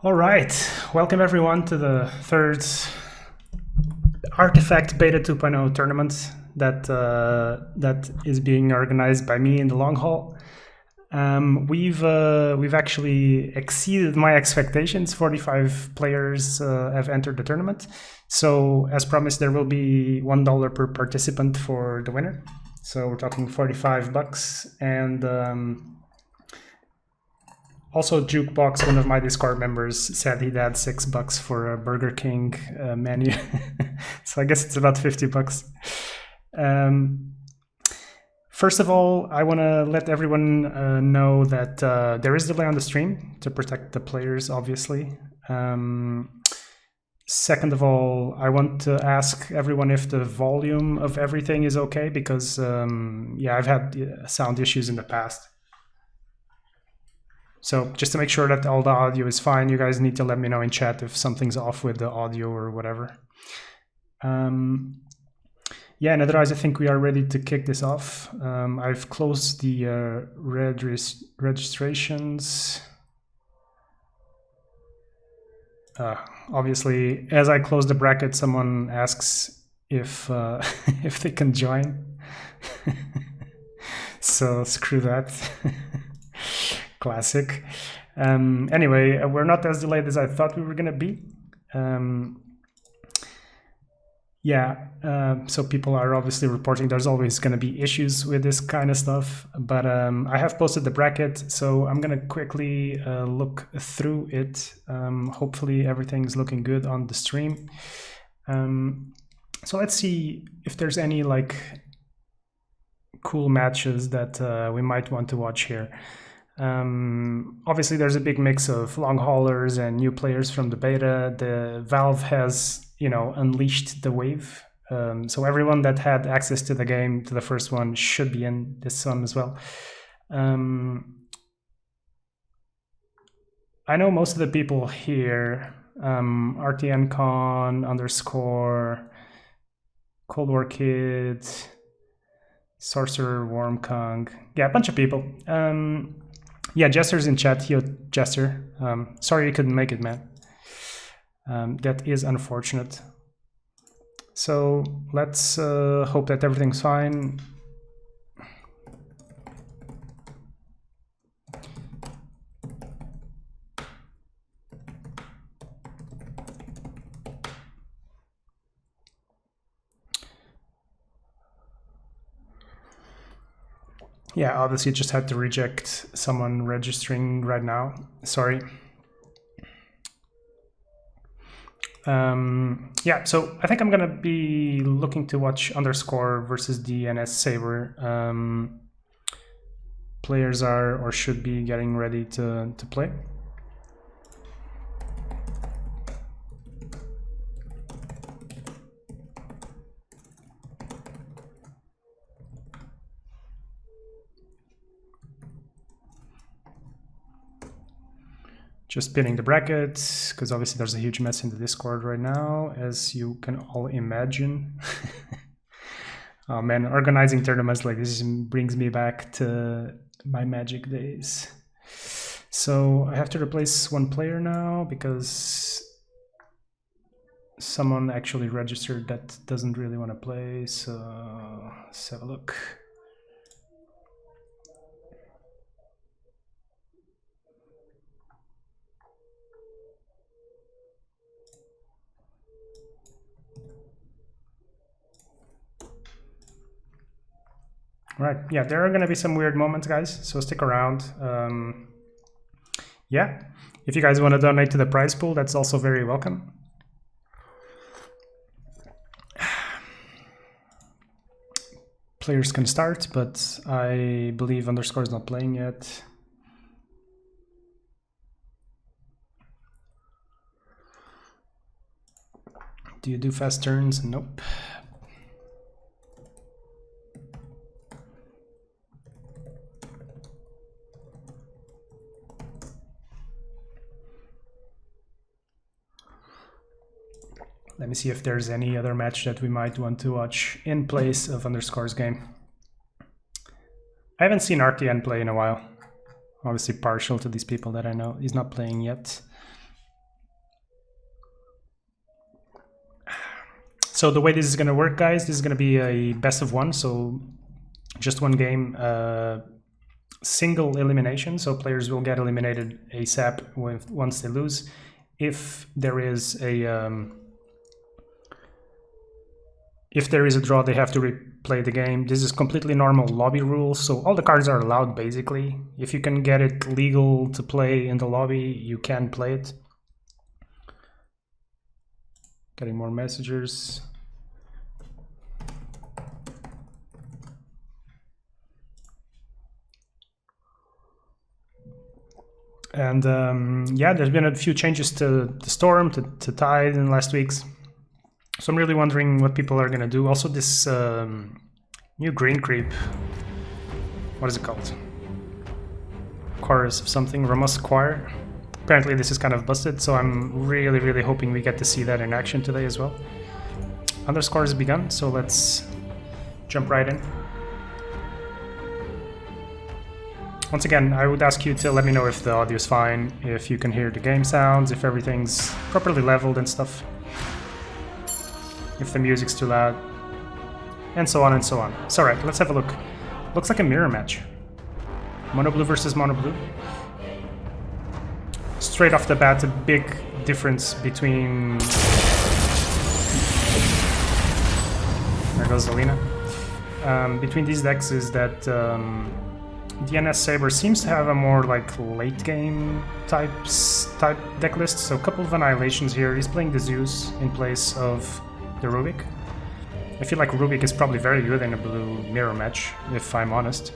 All right, welcome everyone to the third Artifact Beta 2.0 tournament that is being organized by me in the long haul. We've actually exceeded my expectations. 45 players have entered the tournament. So as promised, there will be $1 per participant for the winner. So we're talking $45, and also Jukebox, one of my Discord members, said he'd had $6 for a Burger King menu. So I guess it's about $50. First of all, I want to let everyone know that there is delay on the stream to protect the players, obviously. Second of all, I want to ask everyone if the volume of everything is okay, because yeah, I've had sound issues in the past. So just to make sure that all the audio is fine, you guys need to let me know in chat if something's off with the audio or whatever. Yeah, and otherwise I think we are ready to kick this off. I've closed the registrations. Obviously, as I close the bracket, someone asks if if they can join. So screw that. Classic. Anyway, we're not as delayed as I thought we were going to be. So people are obviously reporting there's always going to be issues with this kind of stuff, but I have posted the bracket, so I'm going to quickly look through it. Hopefully everything's looking good on the stream. So let's see if there's any like cool matches that we might want to watch here. Obviously there's a big mix of long haulers and new players from the beta. The Valve has, you know, unleashed the wave. So everyone that had access to the game, to the first one, should be in this one as well. I know most of the people here, RTNCon _ Cold War Kid, Sorcerer, Warmkung, yeah, a bunch of people. Yeah, Jester's in chat. Yo, Jester. Sorry you couldn't make it, man. That is unfortunate. So let's hope that everything's fine. Yeah, obviously just had to reject someone registering right now. Sorry. Yeah, so I think I'm gonna be looking to watch _ versus DNS Saber. Players are or should be getting ready to play. Just pinning the brackets, because obviously there's a huge mess in the Discord right now, as you can all imagine. Oh man, organizing tournaments like this brings me back to my Magic days. So I have to replace one player now, because someone actually registered that doesn't really want to play, so let's have a look. Right, yeah, there are going to be some weird moments, guys, so stick around. Yeah, if you guys want to donate to the prize pool, that's also very welcome. Players can start, but I believe _ is not playing yet. Do you do fast turns? Nope. Let me see if there's any other match that we might want to watch in place of _ game. I haven't seen RTN play in a while. Obviously partial to these people that I know. He's not playing yet. So the way this is going to work, guys, this is going to be a best of one, so just one game, single elimination, so players will get eliminated ASAP once they lose. If there is a draw, they have to replay the game. This is completely normal lobby rules, so all the cards are allowed basically. If you can get it legal to play in the lobby, you can play it. Getting more messages. And yeah, there's been a few changes to the Storm, to Tide in the last weeks. So I'm really wondering what people are going to do. Also this new green creep, what is it called? Chorus of something, Ramos Choir. Apparently this is kind of busted, so I'm really hoping we get to see that in action today as well. Underscore has begun, so let's jump right in. Once again, I would ask you to let me know if the audio is fine, if you can hear the game sounds, if everything's properly leveled and stuff, if the music's too loud, and so on and so on. So alright, let's have a look. Looks like a mirror match. Mono blue versus mono blue. Straight off the bat, a big difference between... There goes Alina. Between these decks is that DNS Saber seems to have a more like late game type deck list, so a couple of annihilations here. He's playing the Zeus in place of the Rubik. I feel like Rubik is probably very good in a blue mirror match, if I'm honest.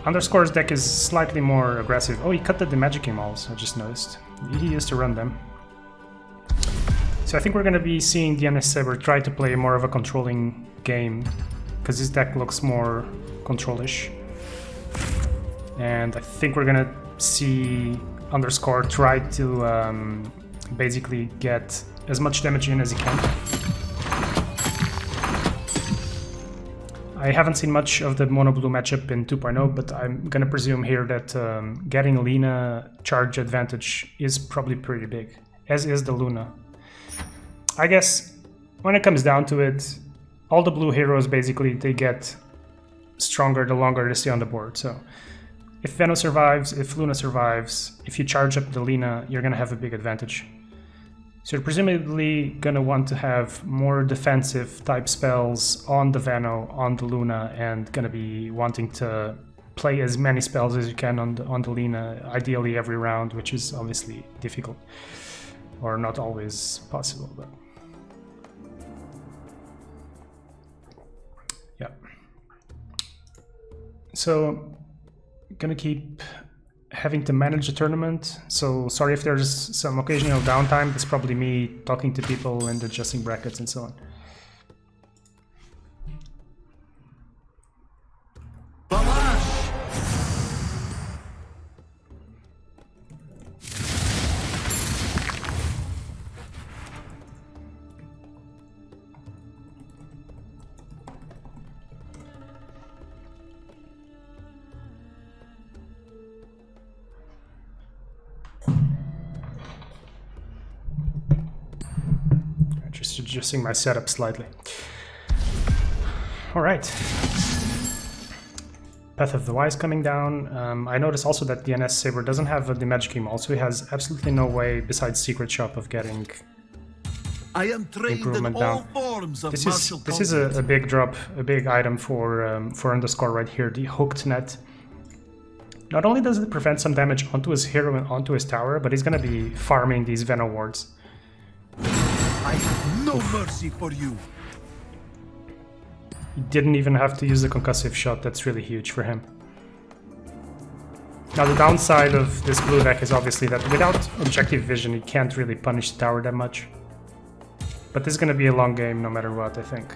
Underscore's deck is slightly more aggressive. Oh, he cut the Magic Malls, I just noticed. He used to run them. So I think we're going to be seeing DNS Saber try to play more of a controlling game, because his deck looks more control-ish. And I think we're going to see Underscore try to basically get as much damage in as he can. I haven't seen much of the mono blue matchup in 2.0, but I'm gonna presume here that getting Lina charge advantage is probably pretty big, as is the Luna. I guess when it comes down to it, all the blue heroes basically, they get stronger the longer they stay on the board. So if Veno survives, if Luna survives, if you charge up the Lina, you're gonna have a big advantage. So you're presumably gonna want to have more defensive type spells on the Veno, on the Luna, and gonna be wanting to play as many spells as you can on the Lina, ideally every round, which is obviously difficult, or not always possible, but yeah. So gonna keep having to manage the tournament, so sorry if there's some occasional downtime. That's probably me talking to people and adjusting brackets and so on. Just adjusting my setup slightly. All right. Path of the Wise coming down. I noticed also that DNS Saber doesn't have the Magic Mall, so he has absolutely no way besides Secret Shop of getting improvement down. This is a big drop, a big item for Underscore right here, the Hooked Net. Not only does it prevent some damage onto his hero and onto his tower, but he's going to be farming these Veno wards. I have no mercy for you. He didn't even have to use the concussive shot. That's really huge for him. Now the downside of this blue deck is obviously that without objective vision he can't really punish the tower that much. But this is going to be a long game no matter what, I think.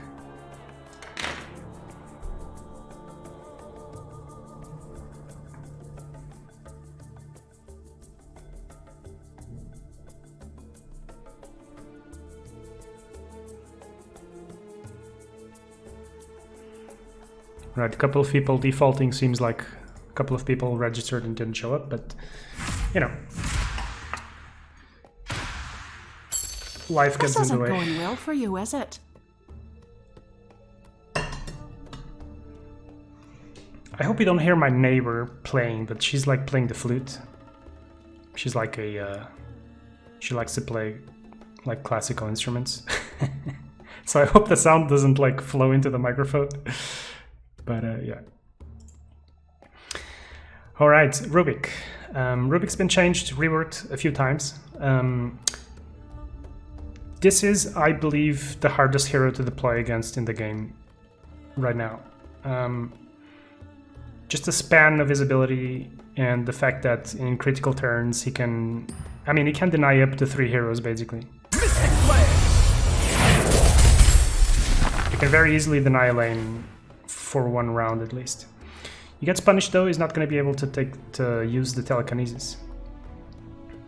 Right, a couple of people defaulting, seems like a couple of people registered and didn't show up, but you know. life This gets in the isn't way. going well for you, is it? I hope you don't hear my neighbor playing, but she's like playing the flute. She's like a, she likes to play like classical instruments. So I hope the sound doesn't like flow into the microphone. But yeah. All right, Rubik. Rubik's been changed, reworked a few times. This is, I believe, the hardest hero to deploy against in the game right now. Just the span of his ability and the fact that in critical turns he can... I mean, he can deny up to 3 heroes, basically. He can very easily deny a lane for 1 round, at least. He gets punished, though. He's not going to be able to use the telekinesis.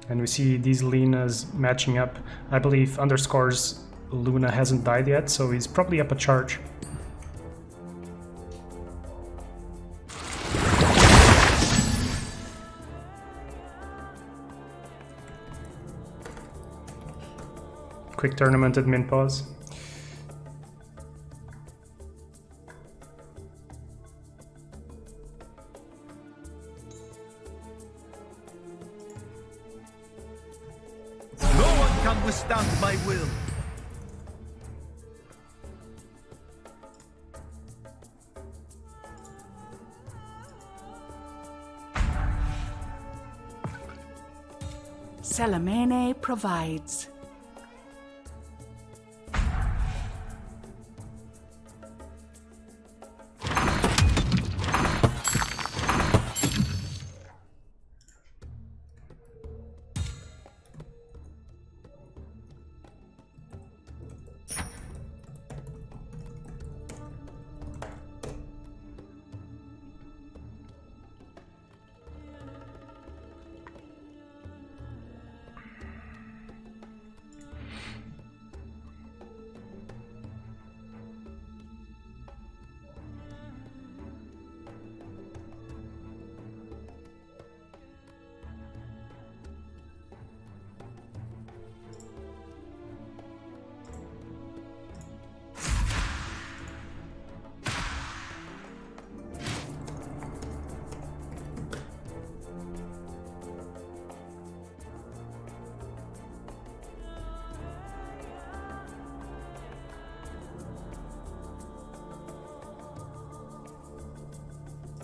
And we see these Linas matching up. I believe underscores Luna hasn't died yet, so he's probably up a charge. Quick tournament admin pause. No one can withstand my will. Salamene provides.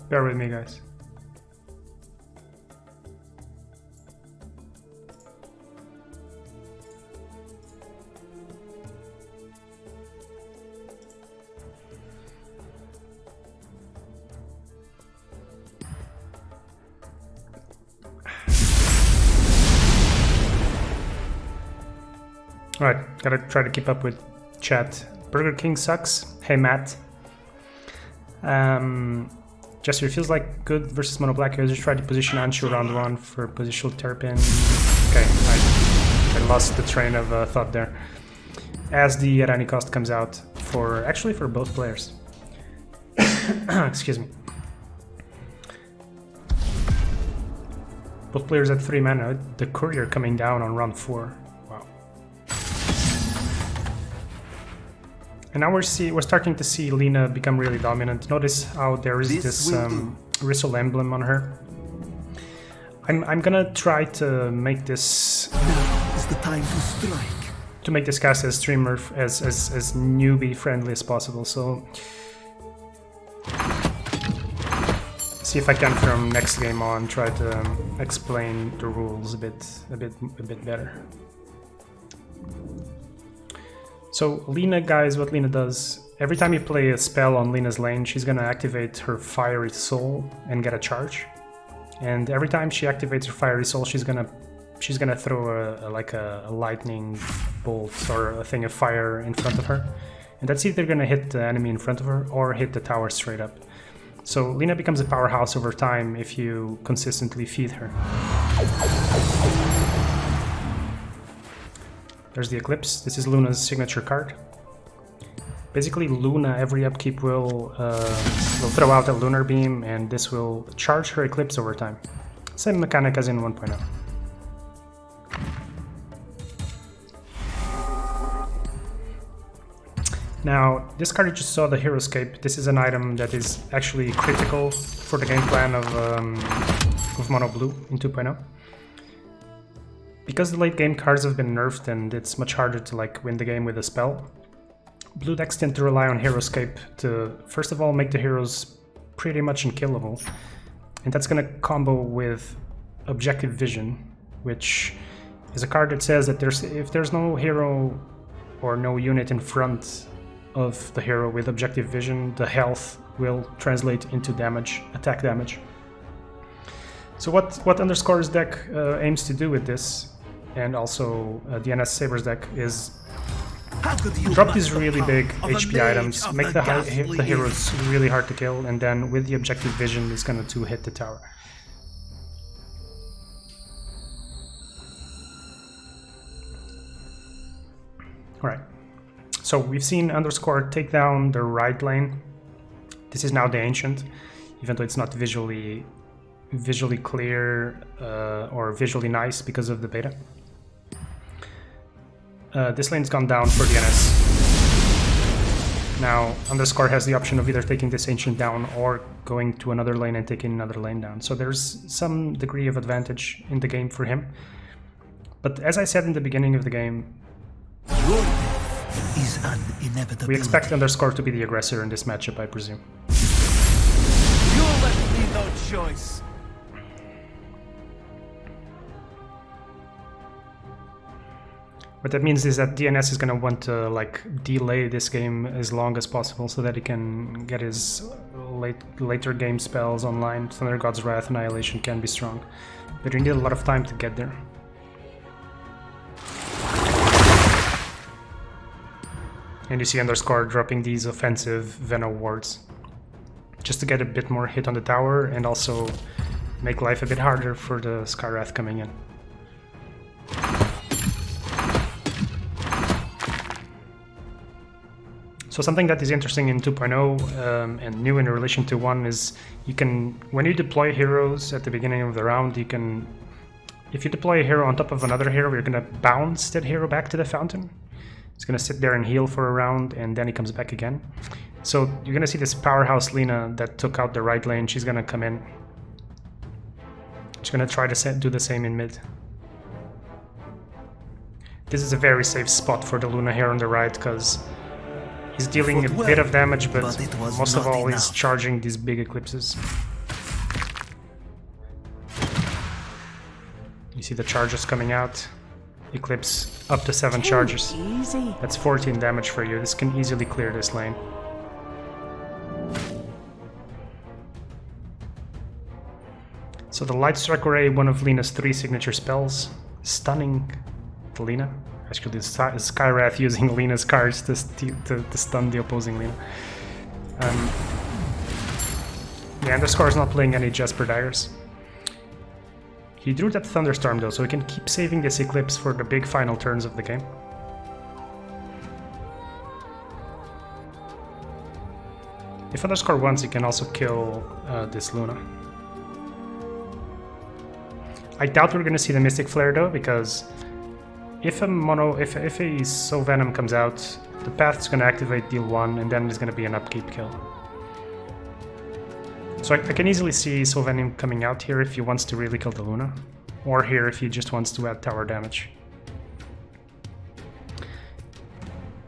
Bear with me, guys. Alright, gotta try to keep up with chat. Burger King sucks. Hey, Matt. Jester, it feels like good versus mono black. I just tried to position Anshu round 1 for positional terpin. Okay, I lost the train of thought there. As the Irani cost comes out for actually for both players. Excuse me. Both players at 3 mana. The courier coming down on round 4. Wow. And now we're starting to see Lina become really dominant. Notice how there is this Rissel emblem on her. I'm gonna try to make this. Now is the time to strike. To make this cast as streamer as newbie friendly as possible. So see if I can from next game on try to explain the rules a bit better. So Lina, guys, what Lina does, every time you play a spell on Lina's lane, she's gonna activate her Fiery Soul and get a charge. And every time she activates her Fiery Soul, she's gonna throw a lightning bolt or a thing of fire in front of her. And that's either gonna hit the enemy in front of her or hit the tower straight up. So Lina becomes a powerhouse over time if you consistently feed her. There's the Eclipse. This is Luna's signature card. Basically, Luna every upkeep will throw out a Lunar Beam, and this will charge her Eclipse over time. Same mechanic as in 1.0. Now, this card you just saw, the Heroescape, this is an item that is actually critical for the game plan of Mono Blue in 2.0. Because the late game cards have been nerfed and it's much harder to like win the game with a spell, blue decks tend to rely on Heroescape to, first of all, make the heroes pretty much unkillable. And that's going to combo with Objective Vision, which is a card that says that if there's no hero or no unit in front of the hero with Objective Vision, the health will translate into damage, attack damage. So what Underscore's deck aims to do with this, and also DNS Saber's deck, is drop these really big HP items, make the heroes really hard to kill, and then with the Objective Vision it's going to hit the tower. Alright, so we've seen Underscore take down the right lane. This is now the Ancient, even though it's not visually clear or visually nice because of the beta. This lane's gone down for DNS. Now Underscore has the option of either taking this Ancient down or going to another lane and taking another lane down. So there's some degree of advantage in the game for him. But as I said in the beginning of the game, Your death is an inevitability. we expect Underscore to be the aggressor in this matchup, I presume. You left me no choice. What that means is that DNS is going to want to like delay this game as long as possible so that he can get his later game spells online. Thunder God's Wrath, Annihilation can be strong, but you need a lot of time to get there. And you see Underscore dropping these offensive Venom wards just to get a bit more hit on the tower and also make life a bit harder for the Skywrath coming in. So something that is interesting in 2.0 and new in relation to 1 is you can, when you deploy heroes at the beginning of the round, you can, if you deploy a hero on top of another hero, you're going to bounce that hero back to the fountain. He's going to sit there and heal for a round, and then he comes back again. So you're going to see this powerhouse Lina that took out the right lane. She's going to come in. She's going to try to do the same in mid. This is a very safe spot for the Luna here on the right, because he's dealing a bit of damage, but most of all he's charging these big eclipses. You see the charges coming out. Eclipse up to 7 charges. Easy. That's 14 damage for you. This can easily clear this lane. So the Light Strike Array, one of Lina's 3 signature spells, stunning the Lina. Actually, Skywrath using Lina's cards to stun the opposing Lina. Yeah, Underscore is not playing any Jasper Daggers. He drew that Thunderstorm though, so he can keep saving this Eclipse for the big final turns of the game. If Underscore wants, he can also kill this Luna. I doubt we're going to see the Mystic Flare though, because if a Soul Venom comes out, the Path's going to activate deal 1, and then there's going to be an upkeep kill. So I can easily see Soul Venom coming out here if he wants to really kill the Luna, or here if he just wants to add tower damage.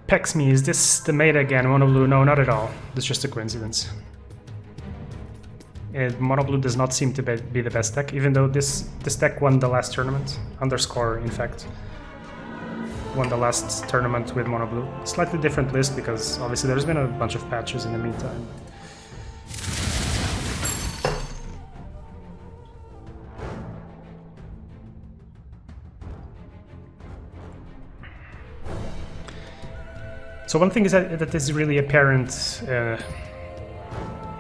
Pex me, is this the meta again? Mono Blue? No, not at all. It's just a coincidence. Mono Blue does not seem to be the best deck, even though this deck won the last tournament. Underscore, in fact, won the last tournament with Mono Blue. Slightly different list because obviously there's been a bunch of patches in the meantime. So one thing is that is really apparent, and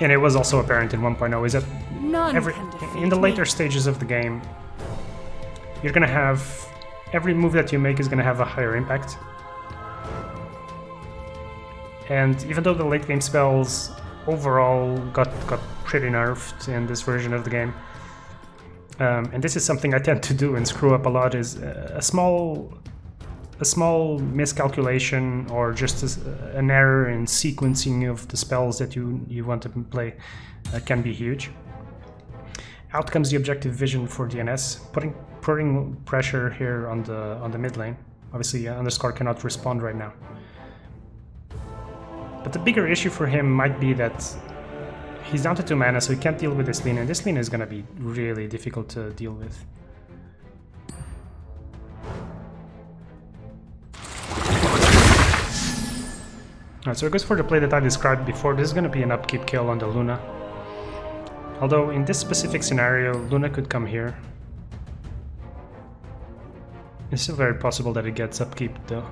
it was also apparent in 1.0, is that in the later stages of the game, you're going to have, every move that you make is going to have a higher impact. And even though the late game spells overall got pretty nerfed in this version of the game, and this is something I tend to do and screw up a lot, is a small a small miscalculation or just an error in sequencing of the spells that you want to play can be huge. Out comes the objective vision for DNS, putting pressure here on the mid lane. Obviously, Underscore cannot respond right now. But the bigger issue for him might be that he's down to 2 mana, so he can't deal with this Lina, and this Lina is going to be really difficult to deal with. Alright, so it goes for the play that I described before. This is going to be an upkeep kill on the Luna. Although in this specific scenario, Luna could come here. It's still very possible that it gets upkeep though.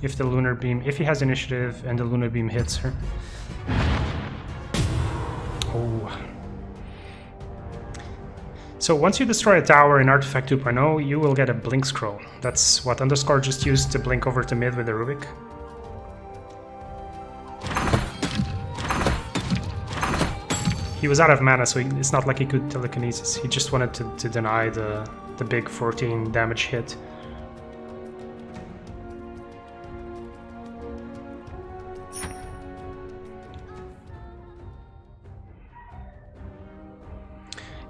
If the Lunar Beam, if he has initiative and the Lunar Beam hits her. Oh. So once you destroy a tower in Artifact 2.0, you will get a Blink Scroll. That's what Underscore just used to blink over to mid with the Rubik. He was out of mana, so it's not like he could telekinesis. He just wanted to deny the big 14 damage hit.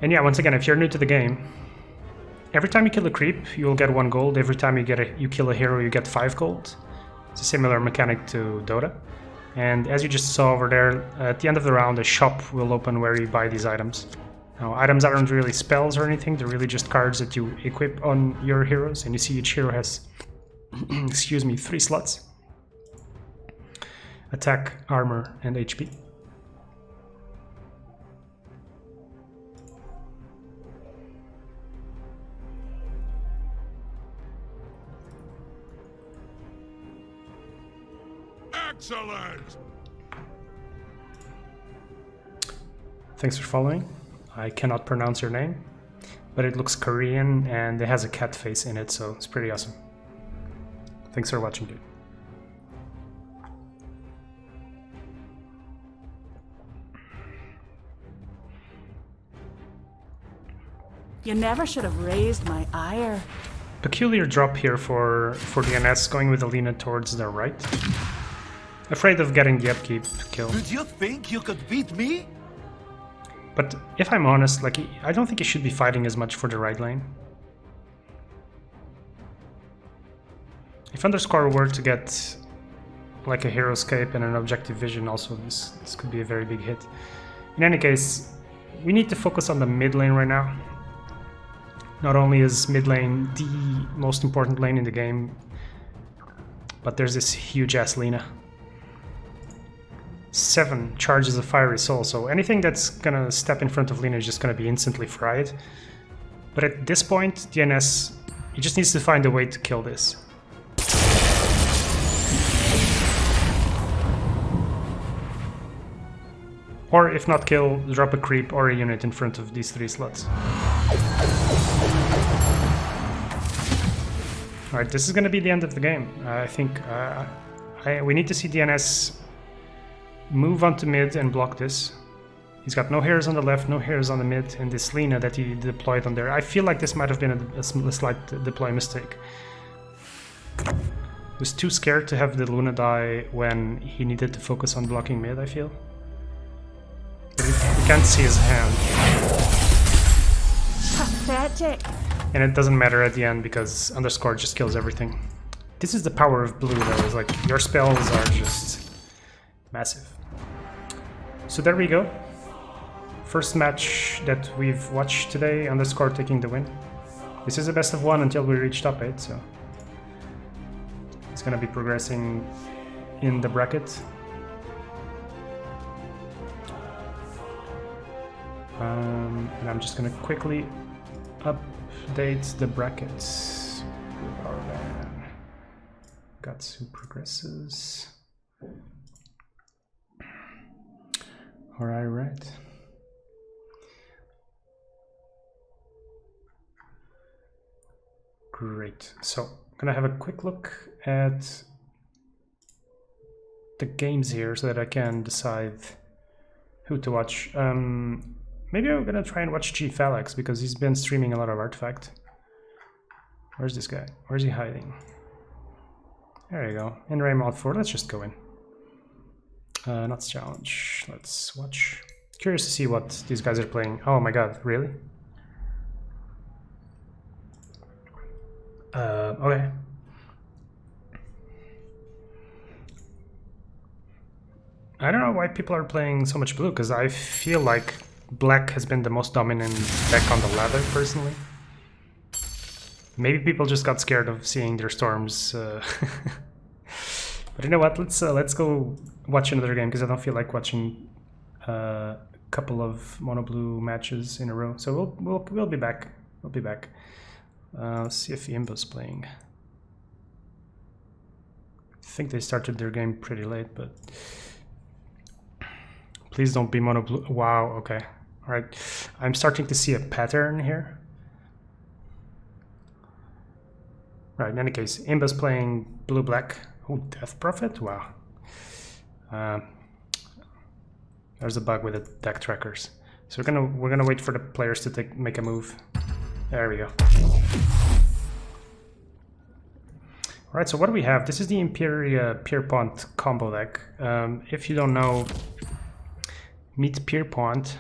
And yeah, once again, if you're new to the game, every time you kill a creep, you will get 1 gold. Every time you kill a hero, you get 5 gold. It's a similar mechanic to Dota. And as you just saw over there, at the end of the round, a shop will open where you buy these items. Now, items aren't really spells or anything, they're really just cards that you equip on your heroes, and you see each hero has, excuse me, 3 slots. Attack, armor, and HP. Excellent! Thanks for following. I cannot pronounce your name, but it looks Korean and it has a cat face in it, so it's pretty awesome. Thanks for watching, dude. You never should have raised my ire. Peculiar drop here for DNS, going with Alina towards the right. Afraid of getting the upkeep kill. Did you think you could beat me? But if I'm honest, like, I don't think he should be fighting as much for the right lane. If Underscore were to get like a hero escape and an objective vision also, this could be a very big hit. In any case, we need to focus on the mid lane right now. Not only is mid lane the most important lane in the game, but there's this huge ass Lina. 7 charges of Fiery Soul, so anything that's gonna step in front of Lina is just gonna be instantly fried. But at this point, DNS, he just needs to find a way to kill this. Or if not kill, drop a creep or a unit in front of these 3 slots. Alright, this is gonna be the end of the game. I think we need to see DNS move onto mid and block this. He's got no hairs on the left, no hairs on the mid, and this Lina that he deployed on there. I feel like this might have been a slight deploy mistake. He was too scared to have the Luna die when he needed to focus on blocking mid, I feel. But you can't see his hand. Pathetic. And it doesn't matter at the end because Underscore just kills everything. This is the power of blue though, it's like your spells are just massive. So there we go. First match that we've watched today, Underscore taking the win. This is a best of 1 until we reach top 8, so it's gonna be progressing in the bracket. And I'm just gonna quickly update the brackets. Gatsu progresses. Alright. Great. So I'm gonna have a quick look at the games here so that I can decide who to watch. Maybe I'm gonna try and watch GFalex because he's been streaming a lot of Artifact. Where's this guy? Where's he hiding? There you go. In Ray Mod 4, let's just go in. Not challenge. Let's watch. Curious to see what these guys are playing. Oh my god, really? Okay. I don't know why people are playing so much blue, because I feel like black has been the most dominant deck on the ladder, personally. Maybe people just got scared of seeing their storms. But you know what? Let's go watch another game, because I don't feel like watching a couple of mono blue matches in a row. So we'll be back. We'll be back. Let's see if iMba's playing. I think they started their game pretty late, but please don't be mono blue. Wow. Okay. All right. I'm starting to see a pattern here. Right, in any case, iMba's playing blue-black. Oh, Death Prophet? Wow. There's a bug with the deck trackers. So we're gonna wait for the players to make a move. There we go. Alright, so what do we have? This is the Imperia Pierpont combo deck. If you don't know, meet Pierpont.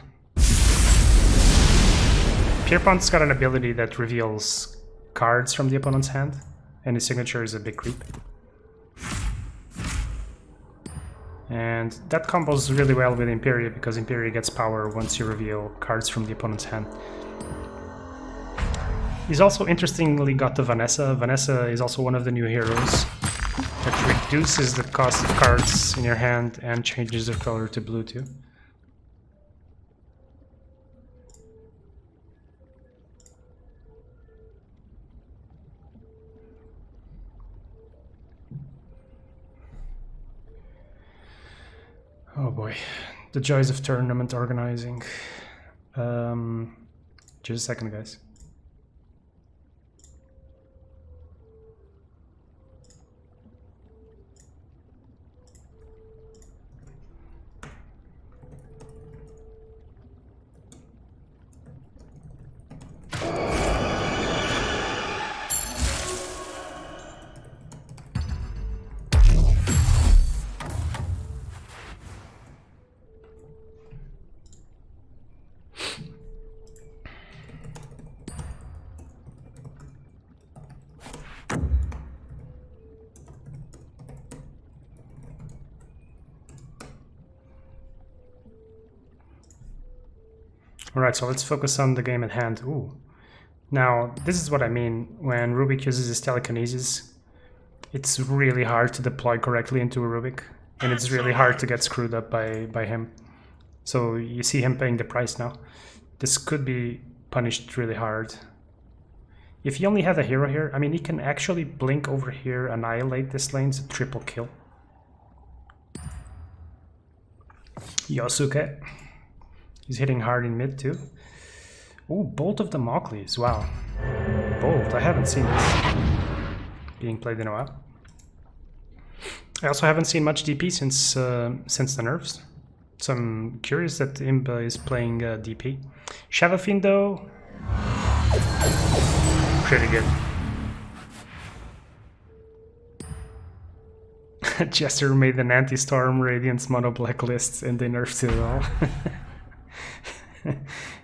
Pierpont's got an ability that reveals cards from the opponent's hand, and his signature is a big creep. And that combos really well with Imperia, because Imperia gets power once you reveal cards from the opponent's hand. He's also interestingly got the Vanessa. Vanessa is also one of the new heroes that reduces the cost of cards in your hand and changes their color to blue too. Oh boy, the joys of tournament organizing. Just a second, guys. Alright, so let's focus on the game at hand. Ooh. Now, this is what I mean when Rubik uses his telekinesis. It's really hard to deploy correctly into a Rubik, and it's really hard to get screwed up by him. So you see him paying the price now. This could be punished really hard. If he only had a hero here, I mean, he can actually blink over here, annihilate this lane, it's a triple kill. Josuke. He's hitting hard in mid too. Oh, Bolt of the Mocleys. Wow. Bolt. I haven't seen this being played in a while. I also haven't seen much DP since the nerfs. So I'm curious that iMba is playing DP. Shavafin though, pretty good. Jester made an anti-storm Radiance mono black lists and they nerfed it all.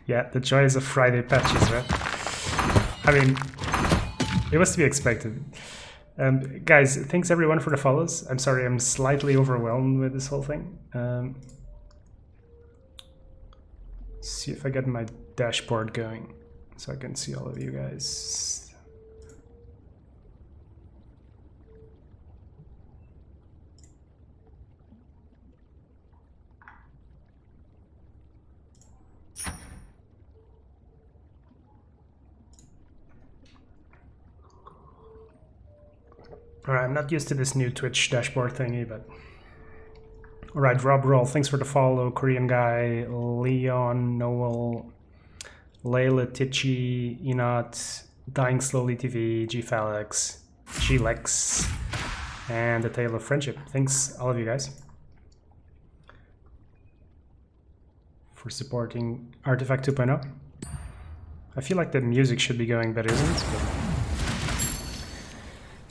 Yeah, the joys of Friday patches, right? I mean, it was to be expected. Guys, thanks everyone for the follows. I'm sorry, I'm slightly overwhelmed with this whole thing. See if I get my dashboard going so I can see all of you guys. Alright, I'm not used to this new Twitch dashboard thingy, but... Alright, Rob Roll, thanks for the follow. Korean Guy, Leon, Noel, Layla, Tichy, Enot, Dying Slowly TV, GFalex, GLex, and The Tale of Friendship. Thanks, all of you guys, for supporting Artifact 2.0. I feel like the music should be going, but it isn't. But...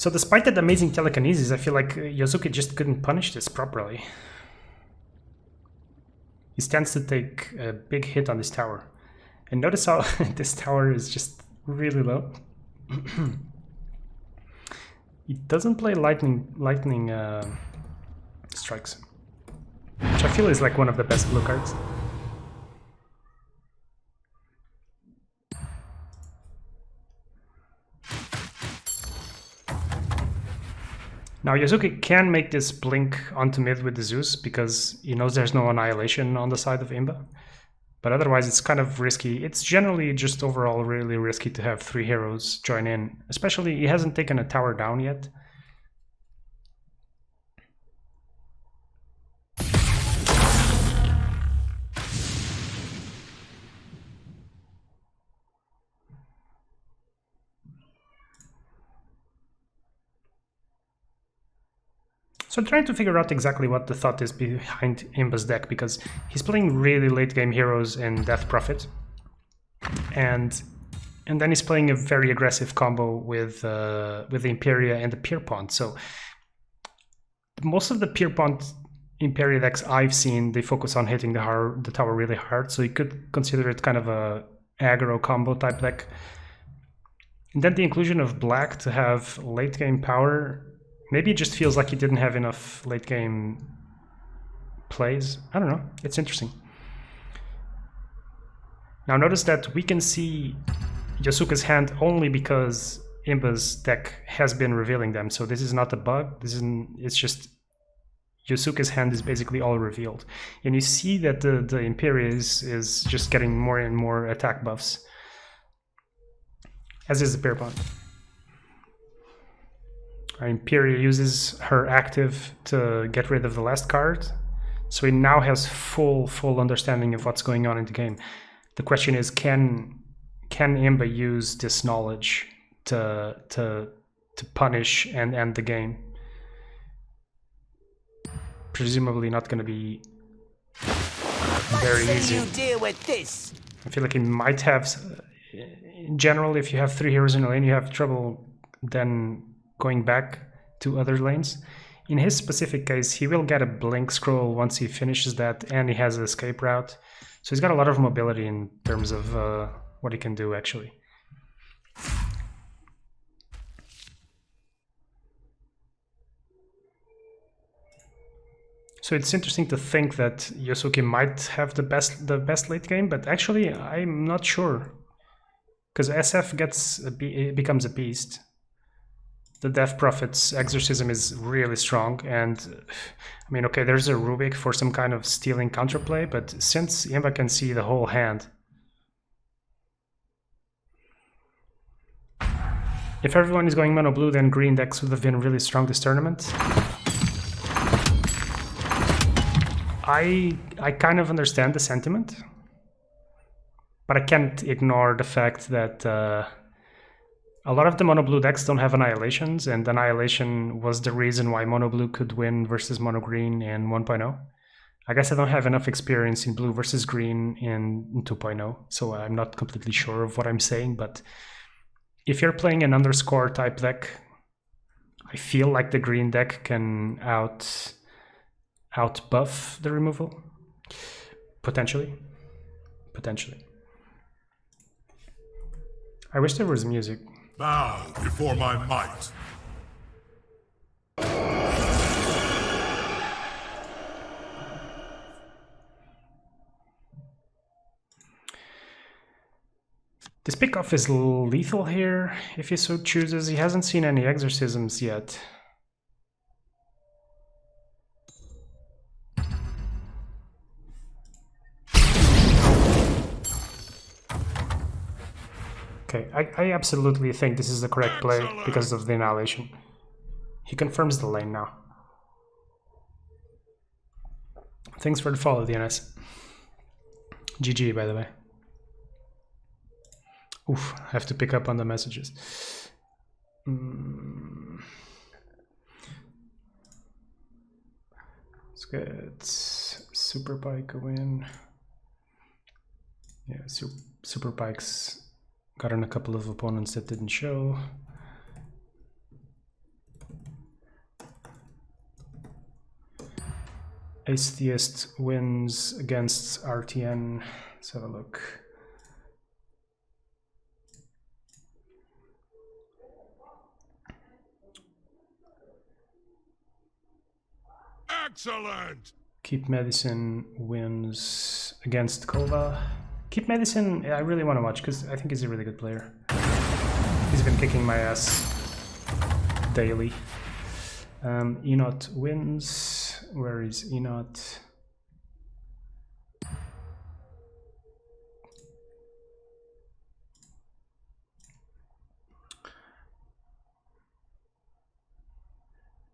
So despite that amazing telekinesis, I feel like Josuke just couldn't punish this properly. He stands to take a big hit on this tower. And notice how this tower is just really low. He doesn't play lightning strikes, which I feel is like one of the best blue cards. Now Josuke can make this blink onto mid with the Zeus because he knows there's no annihilation on the side of iMba. But otherwise it's kind of risky. It's generally just overall really risky to have 3 heroes join in. Especially he hasn't taken a tower down yet. So I'm trying to figure out exactly what the thought is behind iMba's deck, because he's playing really late game heroes in Death Prophet, and then he's playing a very aggressive combo with the Imperia and the Pierpont. So most of the Pierpont Imperia decks I've seen, they focus on hitting the tower really hard, so you could consider it kind of a aggro combo type deck. And then the inclusion of black to have late game power, maybe it just feels like he didn't have enough late game plays. I don't know. It's interesting. Now notice that we can see Josuke's hand only because iMba's deck has been revealing them. So this is not a bug. It's just Josuke's hand is basically all revealed. And you see that the Imperia is just getting more and more attack buffs, as is the Pierpont. Imperia uses her active to get rid of the last card, so he now has full understanding of what's going on in the game. The question is, can iMba use this knowledge to punish and end the game? Presumably not going to be very easy. You deal with this? I feel like he might have. In general, if you have 3 heroes in a lane, you have trouble then going back to other lanes. In his specific case, he will get a blink scroll once he finishes that, and he has an escape route. So he's got a lot of mobility in terms of what he can do, actually. So it's interesting to think that Josuke might have the best late game, but actually I'm not sure, because SF becomes a beast. The Death Prophet's Exorcism is really strong, and I mean, okay, there's a Rubik for some kind of stealing counterplay, but since iMba can see the whole hand, if everyone is going mono blue, then green decks would have been really strong this tournament. I kind of understand the sentiment, but I can't ignore the fact that a lot of the mono blue decks don't have annihilations, and annihilation was the reason why mono blue could win versus mono green in 1.0. I guess I don't have enough experience in blue versus green in 2.0, so I'm not completely sure of what I'm saying, but if you're playing an underscore type deck, I feel like the green deck can out buff the removal. Potentially. I wish there was music. Bow before my might. This pickoff is lethal here, if he so chooses. He hasn't seen any exorcisms yet. Okay, I absolutely think this is the correct play because of the annihilation. He confirms the lane now. Thanks for the follow, DNS. GG, by the way. Oof, I have to pick up on the messages. Let's get Super Pike a win. Yeah, Super Pike's got on a couple of opponents that didn't show. Ace Theist wins against RTN. Let's have a look. Excellent! KeepMedicine wins against Kova. KeepMedicine, I really want to watch because I think he's a really good player. He's been kicking my ass daily. Enot wins. Where is Enot?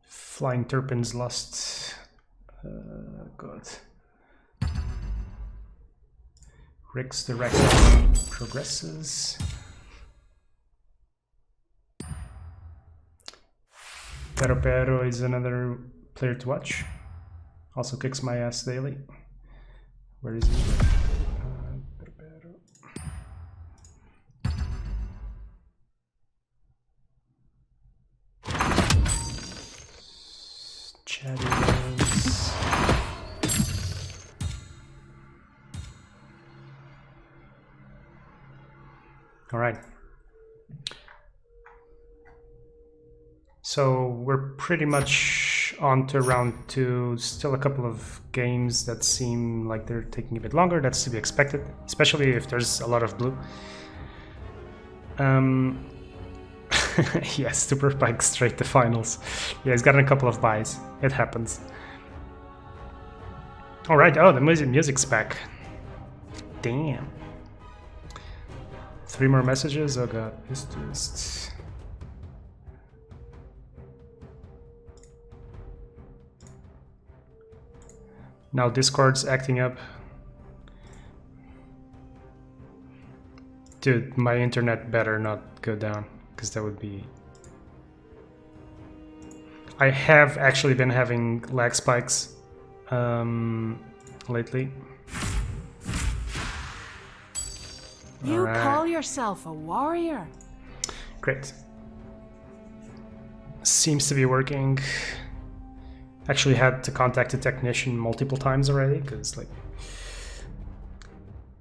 Flying Turpins lost. God. Rick's direct progresses. Pero is another player to watch. Also kicks my ass daily. Where is he? Shadows. All right. So we're pretty much on to round 2. Still a couple of games that seem like they're taking a bit longer. That's to be expected, especially if there's a lot of blue. Yeah, Super Pike straight to finals. Yeah, he's gotten a couple of buys. It happens. All right. Oh, the music's back. Damn. 3 more messages. Oh god, it's just. Now Discord's acting up. Dude, my internet better not go down, because that would be... I have actually been having lag spikes lately. You call yourself a warrior? Great. Seems to be working. Actually had to contact a technician multiple times already, because like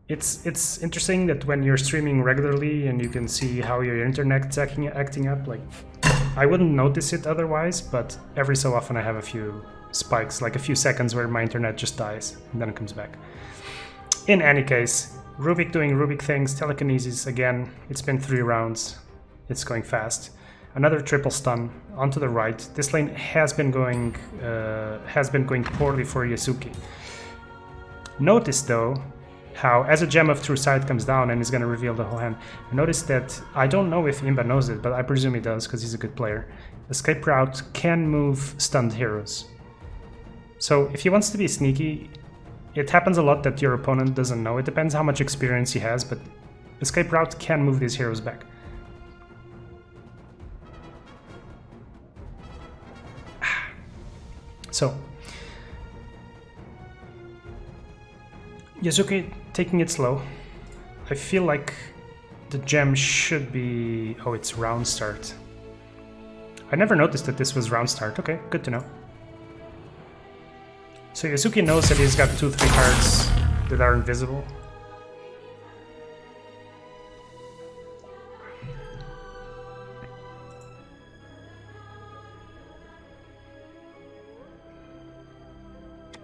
it's interesting that when you're streaming regularly and you can see how your internet's acting up, like I wouldn't notice it otherwise, but every so often I have a few spikes, like a few seconds where my internet just dies and then it comes back. In any case, Rubik doing Rubik things, telekinesis again. It's been 3 rounds. It's going fast. Another triple stun onto the right. This lane has been going poorly for Josuke. Notice though how as a gem of true sight comes down and is going to reveal the whole hand. Notice that I don't know if iMba knows it, but I presume he does because he's a good player. Escape route can move stunned heroes. So if he wants to be sneaky, it happens a lot that your opponent doesn't know. It depends how much experience he has, but escape route can move these heroes back. So, Josuke taking it slow. I feel like the gem should be... Oh, it's round start. I never noticed that this was round start. Okay, good to know. So Josuke knows that he's got 2-3 cards that are invisible.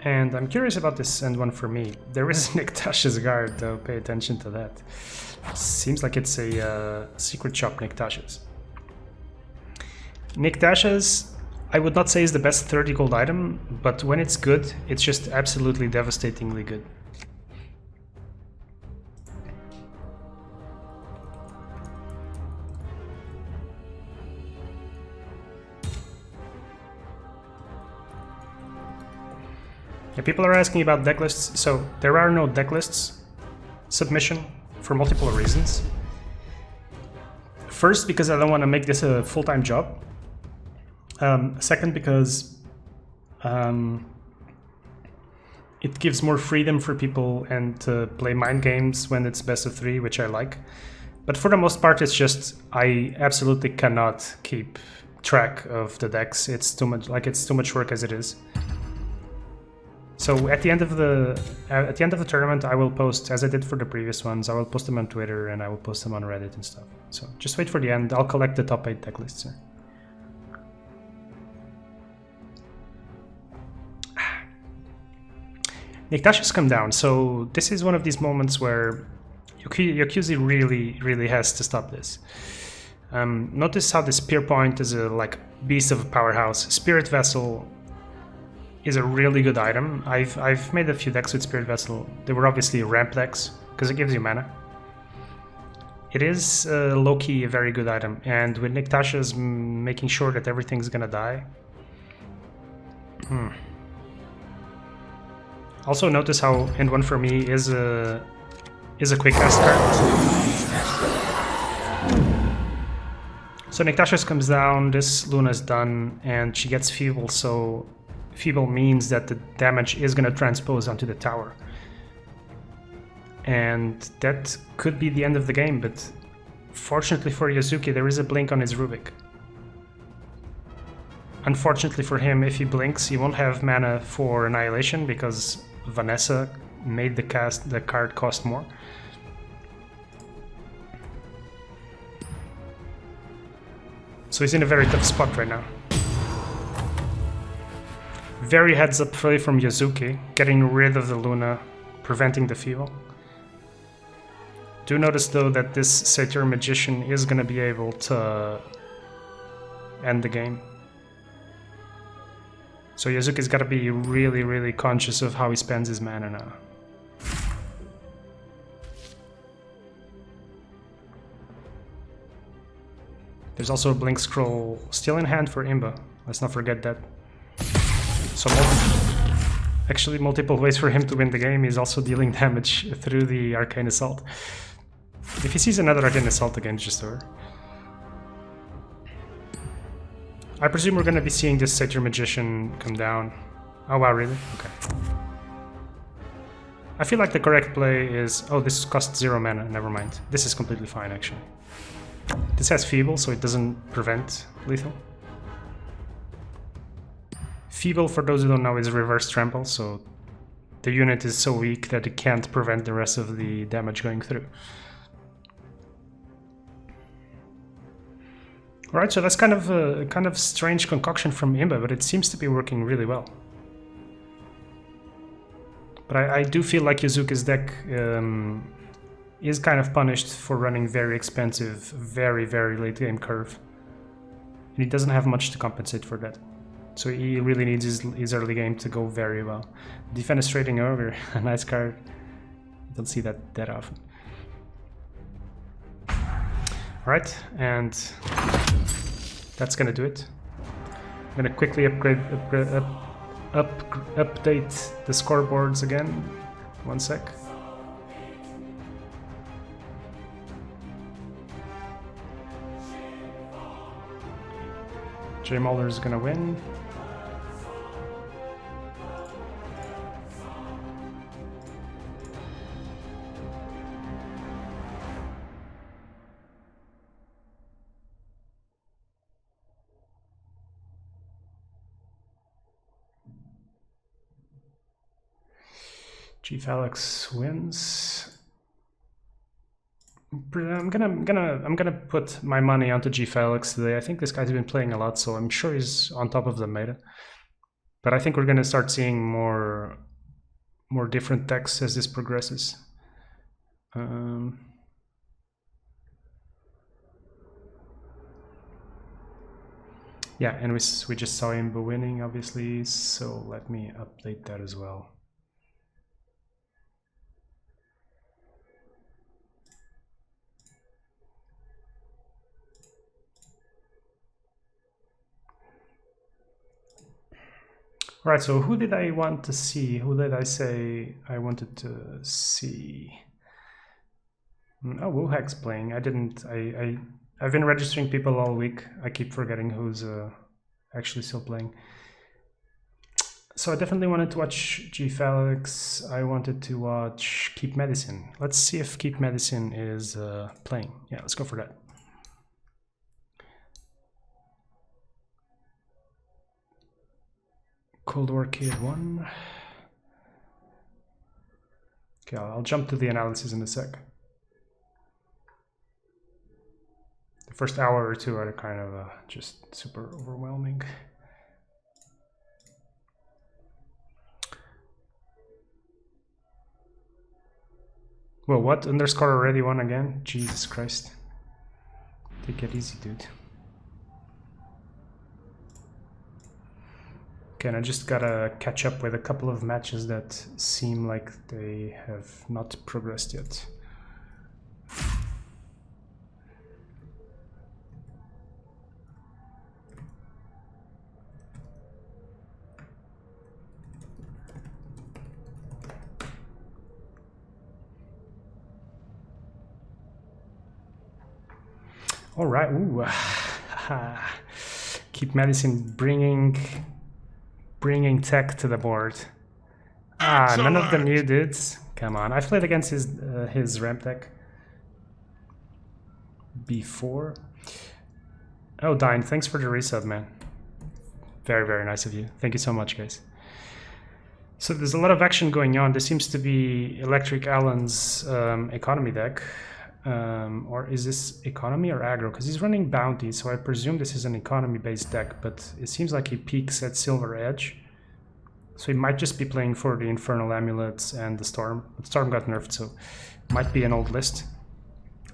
And I'm curious about this end one for me. There is Nick Tash's guard, though. Pay attention to that. Seems like it's a secret shop Nick Tash's. Nick Tash's, I would not say is the best 30 gold item, but when it's good, it's just absolutely devastatingly good. Yeah, people are asking about deck lists. So there are no deck lists submission for multiple reasons. First, because I don't want to make this a full-time job. Second, because it gives more freedom for people and to play mind games when it's best of 3, which I like. But for the most part, it's just I absolutely cannot keep track of the decks. It's too much, like it's too much work as it is. So at the end of the tournament, I will post, as I did for the previous ones, I will post them on Twitter and I will post them on Reddit and stuff. So just wait for the end. I'll collect the top 8 deck lists. Nicktasha's come down, so this is one of these moments where Yokuzi really has to stop this. Notice how the Spear Point is a beast of a powerhouse. Spirit Vessel is a really good item. I've made a few decks with Spirit Vessel. They were obviously ramp decks because it gives you mana. It is low-key a very good item, and with Nicktasha's making sure that everything's gonna die. Also notice how End 1 for me is a quick cast card. So Nicktasha's comes down, this Luna's done, and she gets Feeble, so Feeble means that the damage is gonna transpose onto the tower. And that could be the end of the game, but fortunately for Josuke, there is a blink on his Rubik. Unfortunately for him, if he blinks, he won't have mana for Annihilation because Vanessa made the card cost more. So he's in a very tough spot right now. Very heads up play from Josuke, getting rid of the Luna, preventing the Feeble. Do notice though that this Satyr Magician is going to be able to end the game. So Josuke's got to be really conscious of how he spends his mana now. There's also a Blink Scroll still in hand for iMba. Let's not forget that. So multiple ways for him to win the game. He's also dealing damage through the Arcane Assault. If he sees another Arcane Assault again, just over. I presume we're going to be seeing this Satyr Magician come down. Oh wow, really? Okay. I feel like the correct play is... Oh, this costs 0 mana, never mind. This is completely fine, actually. This has Feeble, so it doesn't prevent lethal. Feeble, for those who don't know, is reverse trample, so the unit is so weak that it can't prevent the rest of the damage going through. Alright, so that's kind of a strange concoction from iMba, but it seems to be working really well. But I do feel like Josuke's deck is kind of punished for running very expensive, very late game curve. And he doesn't have much to compensate for that. So he really needs his early game to go very well. Defenestrating Ogre, a nice card. You don't see that often. Alright, and that's gonna do it. I'm gonna quickly update the scoreboards again. 1 sec. JMauler is gonna win. GFalex wins. I'm gonna put my money onto GFalex today. I think this guy's been playing a lot, so I'm sure he's on top of the meta. But I think we're gonna start seeing more different decks as this progresses. Yeah, and we just saw iMba winning, obviously. So let me update that as well. Right, so who did I want to see? Who did I say I wanted to see? Oh, Wuhak's playing. I've been registering people all week. I keep forgetting who's actually still playing. So I definitely wanted to watch GFalex. I wanted to watch KeepMedicine. Let's see if KeepMedicine is playing. Yeah, let's go for that. Cold War Kid 1. Okay, I'll jump to the analysis in a sec. The first hour or two are kind of just super overwhelming. Well, what? Underscore already won again? Jesus Christ. Take it easy, dude. Okay, and I just gotta catch up with a couple of matches that seem like they have not progressed yet. All right, ooh, KeepMedicine bringing tech to the board. None of the new dudes. Come on, I've played against his ramp deck before. Oh, Dine, thanks for the resub, man. Very, very nice of you. Thank you so much, guys. So there's a lot of action going on. This seems to be ElectricAlan's economy deck. Or is this economy or aggro? Because he's running bounty, so I presume this is an economy-based deck, but it seems like he peaks at Silver Edge. So he might just be playing for the Infernal Amulets and the Storm. But Storm got nerfed, so it might be an old list.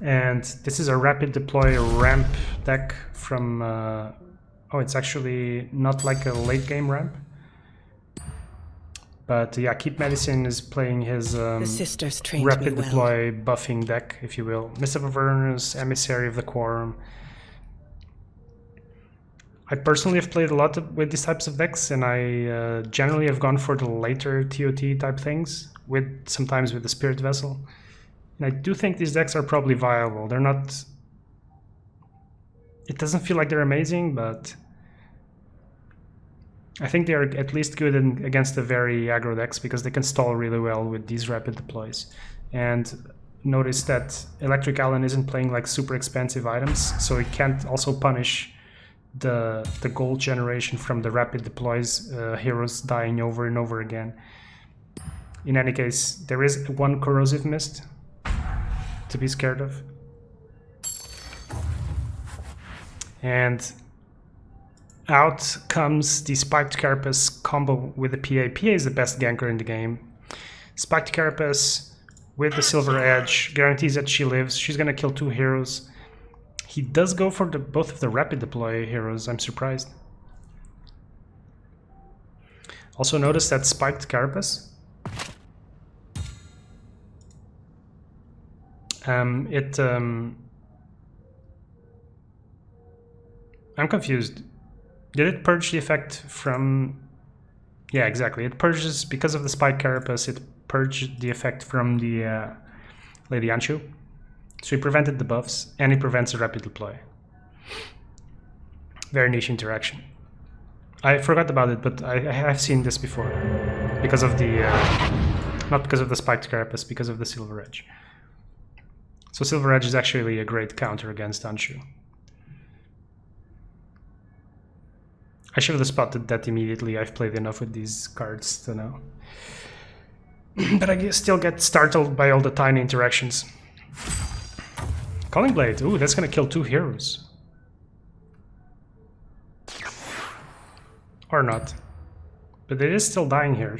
And this is a rapid deploy ramp deck from... oh, it's actually not like a late game ramp. But yeah, KeepMedicine is playing his rapid deploy buffing deck, if you will. Mist of Avernus, Emissary of the Quorum. I personally have played a lot with these types of decks, and I generally have gone for the later TOT type things, sometimes with the Spirit Vessel. And I do think these decks are probably viable. They're not... It doesn't feel like they're amazing, but... I think they are at least good against the very aggro decks because they can stall really well with these rapid deploys. And notice that ElectricAlan isn't playing like super expensive items, so it can't also punish the gold generation from the rapid deploys, heroes dying over and over again. In any case, there is one corrosive mist to be scared of. And out comes the Spiked Carapace combo with the PA. PA is the best ganker in the game. Spiked Carapace with the Silver Edge guarantees that she lives. She's gonna kill 2 heroes. He does go for both of the rapid deploy heroes. I'm surprised. Also notice that Spiked Carapace. I'm confused. Did it purge the effect from... Yeah, exactly. It purges, because of the Spike Carapace, it purged the effect from the Lady Anshu. So he prevented the buffs, and he prevents a rapid deploy. Very niche interaction. I forgot about it, but I have seen this before. Because of the... not because of the Spiked Carapace, because of the Silver Edge. So Silver Edge is actually a great counter against Anshu. I should have spotted that immediately. I've played enough with these cards to know. But I still get startled by all the tiny interactions. Calling Blade. Ooh, that's gonna kill 2 heroes. Or not. But it is still dying here.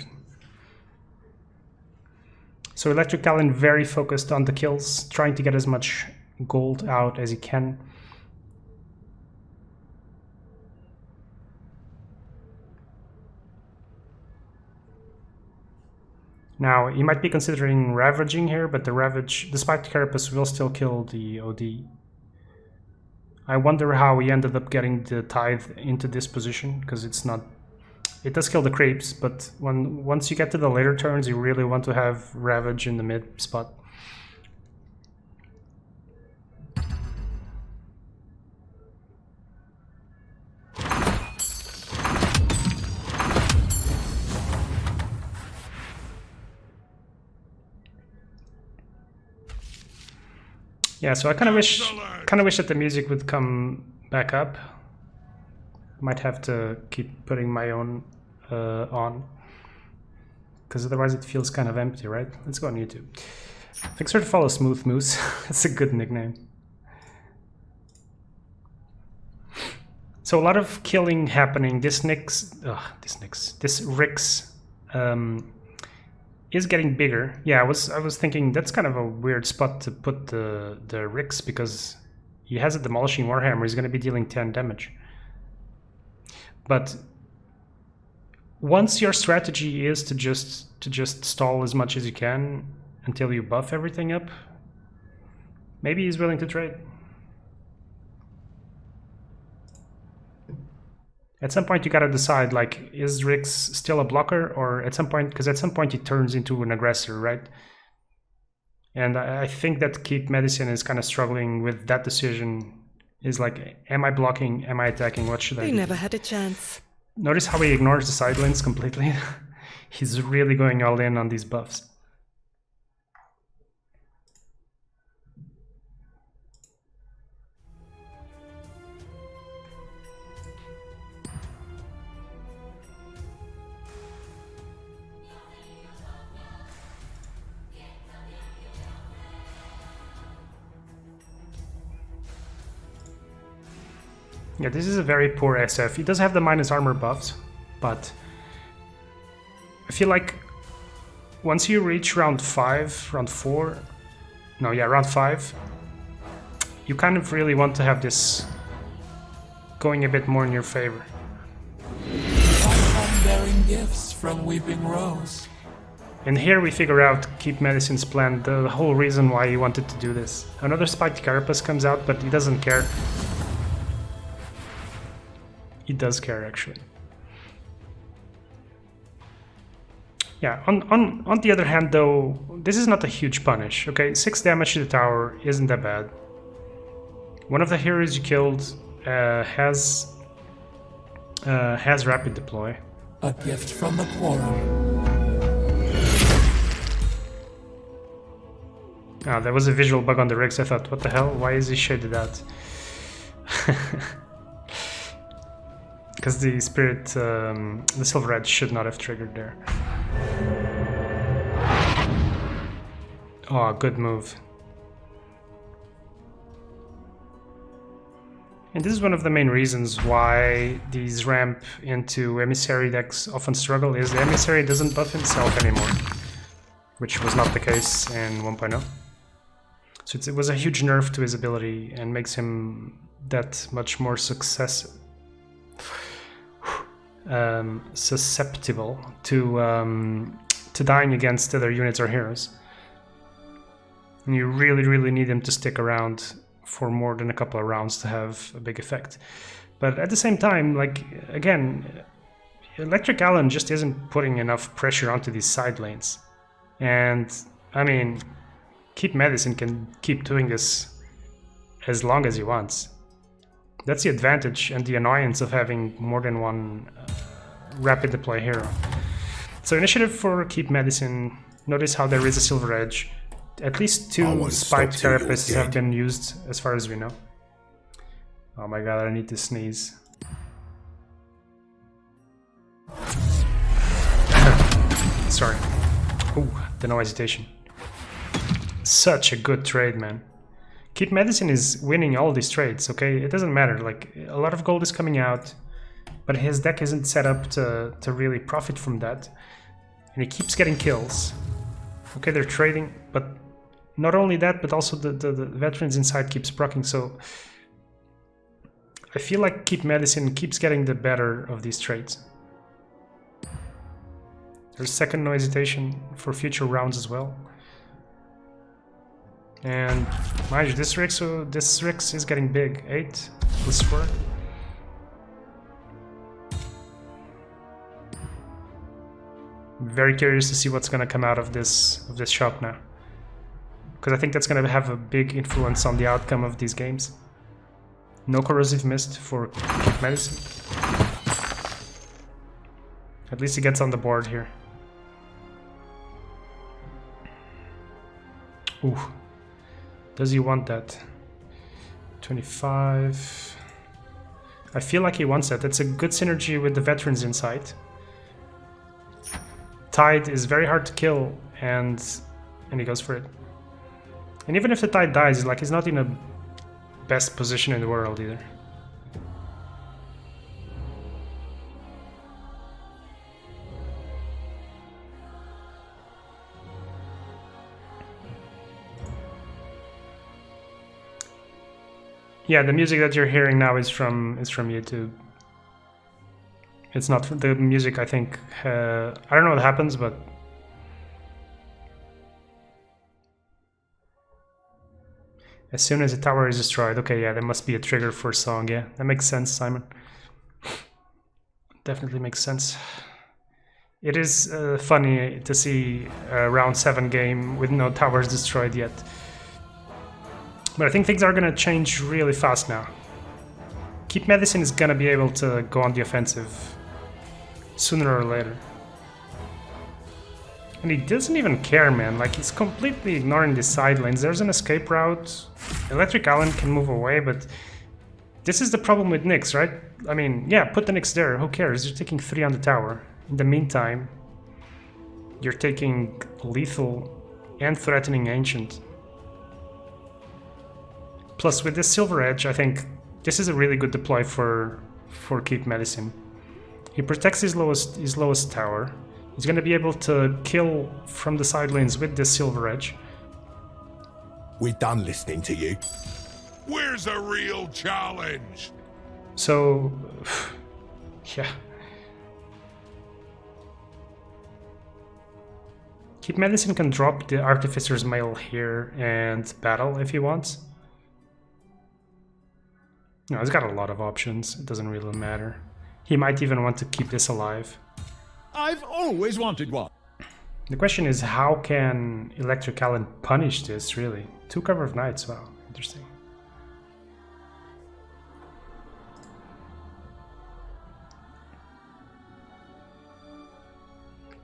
So ElectricAlan very focused on the kills, trying to get as much gold out as he can. Now, you might be considering ravaging here, but the ravage, despite Carapace, will still kill the OD. I wonder how he ended up getting the Tithe into this position, because it's not... It does kill the creeps, but once you get to the later turns, you really want to have ravage in the mid spot. Yeah, so I kind of wish that the music would come back up. Might have to keep putting my own on, because otherwise it feels kind of empty, right? Let's go on YouTube. Make sure to follow Smooth Moose. That's a good nickname. So a lot of killing happening. This Rix is getting bigger. Yeah, I was thinking that's kind of a weird spot to put the Rix, because he has a demolishing warhammer. He's going to be dealing 10 damage. But once your strategy is to just stall as much as you can until you buff everything up, maybe he's willing to trade. At some point you gotta decide, like, is Rix still a blocker, or at some point, because at some point he turns into an aggressor, right? And I think that KeepMedicine is kind of struggling with that decision. Is like, am I blocking, am I attacking, what should I do? They never had a chance. Notice how he ignores the side lanes completely. He's really going all in on these buffs. Yeah, this is a very poor SF. He does have the minus armor buffs, but I feel like once you reach round 4, round 5, you kind of really want to have this going a bit more in your favor. I'm bearing gifts from Weeping Rose. And here we figure out KeepMedicine's plan, the whole reason why he wanted to do this. Another spiked carapace comes out, but he doesn't care. He does care, actually. Yeah, on the other hand, though, this is not a huge punish, okay? 6 damage to the tower isn't that bad. One of the heroes you killed has rapid deploy. A gift from the Quorum. Ah, there was a visual bug on the Rix. I thought, what the hell? Why is he shaded out? Because the spirit, the Silver Edge should not have triggered there. Oh, good move. And this is one of the main reasons why these ramp into Emissary decks often struggle, is the Emissary doesn't buff himself anymore, which was not the case in 1.0. So it was a huge nerf to his ability and makes him that much more susceptible to dying against other units or heroes. And you really need him to stick around for more than a couple of rounds to have a big effect. But at the same time, like, again, ElectricAlan just isn't putting enough pressure onto these side lanes. And, I mean, KeepMedicine can keep doing this as long as he wants. That's the advantage and the annoyance of having more than one rapid deploy hero. So initiative for KeepMedicine. Notice how there is a Silver Edge. At least 2 spiked carapaces have been used, as far as we know. Oh my god, I need to sneeze. Sorry. Ooh, the no hesitation. Such a good trade, man. KeepMedicine is winning all these trades, okay? It doesn't matter, like, a lot of gold is coming out, but his deck isn't set up to really profit from that. And he keeps getting kills. Okay, they're trading, but not only that, but also the veterans inside keeps proccing, so I feel like KeepMedicine keeps getting the better of these trades. There's second no hesitation for future rounds as well. And mind you, this Rix is getting big. 8 plus 4. Very curious to see what's going to come out of this shop now, because I think that's going to have a big influence on the outcome of these games. No corrosive mist for KeepMedicine. At least he gets on the board here. Ooh. Does he want that? 25. I feel like he wants that. That's a good synergy with the veterans inside. Tide is very hard to kill, and he goes for it. And even if the Tide dies, like, he's not in the best position in the world either. Yeah, the music that you're hearing now is from YouTube. It's not the music, I think. I don't know what happens, but as soon as the tower is destroyed, okay, yeah, there must be a trigger for a song. Yeah, that makes sense, Simon. Definitely makes sense. It is funny to see a round 7 game with no towers destroyed yet. But I think things are gonna change really fast now. KeepMedicine is gonna be able to go on the offensive sooner or later. And he doesn't even care, man. Like, he's completely ignoring the side lanes. There's an escape route. ElectricAlan can move away, but this is the problem with Nyx, right? I mean, yeah, put the Nyx there. Who cares? You're taking 3 on the tower. In the meantime, you're taking lethal and threatening Ancient. Plus, with this Silver Edge, I think this is a really good deploy for KeepMedicine. He protects his lowest tower. He's going to be able to kill from the side lanes with this Silver Edge. We're done listening to you. Where's a real challenge? So, yeah. KeepMedicine can drop the Artificer's Mail here and battle if he wants. No, he's got a lot of options. It doesn't really matter. He might even want to keep this alive. I've always wanted one. The question is, how can ElectricAlan punish this, really? 2 Cover of Nights, wow, interesting.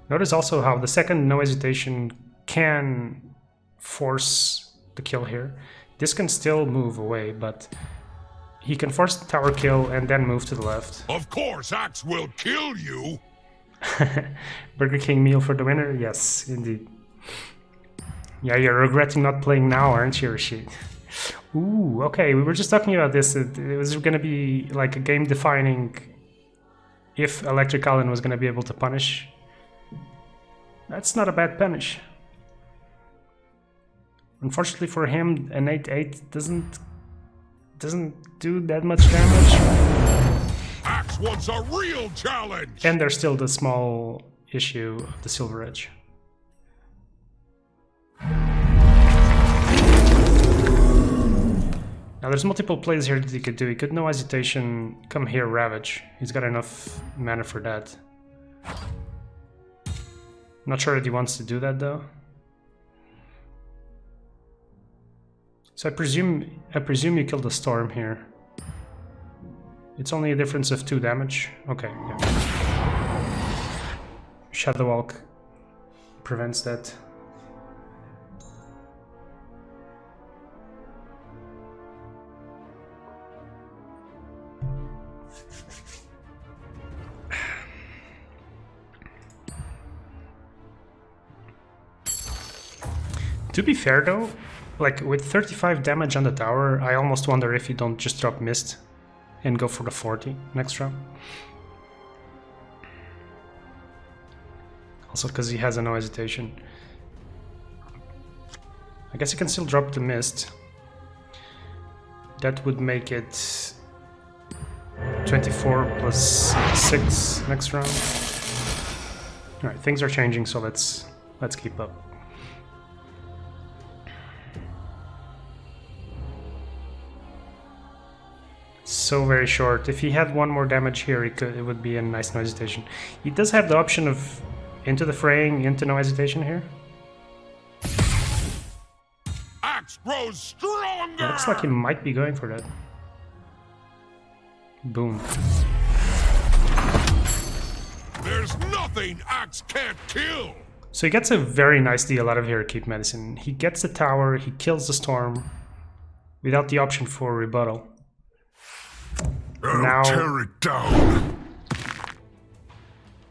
Notice also how the second No Hesitation can force the kill here. This can still move away, but he can force the tower kill and then move to the left. Of course, Axe will kill you. Burger King meal for the winner? Yes, indeed. Yeah, you're regretting not playing now, aren't you, Rashid? Ooh, okay, we were just talking about this. It was going to be like a game defining if ElectricAlan was going to be able to punish. That's not a bad punish. Unfortunately for him, an 8-8 doesn't do that much damage. Axe wants a real challenge. And there's still the small issue of the Silver Edge. Now there's multiple plays here that he could do. He could No Hesitation come here, Ravage. He's got enough mana for that. Not sure that he wants to do that though. So I presume you killed the Storm here. It's only a difference of 2 damage. Okay, yeah. Shadow Walk prevents that. To be fair though, like with 35 damage on the tower, I almost wonder if you don't just drop Mist and go for the 40 next round. Also because he has a No Hesitation. I guess you can still drop the Mist. That would make it 24 plus 6 next round. Alright, things are changing, so let's keep up. So very short. If he had 1 more damage here, it would be a nice No Hesitation. He does have the option of into the fraying, into No Hesitation here. Axe grows stronger. It looks like he might be going for that. Boom. There's nothing Axe can't kill. So he gets a very nice deal out of here at KeepMedicine. He gets the tower, he kills the Storm without the option for rebuttal. I'll Now, tear it down.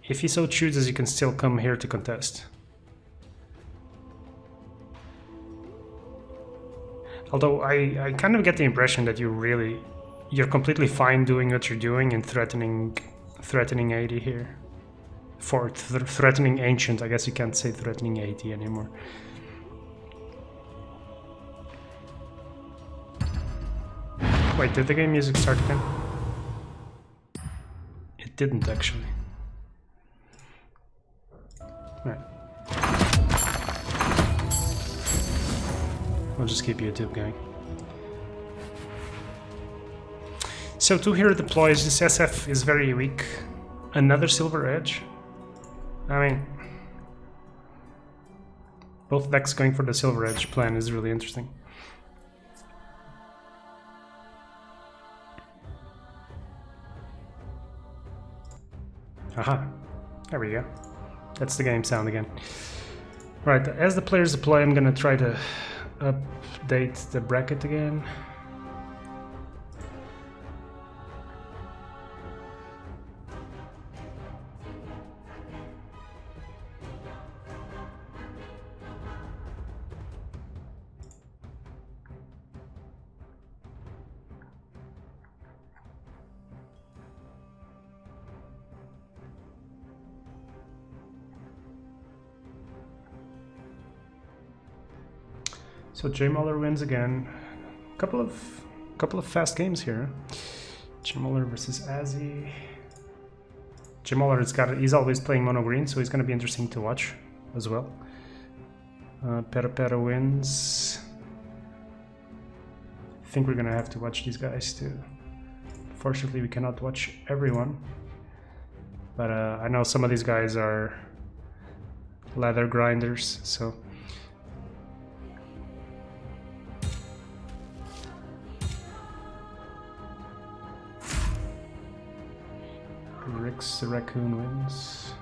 if he so chooses, you can still come here to contest. Although I kind of get the impression that you're completely fine doing what you're doing and threatening 80 here. For threatening ancient, I guess you can't say threatening 80 anymore. Wait, did the game music start again? It didn't actually. Right. We'll just keep YouTube going. So 2 hero deploys, this SF is very weak. Another Silver Edge? I mean, both decks going for the Silver Edge plan is really interesting. Aha, there we go. That's the game sound again. Right, as the players deploy, I'm gonna try to update the bracket again. So JMauler wins again. Couple of fast games here. JMauler versus Azzy. JMauler he's always playing mono green, so he's gonna be interesting to watch as well. Pera wins. I think we're gonna have to watch these guys too. Fortunately, we cannot watch everyone, but I know some of these guys are ladder grinders, so. Rix the Raccoon wins.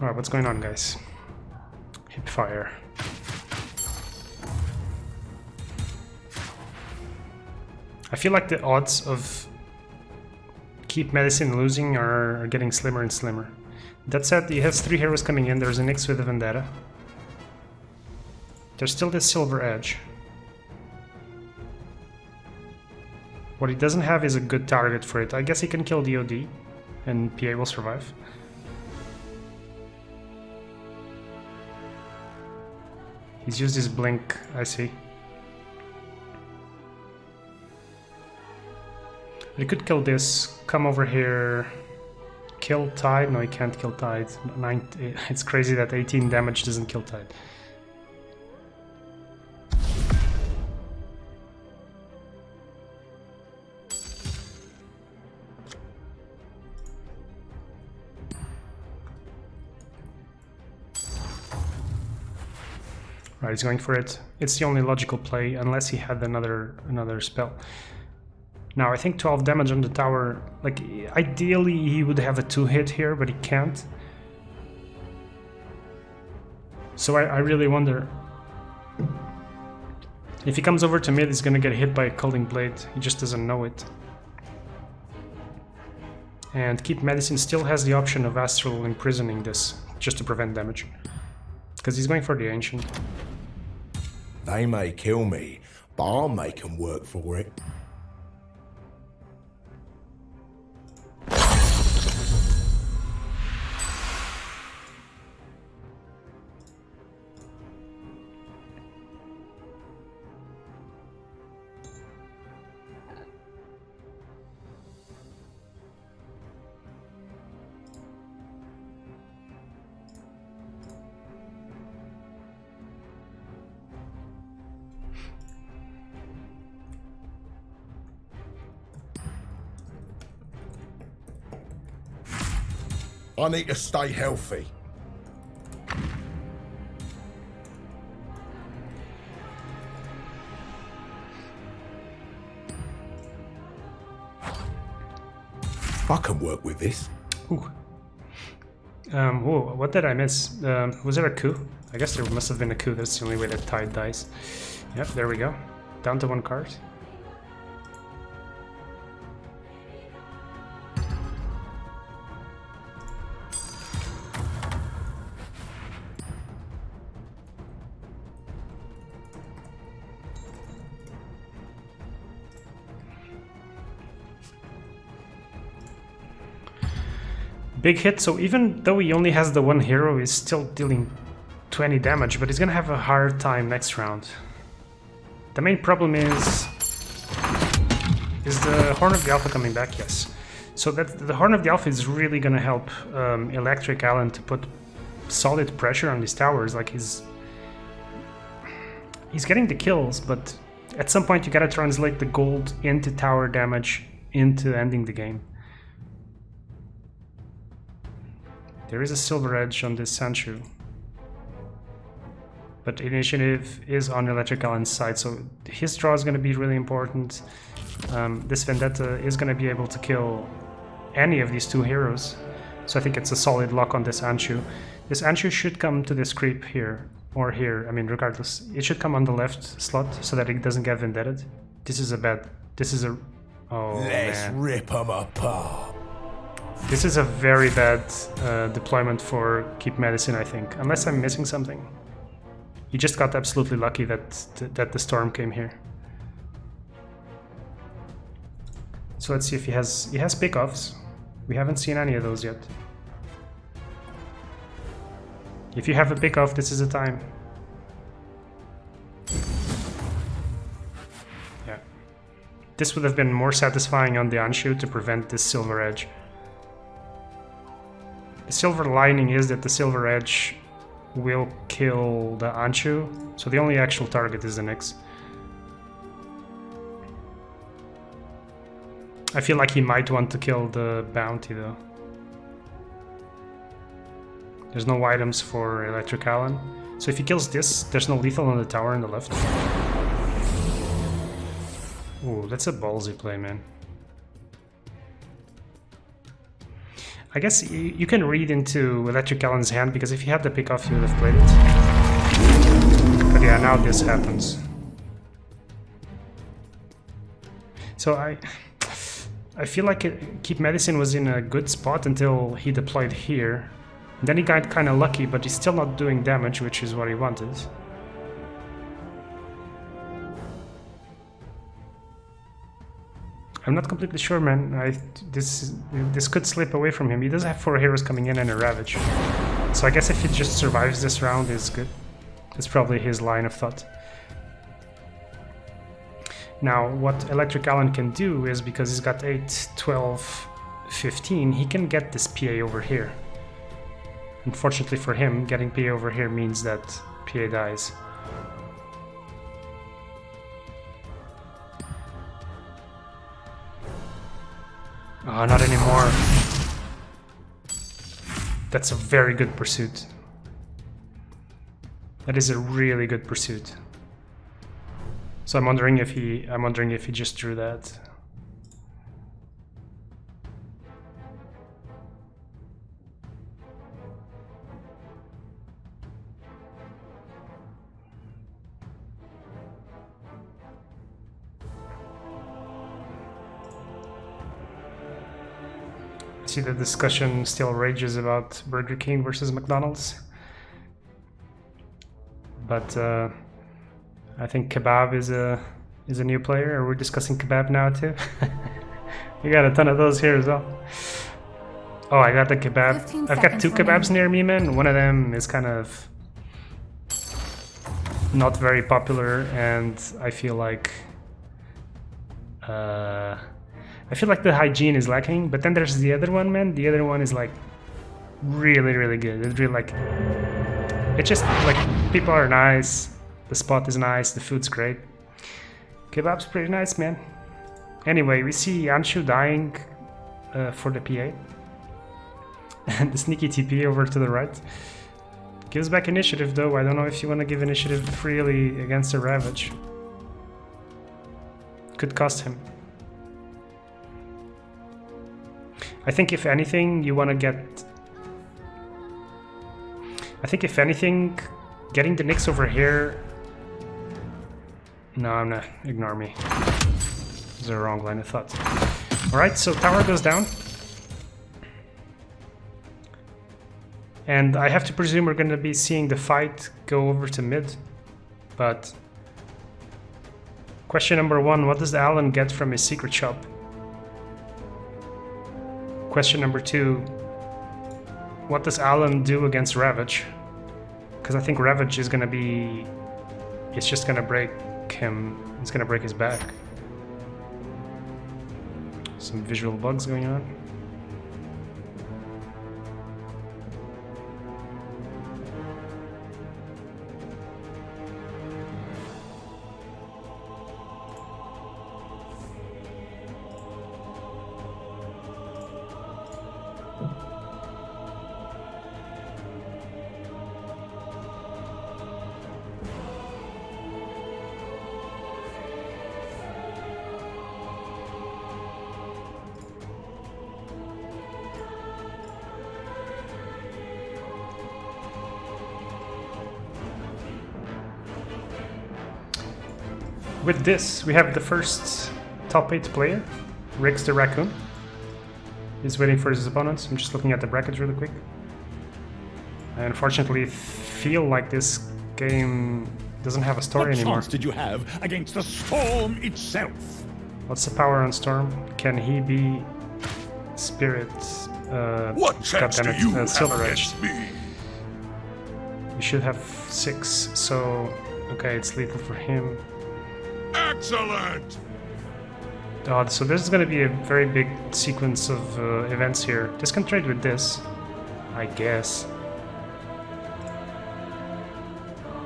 Alright, what's going on, guys? Hip fire. I feel like the odds of KeepMedicine losing are getting slimmer and slimmer. That said, he has 3 heroes coming in. There's a Nyx with a Vendetta. There's still this Silver Edge. What he doesn't have is a good target for it. I guess he can kill DOD and PA will survive. He's used his blink, I see. He could kill this, come over here, kill Tide. No, he can't kill Tide. It's crazy that 18 damage doesn't kill Tide. Right, he's going for it. It's the only logical play, unless he had another spell. Now, I think 12 damage on the tower, like, ideally he would have a 2-hit here, but he can't. So I really wonder. If he comes over to mid, he's gonna get hit by a Culling Blade. He just doesn't know it. And KeepMedicine still has the option of Astral Imprisoning this, just to prevent damage. Because he's going for the Ancient. They may kill me, but I'll make them work for it. I need to stay healthy. I can work with this. Ooh. Whoa, what did I miss? Was there a coup? I guess there must have been a coup. That's the only way that Tide dies. Yep, there we go. Down to 1 card. Big hit, so even though he only has the 1 hero, he's still dealing 20 damage, but he's gonna have a hard time next round. The main problem is the Horn of the Alpha coming back? Yes. So that the Horn of the Alpha is really gonna help ElectricAlan to put solid pressure on these towers. Like he's getting the kills, but at some point you gotta translate the gold into tower damage into ending the game. There is a silver edge on this Sanchu, but initiative is on ElectricAlan's side, so his draw is going to be really important. This Vendetta is going to be able to kill any of these 2 heroes, so I think it's a solid lock on this Anshu. This Anshu should come to this creep here, or here, I mean regardless. It should come on the left slot so that it doesn't get Vendetted. This is a... Oh, Let's man. rip them apart. This is a very bad deployment for KeepMedicine, I think. Unless I'm missing something. You just got absolutely lucky that the storm came here. So let's see if he has pickoffs. We haven't seen any of those yet. If you have a pickoff, this is the time. Yeah. This would have been more satisfying on the Anshu to prevent this silver edge. The silver lining is that the silver edge will kill the Anshu, so the only actual target is the Nyx. I feel like he might want to kill the bounty though. There's no items for ElectricAlan, so if he kills this, there's no lethal on the tower on the left. Ooh, that's a ballsy play, man. I guess you can read into ElectricAlan's hand, because if he had the pickoff, you would have played it. But yeah, now this happens. So I feel like KeepMedicine was in a good spot until he deployed here. Then he got kind of lucky, but he's still not doing damage, which is what he wanted. I'm not completely sure, man. This could slip away from him. He does have 4 heroes coming in and a Ravage. So I guess if he just survives this round is good. That's probably his line of thought. Now, what ElectricAlan can do is, because he's got 8, 12, 15, he can get this PA over here. Unfortunately for him, getting PA over here means that PA dies. Oh, not anymore. That's a very good pursuit. That is a really good pursuit. So I'm wondering if he just drew that. See, the discussion still rages about Burger King versus McDonald's, but I think Kebab is a new player. Are we discussing Kebab now too? We got a ton of those here as well. Oh, I got the kebab. I've got 2 kebabs near me, man. One of them is kind of not very popular, and I feel like the hygiene is lacking. But then there's the other one, man. The other one is like really, really good. It's really like, it's just like, people are nice, the spot is nice, the food's great. Kebab's pretty nice, man. Anyway, we see Anshu dying for the PA. And the sneaky TP over to the right. Gives back initiative though. I don't know if you want to give initiative freely against a Ravage. Could cost him. I think if anything, you want to get... I think if anything, getting the Nyx over here... No, I'm not. Ignore me. This is the wrong line of thought. Alright, so tower goes down. And I have to presume we're going to be seeing the fight go over to mid. But... Question number 1, what does Alan get from his secret shop? Question number 2, what does Alan do against Ravage? Because I think Ravage is gonna be... It's just gonna break him. It's gonna break his back. Some visual bugs going on. With this, we have the first top 8 player, Rix the Raccoon. He's waiting for his opponents. I'm just looking at the brackets really quick. I unfortunately feel like this game doesn't have a story anymore. What chance did you have against the storm itself? What's the power on Storm? Can he be Spirit? What chance do you have Silver against Edge? me? You should have 6, so... Okay, it's lethal for him. Excellent! Oh, so there's going to be a very big sequence of events here. This can trade with this, I guess.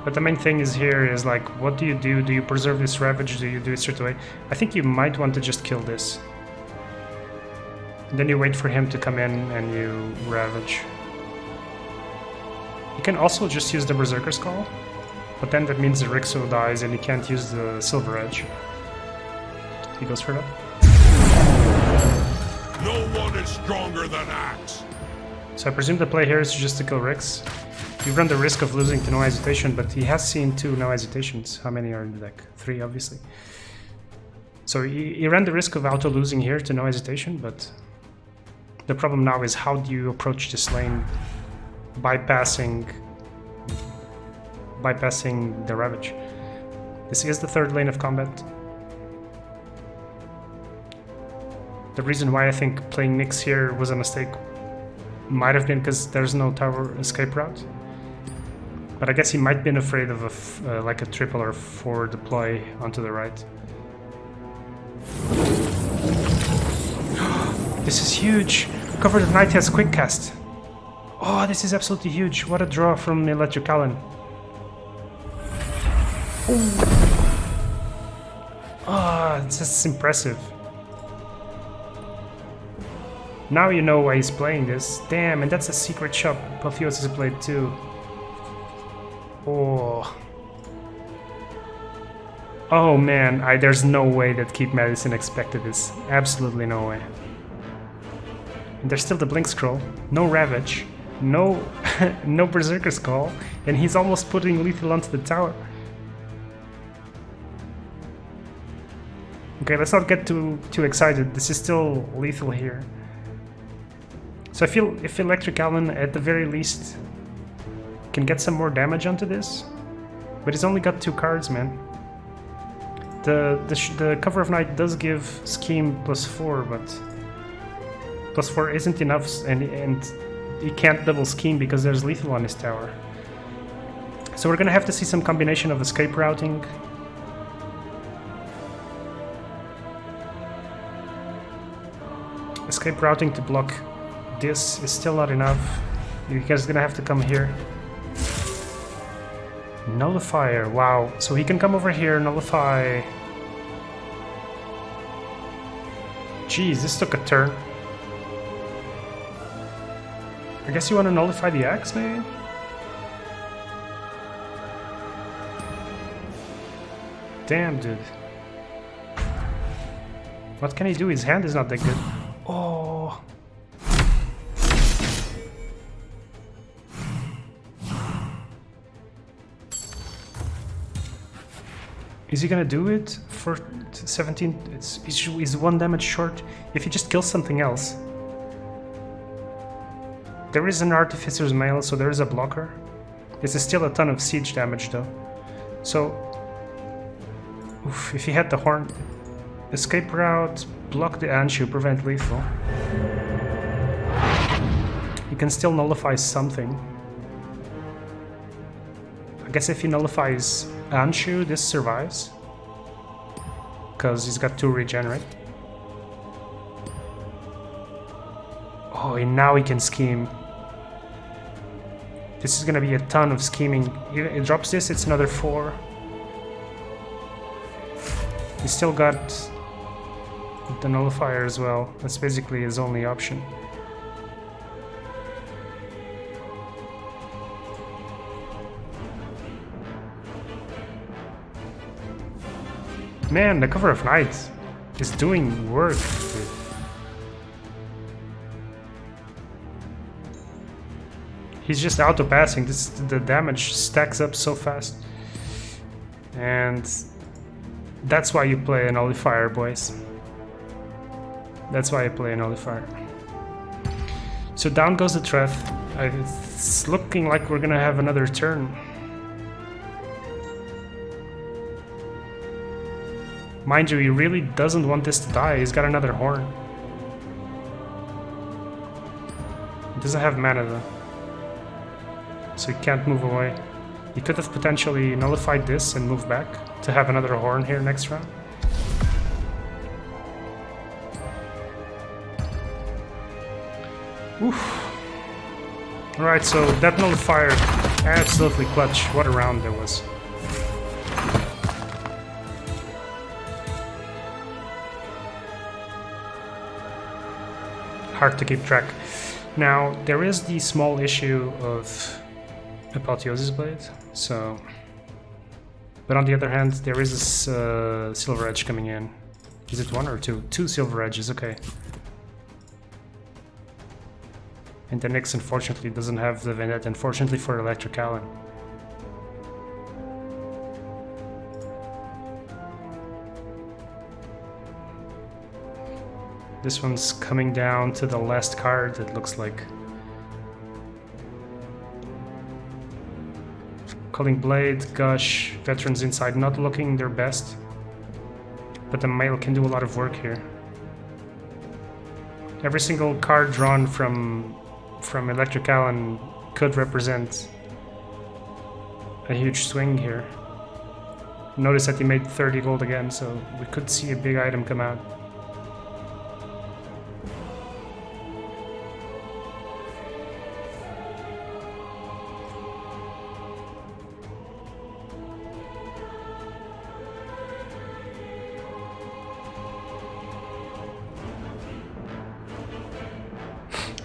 But the main thing is here is like, what do you do? Do you preserve this Ravage? Do you do it straight away? I think you might want to just kill this. And then you wait for him to come in and you Ravage. You can also just use the Berserker's Call. But then that means the Rixo dies and he can't use the Silver Edge. He goes for that. No one is stronger than Axe. So I presume the play here is just to kill Rix. You run the risk of losing to No Hesitation, but he has seen 2 No Hesitations. How many are in the deck? 3, obviously. So he ran the risk of auto-losing here to No Hesitation, but... The problem now is how do you approach this lane bypassing the Ravage. This is the 3rd lane of combat. The reason why I think playing Nyx here was a mistake might have been because there's no tower escape route. But I guess he might have been afraid of like a triple or 4 deploy onto the right. This is huge! Cover of Night has quick cast. Oh, this is absolutely huge. What a draw from ElectricAlan. Oh, this is impressive. Now you know why he's playing this. Damn, and that's a secret shop. Apotheosis has played too. Oh. Oh man, there's no way that KeepMedicine expected this. Absolutely no way. And there's still the Blink Scroll. No Ravage. No, no Berserker's Call. And he's almost putting lethal onto the tower. Okay, let's not get too excited. This is still lethal here. So I feel if ElectricAlan at the very least can get some more damage onto this, but he's only got 2 cards, man. The Cover of Night does give Scheme +4, but +4 isn't enough, and he can't double Scheme because there's lethal on his tower. So we're gonna have to see some combination of escape routing. Escape routing to block this is still not enough. You guys are gonna have to come here. Nullifier, wow. So he can come over here, nullify. Jeez, this took a turn. I guess you want to nullify the axe, maybe? Damn, dude. What can he do? His hand is not that good. Oh. Is he gonna do it for 17? He's 1 damage short. If he just kills something else. There is an Artificer's Mail, so there is a blocker. This is still a ton of siege damage though. So, oof, if he had the horn, escape route, block the Anshu, prevent lethal. He can still nullify something. I guess if he nullifies Anshu, this survives. Because he's got 2 regenerate. Oh, and now he can scheme. This is gonna be a ton of scheming. It drops this, it's another 4. He's still got the nullifier as well. That's basically his only option. Man, the cover of night is doing work. He's just auto-passing. The damage stacks up so fast. And that's why you play a nullifier, boys. That's why I play a nullifier. So down goes the Treth. It's looking like we're gonna have another turn. Mind you, he really doesn't want this to die. He's got another horn. He doesn't have mana though, so he can't move away. He could have potentially nullified this and moved back to have another horn here next round. Oof. Alright, so that nullifier, absolutely clutch. What a round there was. Hard to keep track. Now, there is the small issue of Apotheosis Blade, so... But on the other hand, there is this Silver Edge coming in. Is it 1 or 2? 2 Silver Edges, okay. And the Nyx, unfortunately, doesn't have the Vendetta, unfortunately for ElectricAlan. This one's coming down to the last card, it looks like. Culling Blade, Gush, Veterans Inside not looking their best. But the Mail can do a lot of work here. Every single card drawn from ElectricAlan could represent a huge swing here. Notice that he made 30 gold again, so we could see a big item come out.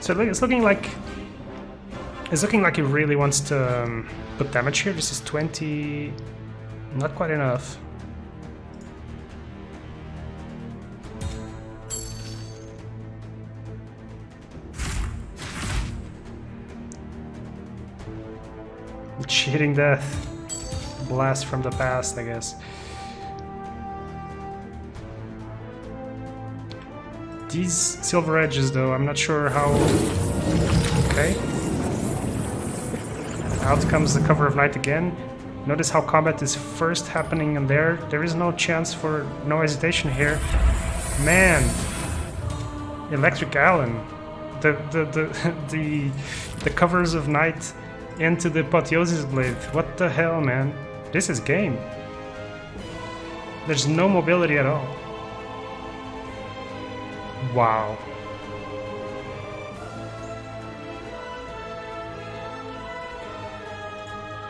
So it's looking like he really wants to put damage here. This is 20, not quite enough. Cheating death, blast from the past, I guess. These Silver Edges, though, I'm not sure how... Okay. Out comes the Cover of Night again. Notice how combat is first happening in there. There is no chance for no hesitation here. Man! ElectricAlan. The Covers of Night into the Apotheosis Blade. What the hell, man? This is game. There's no mobility at all. Wow.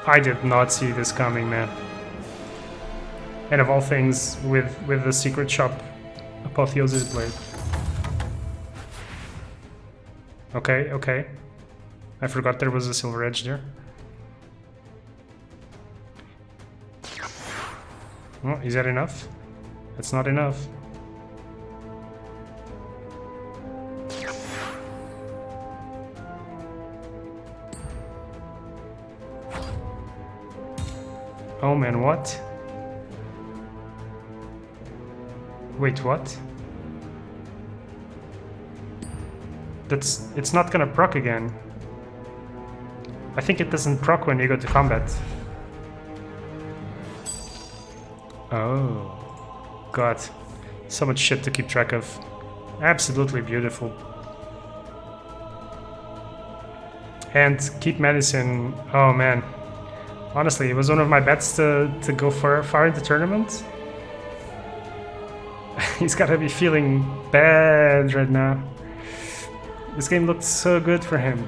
I did not see this coming, man. And of all things, with the Secret Shop Apotheosis Blade. Okay, okay. I forgot there was a Silver Edge there. Oh, is that enough? That's not enough. Oh man, what? Wait, what? It's not gonna proc again. I think it doesn't proc when you go to combat. Oh, God. So much shit to keep track of. Absolutely beautiful. And KeepMedicine, oh man. Honestly, it was one of my bets to go far in the tournament. He's gotta be feeling bad right now. This game looked so good for him.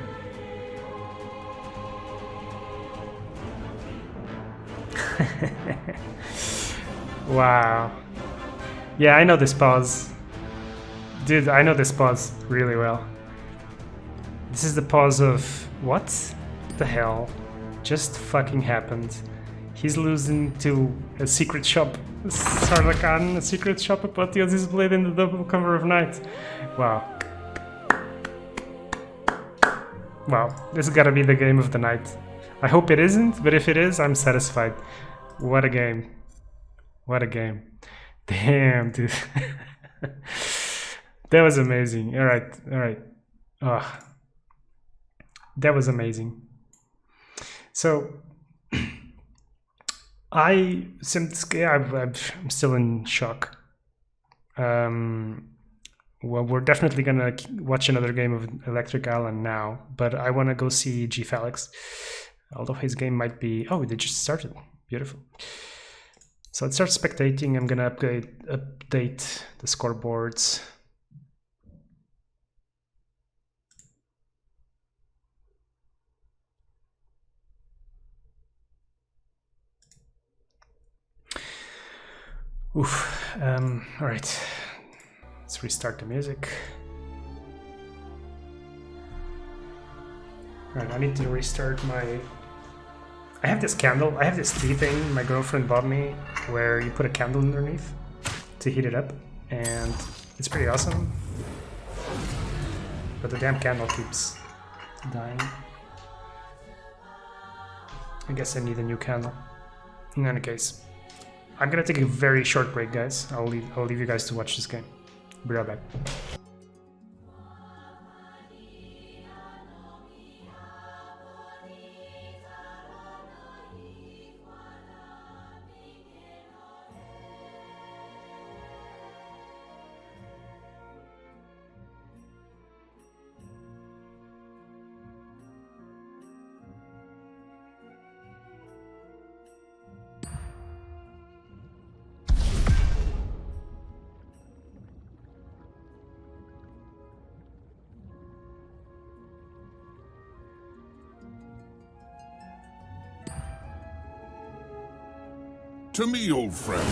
Wow. Yeah, I know this pause. Dude, I know this pause really well. This is the pause of... what the hell just fucking happened? He's losing to a secret shop. Sarlakan, a secret shop Apotheos is played in the double cover of night. Wow. Wow, this has gotta be the game of the night. I hope it isn't, but if it is, I'm satisfied. What a game. What a game. Damn, dude. That was amazing. Alright. Oh, that was amazing. So, I'm still in shock. Well, we're definitely gonna watch another game of ElectricAlan now, but I want to go see GFalex. Although his game might be... oh, they just started. Beautiful. So let's start spectating. I'm gonna update the scoreboards. Oof. All right. Let's restart the music. Alright, I need to restart my... I have this candle, I have this tea thing my girlfriend bought me where you put a candle underneath to heat it up, and it's pretty awesome. But the damn candle keeps dying. I guess I need a new candle. In any case, I'm gonna take a very short break, guys. I'll leave you guys to watch this game. Be right back. To me, old friend.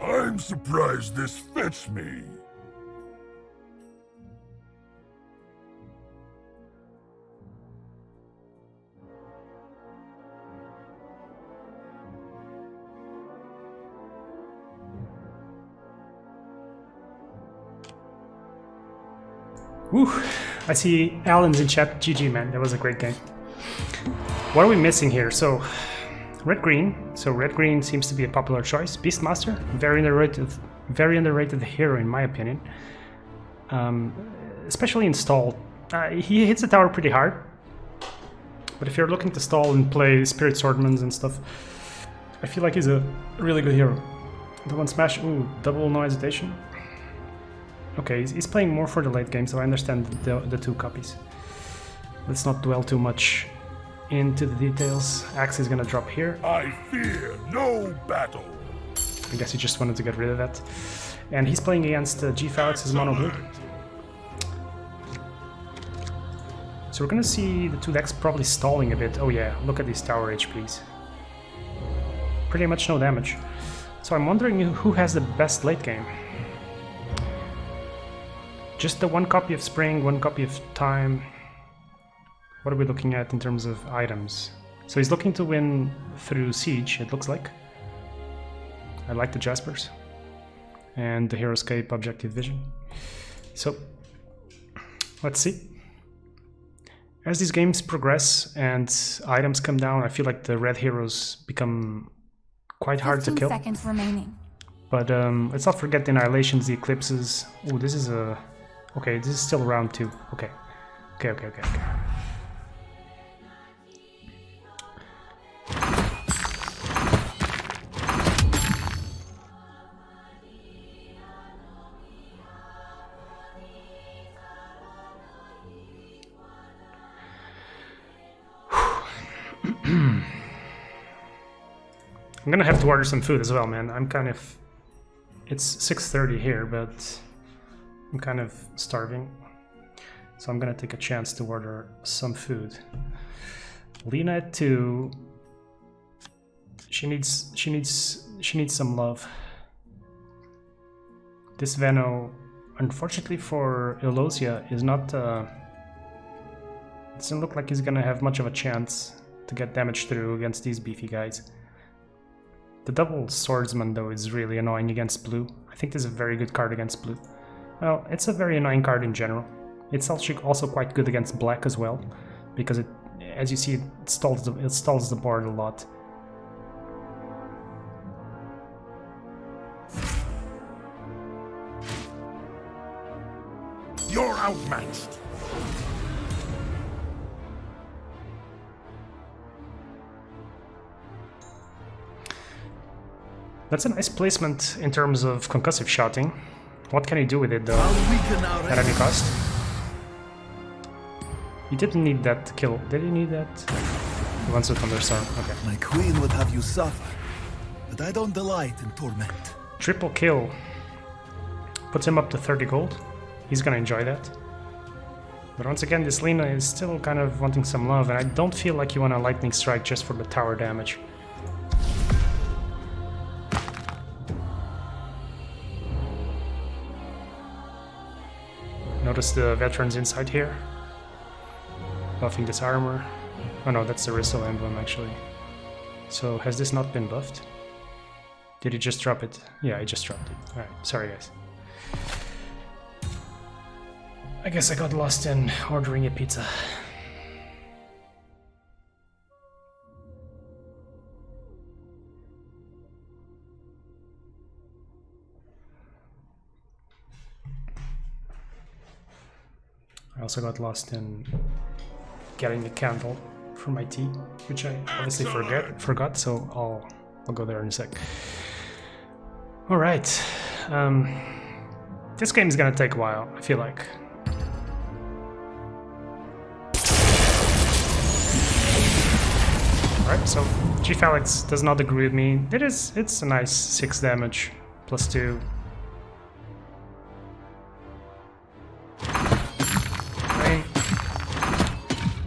I'm surprised this fits me. Woo! I see Alan's in chat. GG, man. That was a great game. What are we missing here? So, red-green. So red-green seems to be a popular choice. Beastmaster, very underrated hero in my opinion. Especially in stall. He hits the tower pretty hard. But if you're looking to stall and play Spirit Swordmans and stuff, I feel like he's a really good hero. The one smash, ooh, double no hesitation. Okay, he's playing more for the late game, so I understand the two copies. Let's not dwell too much into the details. Axe is gonna drop here. I fear no battle. I guess he just wanted to get rid of that. And he's playing against GFalex's mono blue. So we're gonna see the two decks probably stalling a bit. Oh yeah, look at these tower HPs. Pretty much no damage. So I'm wondering who has the best late game. Just the one copy of Spring, one copy of Time. What are we looking at in terms of items? So he's looking to win through Siege, it looks like. I like the Jaspers. And the Heroescape Objective Vision. So, let's see. As these games progress and items come down, I feel like the red heroes become quite hard to kill. 15 seconds remaining. But let's not forget the Annihilations, the Eclipses. Oh, this is a... Okay, this is still round 2. Okay. Okay. I'm gonna have to order some food as well, man. I'm kind of... It's 6:30 here, but I'm kind of starving. So I'm gonna take a chance to order some food. Lena at 2. She needs some love. This Veno, unfortunately for Eulosia, is not... doesn't look like he's gonna have much of a chance to get damage through against these beefy guys. The double swordsman though is really annoying against blue. I think this is a very good card against blue. Well, it's a very annoying card in general. It's also quite good against black as well, because it, as you see, it stalls the board a lot. You're outmatched. That's a nice placement in terms of concussive shouting. What can he do with it though? At any cost? He didn't need that to kill. Did he need that? He wants a thunderstorm. Okay. My queen would have you suffer, but I don't delight in torment. Triple kill. Puts him up to 30 gold. He's gonna enjoy that. But once again, this Lena is still kind of wanting some love, and I don't feel like you want a lightning strike just for the tower damage. Notice the veterans inside here. Buffing this armor. Oh no, that's the Risto emblem actually. So has this not been buffed? Did he just drop it? Yeah, he just dropped it. Alright, sorry guys. I guess I got lost in ordering a pizza. I also got lost in getting the candle for my tea, which I obviously forgot, so I'll go there in a sec. All right, this game is gonna take a while, I feel like. All right, so GFalex does not agree with me. It's a nice 6 damage plus 2.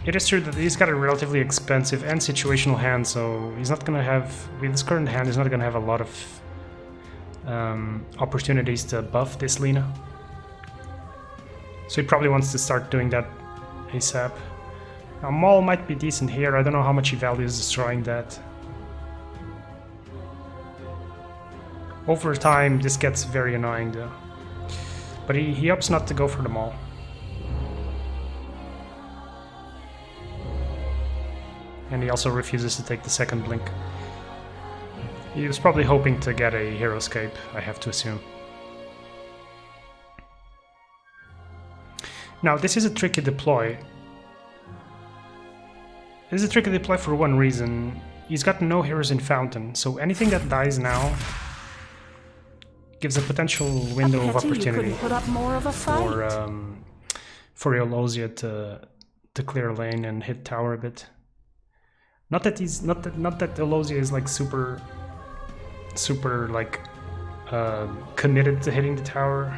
It is true that he's got a relatively expensive and situational hand, so he's not gonna have, with his current hand, he's not gonna have a lot of opportunities to buff this Lina. So he probably wants to start doing that ASAP. Now Maul might be decent here, I don't know how much he values destroying that. Over time this gets very annoying though. But he opts not to go for the Maul. And he also refuses to take the second blink. He was probably hoping to get a hero escape, I have to assume. Now this is a tricky deploy. This is a tricky deploy for one reason. He's got no heroes in Fountain, so anything that dies now gives a potential window of opportunity put up more of a fight. for Eulosia to clear lane and hit tower a bit. Not that Eulosia is like super like committed to hitting the tower.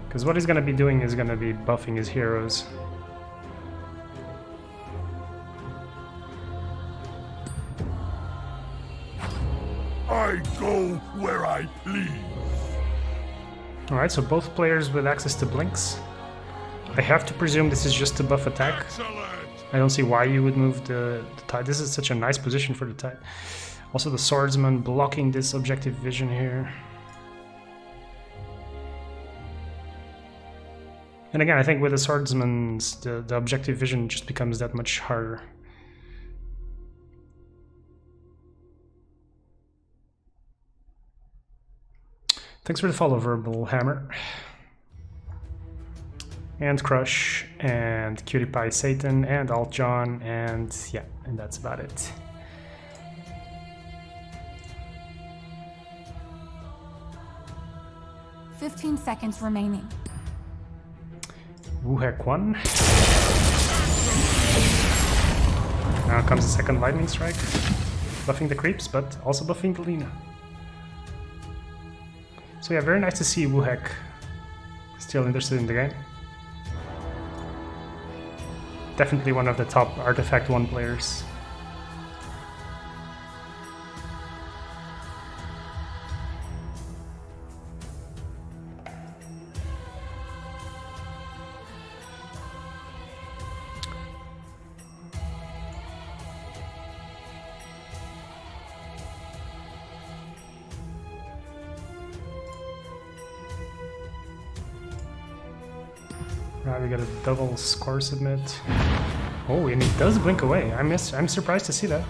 Because what he's gonna be doing is gonna be buffing his heroes. I go where I please. Alright, so both players with access to blinks. I have to presume this is just to buff attack. Excellent. I don't see why you would move the tide. This is such a nice position for the tide. Also the swordsman blocking this objective vision here. And again, I think with the swordsman's, the objective vision just becomes that much harder. Thanks for the follow, Verbal Hammer. And Crush, and Cutie Pie Satan, and Alt John, and yeah, and that's about it. "15 seconds remaining." Wuhek 1. Now comes the second lightning strike. Buffing the creeps, but also buffing the Lina. So yeah, very nice to see Wuhek still interested in the game. Definitely one of the top Artifact 1 players. Right, we got a double score submit. Oh, and he does blink away. I'm surprised to see that.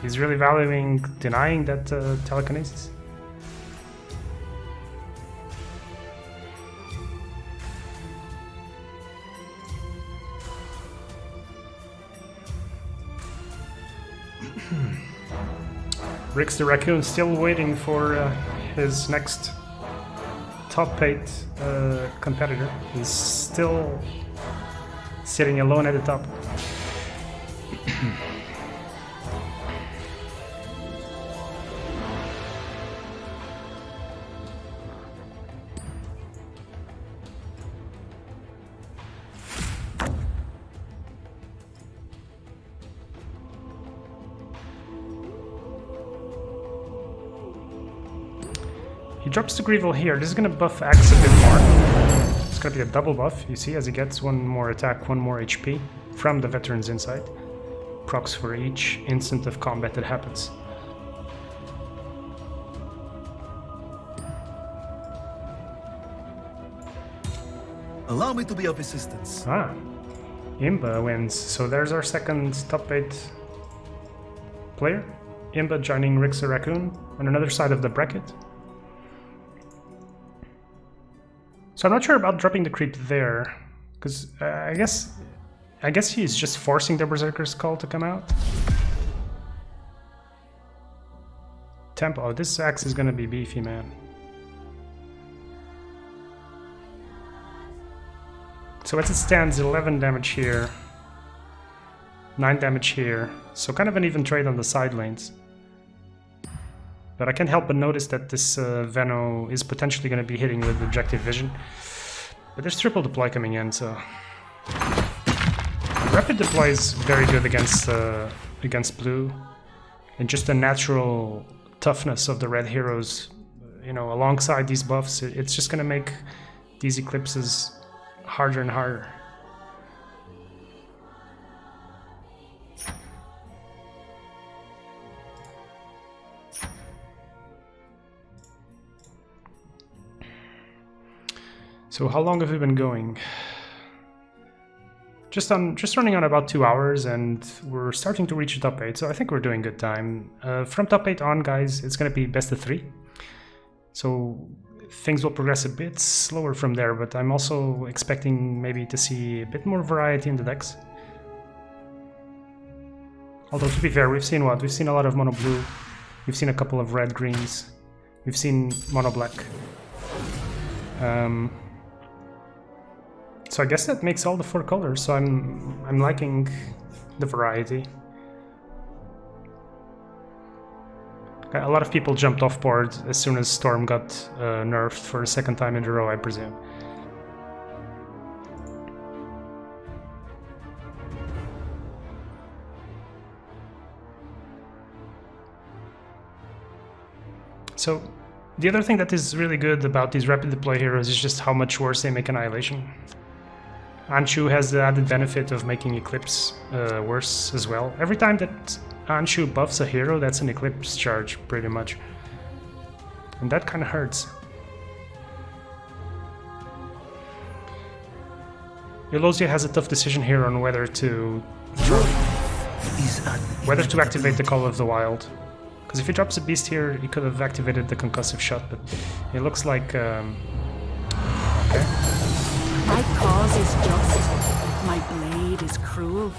He's really valuing denying that telekinesis. Rix the Raccoon still waiting for his next top 8 competitor. He's still sitting alone at the top. He drops the Greevil here. This is gonna buff Axe a bit more. It's gonna be a double buff, you see, as he gets one more attack, one more HP from the Veteran's Insight. Procs for each instant of combat that happens. Allow me to be of assistance. Ah, iMba wins. So there's our second top 8 player. iMba joining Rix the Raccoon on another side of the bracket. So I'm not sure about dropping the creep there, because I guess he's just forcing the Berserker's Call to come out. Tempo. Oh, this axe is gonna be beefy, man. So as it stands, 11 damage here, 9 damage here. So kind of an even trade on the side lanes. But I can't help but notice that this Veno is potentially going to be hitting with objective vision. But there's triple deploy coming in, so... Rapid deploy is very good against blue. And just a natural toughness of the red heroes, you know, alongside these buffs, it's just gonna make these eclipses harder and harder. So how long have we been going? Just running on about 2 hours, and we're starting to reach the top 8, so I think we're doing good time. From top 8 on, guys, it's going to be best of 3. So things will progress a bit slower from there, but I'm also expecting maybe to see a bit more variety in the decks. Although, to be fair, we've seen what? We've seen a lot of mono blue, we've seen a couple of red greens, we've seen mono black. So I guess that makes all the 4 colors, so I'm liking the variety. A lot of people jumped off board as soon as Storm got nerfed for a second time in a row, I presume. So the other thing that is really good about these rapid deploy heroes is just how much worse they make Annihilation. Anshu has the added benefit of making Eclipse worse as well. Every time that Anshu buffs a hero, that's an Eclipse charge, pretty much. And that kind of hurts. Eulosia has a tough decision here on whether to activate the Call of the Wild. Because if he drops a beast here, he could have activated the concussive shot, but it looks like... okay. My cause is just. My blade is cruel.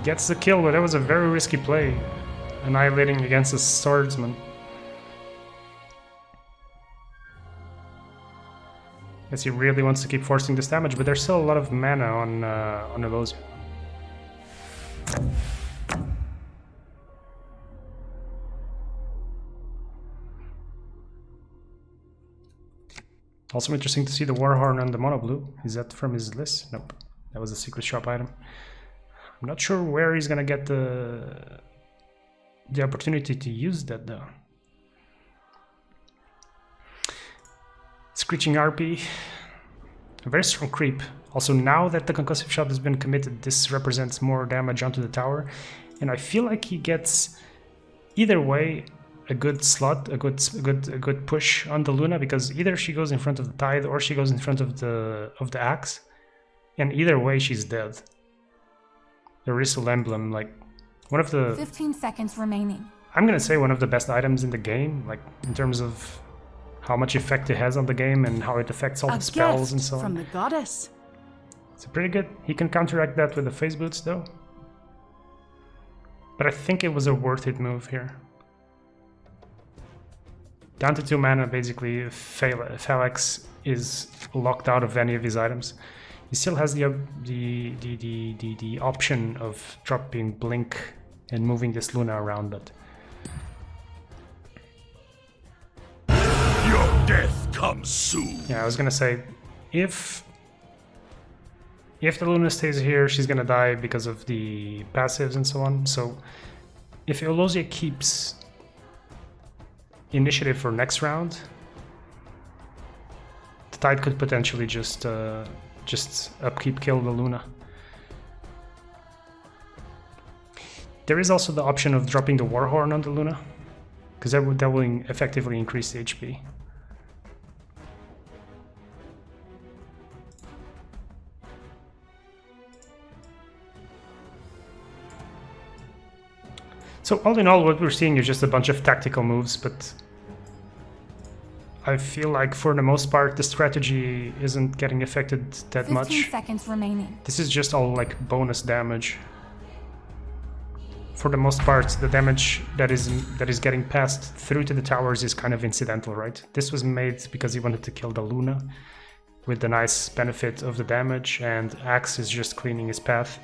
Gets the kill, but that was a very risky play. Annihilating against a swordsman. Guess he really wants to keep forcing this damage, but there's still a lot of mana on Eulosia. Also interesting to see the Warhorn on the mono blue. Is that from his list? Nope. That was a secret shop item. I'm not sure where he's gonna get the opportunity to use that though. Screeching RP. A very strong creep. Also, now that the concussive shot has been committed, this represents more damage onto the tower. And I feel like he gets either way a good slot, a good push on the Luna, because either she goes in front of the Tithe or she goes in front of the axe, and either way she's dead. The Ristle Emblem, like one of the 15 seconds remaining. I'm gonna say one of the best items in the game, like in terms of how much effect it has on the game and how it affects all the spells and so on. From the goddess. It's pretty good. He can counteract that with the phase boots though. But I think it was a worth it move here. Down to 2 mana, basically, GFalex is locked out of any of his items. He still has the option of dropping Blink and moving this Luna around, but... Your death comes soon. Yeah, I was gonna say, if the Luna stays here, she's gonna die because of the passives and so on. So, if Eulosia keeps initiative for next round, the Tide could potentially just upkeep kill the Luna. There is also the option of dropping the Warhorn on the Luna, because that will effectively increase the HP. So all in all, what we're seeing is just a bunch of tactical moves, but I feel like for the most part the strategy isn't getting affected that much. 15 seconds remaining. This is just all like bonus damage. For the most part, the damage that is getting passed through to the towers is kind of incidental, right? This was made because he wanted to kill the Luna with the nice benefit of the damage, and Axe is just cleaning his path.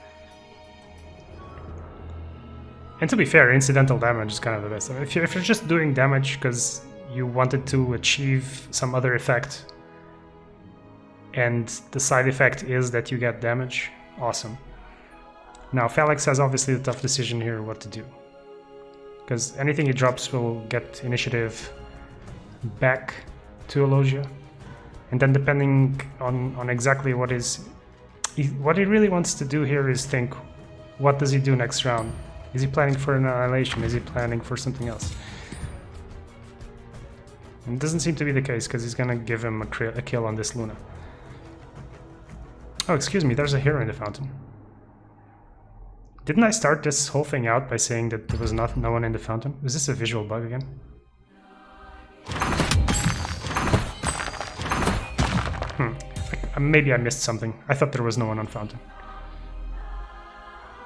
And to be fair, incidental damage is kind of the best. If you're just doing damage because you wanted to achieve some other effect, and the side effect is that you get damage, awesome. Now, GFalex has obviously the tough decision here what to do. because anything he drops will get initiative back to Eulosia. And then depending on exactly what he really wants to do here is think, what does he do next round? Is he planning for an annihilation? Is he planning for something else? And it doesn't seem to be the case, because he's gonna give him a kill on this Luna. Oh, excuse me, there's a hero in the fountain. Didn't I start this whole thing out by saying that there was no one in the fountain? Is this a visual bug again? Maybe I missed something. I thought there was no one on fountain.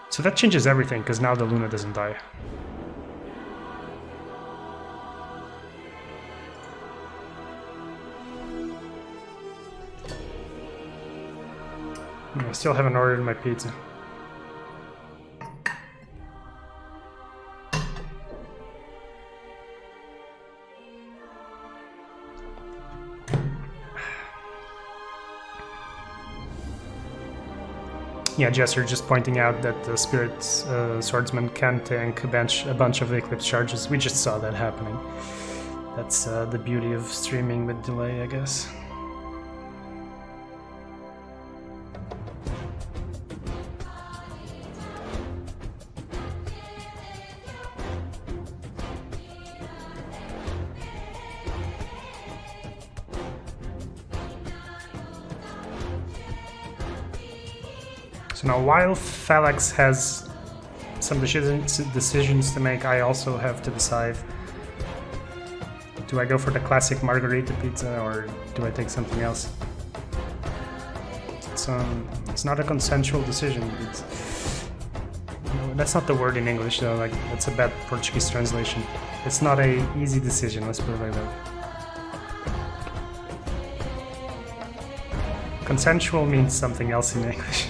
So that changes everything, because now the Luna doesn't die. I still haven't ordered my pizza. Yeah, Jester just pointing out that the Spirit Swordsman can tank a bunch of Eclipse charges. We just saw that happening. That's the beauty of streaming with delay, I guess. So now, while GFalex has some decisions to make, I also have to decide, do I go for the classic margarita pizza or do I take something else? It's not a consensual decision. That's not the word in English though, like that's a bad Portuguese translation. It's not an easy decision, let's put it like that. Consensual means something else in English.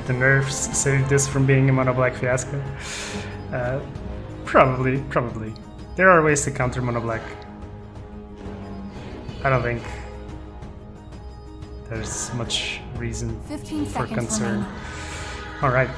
The nerfs saved this from being a mono black fiasco. Probably. There are ways to counter mono black. I don't think there's much reason 15 for seconds concern. remaining. All right.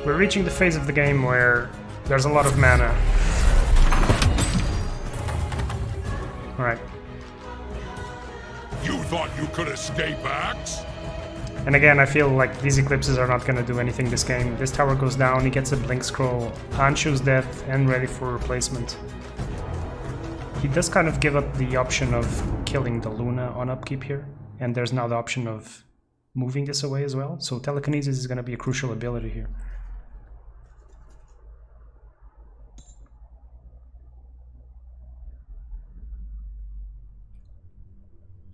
We're reaching the phase of the game where there's a lot of mana. Alright. You thought you could escape Axe? And again, I feel like these eclipses are not going to do anything this game. This tower goes down, he gets a blink scroll, Anshu's dead, and ready for replacement. He does kind of give up the option of killing the Luna on upkeep here, and there's now the option of moving this away as well, so telekinesis is going to be a crucial ability here.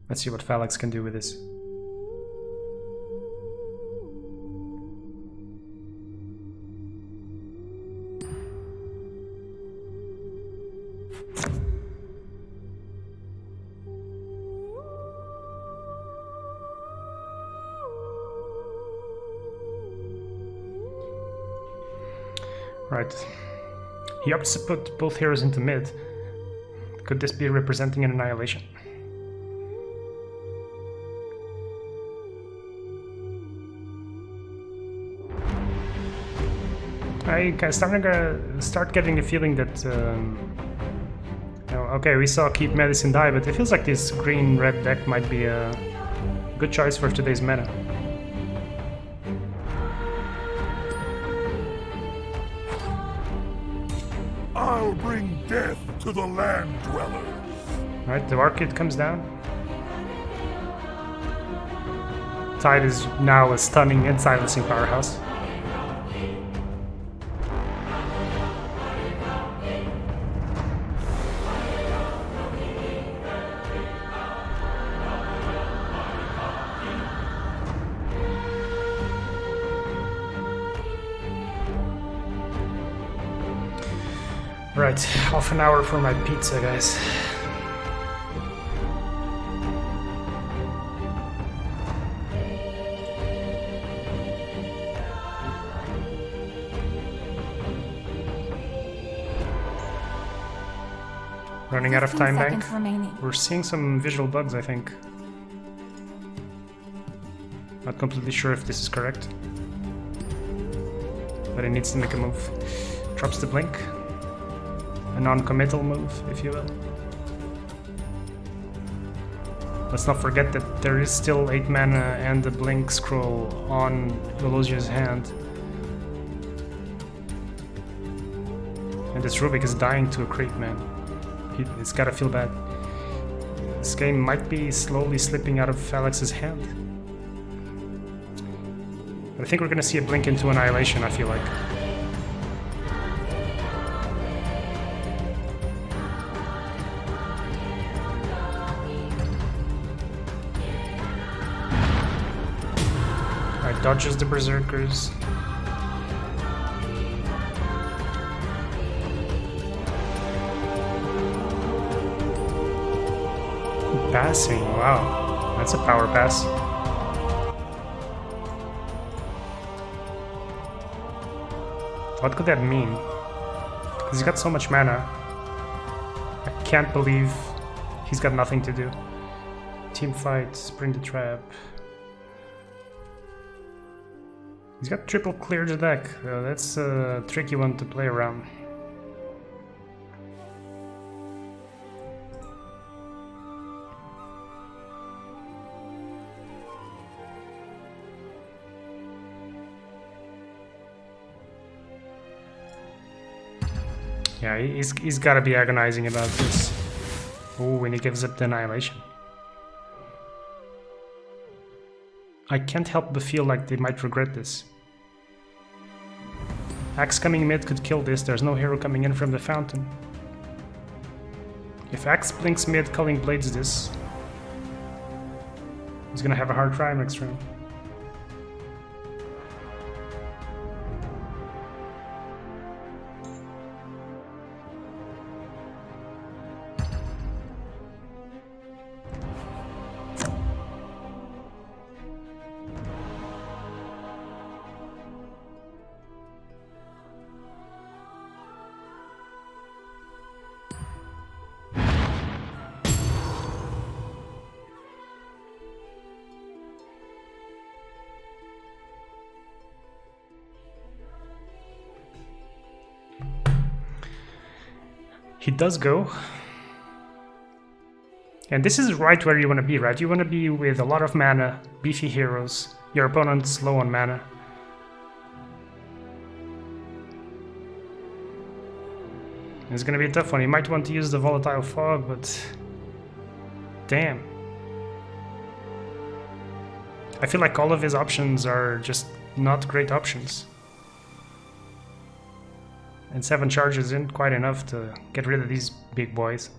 Let's see what GFalex can do with this. Right. He opts to put both heroes into mid. Could this be representing an annihilation? I start getting the feeling that, okay, we saw KeepMedicine die, but it feels like this green-red deck might be a good choice for today's meta. I'll bring death to the land dwellers. Alright, the Orchid comes down. Tide is now a stunning and silencing powerhouse. Right, half an hour for my pizza, guys. Running out of 15 time bank. seconds remaining. We're seeing some visual bugs, I think. Not completely sure if this is correct. But it needs to make a move. Drops the blink. A non-committal move, if you will. Let's not forget that there is still 8 mana and the blink scroll on Eulosia's hand. And this Rubik is dying to a creep, man. It's gotta feel bad. This game might be slowly slipping out of Falex's hand. But I think we're gonna see a blink into Annihilation, I feel like. Alright, dodges the Berserkers. Passing, wow, that's a power pass. What could that mean? Because he's got so much mana. I can't believe he's got nothing to do. Team fight, spring the trap. He's got triple clear the deck. That's a tricky one to play around. Yeah, he's gotta be agonizing about this. Oh, and he gives up the Annihilation. I can't help but feel like they might regret this. Axe coming mid could kill this, there's no hero coming in from the fountain. If Axe blinks mid, Culling Blades this, he's gonna have a hard time next round. He does go. And this is right where you want to be, right? You want to be with a lot of mana, beefy heroes, your opponent's low on mana. It's going to be a tough one. He might want to use the Volatile Fog, but damn. I feel like all of his options are just not great options. And 7 charges isn't quite enough to get rid of these big boys.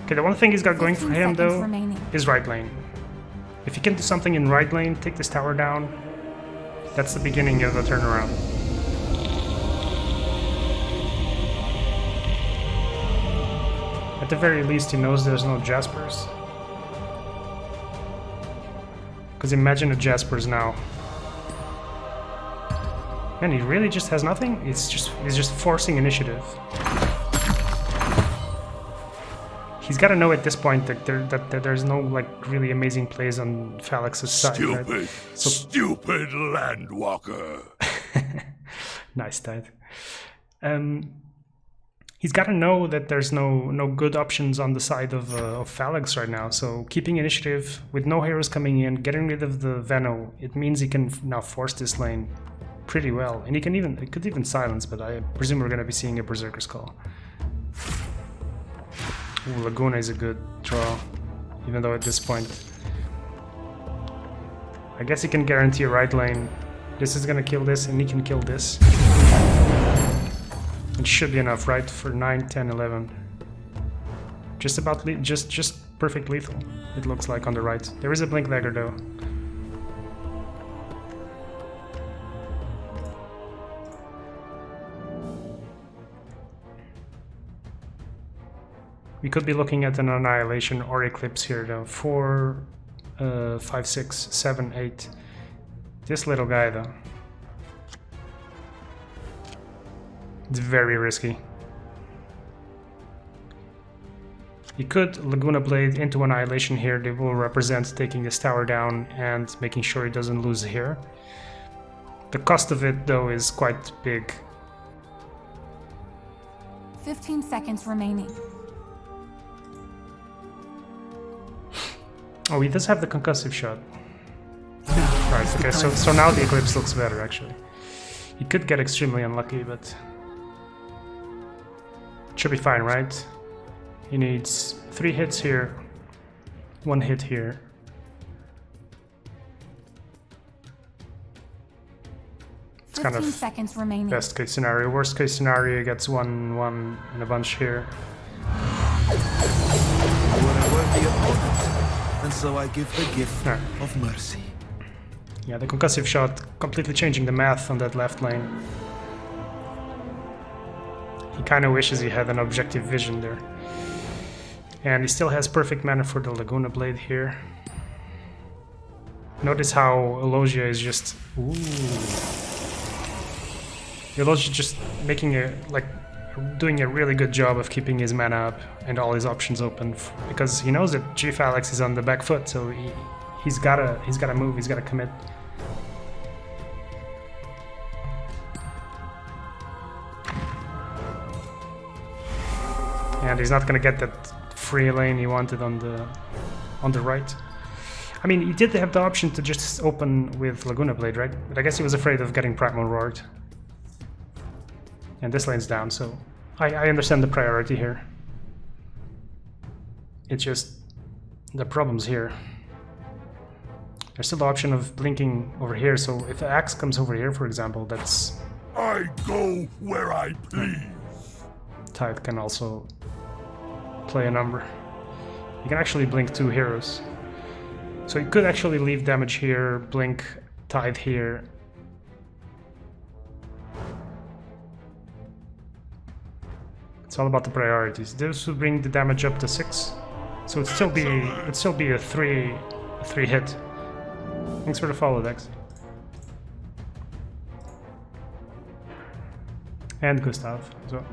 Okay, the one thing he's got going for him though is right lane. If he can do something in right lane, take this tower down, that's the beginning of the turnaround. At the very least, he knows there's no Jaspers. Because imagine a Jaspers now. Man, he really just has nothing? He's just forcing initiative. He's got to know at this point that there's no like really amazing plays on Falex's side. Stupid, right? So, stupid landwalker. nice, Dad. He's got to know that there's no good options on the side of Falex right now. So keeping initiative with no heroes coming in, getting rid of the Veno, it means he can now force this lane pretty well, and it could even silence, but I presume we're going to be seeing a Berserker's Call. Ooh, Laguna is a good draw, even though at this point I guess he can guarantee a right lane. This is going to kill this, and he can kill this. It should be enough, right, for 9, 10, 11. Just about just perfect lethal, it looks like on the right. There is a Blink Dagger though. We could be looking at an annihilation or eclipse here though. 4, 5, 6, 7, 8. This little guy though. It's very risky. You could Laguna Blade into Annihilation here. They will represent taking this tower down and making sure he doesn't lose here. The cost of it though is quite big. 15 seconds remaining. Oh, he does have the concussive shot. Right, okay, so now the Eclipse looks better actually. He could get extremely unlucky, but should be fine, right? He needs 3 hits here, 1 hit here. It's kind 15 of seconds remaining. best case scenario. Worst case scenario, he gets 1, 1 and a bunch here. You are a worthy opponent, and so I give the gift of mercy. Yeah, the concussive shot completely changing the math on that left lane. He kind of wishes he had an objective vision there. And he still has perfect mana for the Laguna Blade here. Notice how Eulosia is just... Ooh. Eulosia just making doing a really good job of keeping his mana up and all his options open, because he knows that GFalex is on the back foot, so he's gotta move, he's gotta commit. And he's not gonna get that free lane he wanted on the right. I mean, he did have the option to just open with Laguna Blade, right? But I guess he was afraid of getting Primal Roared. And this lane's down, so I understand the priority here. It's just the problem's here. There's still the option of blinking over here, so if the axe comes over here, for example, that's... I go where I please. Tithe can also play a number. You can actually blink 2 heroes. So you could actually leave damage here, blink Tithe here. It's all about the priorities. This would bring the damage up to 6. So it'd still be a 3 hit. Thanks for the follow, Dex. And Gustav as well.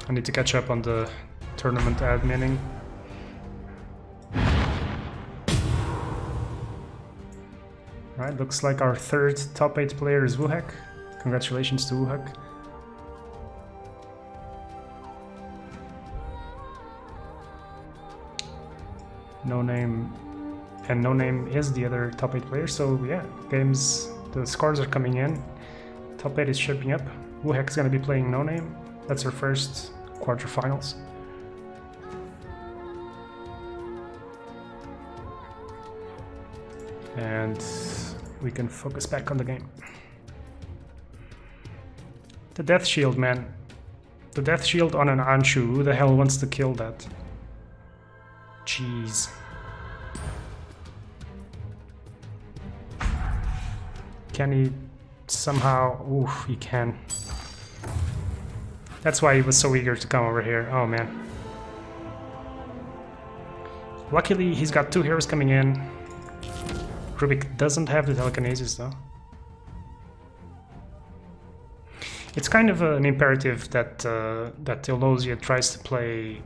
I need to catch up on the tournament adminning. Alright, looks like our 3rd top 8 player is Wuhek. Congratulations to Wuhek. No Name, and No Name is the other top 8 player, so yeah, the scores are coming in. Top 8 is shaping up. Wuhek is going to be playing No Name. That's her first quarterfinals. And we can focus back on the game. The Death Shield, man. The Death Shield on an Anshu. Who the hell wants to kill that? Jeez. Can he somehow... Oof, he can. That's why he was so eager to come over here. Oh, man. Luckily, he's got 2 heroes coming in. Rubik doesn't have the telekinesis, though. It's kind of an imperative that that Eulosia tries to play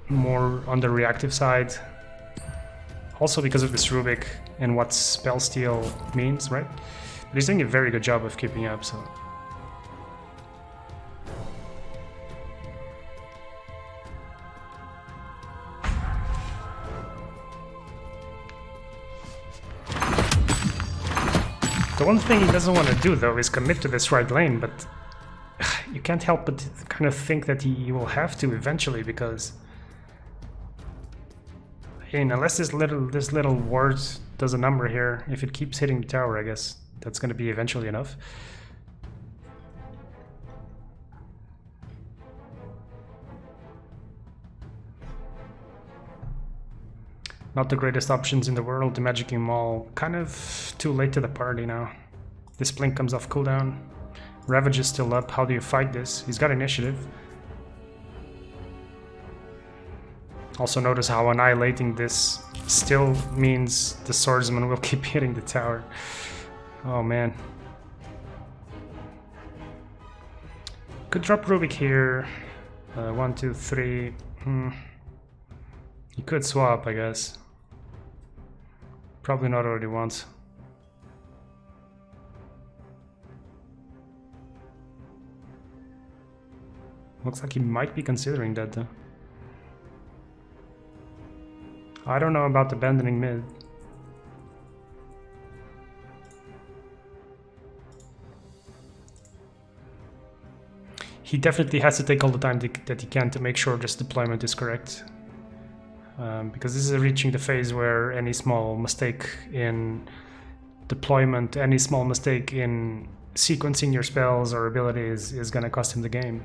more on the reactive side. Also because of this Rubik and what Spell Steal means, right? But he's doing a very good job of keeping up, so... The one thing he doesn't want to do, though, is commit to this right lane, but you can't help but kind of think that he will have to eventually, because... I mean, unless this little ward does a number here, if it keeps hitting the tower, I guess that's going to be eventually enough. Not the greatest options in the world, the Magicking Maul. Kind of too late to the party now. This blink comes off cooldown. Ravage is still up. How do you fight this? He's got initiative. Also notice how annihilating this still means the swordsman will keep hitting the tower. Oh man. Could drop Rubik here. 1, 2, 3. He could swap, I guess. Probably not what he wants. Looks like he might be considering that though. I don't know about abandoning mid. He definitely has to take all the time that he can to make sure this deployment is correct. Because this is reaching the phase where any small mistake in deployment, any small mistake in sequencing your spells or abilities is going to cost him the game.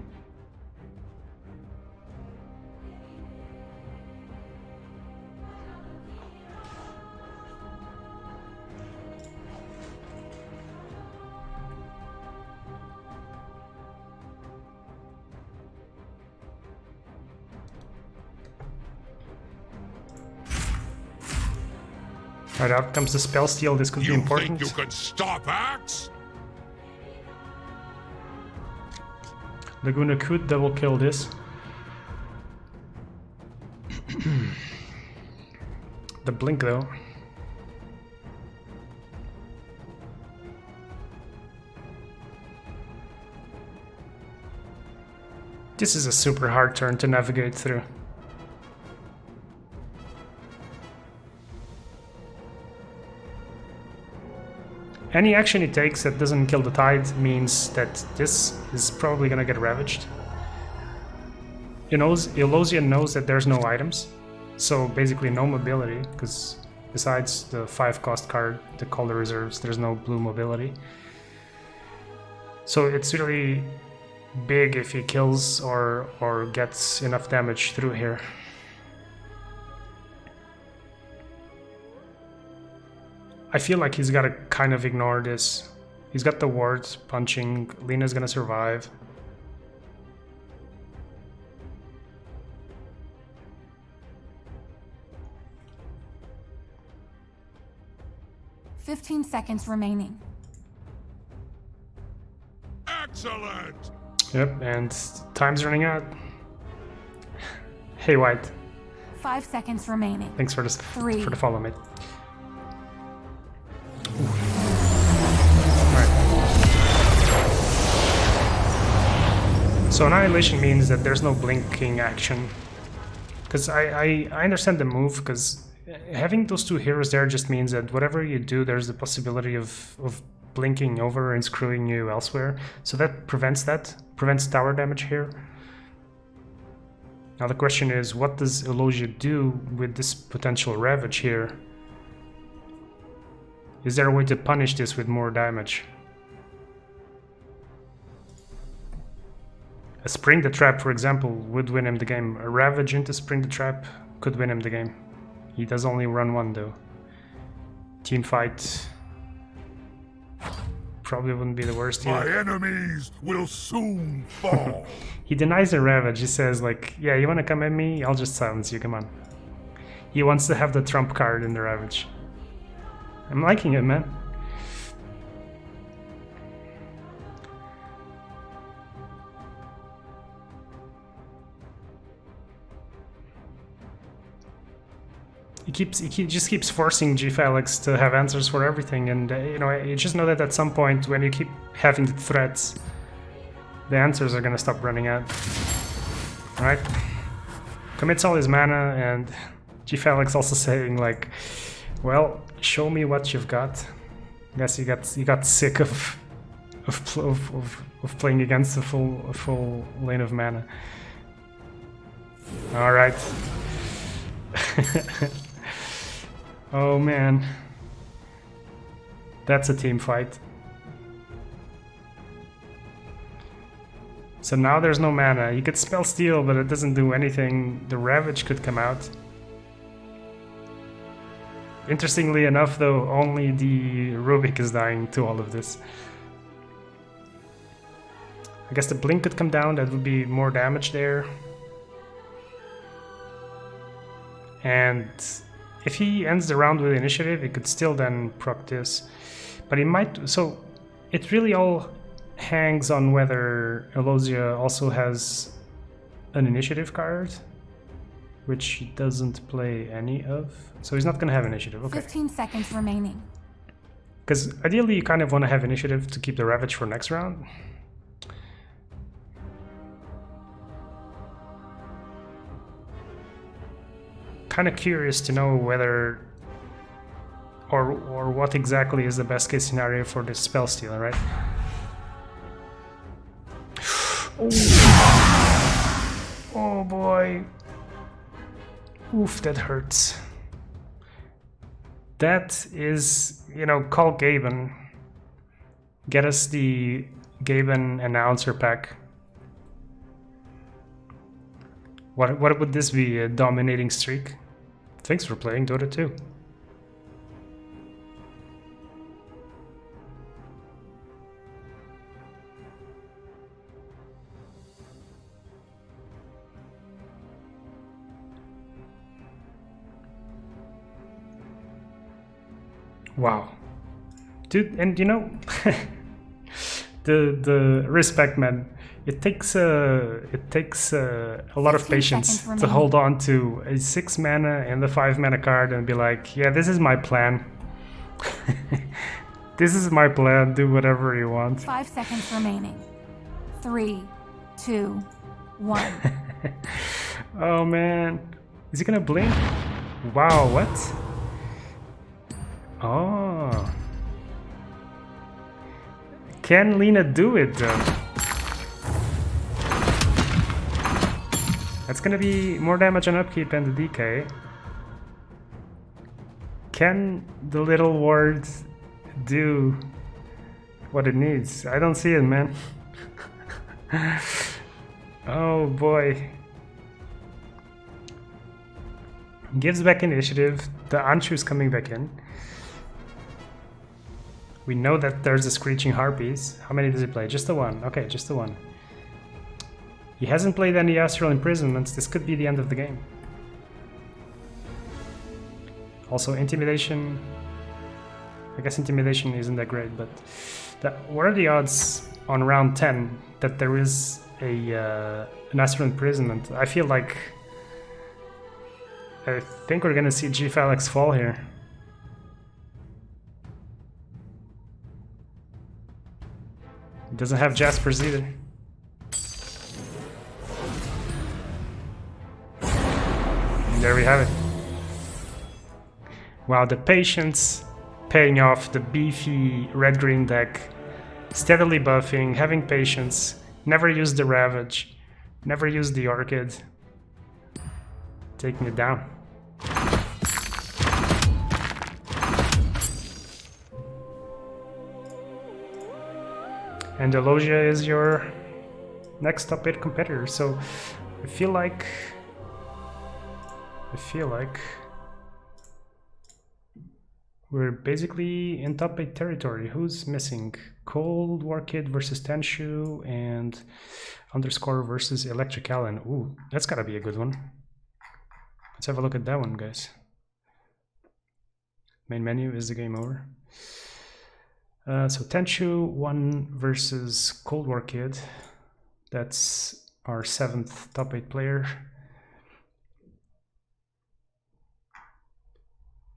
Right, out comes the spell steal. This could be important. You think you can stop Axe? Laguna could double kill this. The blink though. This is a super hard turn to navigate through. Any action he takes that doesn't kill the tide means that this is probably gonna get ravaged. Eulosia knows that there's no items, so basically no mobility, because besides the 5 cost card, the Calder Reserves, there's no blue mobility. So it's really big if he kills or gets enough damage through here. I feel like he's got to kind of ignore this. He's got the wards punching. Lena's gonna survive. "15 seconds remaining." Excellent! Yep, and time's running out. Hey, White. 5 seconds remaining. Thanks for the 3. for the follow, mate. So annihilation means that there's no blinking action. Because I understand the move, because having those 2 heroes there just means that whatever you do, there's the possibility of blinking over and screwing you elsewhere. So that prevents tower damage here. Now the question is, what does Eulosia do with this potential ravage here? Is there a way to punish this with more damage? A Spring the Trap, for example, would win him the game. A Ravage into Spring the Trap could win him the game. He does only run 1 though. Team fight probably wouldn't be the worst here. My enemies will soon fall. He denies the Ravage. He says like, yeah, you wanna come at me? I'll just silence you, come on. He wants to have the trump card in the Ravage. I'm liking it, man. He just keeps forcing GFalex to have answers for everything, and you just know that at some point when you keep having the threats, the answers are gonna stop running out. Alright? Commits all his mana, and GFalex also saying like, well, show me what you've got. I guess you got sick of playing against a full lane of mana. Alright. Oh man, that's a team fight. So now there's no mana. You could spell steal, but it doesn't do anything. The Ravage could come out. Interestingly enough though, only the Rubik is dying to all of this. I guess the blink could come down, that would be more damage there. And if he ends the round with initiative, he could still then proc this. But he might, so it really all hangs on whether Eulosia also has an initiative card, which he doesn't play any of. So he's not going to have initiative, okay. 15 seconds remaining. Because ideally you kind of want to have initiative to keep the Ravage for next round. Kind of curious to know whether or what exactly is the best case scenario for this spell stealer, right? Oh boy. Oof, that hurts. That is, you know, call Gaben. Get us the Gaben announcer pack. What would this be? A dominating streak? Thanks for playing Dota 2. Wow, dude, and you know, the respect, man. It takes a lot of patience to hold on to a 6 mana and the 5 mana card and be like, yeah, this is my plan. This is my plan. Do whatever you want. 5 seconds remaining. 3, 2, 1. Oh man, is he gonna blink? Wow, what? Oh. Can Lena do it though? That's gonna be more damage on upkeep and the DK. Can the little ward do what it needs? I don't see it, man. Oh boy. Gives back initiative. The Anshu's coming back in. We know that there's a Screeching Harpies. How many does he play? Just the one. Okay, just the one. He hasn't played any Astral Imprisonments. This could be the end of the game. Also, Intimidation. I guess Intimidation isn't that great, but what are the odds on round 10 that there is an Astral Imprisonment? I feel like I think we're gonna see GFalex fall here. He doesn't have Jaspers either. And there we have it. Wow, the patience paying off, the beefy red-green deck, steadily buffing, having patience, never use the Ravage, never use the Orchid, taking it down. And Eulosia is your next top 8 competitor, so I feel like we're basically in top 8 territory. Who's missing? Cold War Kid versus Tenshu and Underscore versus ElectricAlan. Ooh, that's gotta be a good one. Let's have a look at that one, guys. Main menu, is the game over? So Tenshu 1 versus Cold War Kid. That's our 7th top 8 player.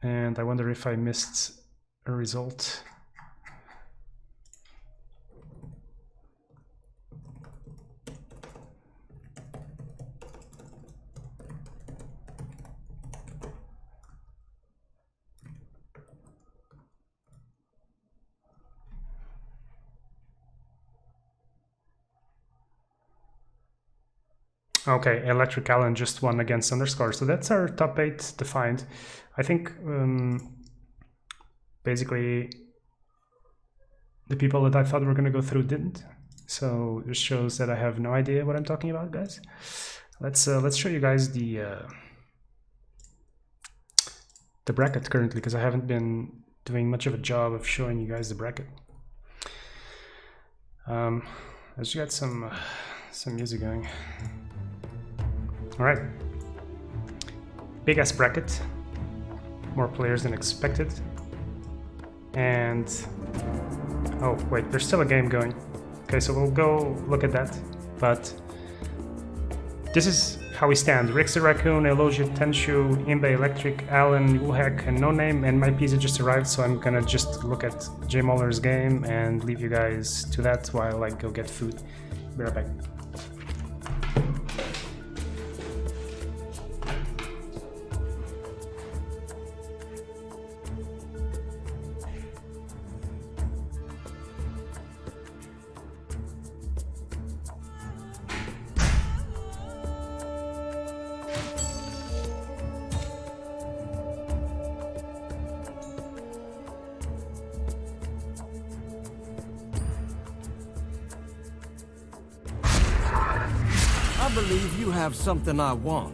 And I wonder if I missed a result. Okay, ElectricAlan just won against Underscore, so that's our top 8 defined. I think basically the people that I thought were going to go through didn't. So this shows that I have no idea what I'm talking about, guys. Let's show you guys the bracket currently, because I haven't been doing much of a job of showing you guys the bracket. Let's get some music going. All right. Big ass bracket. More players than expected. And oh wait, there's still a game going. Okay, so we'll go look at that. But this is how we stand. Rixer Raccoon, Eulosia, Tenshu, iMba, ElectricAlan, Wuhek, and No Name, and my pizza just arrived, so I'm gonna just look at JMauler's game and leave you guys to that while I go get food. Be right back. I believe you have something I want.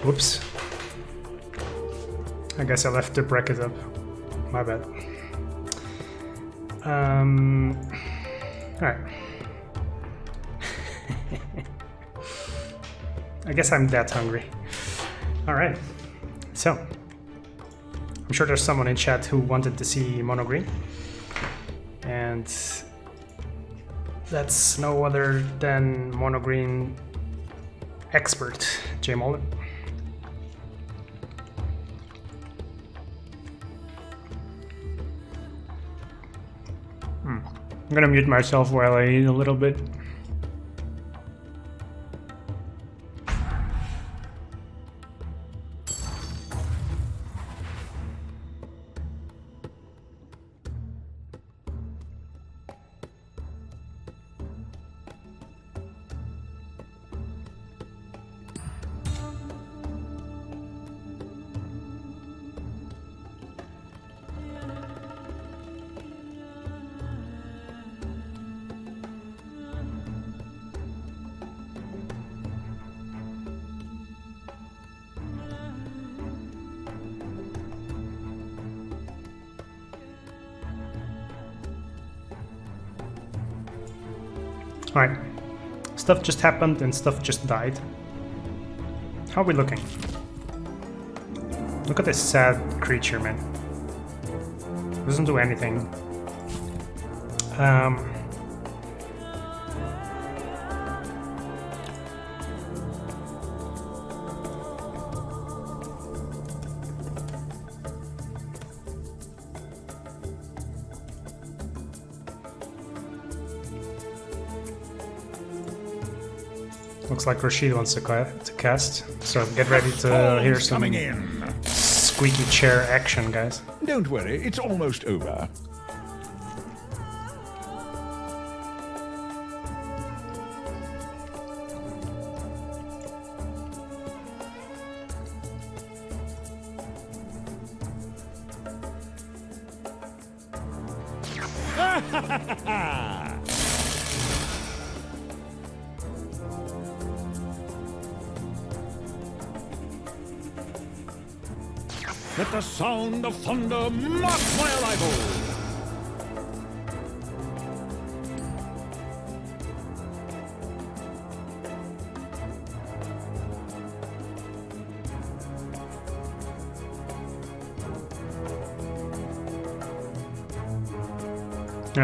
Whoops. I guess I left the bracket up. My bad. Alright. I guess I'm that hungry. Alright. So, I'm sure there's someone in chat who wanted to see mono green. And that's no other than mono green expert, JMauler. I'm gonna mute myself while I eat a little bit. Alright, stuff just happened and stuff just died. How are we looking? Look at this sad creature, man. Doesn't do anything. Looks like Rashid wants to cast, so get ready to hear some squeaky chair action, guys. Don't worry, it's almost over. Let the sound of thunder mark my arrival!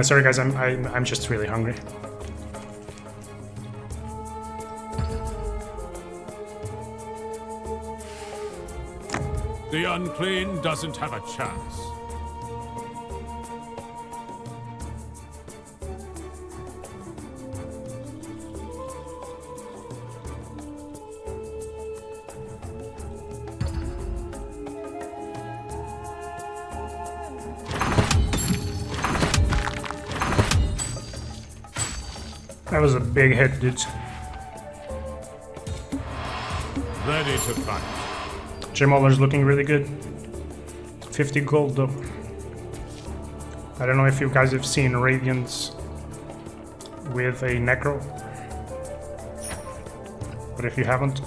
Sorry guys, I'm just really hungry. The unclean doesn't have a chance. That was a big hit, dudes. Ready to fight. JMauler's looking really good. 50 gold though. I don't know if you guys have seen Radiance with a Necro. But if you haven't,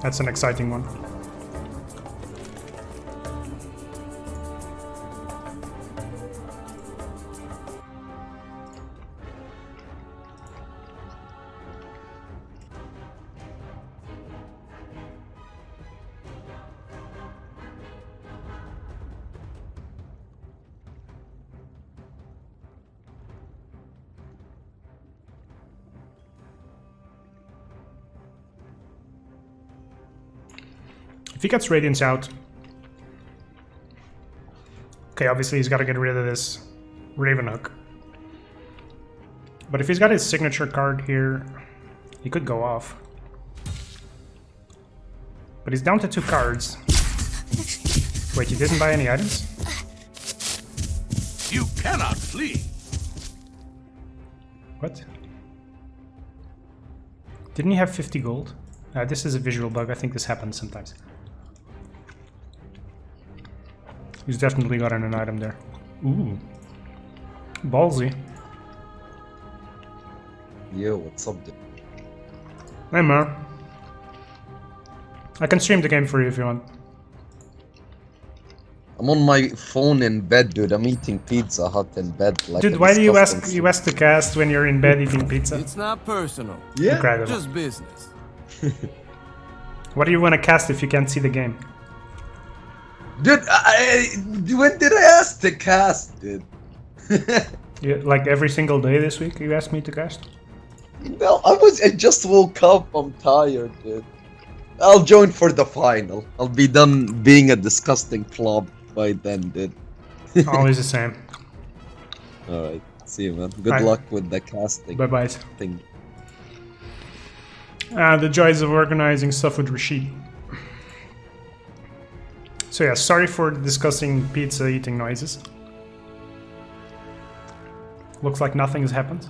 that's an exciting one. If he gets Radiance out... Okay, obviously he's got to get rid of this Raven Hook. But if he's got his signature card here, he could go off. But he's down to 2 cards. Wait, he didn't buy any items? You cannot flee. What? Didn't he have 50 gold? This is a visual bug, I think this happens sometimes. He's definitely gotten an item there. Ooh. Ballsy. Yo, what's up, dude? Hey, man. I can stream the game for you if you want. I'm on my phone in bed, dude. I'm eating Pizza Hut in bed. Like Dude, why do you ask to cast when you're in bed eating pizza? It's not personal. Yeah, incredible. Just business. What do you want to cast if you can't see the game? dude. When did I ask to cast, dude? Like every single day this week you asked me to cast? No, I just woke up. I'm tired, dude. I'll join for the final. I'll be done being a disgusting pleb by then, dude. Always the same. Alright, see you, man. Good Bye. luck with the casting Bye-bye. thing. The joys of organizing stuff with Rashid. So yeah, sorry for discussing pizza eating noises. Looks like nothing has happened.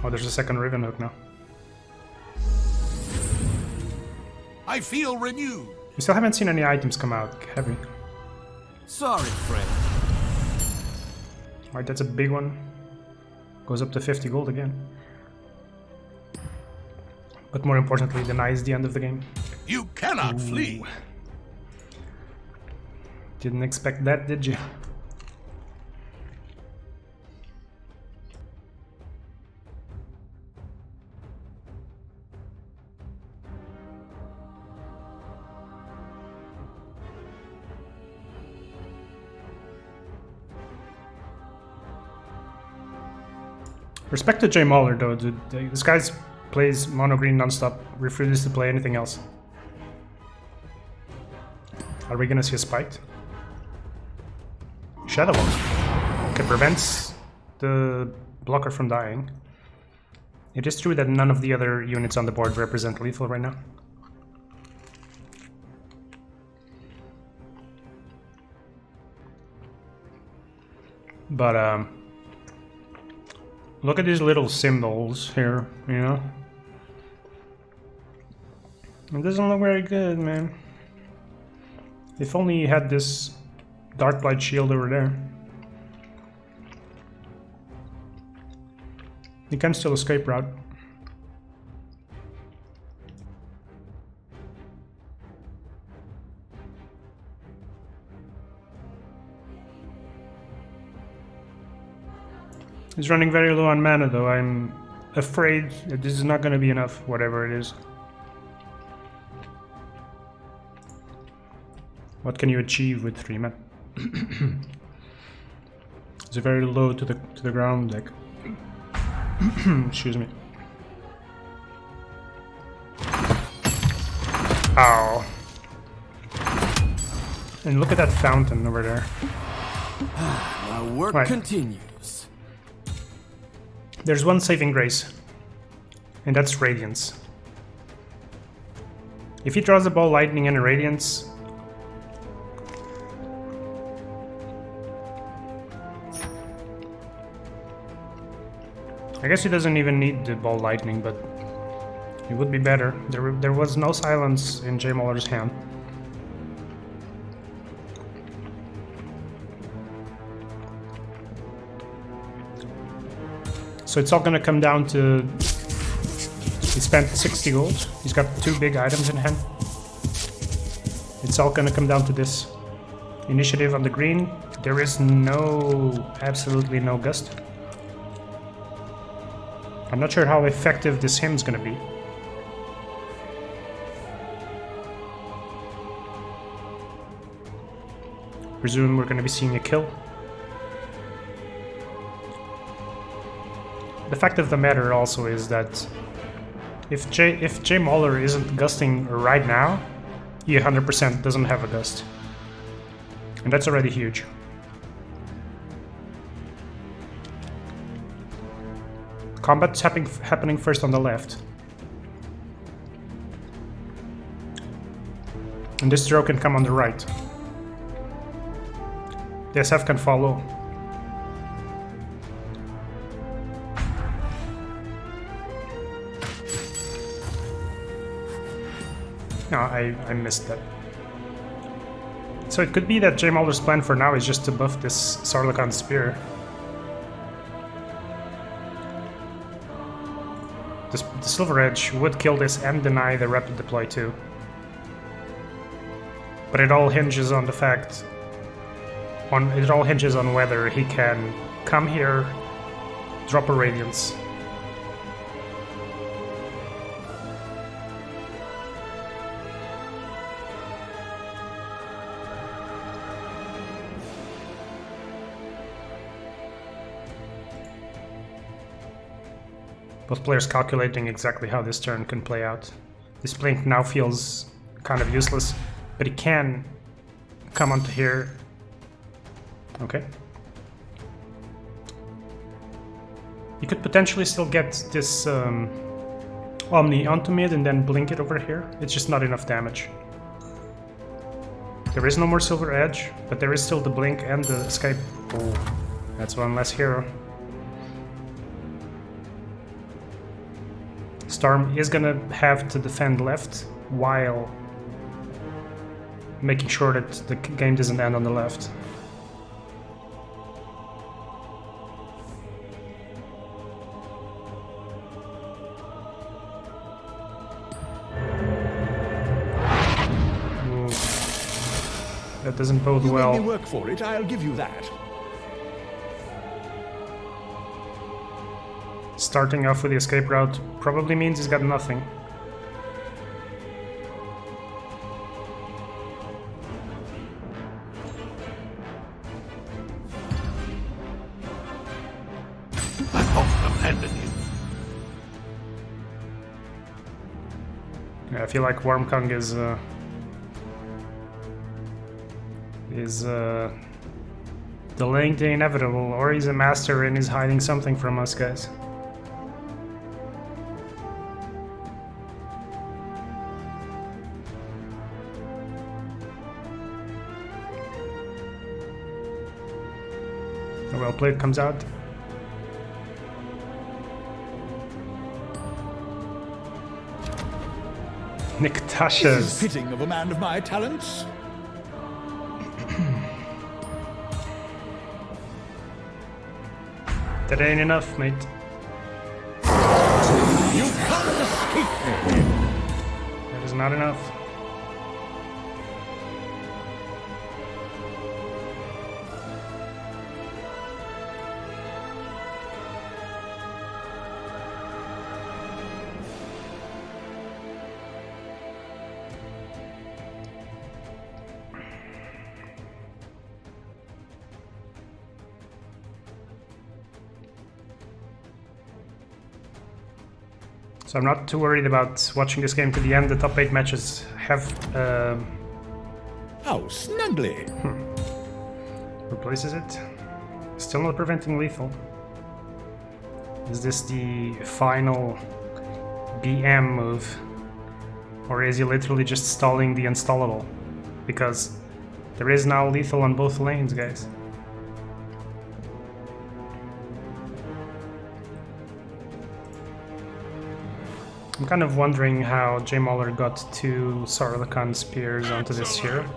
Oh, there's a second Raven Hook now. I feel renewed. We still haven't seen any items come out, have we? Sorry, friend. Alright, that's a big one. Goes up to 50 gold again. But more importantly, denies the end of the game. You cannot flee. Didn't expect that, did you? Respect to JMauler though, dude. This guy plays mono green non-stop, refuses to play anything else. Are we gonna see a spiked? Shadow Wall. Okay, prevents the blocker from dying. It is true that none of the other units on the board represent lethal right now. But look at these little symbols here, you know? It doesn't look very good, man. If only he had this Dark Blight shield over there. He can still escape route. He's running very low on mana though. I'm afraid that this is not going to be enough, whatever it is. What can you achieve with 3 men? It's a very low to the ground deck. Excuse me. Ow. And look at that fountain over there. My work Right. continues. There's one saving grace, and that's Radiance. If he draws the ball lightning and a Radiance, I guess he doesn't even need the ball lightning, but it would be better. There was no silence in JMauler's hand. So it's all gonna come down to... He spent 60 gold. He's got 2 big items in hand. It's all gonna come down to this. Initiative on the green. There is absolutely no gust. I'm not sure how effective this hymn's gonna be. Presume we're gonna be seeing a kill. The fact of the matter also is that if JMauler isn't gusting right now, he 100% doesn't have a gust. And that's already huge. Combat's happening first on the left. And this throw can come on the right. The SF can follow. No, I missed that. So it could be that JMauler's plan for now is just to buff this Sarlachan Spear. The Silver Edge would kill this and deny the Rapid Deploy too. But it all hinges on the fact... it all hinges on whether he can come here, drop a Radiance. Both players calculating exactly how this turn can play out. This blink now feels kind of useless, but he can come onto here. Okay. You could potentially still get this Omni onto mid and then blink it over here. It's just not enough damage. There is no more Silver Edge, but there is still the blink and the escape. Oh, that's one less hero. Storm is gonna have to defend left while making sure that the game doesn't end on the left. Ooh. That doesn't bode well. You made me work for it, I'll give you that. Starting off with the escape route probably means he's got nothing. I won't abandon you. Yeah, I feel like Warmkung is delaying the inevitable, or he's a master and is hiding something from us, guys. A well played comes out. This is Niktasha's. fitting of a man of my talents. That ain't enough, mate. You can't escape me. That is not enough. So I'm not too worried about watching this game to the end. The top 8 matches have... Oh, snuggly. replaces it. Still not preventing lethal. Is this the final BM move? Or is he literally just stalling the installable? Because there is now lethal on both lanes, guys. I'm kind of wondering how JMauler got 2 Sarlacan spears onto this hero.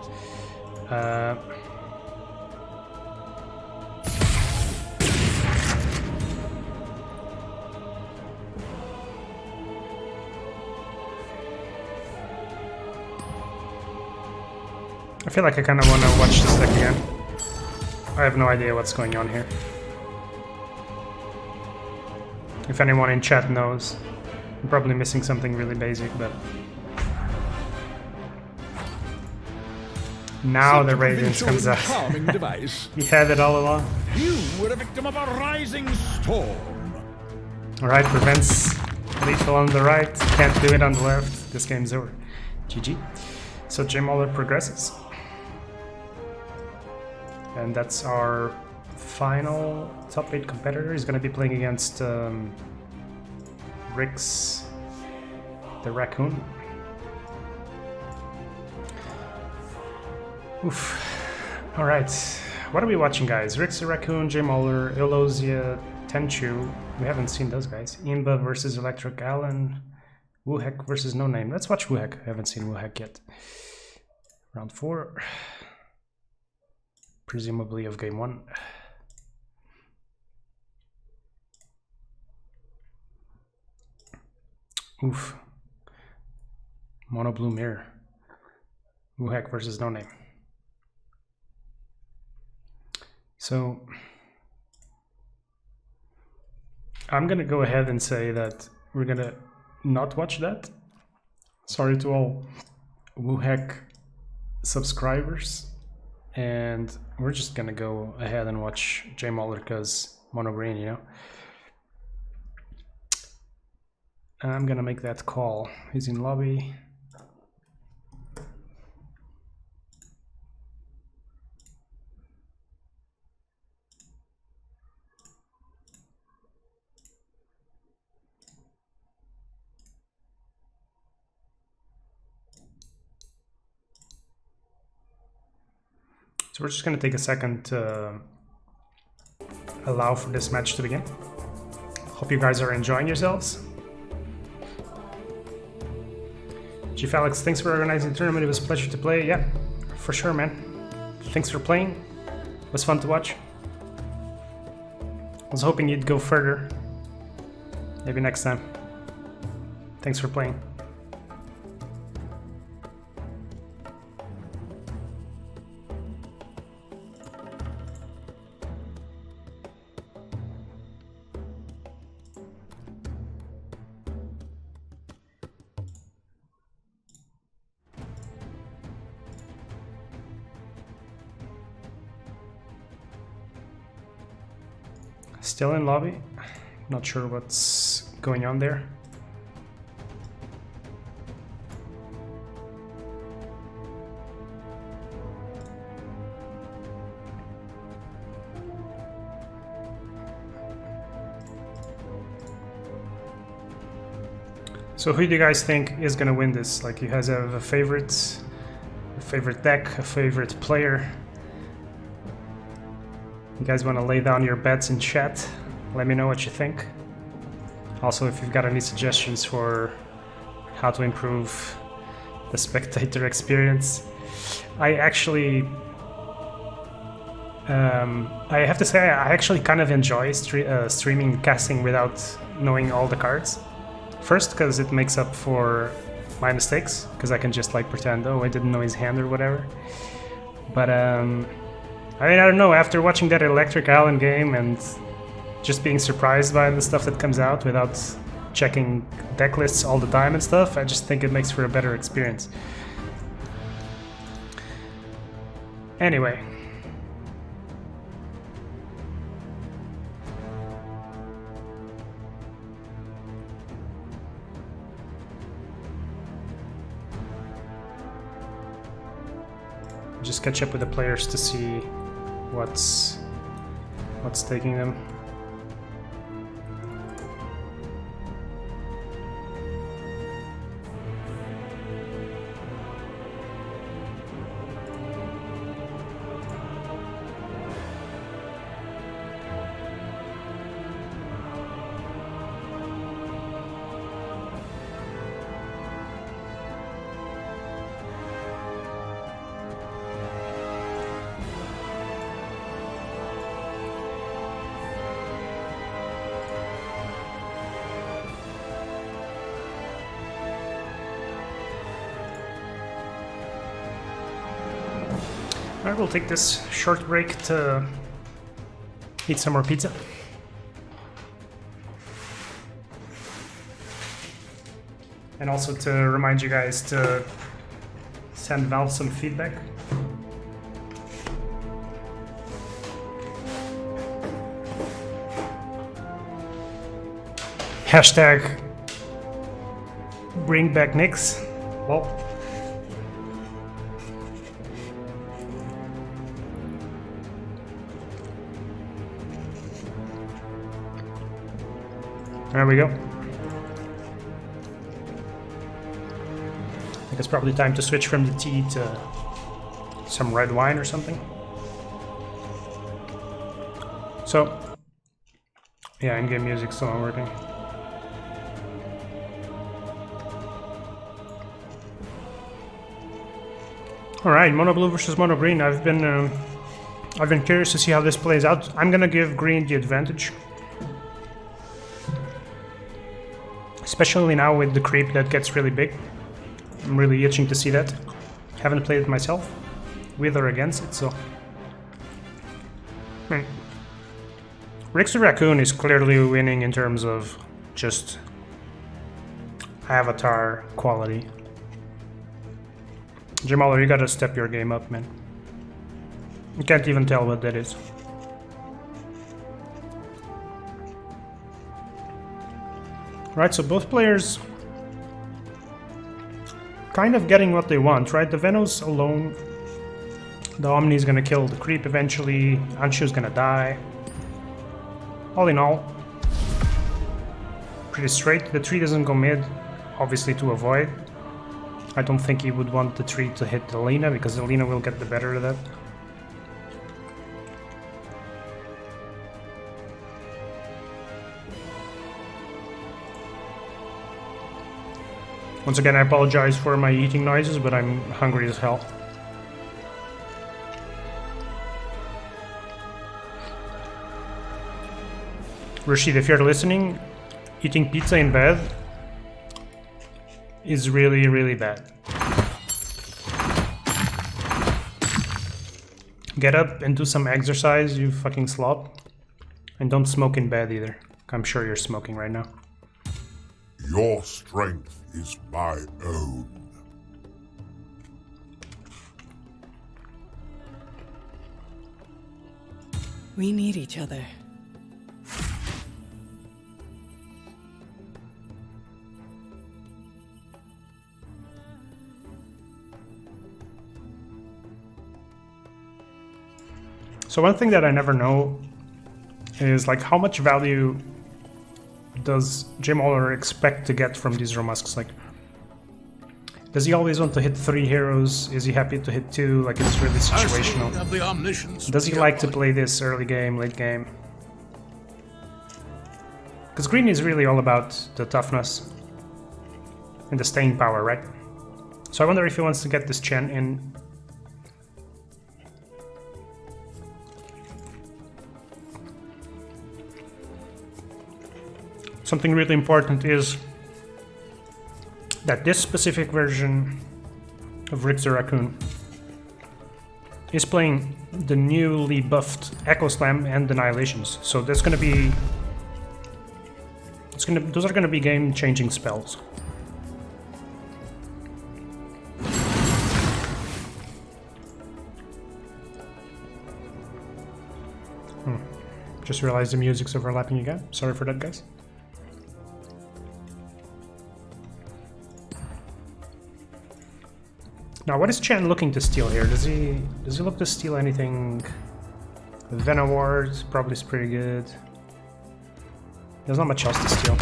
I feel like I kind of want to watch this deck again. I have no idea what's going on here. If anyone in chat knows, I'm probably missing something really basic, but... Now the radiance comes out. He had it all along. You were a victim of a rising storm. Alright, prevents lethal on the right, can't do it on the left. This game's over. GG. So JMauler progresses. And that's our final top 8 competitor. He's going to be playing against Rix the Raccoon. Oof. Alright, what are we watching, guys? Rix the Raccoon, JMauler, Eulosia, Tenchu. We haven't seen those guys. iMba versus ElectricAlan. Wuhek versus No Name. Let's watch Wuhek. I haven't seen Wuhek yet. Round 4. Presumably of game 1. Oof. Mono blue mirror. Wuhek versus No Name. So I'm gonna go ahead and say that we're gonna not watch that. Sorry to all Wuhek subscribers. And we're just gonna go ahead and watch JMauler because mono green, you know. And I'm gonna make that call. He's in lobby. So we're just going to take a second to allow for this match to begin. Hope you guys are enjoying yourselves. GFalex, thanks for organizing the tournament. It was a pleasure to play. Yeah, for sure, man. Thanks for playing. It was fun to watch. I was hoping you'd go further. Maybe next time. Thanks for playing. Still in lobby. Not sure what's going on there. So who do you guys think is gonna win this? Like, you guys have a favorite deck, a favorite player? You guys want to lay down your bets in chat? Let me know what you think. Also, if you've got any suggestions for how to improve the spectator experience. I actually, I have to say, I actually kind of enjoy streaming casting without knowing all the cards. First, because it makes up for my mistakes, because I can just like pretend, oh, I didn't know his hand or whatever. But I mean, I don't know, after watching that ElectricAlan game and just being surprised by the stuff that comes out without checking deck lists all the time and stuff, I just think it makes for a better experience. Anyway. Just catch up with the players to see what's taking them. Alright, we'll take this short break to eat some more pizza. And also to remind you guys to send Valve some feedback. Hashtag bring back Nix. Well, there we go. I think it's probably time to switch from the tea to some red wine or something. So, yeah, in-game music still not working. All right, mono blue versus mono green. I've been curious to see how this plays out. I'm gonna give green the advantage. Especially now with the creep that gets really big. I'm really itching to see that. Haven't played it myself, with or against it, so... Rix the Raccoon is clearly winning in terms of just avatar quality. JMauler, you gotta step your game up, man. You can't even tell what that is. Right, so both players kind of getting what they want, right? The Venos alone, the Omni's gonna kill the creep eventually, Anshu's gonna die. All in all, pretty straight. The tree doesn't go mid, obviously to avoid. I don't think he would want the tree to hit Alina, because Alina will get the better of that. Once again, I apologize for my eating noises, but I'm hungry as hell. Rashid, if you're listening, eating pizza in bed is really, really bad. Get up and do some exercise, you fucking slob. And don't smoke in bed either. I'm sure you're smoking right now. Your strength is my own. We need each other. So one thing that I never know is like how much value does JMauler expect to get from these Romusks? Like, does he always want to hit 3 heroes? Is he happy to hit 2? Like, it's really situational. Does he like to play this early game, late game? Because green is really all about the toughness and the staying power, right? So I wonder if he wants to get this Chen in. Something really important is that this specific version of Rix the Raccoon is playing the newly buffed Echo Slam and Annihilations. So that's gonna be those are gonna be game-changing spells. Just realized the music's overlapping again. Sorry for that, guys. Now, what is Chen looking to steal here? Does he look to steal anything? The Venom Ward probably is pretty good. There's not much else to steal.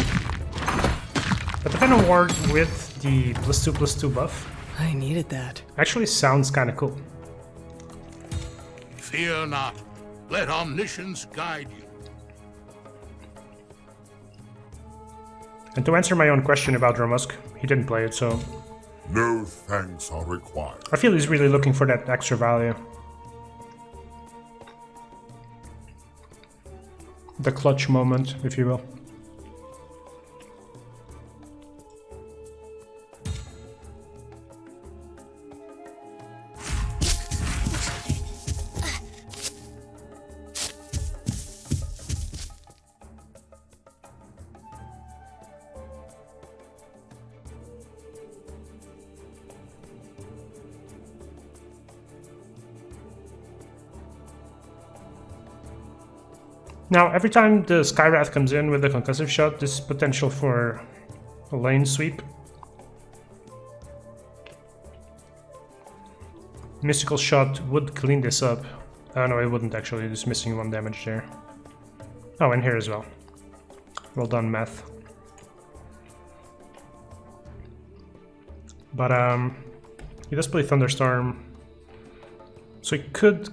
But the Venom Ward with the +2/+2 buff I needed that. actually sounds kind of cool. Fear not. Let omniscience guide you. And to answer my own question about Romusk, he didn't play it, so No thanks are required. I feel he's really looking for that extra value. The clutch moment, if you will. Now, every time the Skywrath comes in with the concussive shot, there's potential for a lane sweep. Mystical shot would clean this up. Oh no, it wouldn't actually, just missing 1 damage there. Oh, and here as well. Well done, math. But he does play Thunderstorm, so he could,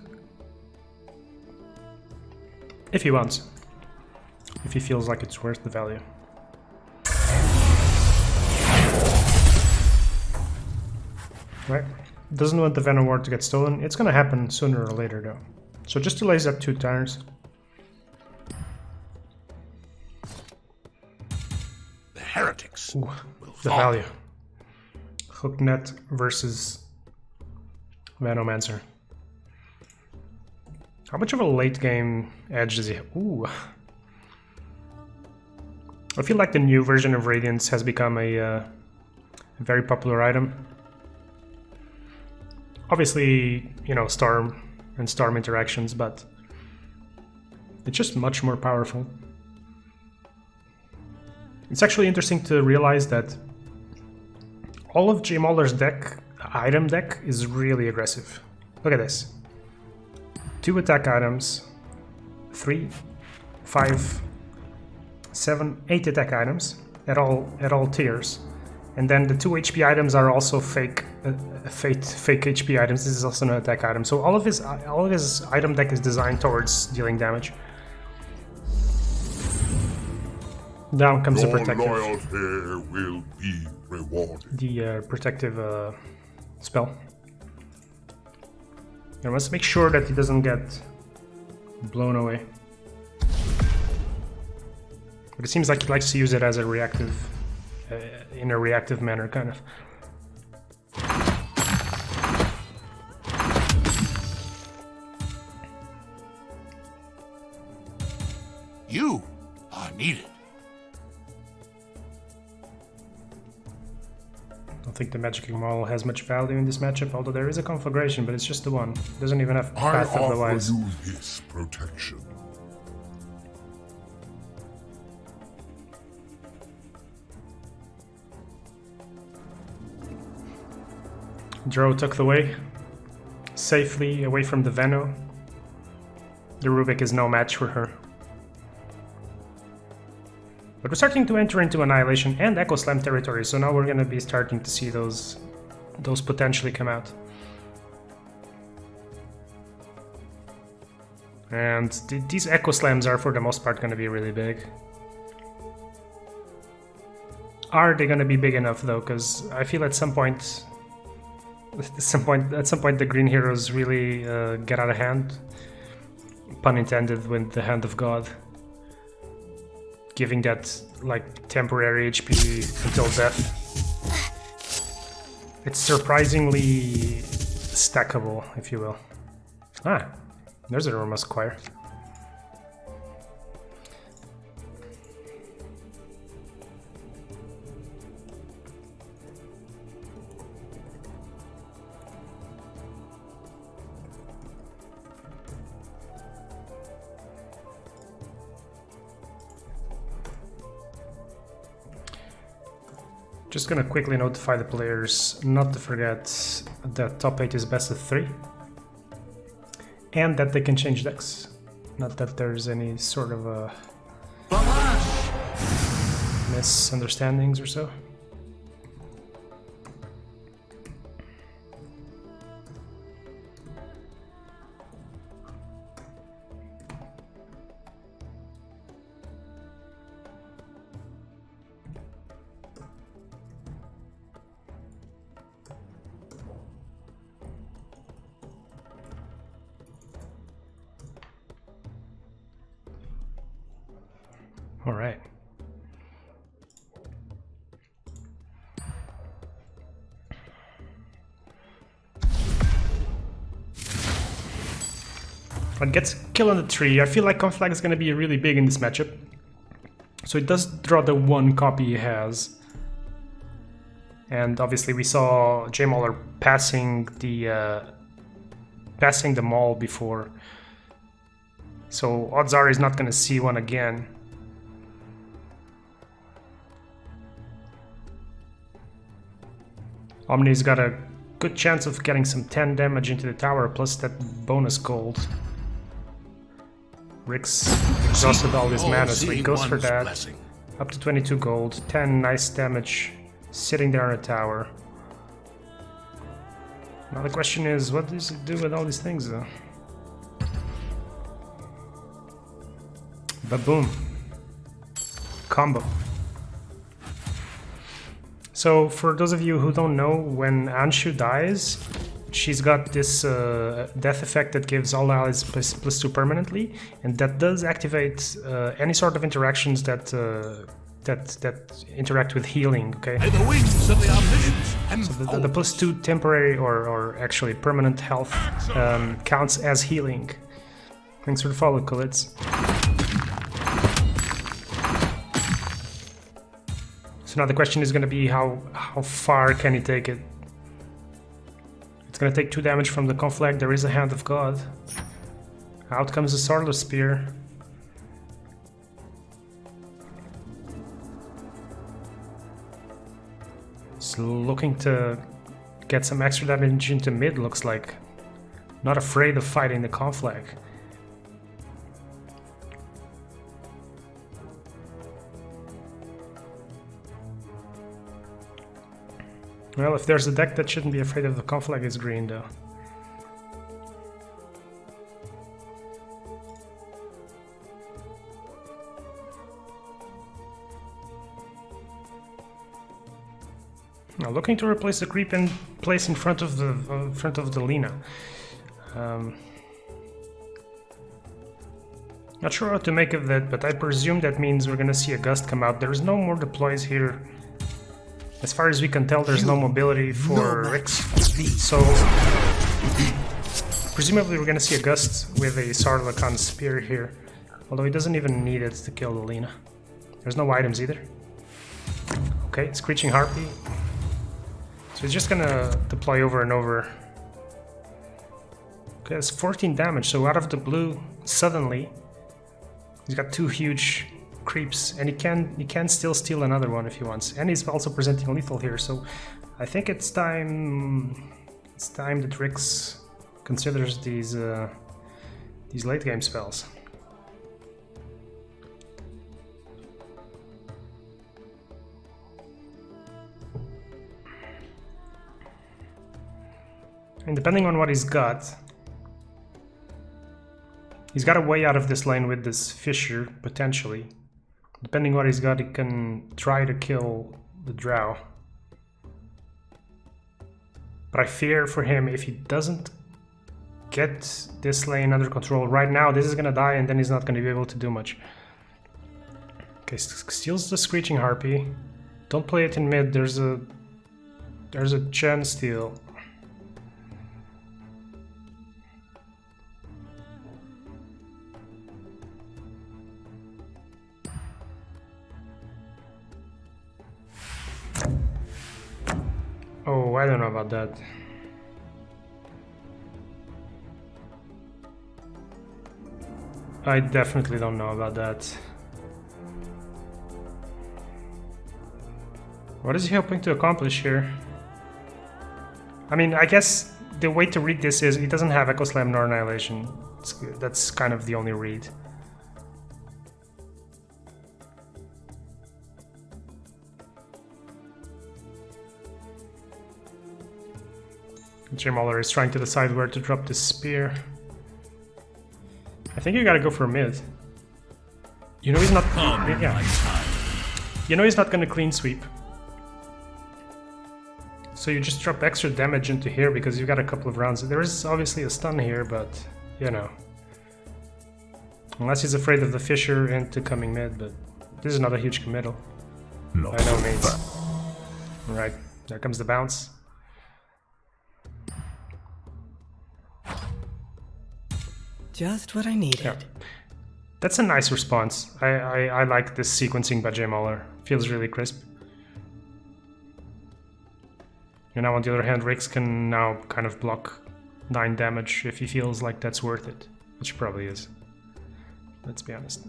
if he wants, if he feels like it's worth the value. Right, doesn't want the Venom Ward to get stolen. It's gonna happen sooner or later though. So just delays that 2 turns. The heretics. Ooh, will the fall. value. Hooknet versus Venomancer. How much of a late game edge does he have? Ooh. I feel like the new version of Radiance has become a very popular item. Obviously, you know, Storm and Storm interactions, but it's just much more powerful. It's actually interesting to realize that all of JMauler's item deck is really aggressive. Look at this. 2 attack items, 3, 5, 7, 8 attack items at all tiers, and then the 2 HP items are also fake HP items. This is also an attack item. So all of his item deck is designed towards dealing damage. Down comes the Your protective. loyalty will be rewarded. The protective spell. I must make sure that he doesn't get blown away. But it seems like he likes to use it as a reactive, in a reactive manner, kind of. You are needed. I don't think the Magic model has much value in this matchup, although there is a conflagration, but it's just the one. Doesn't even have I path offer otherwise. you this protection. Dro tucked away, safely away from the Veno. The Rubik is no match for her. But we're starting to enter into Annihilation and Echo Slam territory, so now we're gonna be starting to see those potentially come out. And these Echo Slams are for the most part gonna be really big. Are they gonna be big enough though? Because I feel at some point the green heroes really get out of hand. Pun intended, with the hand of God. Giving that, like, temporary HP until death. It's surprisingly stackable, if you will. Ah, there's a Romusk Choir. Just gonna quickly notify the players not to forget that top 8 is best of 3. And that they can change decks. Not that there's any sort of misunderstandings or so. All right. It gets kill on the tree. I feel like Conflag is going to be really big in this matchup. So it does draw the one copy he has. And obviously we saw JMauler passing the mall before. So odds are he's not going to see one again. Omni's got a good chance of getting some 10 damage into the tower, plus that bonus gold. Rick's exhausted all his mana, so he goes for that. Blessing. Up to 22 gold, 10 nice damage sitting there on a tower. Now the question is, what does it do with all these things though? Ba-boom. Combo. So for those of you who don't know, when Anshu dies, she's got this death effect that gives all allies +2 permanently, and that does activate any sort of interactions that that interact with healing. Okay. By the wings of the omniscience and So the +2 temporary or actually permanent health counts as healing. Thanks for the follow, Kulitz. So now the question is going to be how far can he take it? It's going to take 2 damage from the Conflag. There is a Hand of God. Out comes the Swordless Spear. He's looking to get some extra damage into mid, looks like. Not afraid of fighting the Conflag. Well, if there's a deck that shouldn't be afraid of the Conflag, it's green though. Now, looking to replace the creep and place in front of the Lina. Not sure what to make of that, but I presume that means we're gonna see a gust come out. There's no more deploys here. As far as we can tell, there's no mobility for Rix, so presumably we're gonna see a gust with a Sarlachan spear here, although he doesn't even need it to kill the Lina. There's no items either. Okay, Screeching Harpy. So he's just gonna deploy over and over. Okay, that's 14 damage, so out of the blue, suddenly, he's got 2 huge creeps, and he can still steal another one if he wants, and he's also presenting lethal here, so I think it's time that Rix considers these late game spells. And depending on what he's got a way out of this lane with this fissure, potentially. Depending on what he's got, he can try to kill the Drow. But I fear for him, if he doesn't get this lane under control right now, this is gonna die and then he's not gonna be able to do much. Okay, steals the Screeching Harpy. Don't play it in mid, there's a Chen steal. Oh, I don't know about that. I definitely don't know about that. What is he hoping to accomplish here? I mean, I guess the way to read this is he doesn't have Echo Slam nor Annihilation. That's kind of the only read. JMauler is trying to decide where to drop this spear. I think you gotta go for mid. You know he's not. Yeah. You know he's not gonna clean sweep. So you just drop extra damage into here because you've got a couple of rounds. There is obviously a stun here, but you know. Unless he's afraid of the Fissure into coming mid, but this is not a huge committal. By no means. Alright, there comes the bounce. Just what I needed. Yeah. That's a nice response. I like this sequencing by JMauler. Feels really crisp. And now on the other hand, Rix can now kind of block 9 damage if he feels like that's worth it. Which probably is. Let's be honest.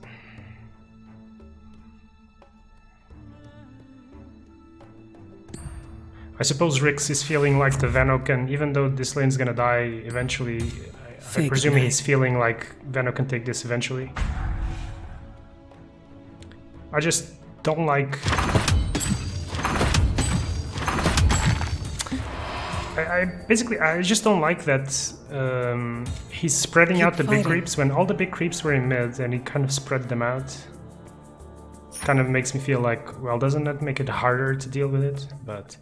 I suppose Rix is feeling like the Veno can, even though this lane's gonna die eventually, I presume he's feeling like Veno can take this eventually. I just don't like... I just don't like that he's spreading out the big creeps when all the big creeps were in mid and he kind of spread them out. Kind of makes me feel like, well, doesn't that make it harder to deal with it? But...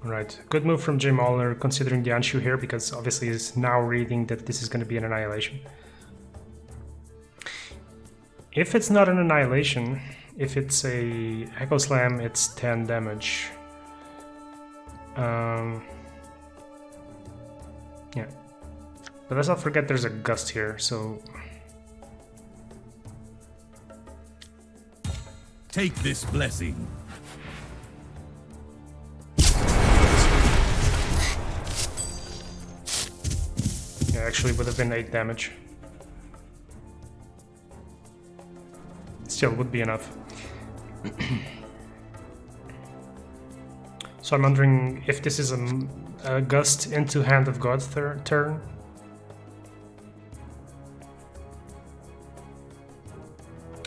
Right, good move from JMauler considering the Anshu here, because obviously he's now reading that this is going to be an Annihilation. If it's not an Annihilation, if it's a Echo Slam, it's 10 damage. Yeah. But let's not forget there's a Gust here, so... Take this blessing. Yeah, actually would have been 8 damage. Still would be enough. So I'm wondering if this is a Gust into Hand of God turn.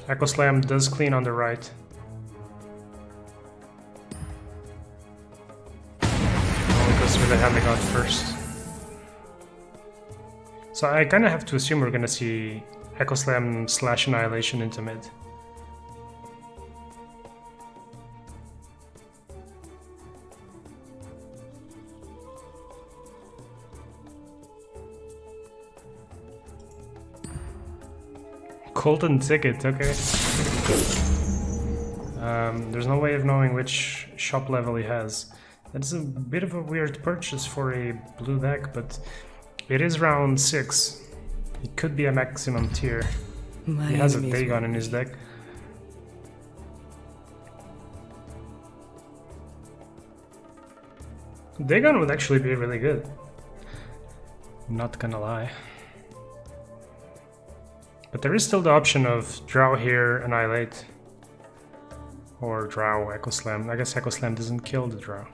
Echo Slam does clean on the right. Only goes with the Hand of God first. So I kind of have to assume we're gonna see Echo Slam / Annihilation into mid. Golden ticket, okay. There's no way of knowing which shop level he has. That's a bit of a weird purchase for a blue deck, but it is round 6. It could be a maximum tier. He has a Dagon in his deck. Dagon would actually be really good. Not gonna lie. But there is still the option of Drow here, Annihilate. Or Drow, Echo Slam. I guess Echo Slam doesn't kill the Drow.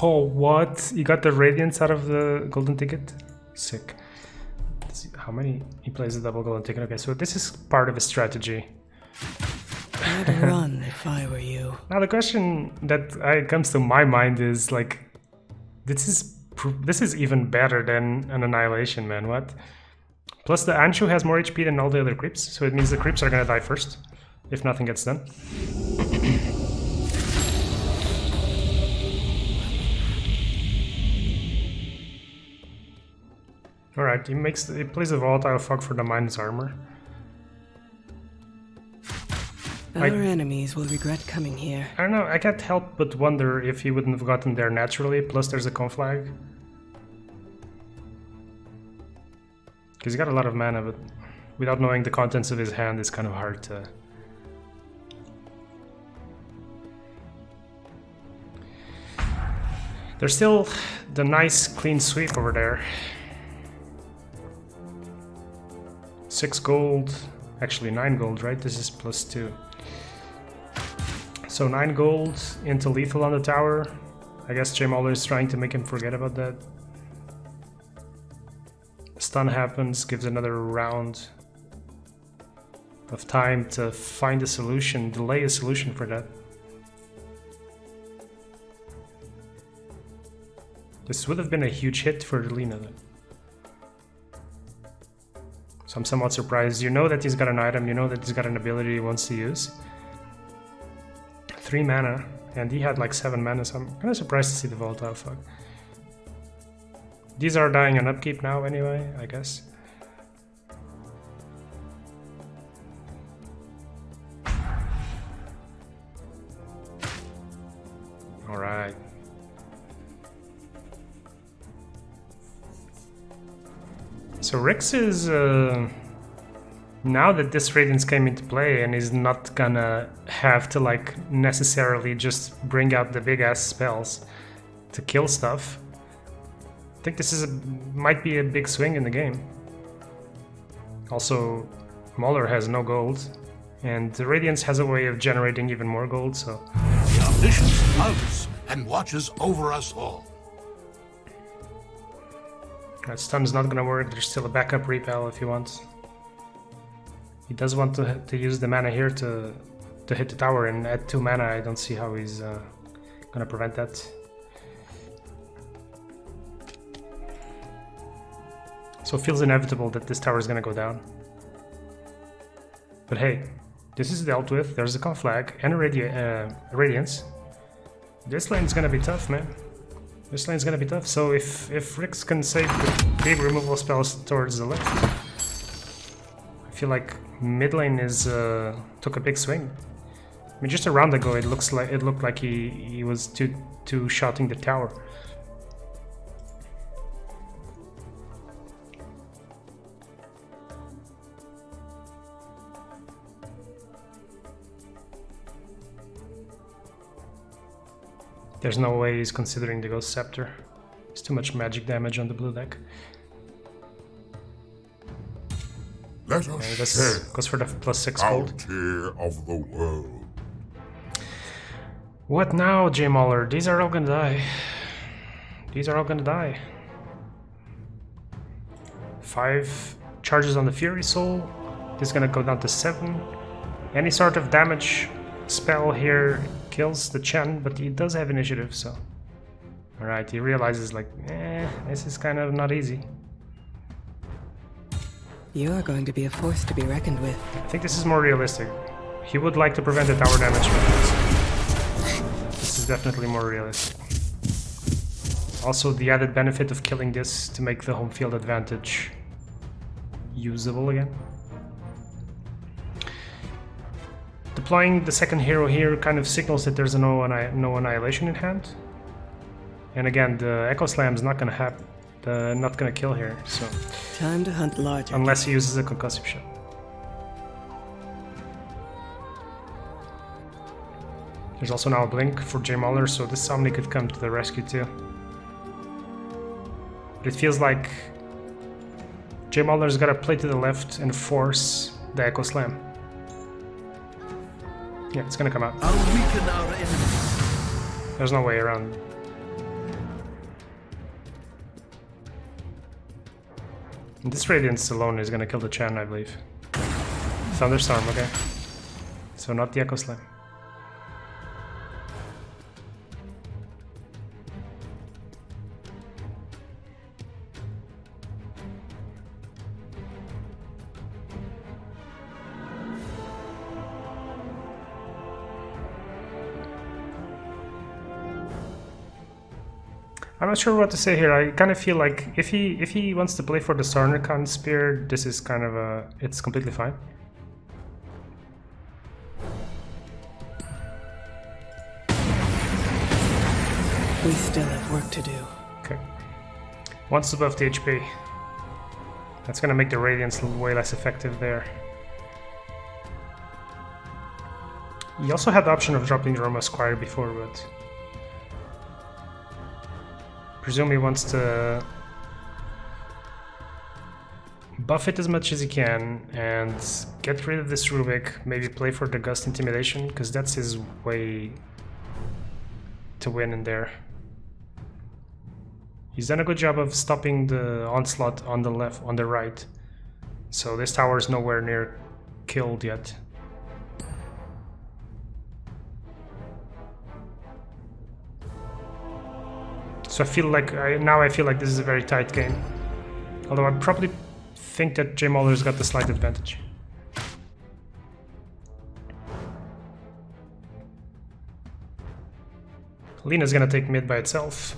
Oh, what? You got the Radiance out of the golden ticket? Sick. How many? He plays a double golden ticket. Okay, so this is part of his strategy. I'd run if I were you. Now the question that comes to my mind is like, this is even better than an Annihilation, man. What? Plus the Anshu has more HP than all the other creeps, so it means the creeps are gonna die first if nothing gets done. Alright, he plays a volatile fog for the Mind's Armor. Our enemies will regret coming here. I don't know, I can't help but wonder if he wouldn't have gotten there naturally, plus there's a conflag. Because he got a lot of mana, but without knowing the contents of his hand, it's kind of hard to... There's still the nice clean sweep over there. 6 gold, actually 9 gold, right? This is +2. So 9 gold into lethal on the tower. I guess JMauler is trying to make him forget about that. Stun happens, gives another round of time to find a solution, delay a solution for that. This would have been a huge hit for Lina then. So I'm somewhat surprised. You know that he's got an item, you know that he's got an ability he wants to use. 3 mana, and he had like 7 mana, so I'm kind of surprised to see the volatile fog. These are dying on upkeep now anyway, I guess. Alright. So Rix is, now that this Radiance came into play and is not gonna have to like necessarily just bring out the big ass spells to kill stuff, I think this is might be a big swing in the game. Also, Mauler has no gold, and the Radiance has a way of generating even more gold, so... The omniscience loves and watches over us all. That stun's not gonna work, there's still a backup repel if he wants. He does want to use the mana here to hit the tower, and at 2 mana I don't see how he's gonna prevent that. So it feels inevitable that this tower is gonna go down. But hey, this is dealt with, there's a conflag and a Radiance. This lane's gonna be tough, man. This lane's gonna be tough, so if Rix can save the big removal spells towards the left, I feel like mid lane is took a big swing. I mean, just a round ago it looked like he was two-shotting the tower. There's no way he's considering the Ghost Scepter. It's too much magic damage on the blue deck. Let us share goes for the +6 our gold. care of the world. What now, JMauler? These are all gonna die. These are all gonna die. 5 charges on the Fury Soul. This is gonna go down to 7. Any sort of damage spell here kills the Chen, but he does have initiative, so... Alright, he realizes like, this is kind of not easy. You are going to be a force to be reckoned with. I think this is more realistic. He would like to prevent the tower damage from this. This is definitely more realistic. Also, the added benefit of killing this to make the home field advantage usable again. Deploying the second hero here kind of signals that there's no annihilation in hand. And again, the Echo Slam is not gonna not gonna kill here, so... Time to hunt larger. Unless he uses a concussive shot. There's also now a blink for JMauler, so this Omni could come to the rescue too. But it feels like JMauler's gotta play to the left and force the Echo Slam. Yeah, it's gonna come out. I'll weaken our enemies. There's no way around. And this Radiance alone is gonna kill the Chan, I believe. Thunderstorm, okay. So not the Echo Slam. I'm not sure what to say here. I kind of feel like if he wants to play for the Sarnakan Spear, this is kind of it's completely fine. We still have work to do. Okay. Once above the HP. That's gonna make the Radiance way less effective there. He also had the option of dropping the Roma Squire before, but presume he wants to buff it as much as he can and get rid of this Rubik, maybe play for the Gust Intimidation, because that's his way to win in there. He's done a good job of stopping the onslaught on the left, on the right, so this tower is nowhere near killed yet. So I feel like now I feel like this is a very tight game. Although I probably think that JMauler's got the slight advantage. Lena's gonna take mid by itself.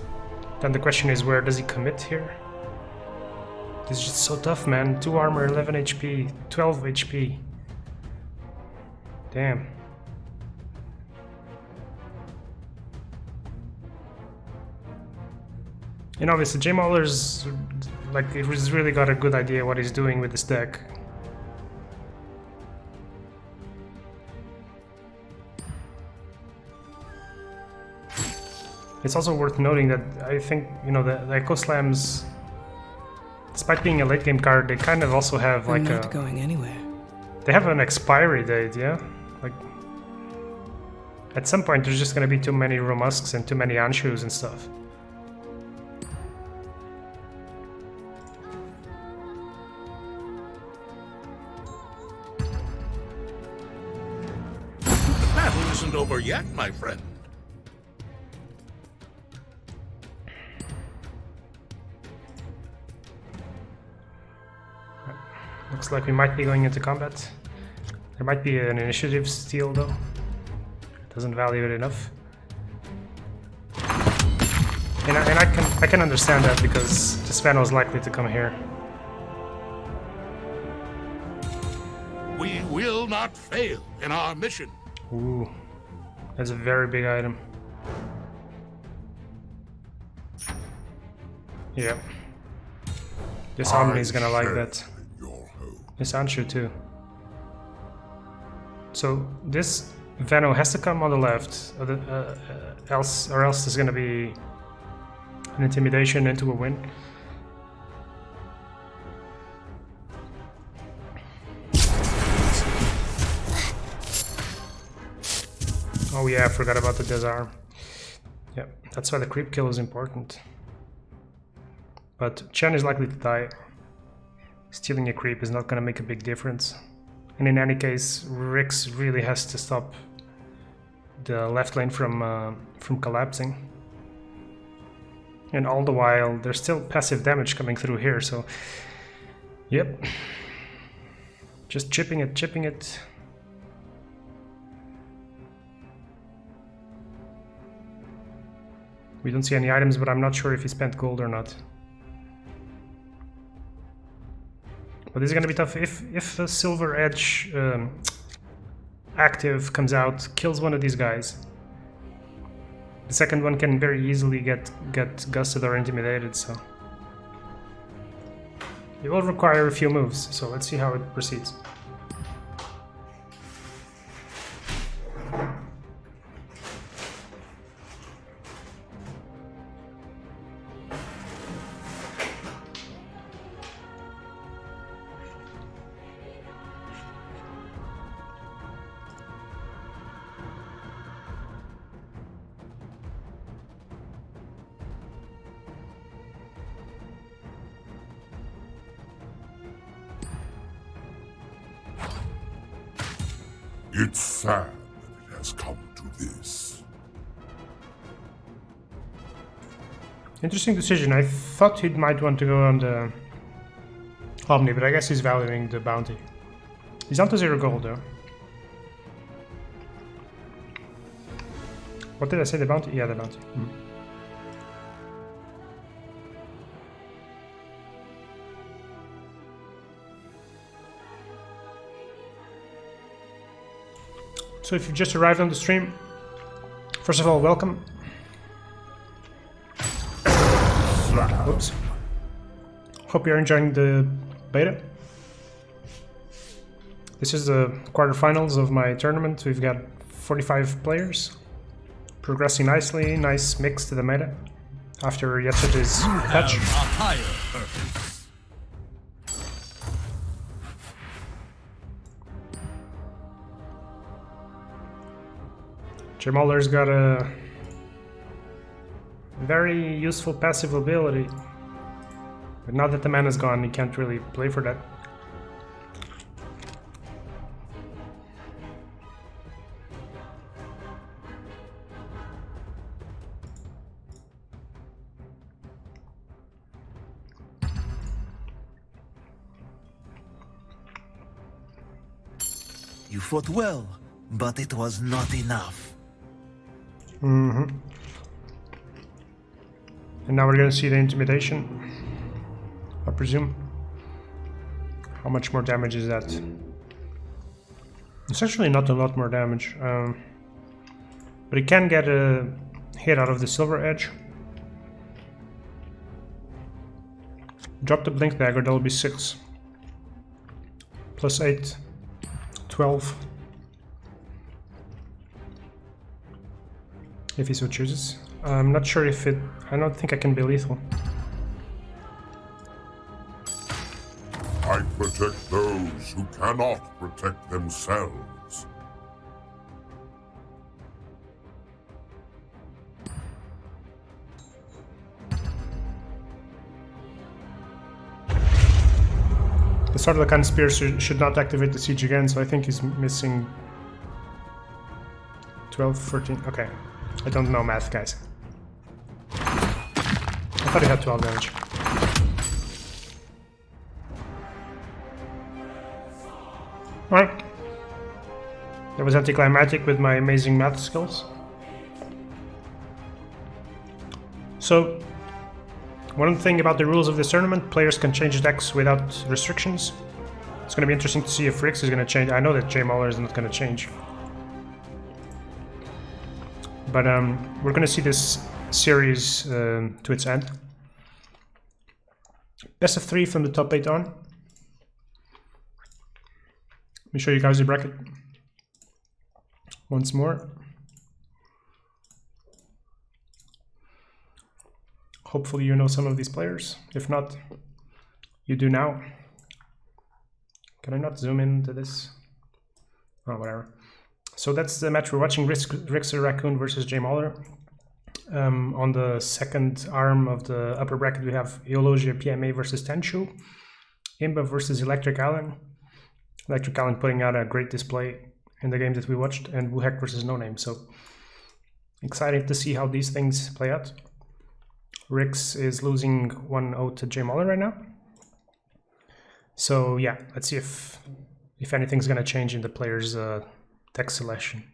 Then the question is, where does he commit here? This is just so tough, man. 2 armor, 11 HP, 12 HP. Damn. And obviously JMauler's like, he's really got a good idea what he's doing with this deck. It's also worth noting that I think, you know, the Echo Slams, despite being a late game card, they kind of also have like I'm not going anywhere. They have an expiry date, yeah? Like, at some point there's just gonna be too many Romusks and too many Anshus and stuff. The battle isn't over yet, my friend. Looks like we might be going into combat. There might be an initiative steal though. Doesn't value it enough. And I can understand that because the Sveno is likely to come here. We will not fail in our mission. Ooh, that's a very big item. Yeah. This Omni is gonna like that. This Anshu too. So this Veno has to come on the left, else there's gonna be an intimidation into a win. Oh yeah, I forgot about the disarm. Yeah, that's why the creep kill is important. But Chen is likely to die. Stealing a creep is not going to make a big difference. And in any case, Rix really has to stop the left lane from collapsing. And all the while, there's still passive damage coming through here, so... Yep. Just chipping it, chipping it. We don't see any items, but I'm not sure if he spent gold or not. But this is gonna be tough. If a Silver Edge active comes out, kills one of these guys, the second one can very easily get gusted or intimidated, so it will require a few moves, so let's see how it proceeds. It's sad that it has come to this. Interesting decision. I thought he might want to go on the Omni, but I guess he's valuing the bounty. He's on to 0 gold though. What did I say, the bounty? Yeah, the bounty. So if you just arrived on the stream, first of all, welcome. Oops. Hope you're enjoying the beta. This is the quarterfinals of my tournament. We've got 45 players. Progressing nicely, nice mix to the meta after yesterday's patch. JMauler's got a very useful passive ability, but now that the mana's gone, he can't really play for that. You fought well, but it was not enough. And now we're gonna see the intimidation, I presume. How much more damage is that? It's actually not a lot more damage, but it can get a hit out of the silver edge. Drop the blink dagger, that'll be 6. Plus 8. 12. If he so chooses. I'm not sure if it... I don't think I can be lethal. I protect those who cannot protect themselves. The Sword of the Khan Spear should not activate the siege again, so I think he's missing 12, 14, okay. I don't know math, guys. I thought he had 12 damage. Alright. That was anticlimactic with my amazing math skills. So, one thing about the rules of this tournament, players can change decks without restrictions. It's going to be interesting to see if Rix is going to change. I know that JMauler is not going to change. But we're going to see this series to its end. Best of 3 from the top 8 on. Let me show you guys the bracket once more. Hopefully you know some of these players. If not, you do now. Can I not zoom into this? Oh, whatever. So that's the match we're watching, Rixer Raccoon versus JMauler. On the second arm of the upper bracket, we have Eulosia PMA versus Tenchu. iMba versus ElectricAlan. ElectricAlan putting out a great display in the game that we watched, and Wuhek versus No Name. So excited to see how these things play out. Rix is losing 1-0 to JMauler right now. So yeah, let's see if anything's gonna change in the players' deck selection.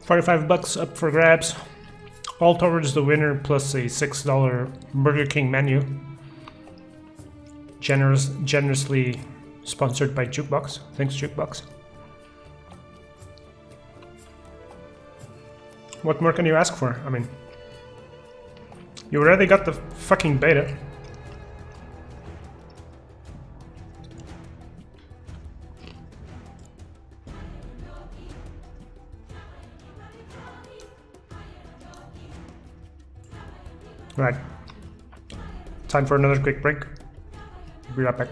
$45 up for grabs, all towards the winner, plus a $6 Burger King menu. Generously sponsored by Jukebox. Thanks, Jukebox. What more can you ask for? I mean, you already got the fucking beta. Right. Time for another quick break. Be right back.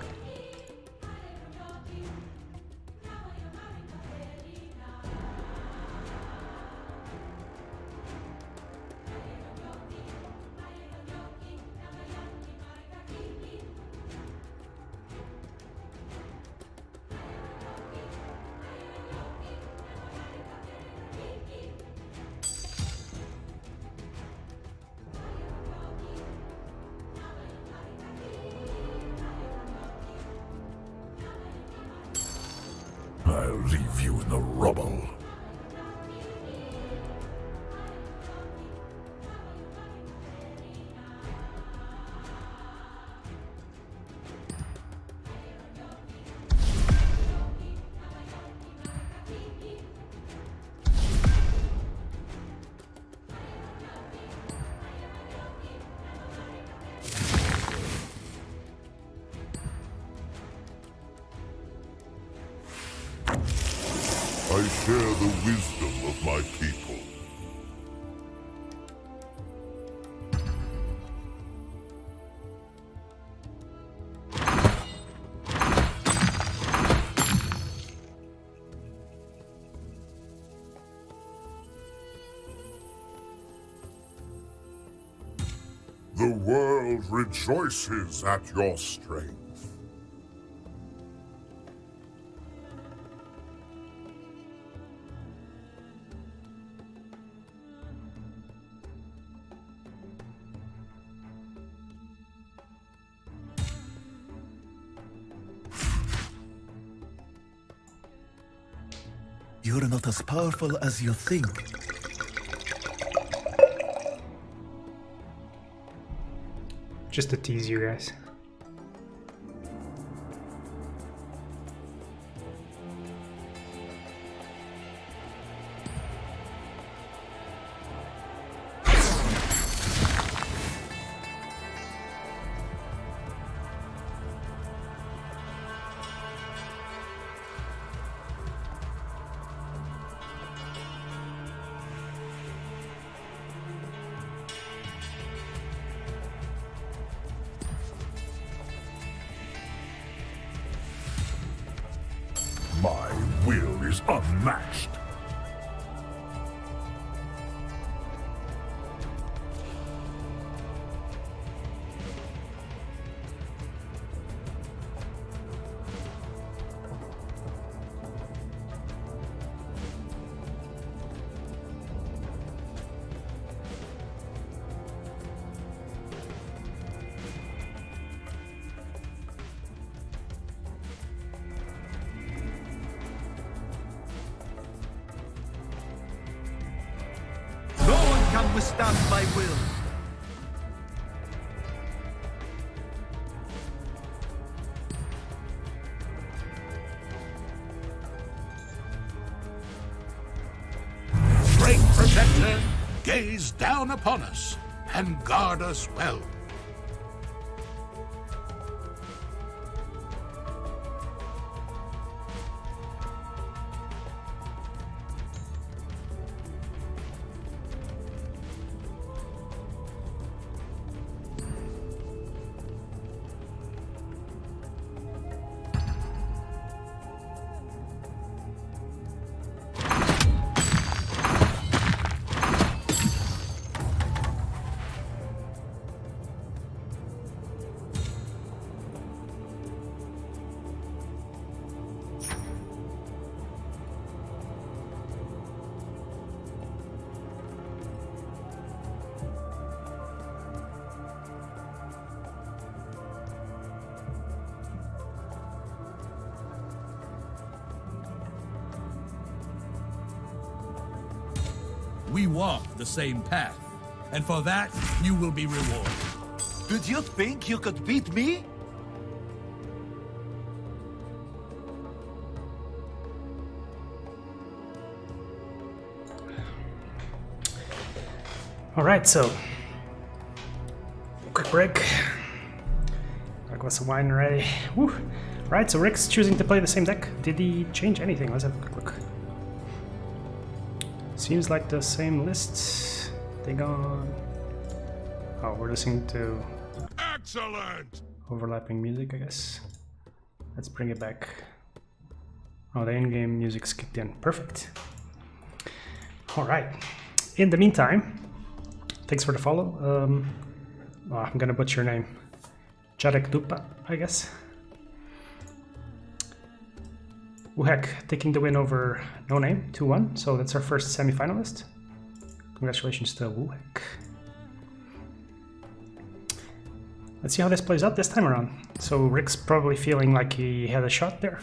leave you in the rubble. I share the wisdom of my people. The world rejoices at your strength. You're not as powerful as you think. Just to tease you guys. My will is unmatched. Can withstand my will. Great Protector, gaze down upon us and guard us well. We walk the same path, and for that, you will be rewarded. Did you think you could beat me? Alright, so quick break. Got a glass of wine already. Woo. Right, so Rick's choosing to play the same deck. Did he change anything? Let's have a quick look. Seems like the same lists. They gone. Oh, we're listening to Excellent! overlapping music, I guess. Let's bring it back. Oh, the in-game music's kicked in. Perfect. Alright. In the meantime, thanks for the follow. Oh, I'm gonna butcher your name. Jarek Dupa, I guess. Wuhek taking the win over No Name, 2-1. So that's our first semi-finalist. Congratulations to Wuhek. Let's see how this plays out this time around. So Rick's probably feeling like he had a shot there.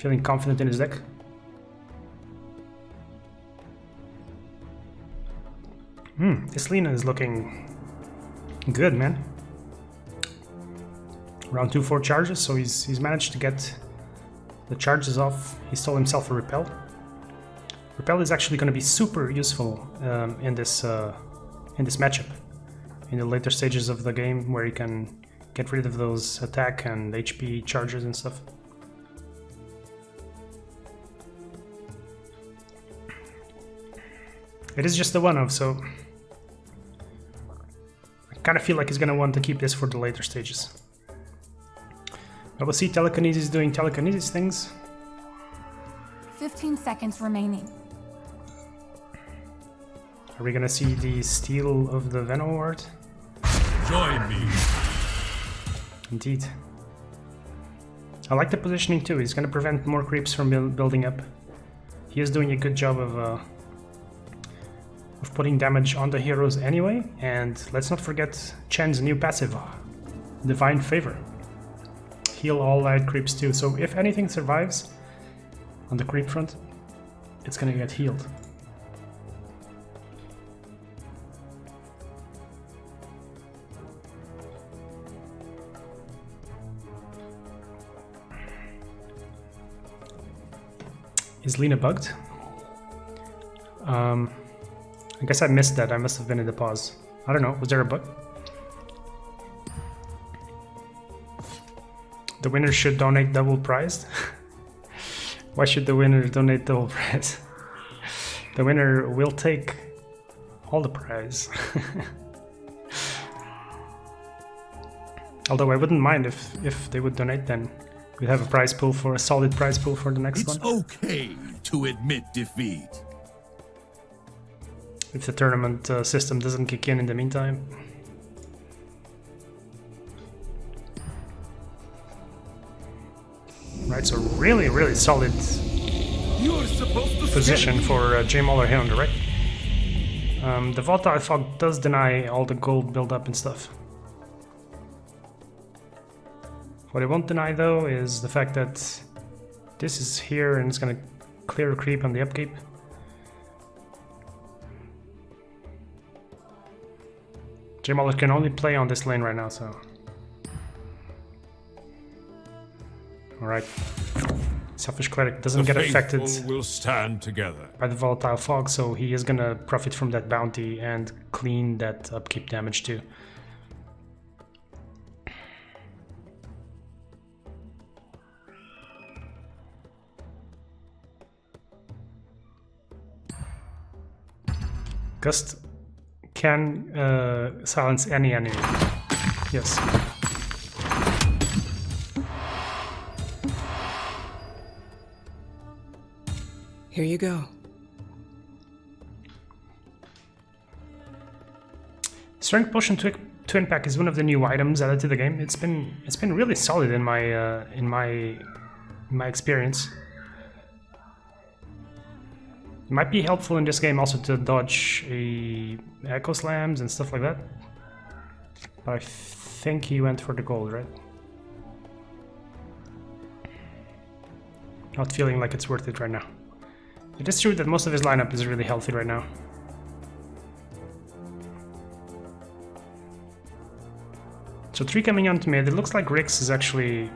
Feeling confident in his deck. This Lina is looking good, man. Round 2 4 charges, so he's managed to get the charges off. He stole himself a repel. Repel is actually going to be super useful in this matchup. In the later stages of the game, where you can get rid of those attack and HP charges and stuff. It is just the 1-of, so I kind of feel like he's going to want to keep this for the later stages. But we'll see Telekinesis doing telekinesis things. 15 seconds remaining. Are we going to see the steal of the Venom Ward? Join me. Indeed. I like the positioning too. He's going to prevent more creeps from building up. He is doing a good job of putting damage on the heroes anyway. And let's not forget Chen's new passive, Divine Favor. Heal all light creeps too. So if anything survives on the creep front, it's going to get healed. Is Lina bugged? I guess I missed that. I must have been in the pause. I don't know. Was there a bug? The winner should donate double prize. Why should the winner donate double prize? The winner will take all the prize. Although I wouldn't mind if they would donate, then we'd have a solid prize pool for the next one. It's okay to admit defeat. If the tournament system doesn't kick in the meantime. Right, so really, really solid position for JMauler here on the right. The Volatile Fog does deny all the gold build-up and stuff. What it won't deny though is the fact that this is here and it's gonna clear a creep on the upkeep. JMauler can only play on this lane right now, so... Alright. Selfish Cleric doesn't get affected will stand together by the Volatile Fog, so he is gonna profit from that bounty and clean that upkeep damage too. Gust can silence any enemy. Yes. Here you go. Strength Potion Twin Pack is one of the new items added to the game. It's been really solid in my experience. It might be helpful in this game also to dodge Echo Slams and stuff like that. But I think he went for the gold, right? Not feeling like it's worth it right now. It is true that most of his lineup is really healthy right now. So 3 coming on to mid. It looks like Rix is actually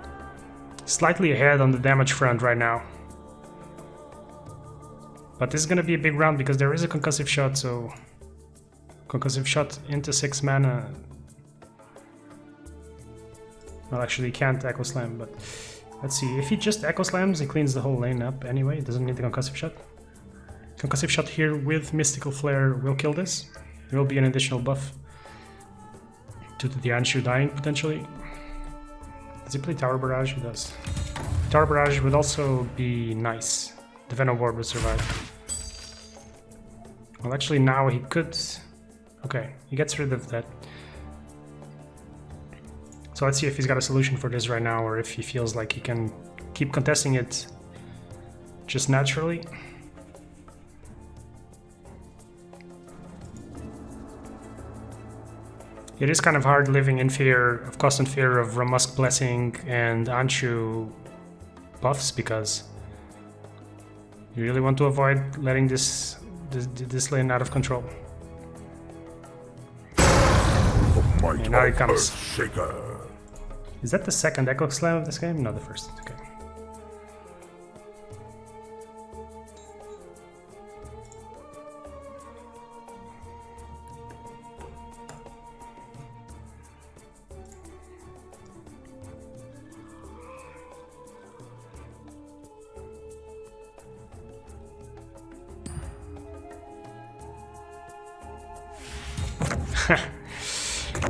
slightly ahead on the damage front right now. But this is going to be a big round because there is a concussive shot, so... Concussive shot into 6 mana. Well, actually he can't Echo Slam, but... Let's see, if he just Echo Slams, he cleans the whole lane up anyway. It doesn't need the concussive shot. Concussive shot here with Mystical Flare will kill this. There will be an additional buff due to the Anshu dying, potentially. Does he play Tower Barrage? He does. Tower Barrage would also be nice. The Venom Ward would survive. Well, actually now he could... Okay, he gets rid of that. So let's see if he's got a solution for this right now, or if he feels like he can keep contesting it just naturally. It is kind of hard living in fear, of constant fear of Ramusk Blessing and Anshu buffs, because You really want to avoid letting this lane out of control. And now it comes. Is that the second Echo Slam of this game? No, the first. Okay.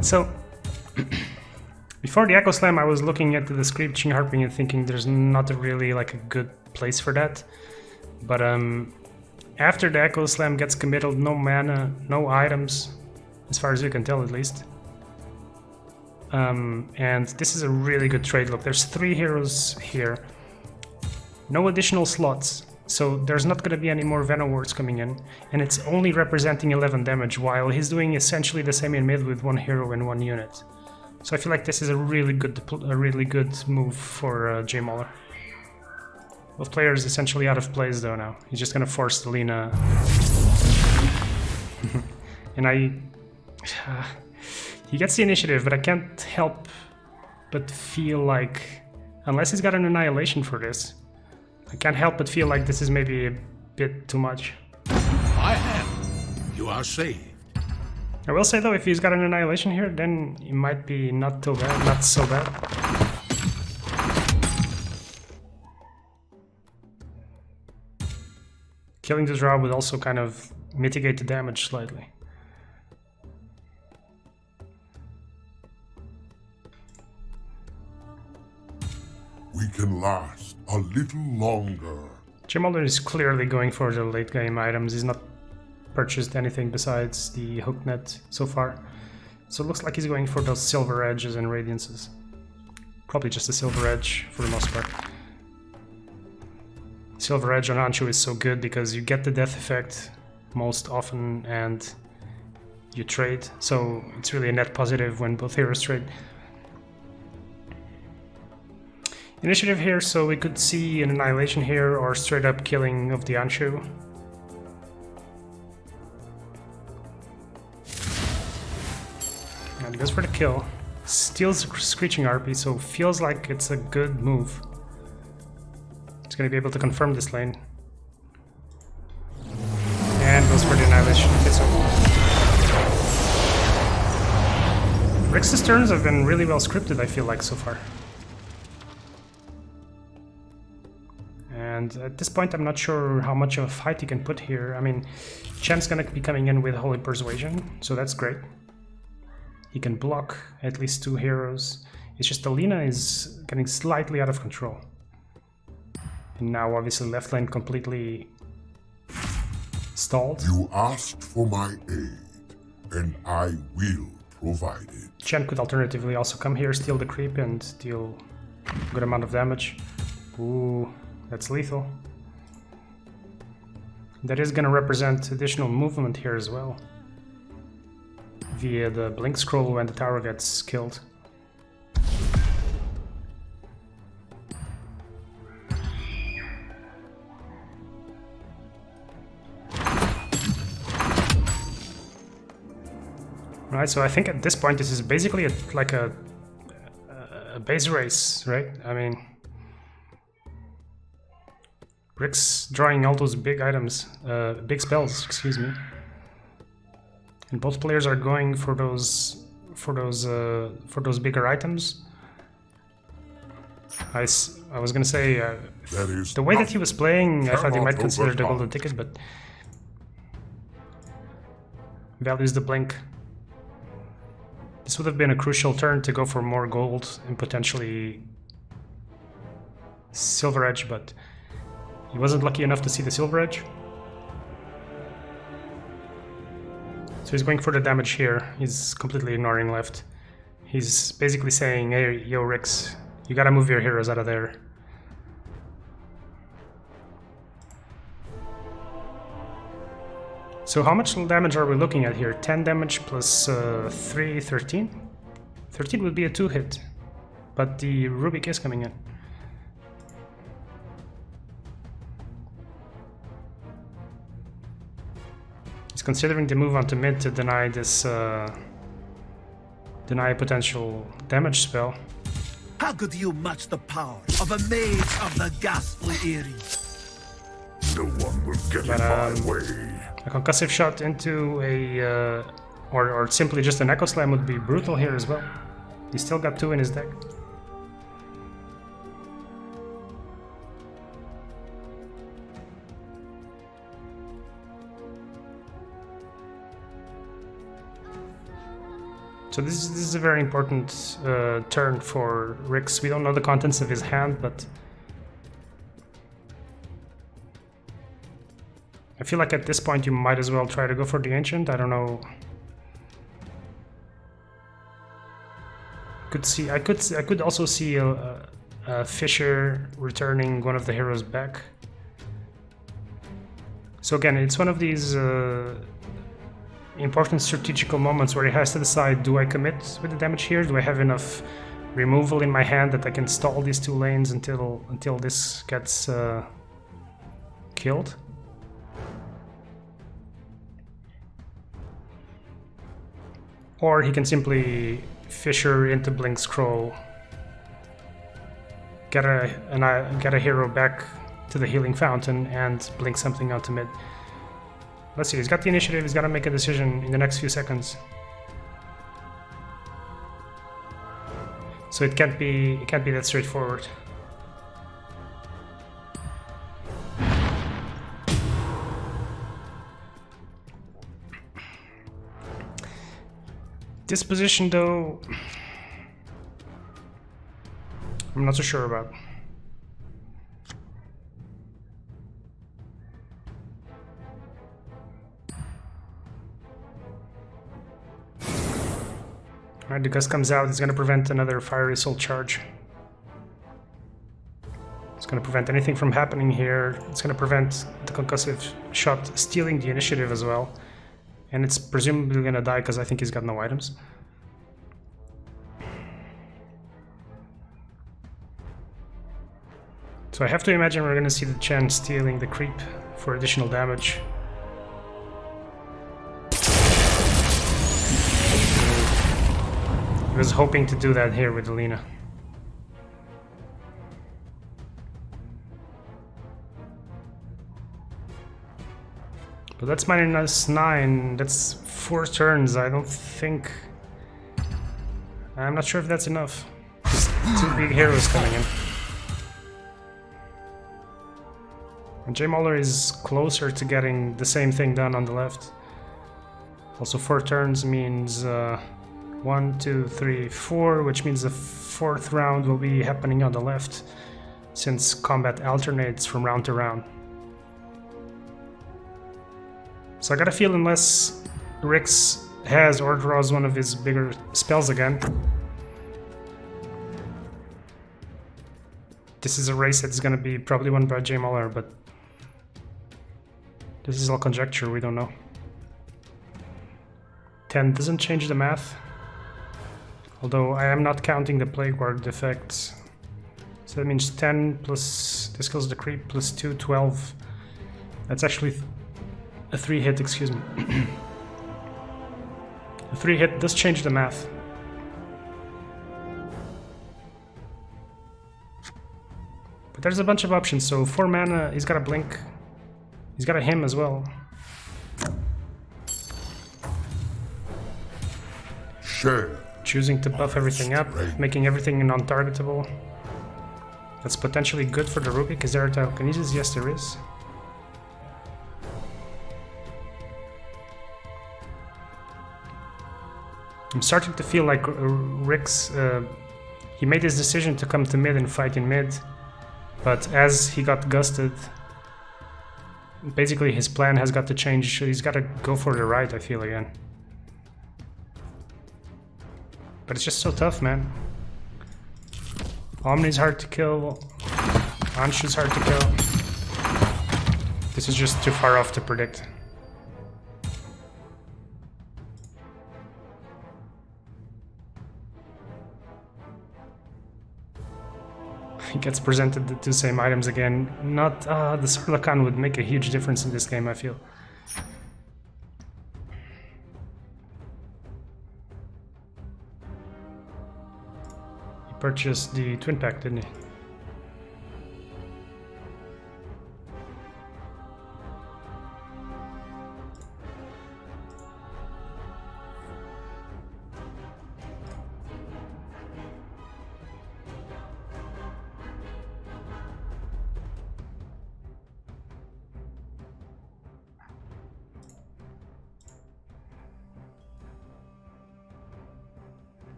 So, before the Echo Slam, I was looking at the Screeching Harping and thinking there's not really like a good place for that. But after the Echo Slam gets committed, no mana, no items, as far as you can tell at least. And this is a really good trade. Look, there's 3 heroes here. No additional slots. So there's not going to be any more Venom Words coming in, and it's only representing 11 damage, while he's doing essentially the same in mid with 1 hero and 1 unit. So I feel like this is a really good move for JMauler. Both players essentially out of place though now. He's just going to force the Lina. And he gets the initiative, but I can't help but feel like, unless he's got an Annihilation for this, I can't help but feel like this is maybe a bit too much. I am. You are saved. I will say though, if he's got an Annihilation here, then it might be not so bad. Killing the draw would also kind of mitigate the damage slightly. We can last a little longer. JMauler is clearly going for the late game items. He's not purchased anything besides the hook net so far. So it looks like he's going for those silver edges and radiances. Probably just a silver edge for the most part. Silver edge on Anshu is so good because you get the death effect most often and you trade. So it's really a net positive when both heroes trade. Initiative here, so we could see an Annihilation here or straight up killing of the Anshu. And he goes for the kill. Steals Screeching RP, so feels like it's a good move. He's going to be able to confirm this lane. And goes for the Annihilation. Okay, so Rix's turns have been really well scripted, I feel like, so far. And at this point, I'm not sure how much of a fight he can put here. I mean, Chen's gonna be coming in with Holy Persuasion, so that's great. He can block at least 2 heroes. It's just Alina is getting slightly out of control. And now, obviously, left lane completely stalled. You asked for my aid, and I will provide it. Chen could alternatively also come here, steal the creep, and deal a good amount of damage. Ooh. That's lethal. That is going to represent additional movement here as well, via the blink scroll when the tower gets killed. Right, so I think at this point this is basically like a base race, right? I mean, Rick's drawing all those big items, big spells, excuse me, and both players are going for those bigger items. I was gonna say the way that he was playing, I thought he might consider the golden ticket, but values the blink. This would have been a crucial turn to go for more gold and potentially silver edge, but he wasn't lucky enough to see the silver edge. So he's going for the damage here. He's completely ignoring left. He's basically saying, hey, yo, Rix, you gotta move your heroes out of there. So how much damage are we looking at here? 10 damage plus 3, 13? 13 would be a 2-hit, but the Rubik is coming in. considering the move onto mid to deny this, deny a potential damage spell. How could you match the power of a mage of the ghastly Eerie? No one will get But, in my way. a concussive shot into a, or simply just an Echo Slam would be brutal here as well. He's still got 2 in his deck. So this is a very important turn for Rix. We don't know the contents of his hand, but I feel like at this point you might as well try to go for the Ancient. I don't know. I could also see a Fisher returning one of the heroes back. So again, it's one of these important strategical moments where he has to decide, do I commit with the damage here? Do I have enough removal in my hand that I can stall these 2 lanes until this gets killed? Or he can simply Fisher into Blink Scroll, get a hero back to the Healing Fountain, and blink something onto mid. Let's see, he's got the initiative, he's got to make a decision in the next few seconds. So it can't be that straightforward. This position though, I'm not so sure about. Alright, the Gust comes out, it's going to prevent another Fiery Assault charge. It's going to prevent anything from happening here. It's going to prevent the concussive shot stealing the initiative as well. And it's presumably going to die because I think he's got no items. So I have to imagine we're going to see the Chen stealing the creep for additional damage. I was hoping to do that here with Alina. But that's -9, that's 4 turns, I don't think... I'm not sure if that's enough. Just 2 big heroes coming in. And JMauler is closer to getting the same thing done on the left. Also 4 turns means 1, 2, 3, 4, which means the 4th round will be happening on the left, since combat alternates from round to round. So I gotta feel unless Rix has or draws one of his bigger spells again, this is a race that's gonna be probably won by JMauler, but this is all conjecture, we don't know. 10 doesn't change the math, although I am not counting the Plague Ward effects. So that means 10 plus, this kills the creep, plus 2, 12. That's actually a 3 hit, excuse me. A 3 hit does change the math. But there's a bunch of options, so 4 mana, he's got a blink. He's got a hymn as well. Share. Choosing to buff everything up, making everything non-targetable. That's potentially good for the Rubik. Is there a telekinesis? Yes, there is. I'm starting to feel like Rix, he made his decision to come to mid and fight in mid, but as he got gusted, basically his plan has got to change. He's got to go for the right, I feel, again. But it's just so tough, man. Omni's hard to kill. Anshu's hard to kill. This is just too far off to predict. He gets presented the 2 same items again. Not the Sarlakan would make a huge difference in this game, I feel. purchased the twin pack, didn't he?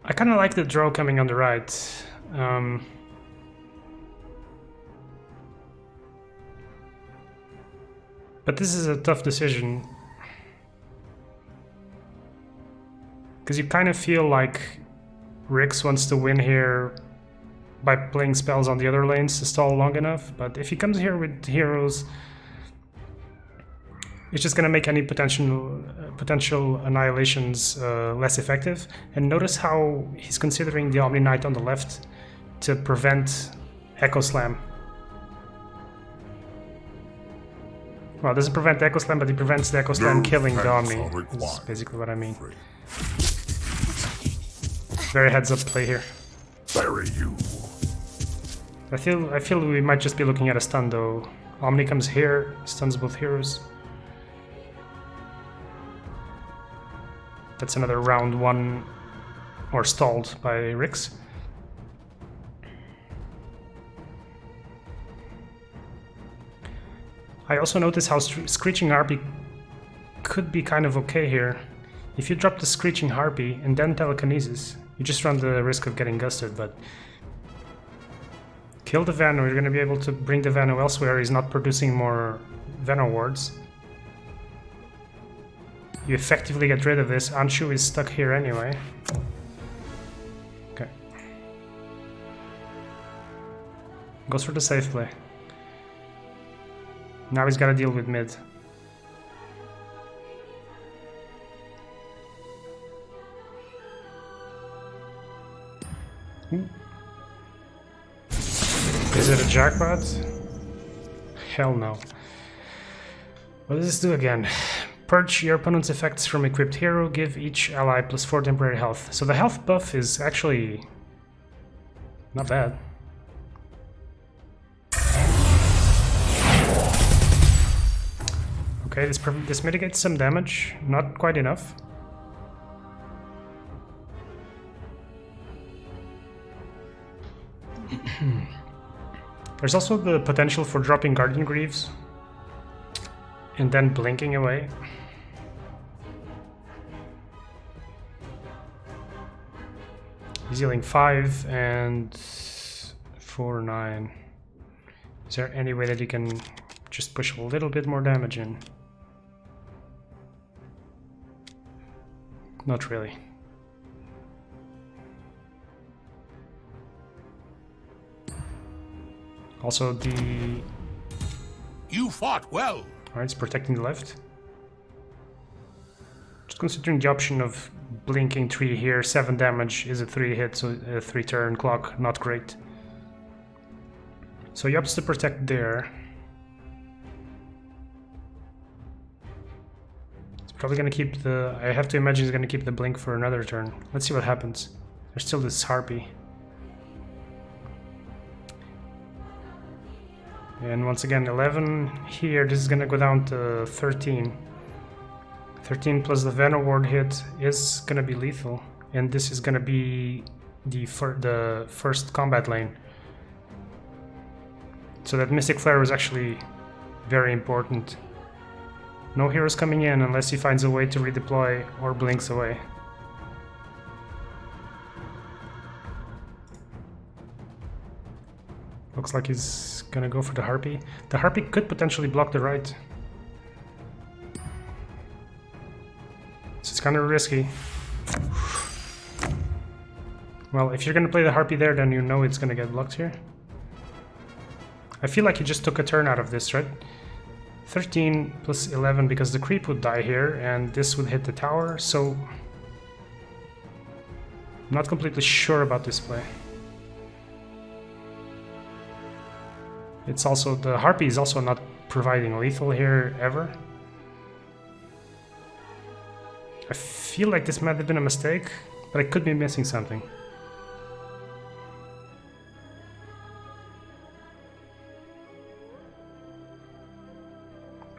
I kind of like the draw coming on the right. But this is a tough decision. Because you kind of feel like Rix wants to win here by playing spells on the other lanes to stall long enough. But if he comes here with heroes, it's just going to make any potential annihilations less effective. And notice how he's considering the Omni Knight on the left to prevent Echo Slam. Well, it doesn't prevent Echo Slam, but he prevents the Echo Slam killing the Omni. That's basically what I mean. Very heads up play here. Bury you. I feel we might just be looking at a stun though. Omni comes here, stuns both heroes. That's another round one, or stalled by Rix. I also notice how Screeching Harpy could be kind of okay here. If you drop the Screeching Harpy and then Telekinesis, you just run the risk of getting gusted, but kill the Vano, you're going to be able to bring the Vano elsewhere, he's not producing more Vano wards. You effectively get rid of this. Anshu is stuck here anyway. Okay. Goes for the safe play. Now he's got to deal with mid. Is it a jackpot? Hell no. What does this do again? Purge your opponent's effects from equipped hero, give each ally +4 temporary health. So the health buff is actually not bad. Okay, this mitigates some damage, not quite enough. There's also the potential for dropping Guardian Greaves and then blinking away. He's healing 5 and 4, 9. Is there any way that he can just push a little bit more damage in? Not really. Also the... You fought well. Alright, it's protecting the left. Just considering the option of blinking 3 here, 7 damage is a 3 hit, so a 3 turn clock, not great. So he opts to protect there. He's probably gonna keep the... I have to imagine he's gonna keep the blink for another turn. Let's see what happens. There's still this Harpy. And once again, 11 here, this is gonna go down to 13. 13 plus the Venom Ward hit is gonna be lethal. And this is gonna be the first combat lane. So that Mystic Flare was actually very important. No heroes coming in unless he finds a way to redeploy or blinks away. Looks like he's gonna go for the Harpy. The Harpy could potentially block the right. So it's kind of risky. Well, if you're gonna play the Harpy there, then you know it's gonna get blocked here. I feel like he just took a turn out of this, right? 13 plus 11 because the creep would die here and this would hit the tower, so... I'm not completely sure about this play. It's also, the Harpy is also not providing lethal here ever. I feel like this might have been a mistake, but I could be missing something.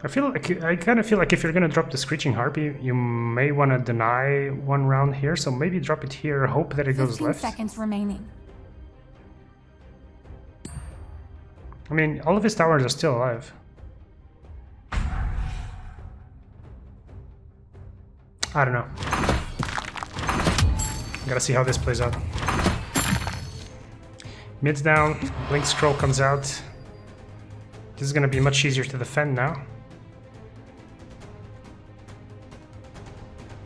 I kind of feel like if you're gonna drop the Screeching Harpy, you may want to deny one round here, so maybe drop it here, hope that it goes 15 left. seconds remaining. I mean, all of his towers are still alive. I don't know. Gotta see how this plays out. Mid's down, Blink Scroll comes out. This is gonna be much easier to defend now.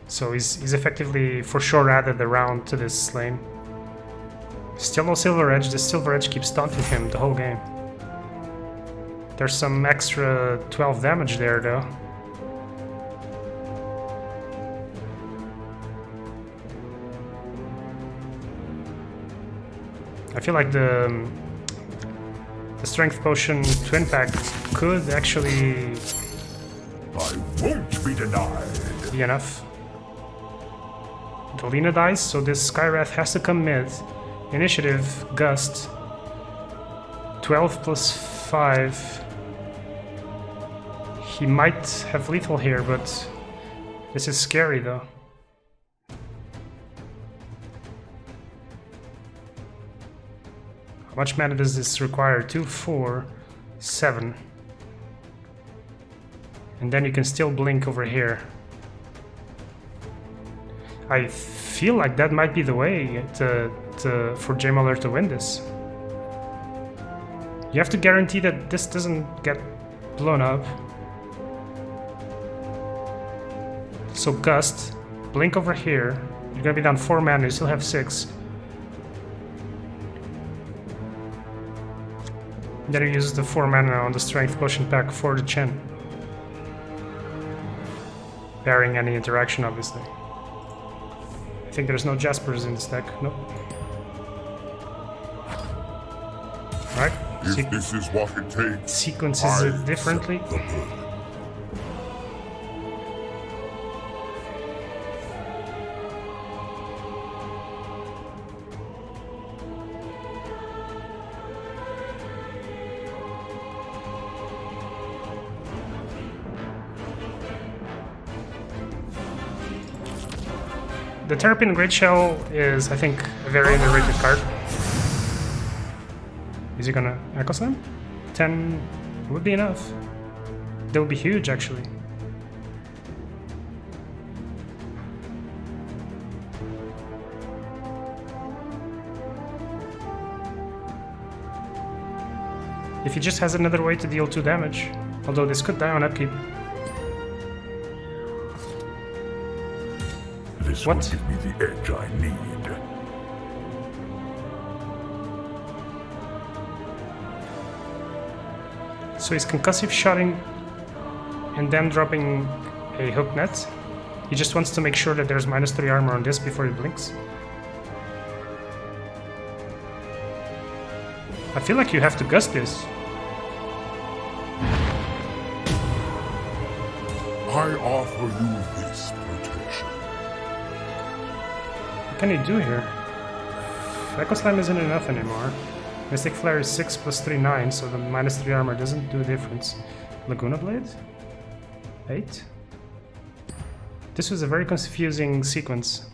So he's effectively for sure added the round to this lane. Still no Silver Edge. The Silver Edge keeps taunting him the whole game. There's some extra 12 damage there though. I feel like the Strength Potion Twin Pack could actually I won't be denied. be enough. The Lina dies, so this Skywrath has to come mid. Initiative, Gust. 12 plus 5. He might have lethal here, but this is scary though. How much mana does this require? 2, 4, 7. And then you can still blink over here. I feel like that might be the way for JMauler to win this. You have to guarantee that this doesn't get blown up. So Gust, blink over here. You're gonna be down 4 mana, you still have 6. Then you use the 4 mana on the Strength Potion pack for the Chen. Bearing any interaction, obviously. I think there's no Jaspers in this deck. Nope. Alright. If this is what it takes, Sequences it differently. accept the burden. The Terrapin Great Shell is, I think, a very underrated card. Is he gonna Echo Slam? 10 would be enough. That would be huge, actually. If he just has another way to deal 2 damage, although this could die on upkeep. This What? will give me the edge I need. So he's concussive shotting and then dropping a hook net. He just wants to make sure that there's -3 armor on this before he blinks. I feel like you have to gust this. I offer you this protection. What can he do here? Echo Slam isn't enough anymore. Mystic Flare is 6 plus 3, 9, so the -3 armor doesn't do a difference. Laguna Blade? 8? This was a very confusing sequence.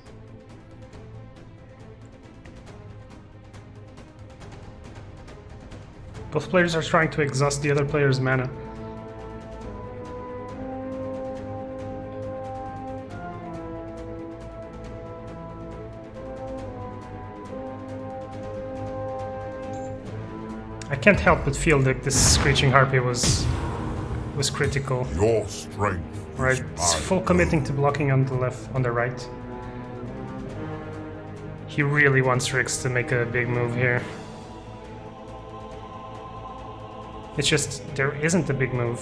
Both players are trying to exhaust the other player's mana. I can't help but feel that this Screeching Harpy was critical. Your strength. Right, it's full committing to blocking on the left, on the right. He really wants Rix to make a big move here. It's just, there isn't a big move.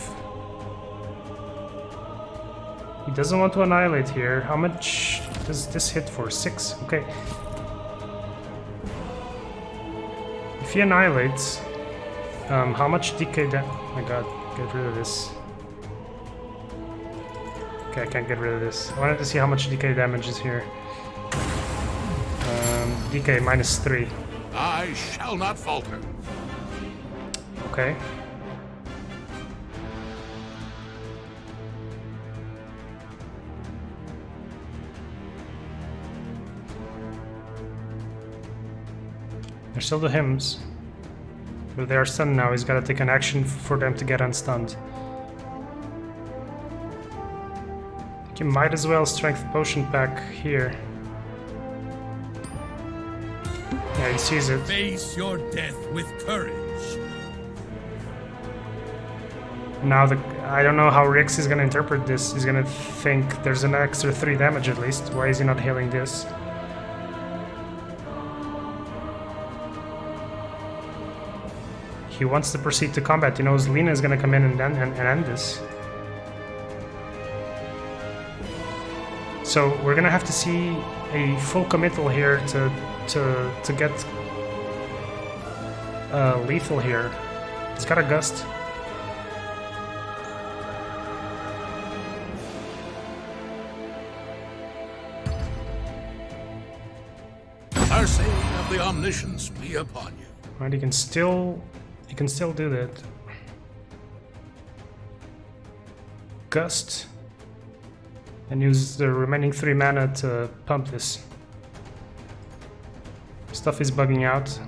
He doesn't want to annihilate here. How much does this hit for? 6, okay. If he annihilates, how much DK oh my god, get rid of this. Okay, I can't get rid of this. I wanted to see how much DK damage is here. DK -3. I shall not falter. Okay. They're still the hymns. But they are stunned now. He's gotta take an action for them to get unstunned. I think you might as well strength potion pack here. Yeah, he sees it. Face your death with courage. Now I don't know how Rix is gonna interpret this. He's gonna think there's an extra 3 damage at least. Why is he not healing this? He wants to proceed to combat. He knows Lina is gonna come in and end this. So we're gonna have to see a full committal here to get lethal here. He's got a gust. Mercy of the Omniscience be upon you. Right, he can still do that. Gust. And use the remaining 3 mana to pump this. Stuff is bugging out.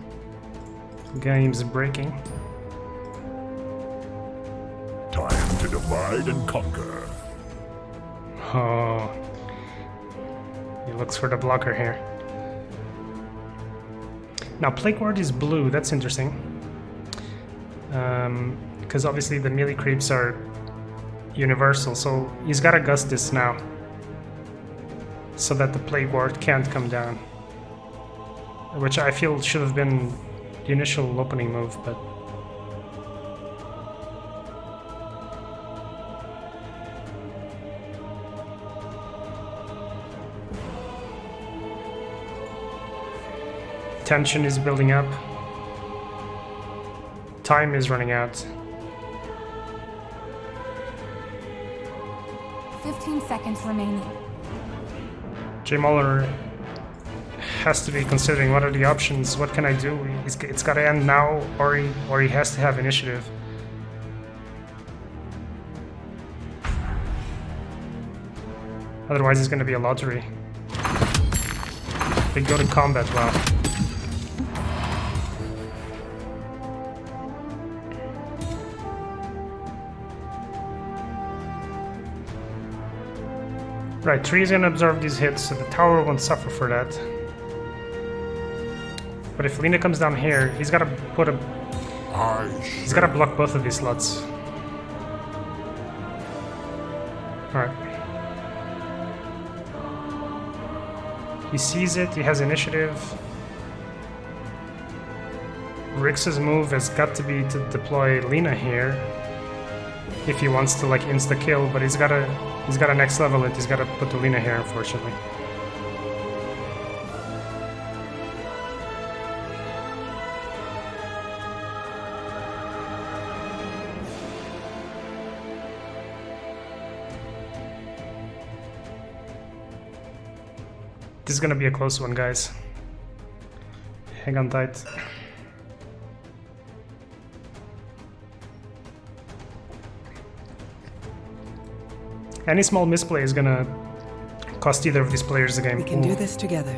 Game's breaking. Time to divide and conquer. Oh. He looks for the blocker here. Now, Plague Ward is blue, that's interesting. Because obviously the melee creeps are universal, so he's gotta gust this now. So that the Plague Ward can't come down. Which I feel should have been the initial opening move, but... Tension is building up. Time is running out. 15 seconds remaining. JMauler has to be considering what are the options, what can I do? It's gotta end now, or he has to have initiative. Otherwise it's gonna be a lottery. They go to combat, wow. Right, 3 is gonna absorb these hits, so the tower won't suffer for that. But if Lina comes down here, he's gotta put a... He's gotta block both of these slots. Alright. He sees it, he has initiative. Rix's move has got to be to deploy Lina here. If he wants to like insta-kill, but he's gotta next level it, he's gotta put the Lina here, unfortunately. This is gonna be a close one, guys. Hang on tight. Any small misplay is gonna cost either of these players the game. We can do this together.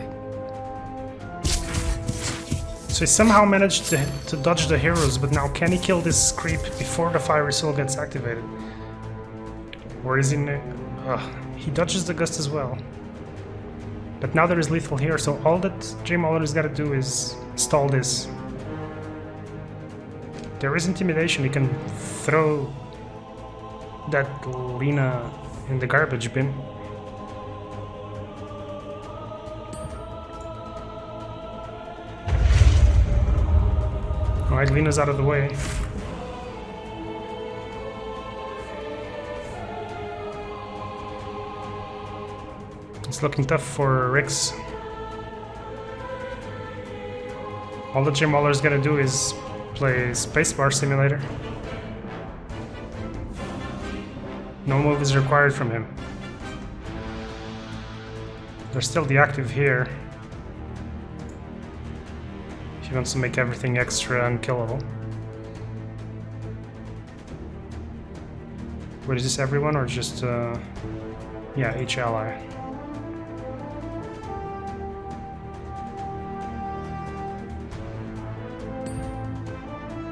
So he somehow managed to dodge the heroes, but now can he kill this creep before the Fiery Soul gets activated? Or is he... he dodges the Gust as well. But now there is lethal here, so all that JMauler has got to do is stall this. There is intimidation, he can throw that Lina in the garbage bin. Alright, Lina's out of the way. It's looking tough for Rix. All that JMauler's gonna do is play Spacebar Simulator. No move is required from him. They're still deactive here. If he wants to make everything extra unkillable. What is this, everyone, or just, yeah, each ally?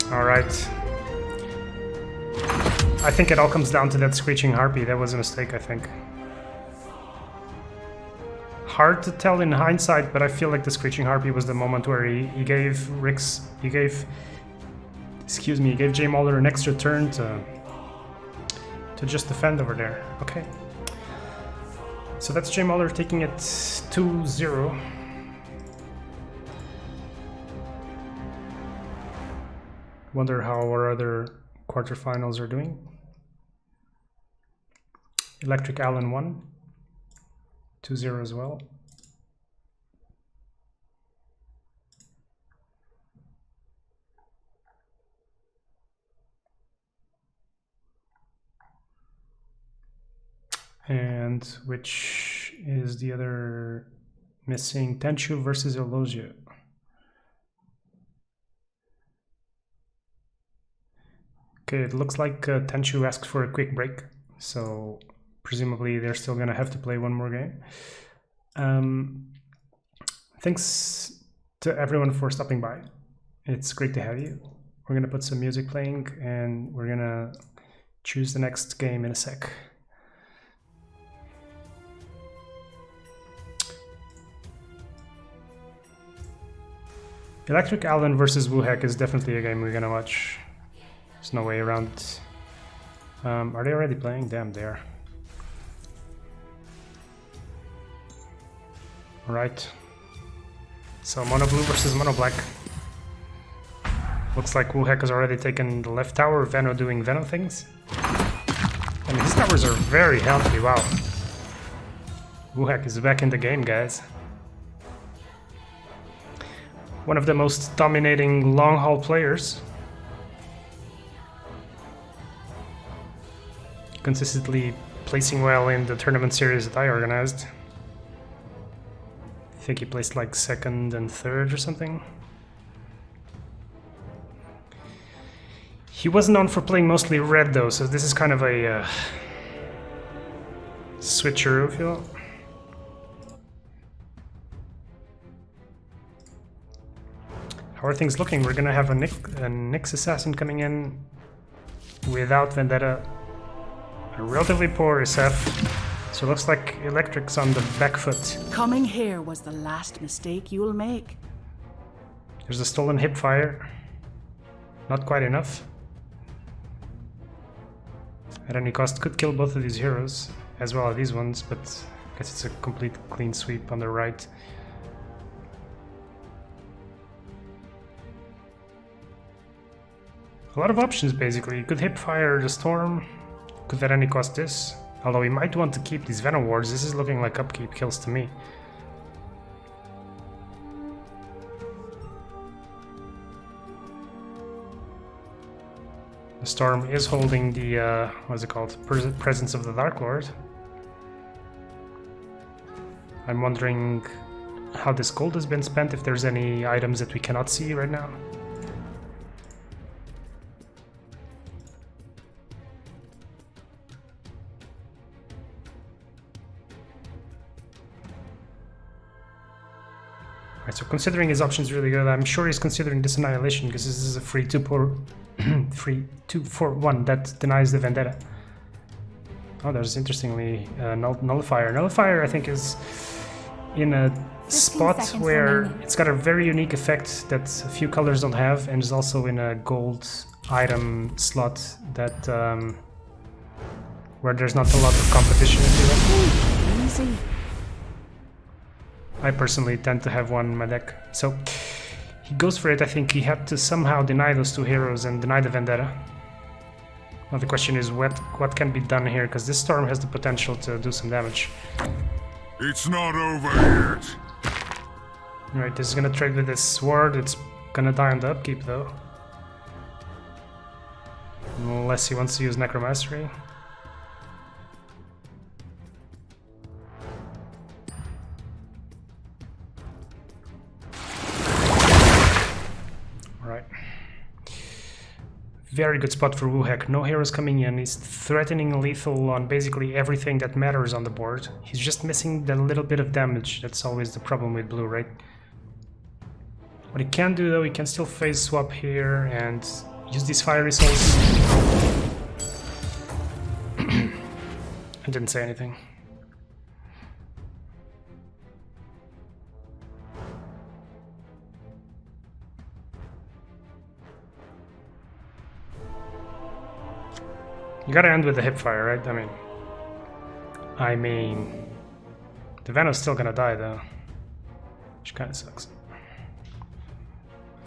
Alright. I think it all comes down to that Screeching Harpy. That was a mistake, I think. Hard to tell in hindsight, but I feel like the Screeching Harpy was the moment where he gave JMauler an extra turn to just defend over there. Okay. So that's JMauler taking it 2-0. Wonder how our other quarterfinals are doing. ElectricAlan won. 2-0 as well. And which is the other missing? Tenchu versus Eulosia. Okay, it looks like Tenchu asked for a quick break, so presumably they're still gonna have to play one more game. Thanks to everyone for stopping by. It's great to have you. We're gonna put some music playing and we're gonna choose the next game in a sec. ElectricAlan versus Wuhek is definitely a game we're gonna watch. There's no way around it. Are they already playing? Damn, they are. Alright. So Mono Blue versus Mono Black. Looks like Wuhek has already taken the left tower, Veno doing Veno things. I mean, his towers are very healthy, wow. Wuhek is back in the game, guys. One of the most dominating long-haul players. Consistently placing well in the tournament series that I organized. I think he placed like 2nd and 3rd or something. He was known for playing mostly red though, so this is kind of a switcheroo, if you will. How are things looking? We're gonna have a Nyx assassin coming in without Vendetta. A relatively poor SF. So it looks like Electric's on the back foot. Coming here was the last mistake you'll make. There's a stolen hipfire. Not quite enough. At any cost, could kill both of these heroes, as well as these ones, but I guess it's a complete clean sweep on the right. A lot of options, basically. You could hipfire the storm, could at any cost this. Although we might want to keep these Venom wards. This is looking like upkeep kills to me. The storm is holding the, what's it called? Presence of the Dark Lord. I'm wondering how this gold has been spent, if there's any items that we cannot see right now. Alright, so considering his options really good, I'm sure he's considering this Annihilation because this is a free 2-4-1 that denies the Vendetta. Oh, there's interestingly Nullifier. Nullifier, I think, is in a spot where it's got a very unique effect that a few colors don't have, and is also in a gold item slot that where there's not a lot of competition. Easy. I personally tend to have one in my deck, so he goes for it. I think he had to somehow deny those two heroes and deny the Vendetta. Now the question is what can be done here, because this storm has the potential to do some damage. It's not over yet. Alright, this is gonna trade with this sword. It's gonna die on the upkeep though. Unless he wants to use Necromastery. very good spot for Wuhek. No heroes coming in. He's threatening lethal on basically everything that matters on the board. He's just missing that little bit of damage. That's always the problem with blue, right? What he can do though, he can still phase swap here and use these fiery souls. I didn't say anything. You gotta end with the hipfire, right? I mean, the Veno's still gonna die though, which kind of sucks.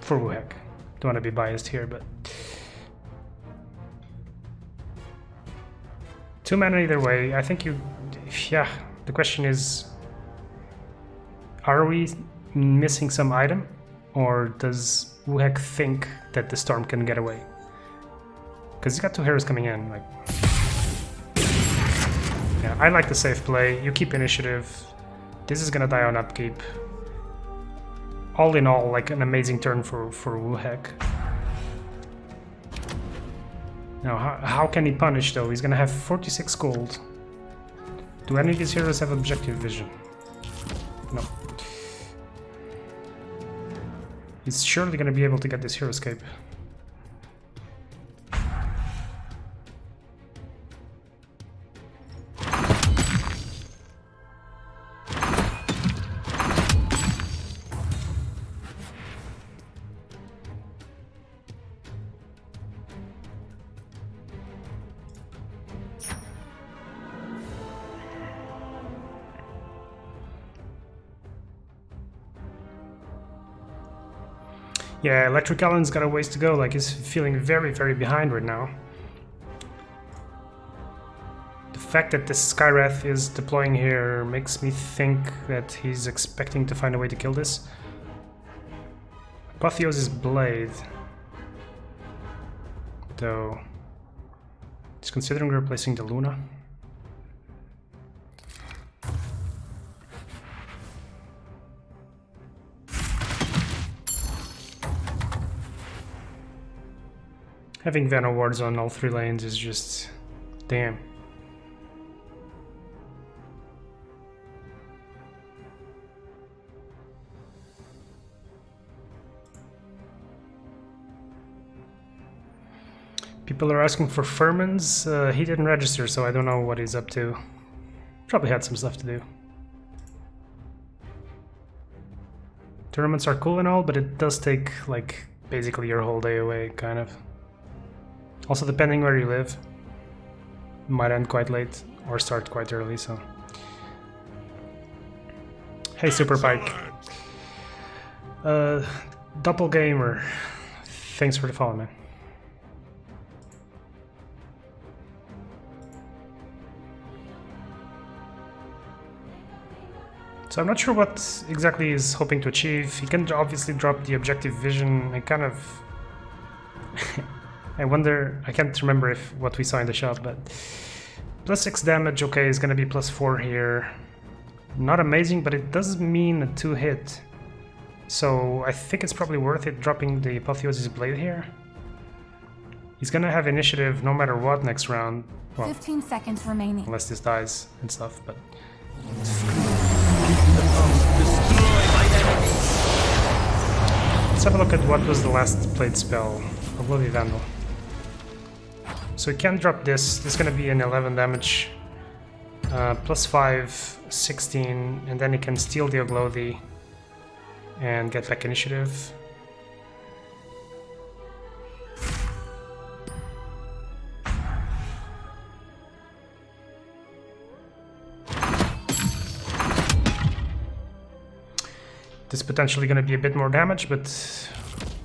For Wuhek. Don't want to be biased here, but 2 mana either way. I think yeah. The question is, are we missing some item, or does Wuhek think that the storm can get away? Because he's got 2 heroes coming in. Like, yeah, I like the safe play. You keep initiative. This is gonna die on upkeep. All in all, like an amazing turn for Wuhek. Now, how can he punish though? He's gonna have 46 gold. Do any of these heroes have objective vision? No. He's surely gonna be able to get this hero escape. Yeah, ElectricAlan's got a ways to go, like he's feeling very, very behind right now. The fact that this Skywrath is deploying here makes me think that he's expecting to find a way to kill this. Apotheosis Blade, though, he's considering replacing the Luna. Having Veno wards on all 3 lanes is just... damn. People are asking for Furman's. He didn't register, so I don't know what he's up to. Probably had some stuff to do. Tournaments are cool and all, but it does take, like, basically your whole day away, kind of. Also, depending where you live, it might end quite late or start quite early, so... Hey, Super Pike. Doppelgamer. Thanks for the follow, man. So I'm not sure what exactly he's hoping to achieve. He can obviously drop the objective vision. I kind of... I wonder, I can't remember if what we saw in the shop, but plus 6 damage, okay, is gonna be plus 4 here. Not amazing, but it does mean a 2-hit. So I think it's probably worth it dropping the Apotheosis Blade here. He's gonna have initiative no matter what next round. Well, 15 seconds remaining. unless this dies and stuff, but... Let's have a look at what was the last played spell. Oblivion Vandal. So he can drop this. This is going to be an 11 damage. Plus 5, 16. And then he can steal the Oglothi and get back initiative. This is potentially going to be a bit more damage, but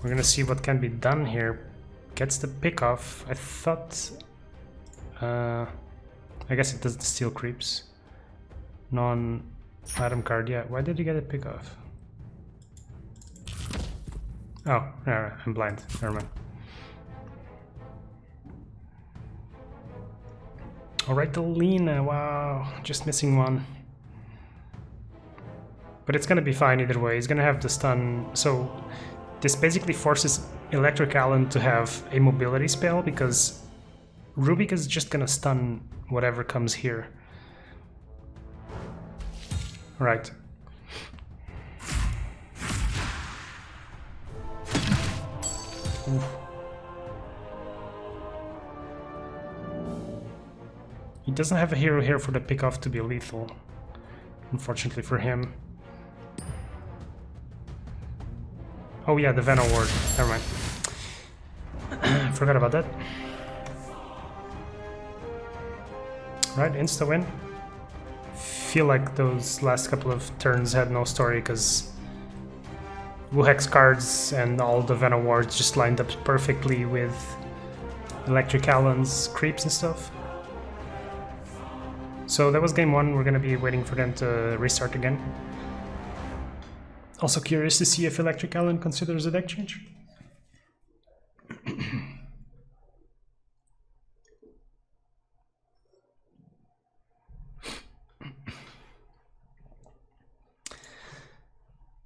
we're going to see what can be done here. Gets the pick off. I thought... I guess it does the steal creeps. Non-item card, yeah. Why did you get a pick off? Oh, alright, I'm blind. Never mind. Alright, the Lena, wow. Just missing one. But it's gonna be fine either way. He's gonna have the stun. So This basically forces ElectricAlan to have a mobility spell because Rubik is just gonna stun whatever comes here. Right. Oof. He doesn't have a hero here for the pickoff to be lethal, unfortunately for him. Oh yeah, the Venom Ward. Never mind. Forgot about that. Right, insta win. Feel like those last couple of turns had no story because Wuhek's cards and all the Venom Wards just lined up perfectly with ElectricAlan's creeps and stuff. So that was game 1, we're gonna be waiting for them to restart again. Also curious to see if ElectricAlan considers a deck change.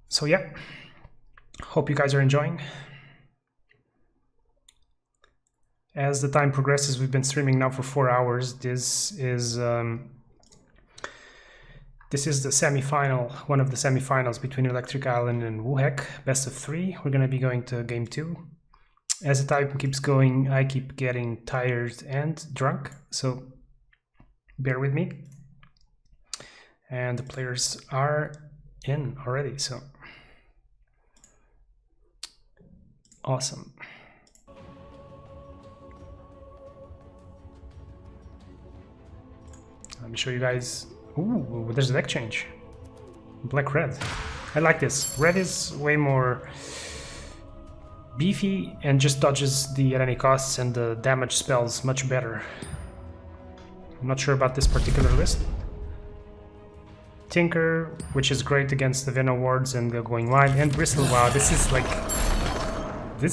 So yeah, hope you guys are enjoying. As the time progresses, we've been streaming now for 4 hours. This is the semi-final, one of the semi-finals between ElectricAlan and Wuhek, best of 3. We're gonna be going to game 2. As the time keeps going, I keep getting tired and drunk, so bear with me. And the players are in already, so awesome. Let me show you guys. Ooh, there's a deck change. Black-red. I like this. Red is way more beefy and just dodges the at any costs and the damage spells much better. I'm not sure about this particular list. Tinker, which is great against the Venom Wards and the going wide, and Bristle. Wow, this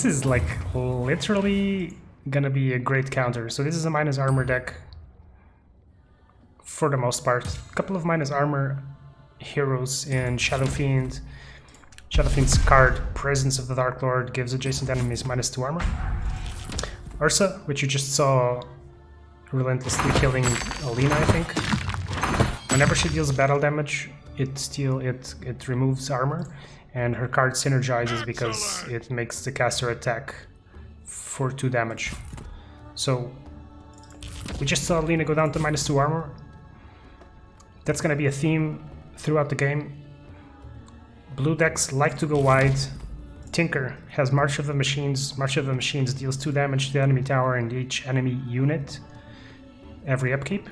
is like literally gonna be a great counter. So this is a minus armor deck for the most part. A couple of minus armor heroes in Shadow Fiend. Shadow Fiend's card, Presence of the Dark Lord, gives adjacent enemies -2 armor. Ursa, which you just saw relentlessly killing Alina, I think. Whenever she deals battle damage, it removes armor, and her card synergizes because it makes the caster attack for 2 damage. So we just saw Alina go down to -2 armor. That's gonna be a theme throughout the game. Blue decks like to go wide. Tinker has March of the Machines. March of the Machines deals 2 damage to the enemy tower and each enemy unit every upkeep,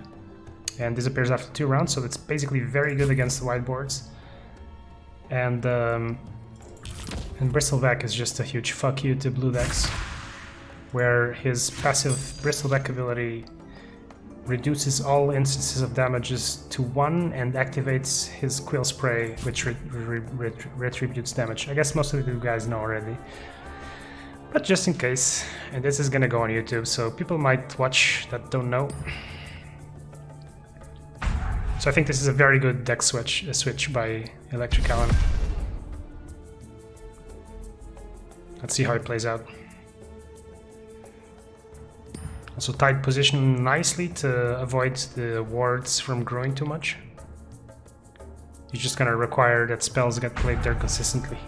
and disappears after 2 rounds, so it's basically very good against the wide boards. And Bristleback is just a huge fuck you to blue decks, where his passive Bristleback ability reduces all instances of damages to 1 and activates his Quill Spray, which retributes damage. I guess most of you guys know already, but just in case, and this is gonna go on YouTube, so people might watch that don't know. So I think this is a very good deck switch by ElectricAlan. Let's see how it plays out. Also tight position nicely to avoid the wards from growing too much. You're just gonna require that spells get played there consistently.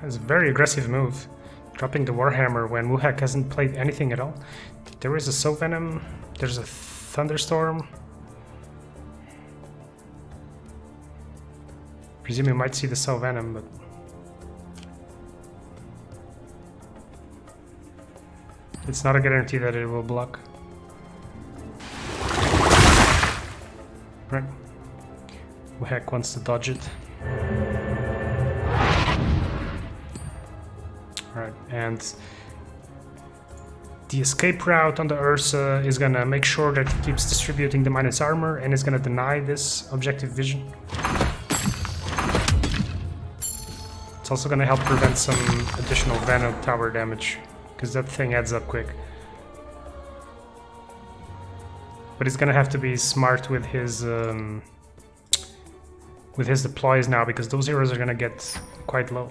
That's a very aggressive move. Dropping the Warhammer when Wuhek hasn't played anything at all. There is a Soul Venom, there's a Thunderstorm. Presume you might see the Soul Venom, but it's not a guarantee that it will block. Right. Wuhek wants to dodge it. Alright, and the escape route on the Ursa is gonna make sure that it keeps distributing the minus armor and is gonna deny this objective vision. It's also gonna help prevent some additional Venom tower damage, because that thing adds up quick. But he's gonna have to be smart with his with his deploys now, because those heroes are gonna get quite low.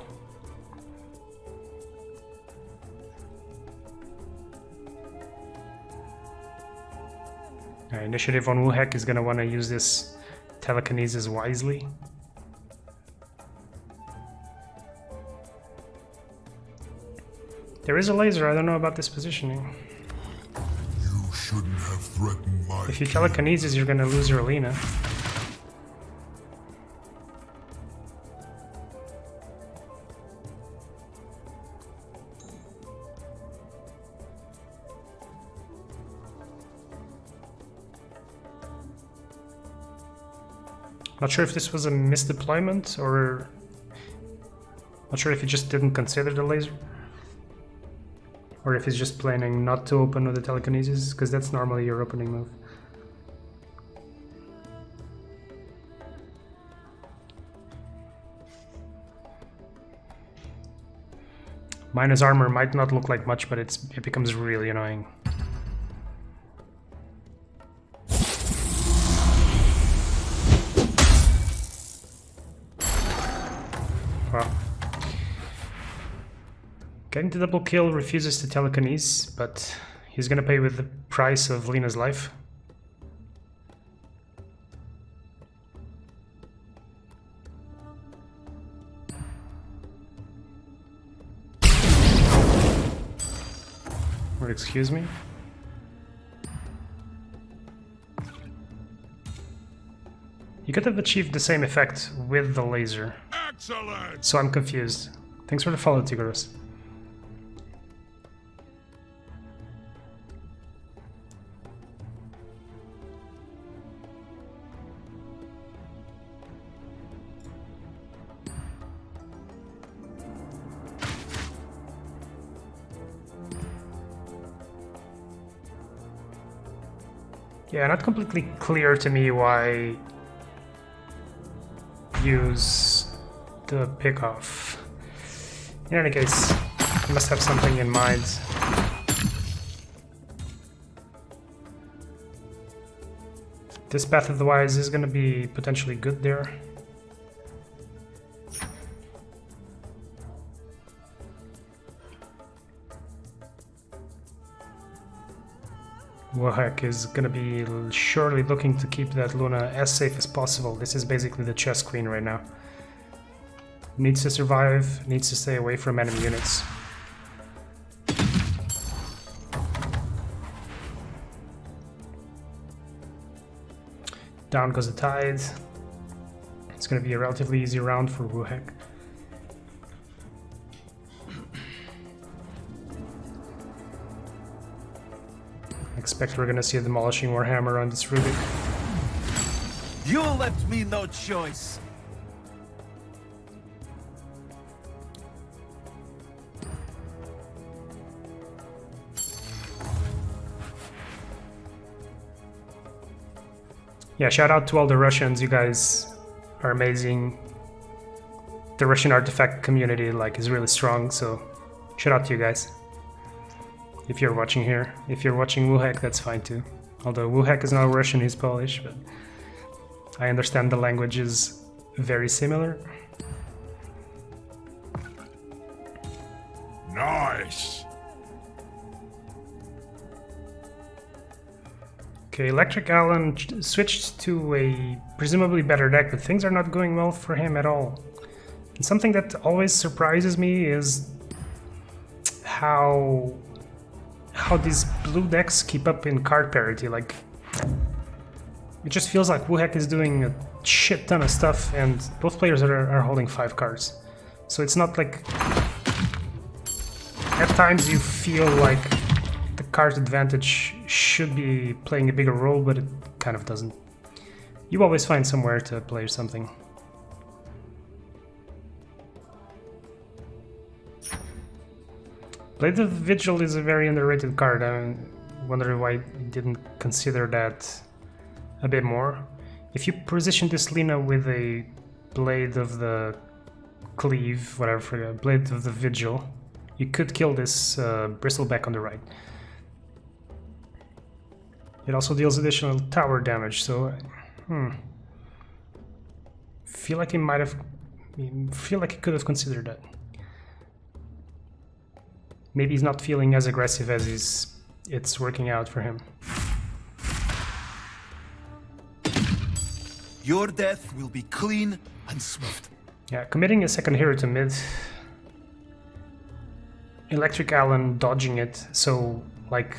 Initiative on Wuhek is gonna want to use this telekinesis wisely. There is a laser, I don't know about this positioning. You shouldn't have threatened my If you telekinesis, you're gonna lose your Alina. Not sure if this was a misdeployment, or not sure if he just didn't consider the laser, or if he's just planning not to open with the telekinesis, because that's normally your opening move. Minus armor might not look like much, but it becomes really annoying. Wow. Getting the double kill refuses to telekinesis, but he's gonna pay with the price of Lina's life. Or excuse me? You could have achieved the same effect with the laser. Excellent! So I'm confused. Thanks for the follow, Tigros. Yeah, not completely clear to me why use the pickoff. In any case, I must have something in mind. This Path of the Wise is going to be potentially good there. Wuhek is going to be surely looking to keep that Luna as safe as possible. This is basically the chess queen right now. Needs to survive, needs to stay away from enemy units. Down goes the tide. It's going to be a relatively easy round for Wuhek. I expect we're going to see a demolishing Warhammer on this Rubik. You left me no choice. Yeah, shout out to all the Russians, you guys are amazing. The Russian artifact community is really strong, so shout out to you guys. If you're watching here. If you're watching Wuhek, that's fine too. Although Wuhek is not Russian, he's Polish, but I understand the language is very similar. Nice! Okay, ElectricAlan switched to a presumably better deck, but things are not going well for him at all. And something that always surprises me is how these blue decks keep up in card parity. It just feels like Wuhek is doing a shit ton of stuff and both players are holding 5 cards. So it's not like... At times you feel like the card advantage should be playing a bigger role, but it kind of doesn't. You always find somewhere to play something. Blade of Vigil is a very underrated card. I wonder why I didn't consider that a bit more. If you position this Lina with a Blade of the Cleave, whatever, Blade of the Vigil, you could kill this Bristleback on the right. It also deals additional tower damage, so feel like he might have... feel like he could have considered that. Maybe he's not feeling as aggressive as it's working out for him. Your death will be clean and swift. Yeah, committing a second hero to mid. ElectricAlan dodging it, so like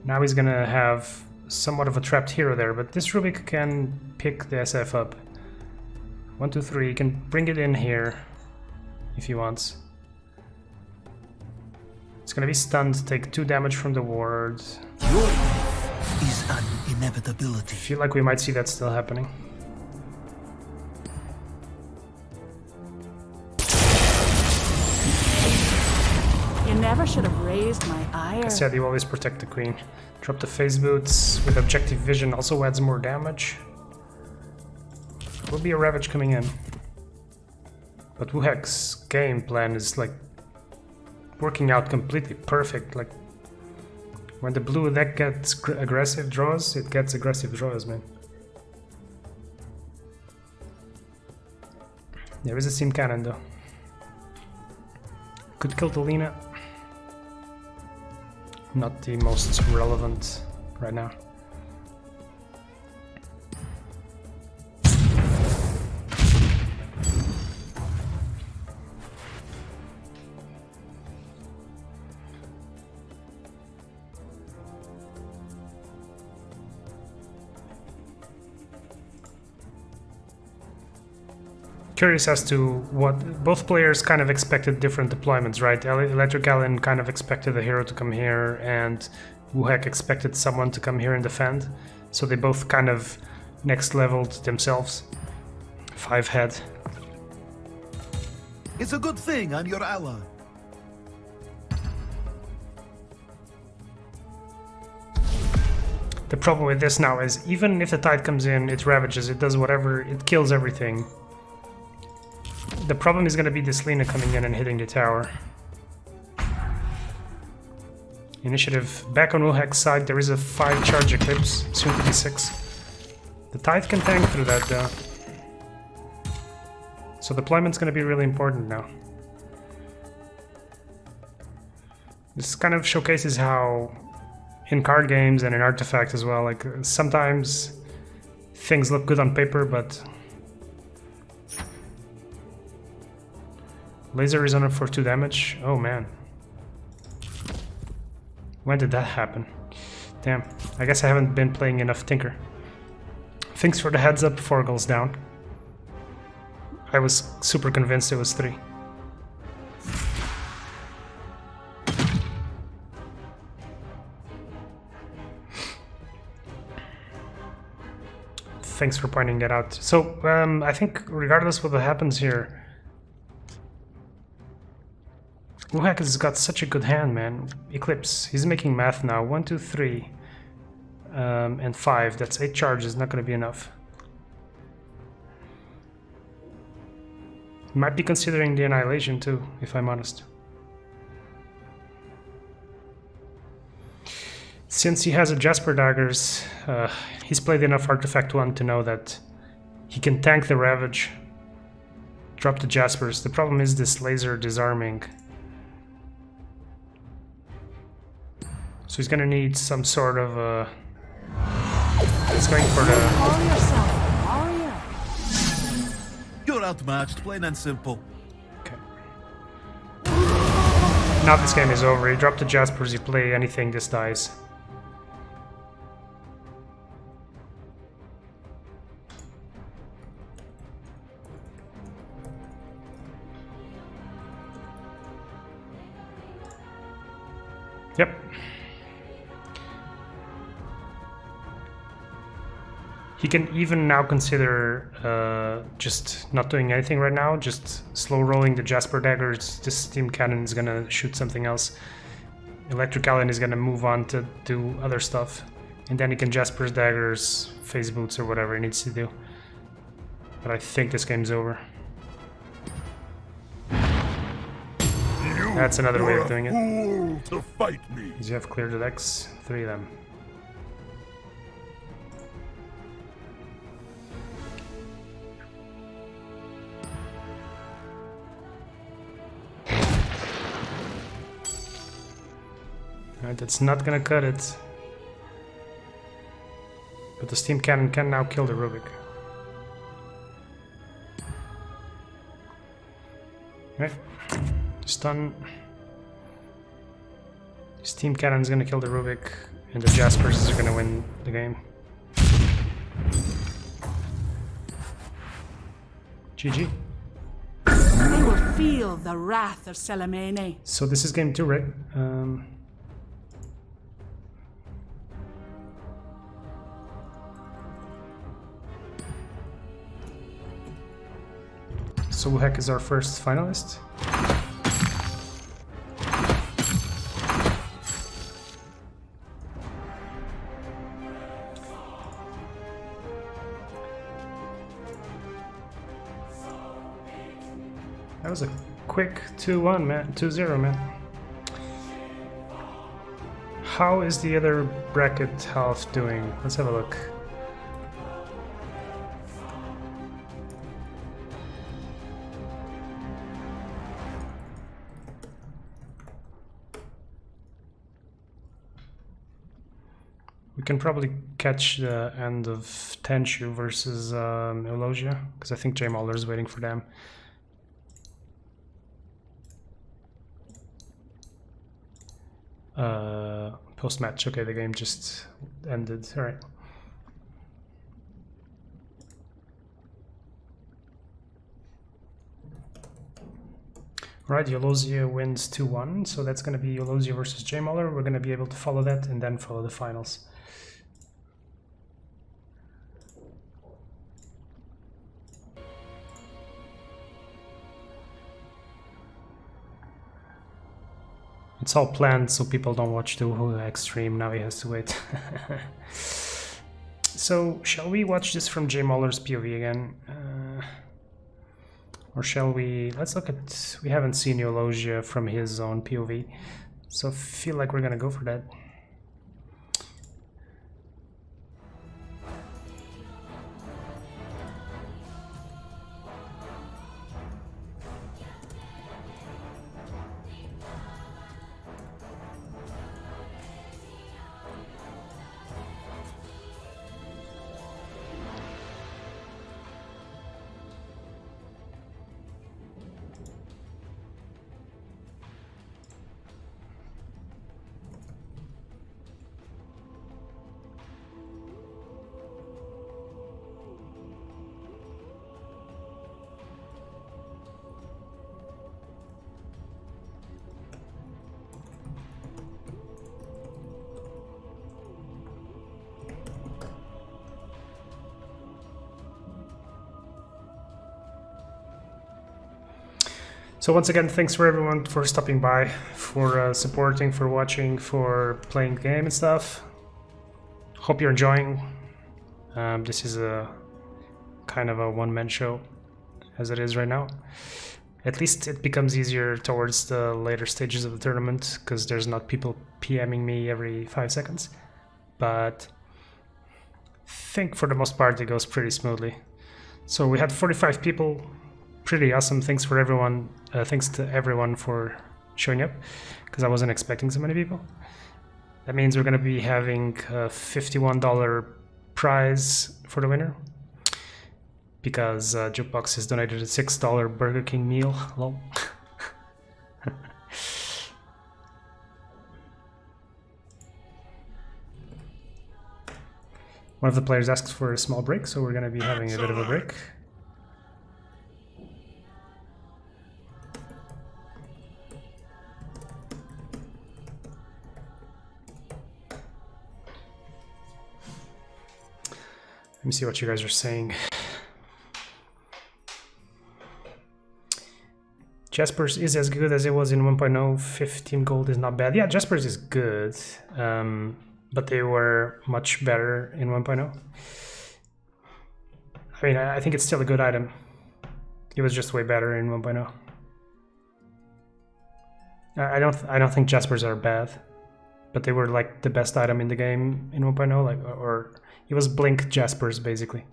now he's gonna have somewhat of a trapped hero there, but this Rubik can pick the SF up. 1, 2, 3, he can bring it in here if he wants. It's gonna be stunned, take 2 damage from the ward. Your death is an inevitability. I feel like we might see that still happening. You never should have raised my ire. Like I said, you always protect the queen. Drop the phase boots with objective vision, also adds more damage. Will be a Ravage coming in. But Wuhek's game plan is like working out completely perfect. Like when the blue deck gets aggressive draws, it gets aggressive draws, man. There is a steam cannon though. Could kill Talina. Not the most relevant right now. Curious as to what both players kind of expected different deployments, right? ElectricAlan kind of expected the hero to come here, and Wuhek expected someone to come here and defend. So they both kind of next leveled themselves. 5 head. It's a good thing I'm your ally. The problem with this now is even if the tide comes in, it ravages, it does whatever, it kills everything. The problem is going to be this Lina coming in and hitting the tower. Initiative back on Wuhek's side, there is a 5 charge eclipse, soon to be 6. The tide can tank through that though. So deployment's going to be really important now. This kind of showcases how in card games and in Artifact as well, like sometimes things look good on paper, but laser is on it for 2 damage. Oh man. When did that happen? Damn. I guess I haven't been playing enough Tinker. Thanks for the heads up, 4 goals down. I was super convinced it was 3. Thanks for pointing that out. So, I think regardless of what happens here, Wuhek has got such a good hand, man. Eclipse. He's making math now. 1, 2, 3, and 5. That's 8 charges. Not going to be enough. Might be considering the annihilation too, if I'm honest. Since he has a Jasper daggers, he's played enough Artifact 1 to know that he can tank the Ravage, drop the Jaspers. The problem is this laser disarming. So he's gonna need some sort of He's going for the... Call yourself warrior. You're outmatched, plain and simple. Okay. Now this game is over. You drop the Jaspers, you play anything, this dies. Yep. He can even now consider just not doing anything right now, just slow rolling the Jasper daggers. This steam cannon is gonna shoot something else. ElectricAlan is gonna move on to do other stuff. And then he can Jasper's daggers, phase boots or whatever he needs to do. But I think this game's over. That's another way of doing it. Fool to fight me. Because you have cleared the decks, 3 of them. Alright, that's not gonna cut it. But the steam cannon can now kill the Rubik. Right. Stun. Steam cannon's gonna kill the Rubik, and the Jaspers are gonna win the game. GG. They will feel the wrath of Selemene. So this is game 2, right? So Wuhek is our first finalist. That was a quick 2-1, man. 2-0, man. How is the other bracket half doing? Let's have a look. We can probably catch the end of Tenshu versus Eulosia, because I think JMauler is waiting for them. Post-match, okay, the game just ended, alright. Alright, Eulosia wins 2-1, so that's going to be Eulosia versus JMauler. We're going to be able to follow that and then follow the finals. It's all planned so people don't watch the Wuhek stream, now he has to wait. So, shall we watch this from JMauler's POV again? Or shall we... Let's look at... We haven't seen Eulosia from his own POV, so I feel like we're gonna go for that. So once again, thanks for everyone for stopping by, for supporting, for watching, for playing the game and stuff. Hope you're enjoying. This is a kind of a one-man show, as it is right now. At least it becomes easier towards the later stages of the tournament, because there's not people PMing me every 5 seconds. But I think for the most part it goes pretty smoothly. So we had 45 people. Pretty awesome. Thanks for everyone. Thanks to everyone for showing up, because I wasn't expecting so many people. That means we're going to be having a $51 prize for the winner, because Jukebox has donated a $6 Burger King meal. Lol. One of the players asks for a small break, so we're going to be having a bit of a break. Let me see what you guys are saying. Jaspers is as good as it was in 1.0. 15 gold is not bad. Yeah, Jaspers is good, but they were much better in 1.0. I mean, I think it's still a good item. It was just way better in 1.0. I don't think Jaspers are bad, but they were like the best item in the game in 1.0, like or it was Blink Jaspers basically.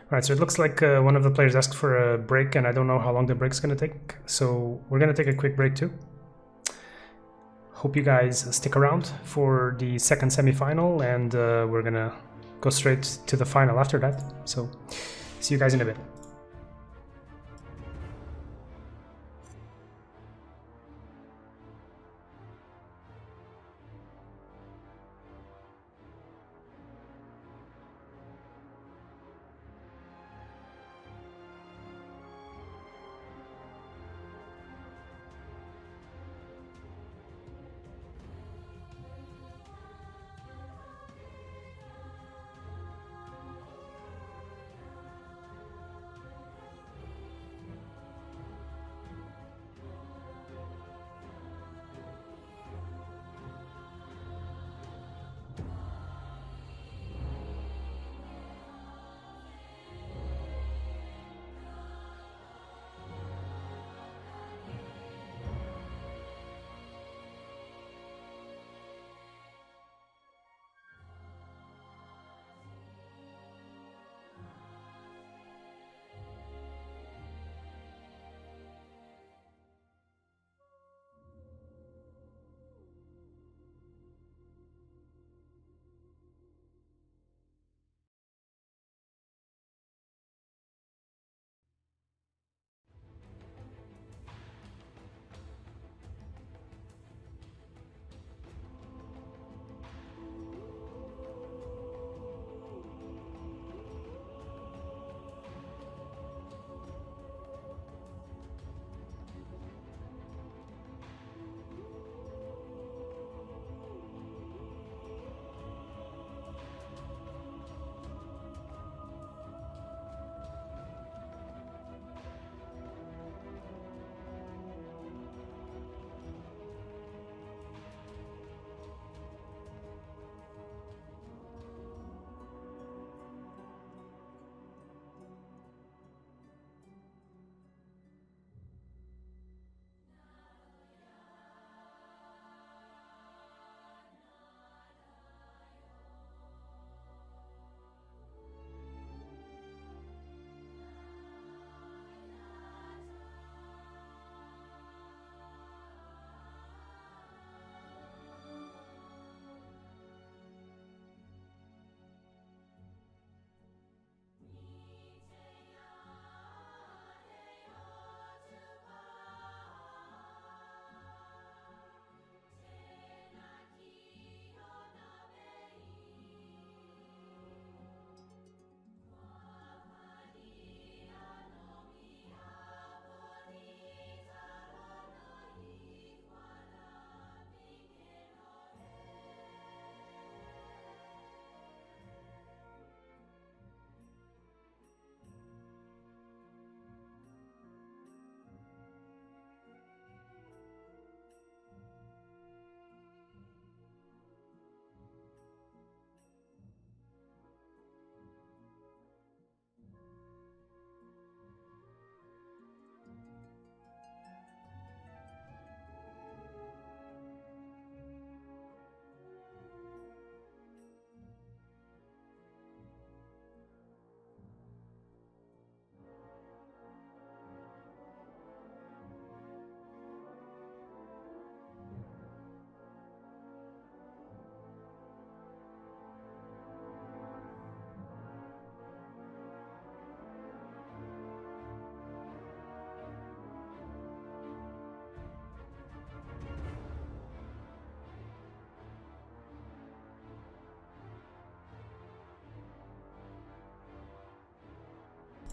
Alright, so it looks like one of the players asked for a break, and I don't know how long the break's gonna take, so we're gonna take a quick break too. Hope you guys stick around for the second semifinal, and we're gonna go straight to the final after that. So, see you guys in a bit.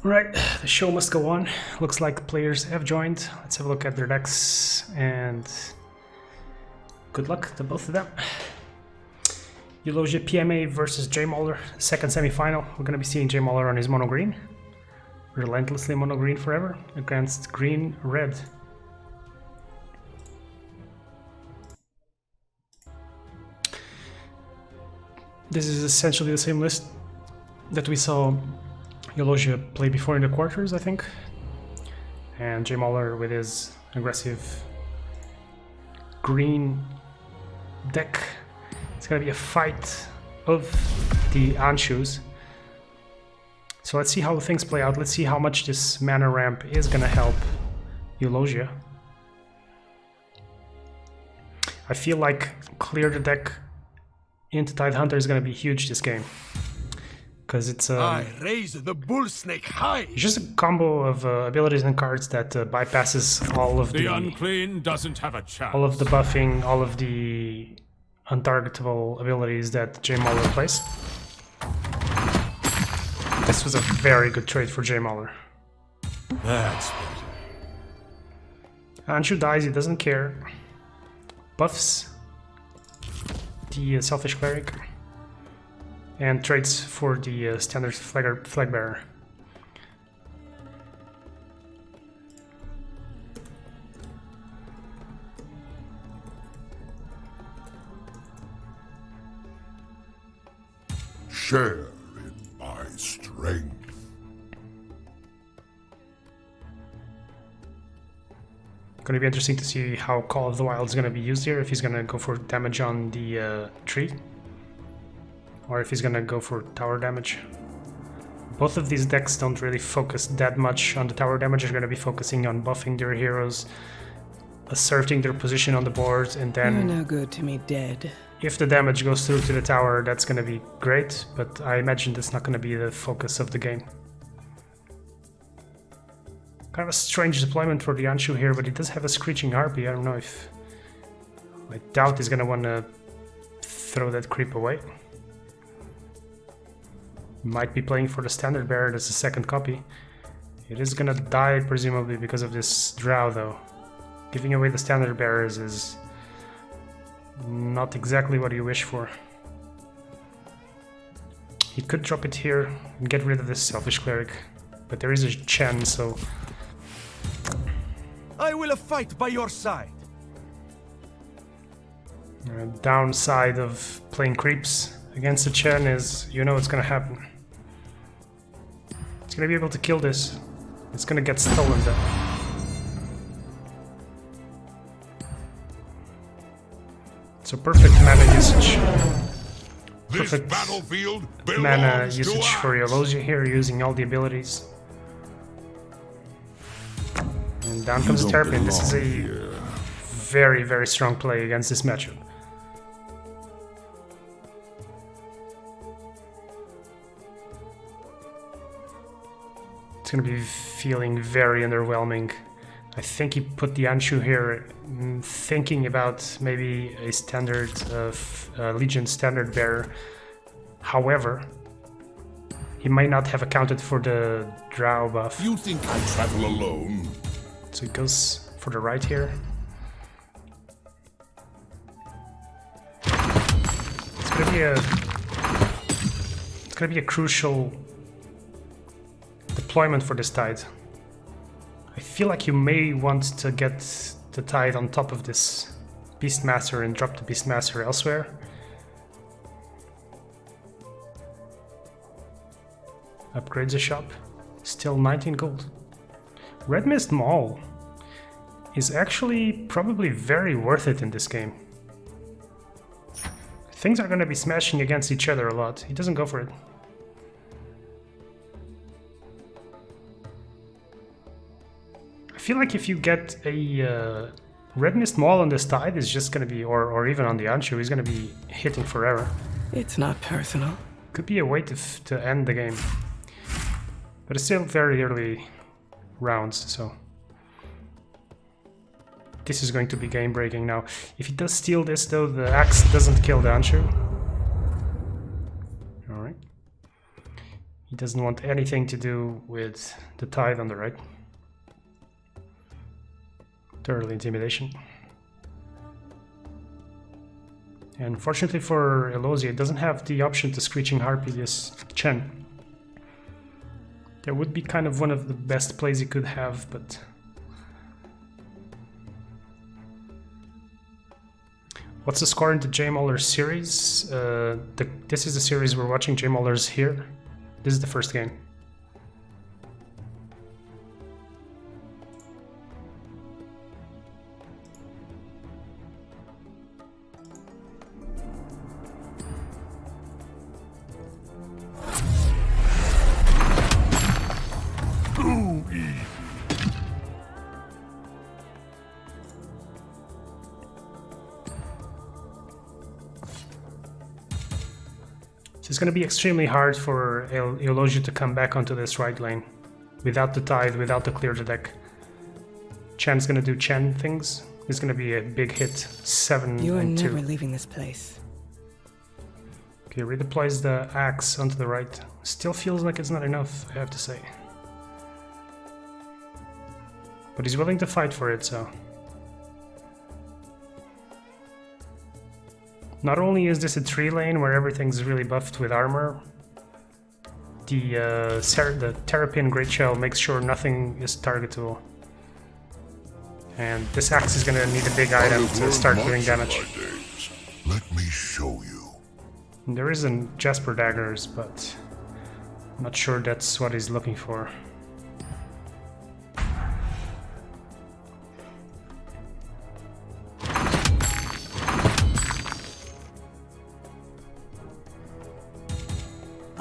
Right, the show must go on. Looks like players have joined. Let's have a look at their decks, and good luck to both of them. Eulosia PMA versus JMauler, second semi-final. We're going to be seeing JMauler on his mono green. Relentlessly mono green forever against green red. This is essentially the same list that we saw Eulosia play before in the quarters, I think. And JMauler with his aggressive green deck. It's gonna be a fight of the Anshus. So So let's see how things play out. Let's see how much this mana ramp is gonna help Eulosia. I feel like clear the deck into Tidehunter is gonna be huge this game. Because it's I raise the bull snake high. just a combo of abilities and cards that bypasses all of The unclean doesn't have a chance. all of the buffing, all of the untargetable abilities that JMauler plays. This was a very good trade for JMauler. That's better. Anshu dies, he doesn't care. Buffs the Selfish Cleric and trades for the standard flag bearer. Share in my strength. Going to be interesting to see how Call of the Wild is going to be used here, if he's going to go for damage on the tree, or if he's going to go for tower damage. Both of these decks don't really focus that much on the tower damage. They're going to be focusing on buffing their heroes, asserting their position on the board, and then... You're no good to me dead. If the damage goes through to the tower, that's going to be great, but I imagine that's not going to be the focus of the game. Kind of a strange deployment for the Anshu here, but he does have a Screeching Harpy. I don't know if... I doubt he's going to want to throw that creep away. Might be playing for the Standard Bearer, that's the second copy. It is going to die, presumably, because of this Drow, though. Giving away the Standard Bearers is not exactly what you wish for. He could drop it here and get rid of this Selfish Cleric, but there is a Chen, so... I will fight by your side. Downside of playing creeps against the Chen is, you know what's gonna happen. It's gonna be able to kill this. It's gonna get stolen though. So perfect mana usage. Perfect battlefield mana usage for Eulosia here, using all the abilities. And down comes the Terrapin. This is a very, very strong play against this matchup. It's going to be feeling very underwhelming. I think he put the Anshu here thinking about maybe a standard Legion Standard Bearer. However, he might not have accounted for the Drow buff. You think I travel alone? So he goes for the right here. It's gonna be a crucial deployment for this Tide. I feel like you may want to get the Tide on top of this Beastmaster and drop the Beastmaster elsewhere. Upgrades the shop. Still 19 gold. Red Mist Maul is actually probably very worth it in this game. Things are going to be smashing against each other a lot. He doesn't go for it. I feel like if you get a Red Mist Maul on this Tide, is just going to be, or even on the Anshu, he's going to be hitting forever. It's not personal. Could be a way to end the game. But it's still very early rounds, so this is going to be game breaking now. If he does steal this though, the axe doesn't kill the Anshu. Alright. He doesn't want anything to do with the Tide on the right. Thoroughly intimidation. And fortunately for Eulosia, it doesn't have the option to Screeching Harpy this Chen. That would be kind of one of the best plays he could have, but... What's the score in the JMauler series? This is the series we're watching, JMauler's here. This is the first game. it's going to be extremely hard for Eulosia to come back onto this right lane. Without the Tithe, without the clear the deck. Chen's going to do Chen things. It's going to be a big hit. 7 You are and 2. never leaving this place. Okay, redeploys the axe onto the right. Still feels like it's not enough, I have to say. But he's willing to fight for it, so... Not only is this a 3 lane where everything's really buffed with armor, the Terrapin Great Shell makes sure nothing is targetable. And this axe is gonna need a big item to start doing damage. Let me show you. And there isn't Jasper daggers, but I'm not sure that's what he's looking for.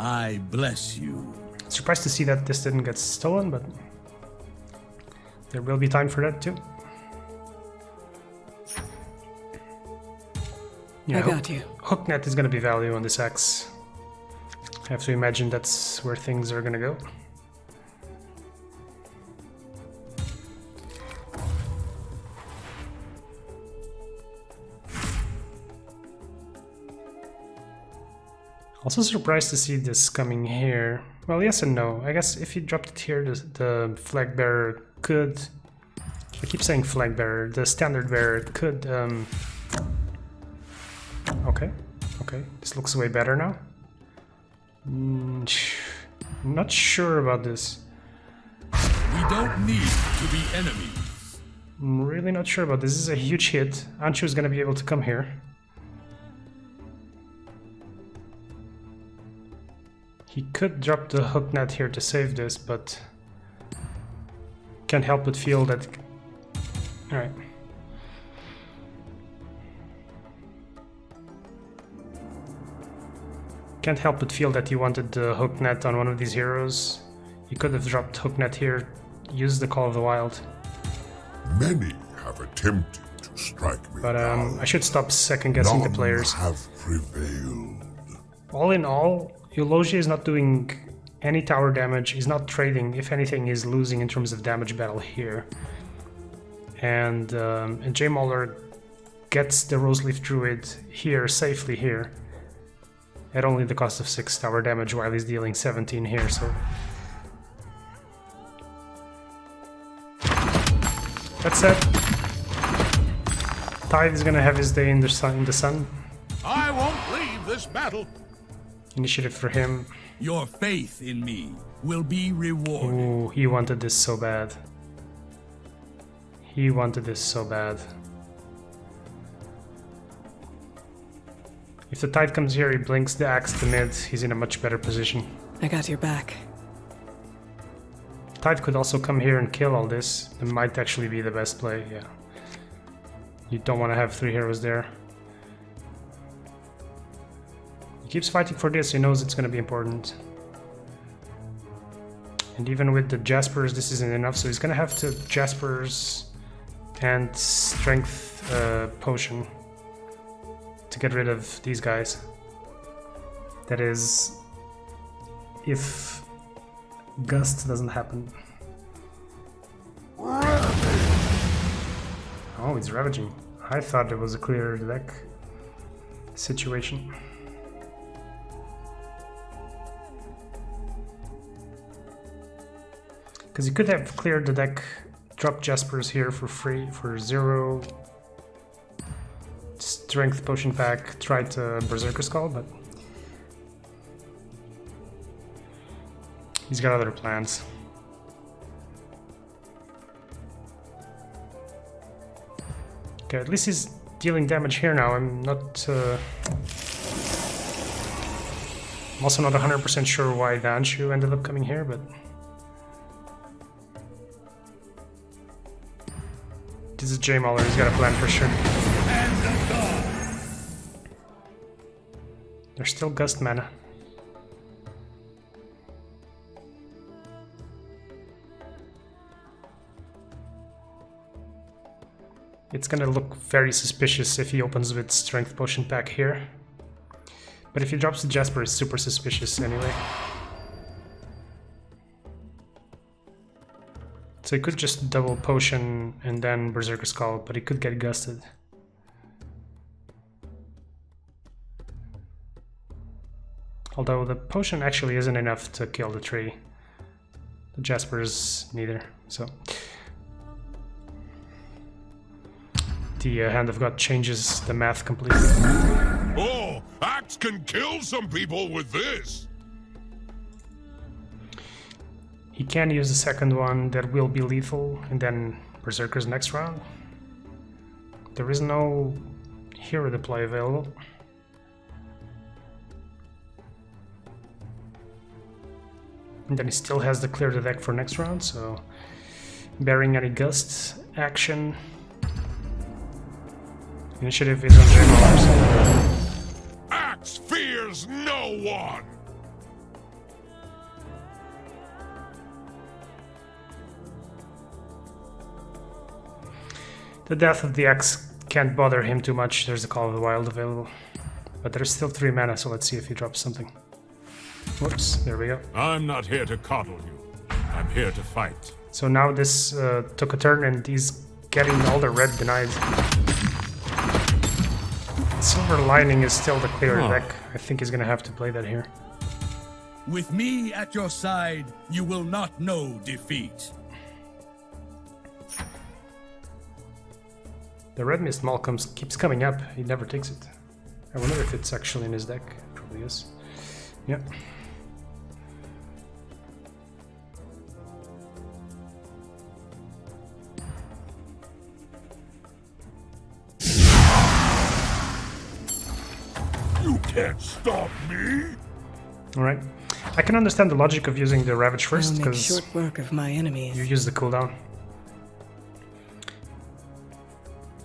I bless you. Surprised to see that this didn't get stolen, but there will be time for that too. Yeah, I got you. Hooknet is going to be value on this axe. I have to imagine that's where things are going to go. Also surprised to see this coming here. Well, yes and no. I guess if you dropped it here, the flag bearer could... I keep saying flag bearer. The standard bearer could... Okay. This looks way better now. I'm not sure about this. We don't need to be enemies. I'm really not sure about this. This is a huge hit. Anshu is going to be able to come here. He could drop the hook net here to save this, but can't help but feel that... Alright. Can't help but feel that he wanted the hook net on one of these heroes. He could have dropped hook net here, used the Call of the Wild. Many have attempted to strike me But down. I should stop second guessing the None players. have prevailed. All in all, Eulosia is not doing any tower damage, he's not trading. If anything, he's losing in terms of damage battle here. And JMauler gets the Roseleaf Druid here, safely here, at only the cost of 6 tower damage while he's dealing 17 here, so... That said, Tithe is gonna have his day in the sun. I won't leave this battle. Initiative for him. Your faith in me will be rewarded. Ooh, he wanted this so bad. He wanted this so bad. If the Tide comes here, he blinks the axe to mid, he's in a much better position. I got your back. Tide could also come here and kill all this. It might actually be the best play, yeah. You don't want to have 3 heroes there. He keeps fighting for this, he knows it's going to be important. And even with the Jaspers, this isn't enough, so he's going to have to Jaspers and Strength Potion to get rid of these guys. That is, if Gust doesn't happen. Oh, he's ravaging. I thought it was a clear deck situation. Because you could have cleared the deck, drop Jaspers here for free, for 0. Strength Potion pack, try to Berserker Skull, but he's got other plans. Okay, at least he's dealing damage here now. I'm not... I'm also not 100% sure why the Anshu ended up coming here, but... This is JMauler, he's got a plan for sure. There's still Gust mana. It's gonna look very suspicious if he opens with Strength Potion pack here. But if he drops the Jasper, it's super suspicious anyway. So he could just double potion and then Berserker Skull, but he could get gusted. Although the potion actually isn't enough to kill the tree. The Jasper's neither, so... The Hand of God changes the math completely. Oh, Axe can kill some people with this! He can use the second one that will be lethal, and then Berserker's next round. There is no hero deploy available. And then he still has to clear the deck for next round, so bearing any gust action. Initiative is on JMauler. Axe fears no one! The death of the Axe can't bother him too much. There's the Call of the Wild available. But there's still 3 mana, so let's see if he drops something. Whoops, there we go. I'm not here to coddle you. I'm here to fight. So now this took a turn and he's getting all the red denied. Silver Lining is still the clear deck. I think he's gonna have to play that here. With me at your side, you will not know defeat. The Red Mist Maul keeps coming up. He never takes it. I wonder if it's actually in his deck. Probably is. Yep. You can't stop me! Alright. I can understand the logic of using the Ravage first, I'll make because short work of my enemies. you use the cooldown.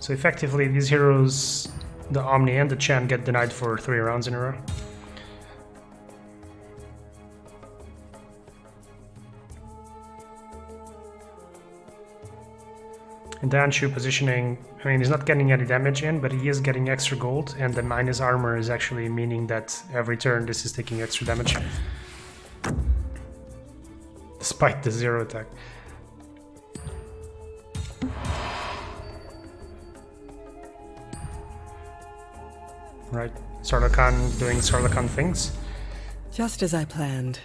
So effectively, these heroes, the Omni and the Chan, get denied for 3 rounds in a row. And the Anshu positioning, I mean, he's not getting any damage in, but he is getting extra gold, and the minus armor is actually meaning that every turn this is taking extra damage. Despite the 0 attack. Right, Sarlakan doing Sarlakan things. Just as I planned.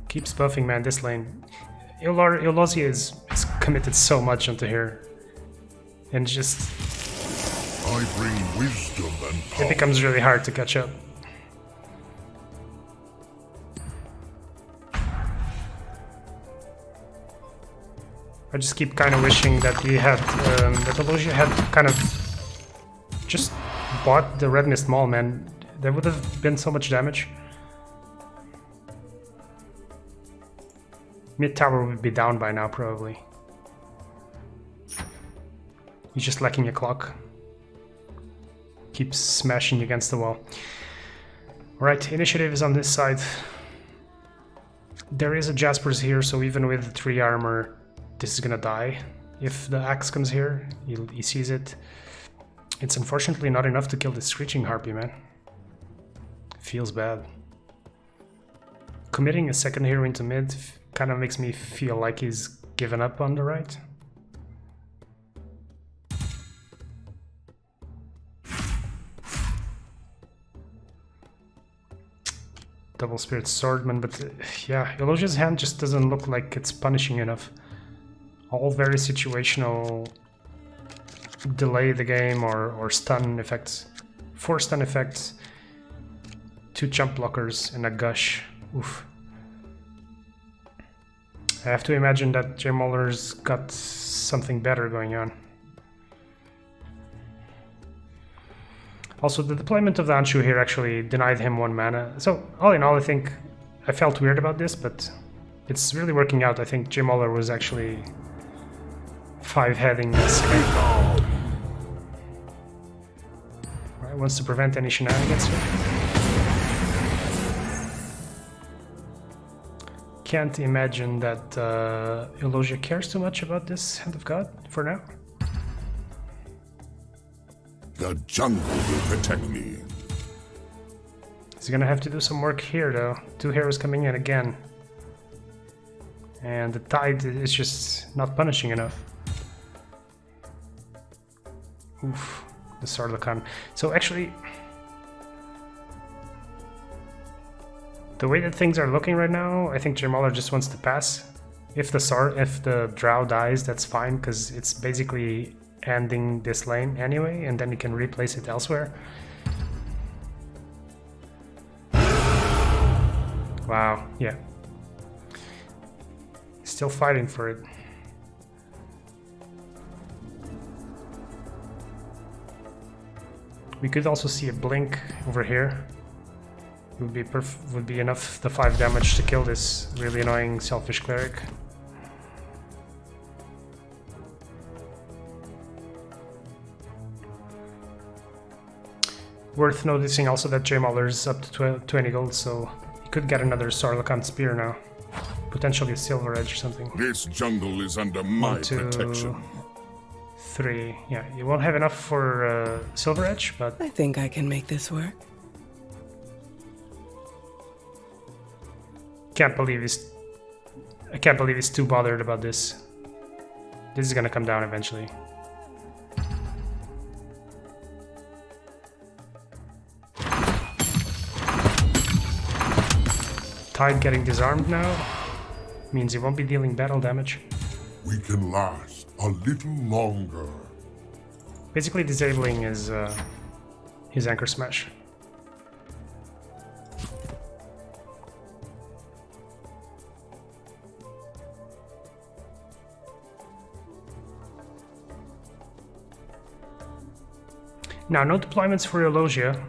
Keeps buffing, man, this lane. Eulosia is committed so much onto here. And just... I bring wisdom and power. it becomes really hard to catch up. I just keep kind of wishing that he had, that Eulosia had kind of just bought the Red Mist Maul, man. There would have been so much damage. Mid tower would be down by now, probably. He's just lacking a clock. Keeps smashing against the wall. Right, initiative is on this side. There is a Jasper's here, so even with 3 armor, this is gonna die. If the axe comes here, he sees it. It's unfortunately not enough to kill the Screeching Harpy, man. Feels bad. Committing a second hero into mid kind of makes me feel like he's given up on the right. Double Spirit Swordman, but yeah, Eulosia's hand just doesn't look like it's punishing enough. All very situational, delay the game or stun effects. 4 stun effects, 2 jump blockers, and a gush. Oof. I have to imagine that JMauler's got something better going on. Also, the deployment of the Anshu here actually denied him 1 mana. So, all in all, I think I felt weird about this, but it's really working out. I think JMauler was actually 5-heading this game. Right, wants to prevent any shenanigans here. Can't imagine that Eulosia cares too much about this Hand of God for now. The jungle will protect me. He's He's gonna have to do some work here though. 2 heroes coming in again. And the tide is just not punishing enough. Oof, the Sarlacan. So actually, the way that things are looking right now, I think JMauler just wants to pass. If the Drow dies, that's fine, because it's basically ending this lane anyway, and then you can replace it elsewhere. Wow, yeah. Still fighting for it. We could also see a blink over here. Would be enough, the 5 damage to kill this really annoying selfish cleric. Worth noticing also that JMauler is up to 20 gold, so he could get another Sarlacan spear now. Potentially a silver edge or something. This jungle is under my 1, 2, protection. 3. Yeah, you won't have enough for silver edge, but I think I can make this work. I can't believe he's too bothered about this. This is gonna come down eventually. Tide getting disarmed now means he won't be dealing battle damage. We can last a little longer. Basically disabling his Anchor Smash. Now, no deployments for Eulosia.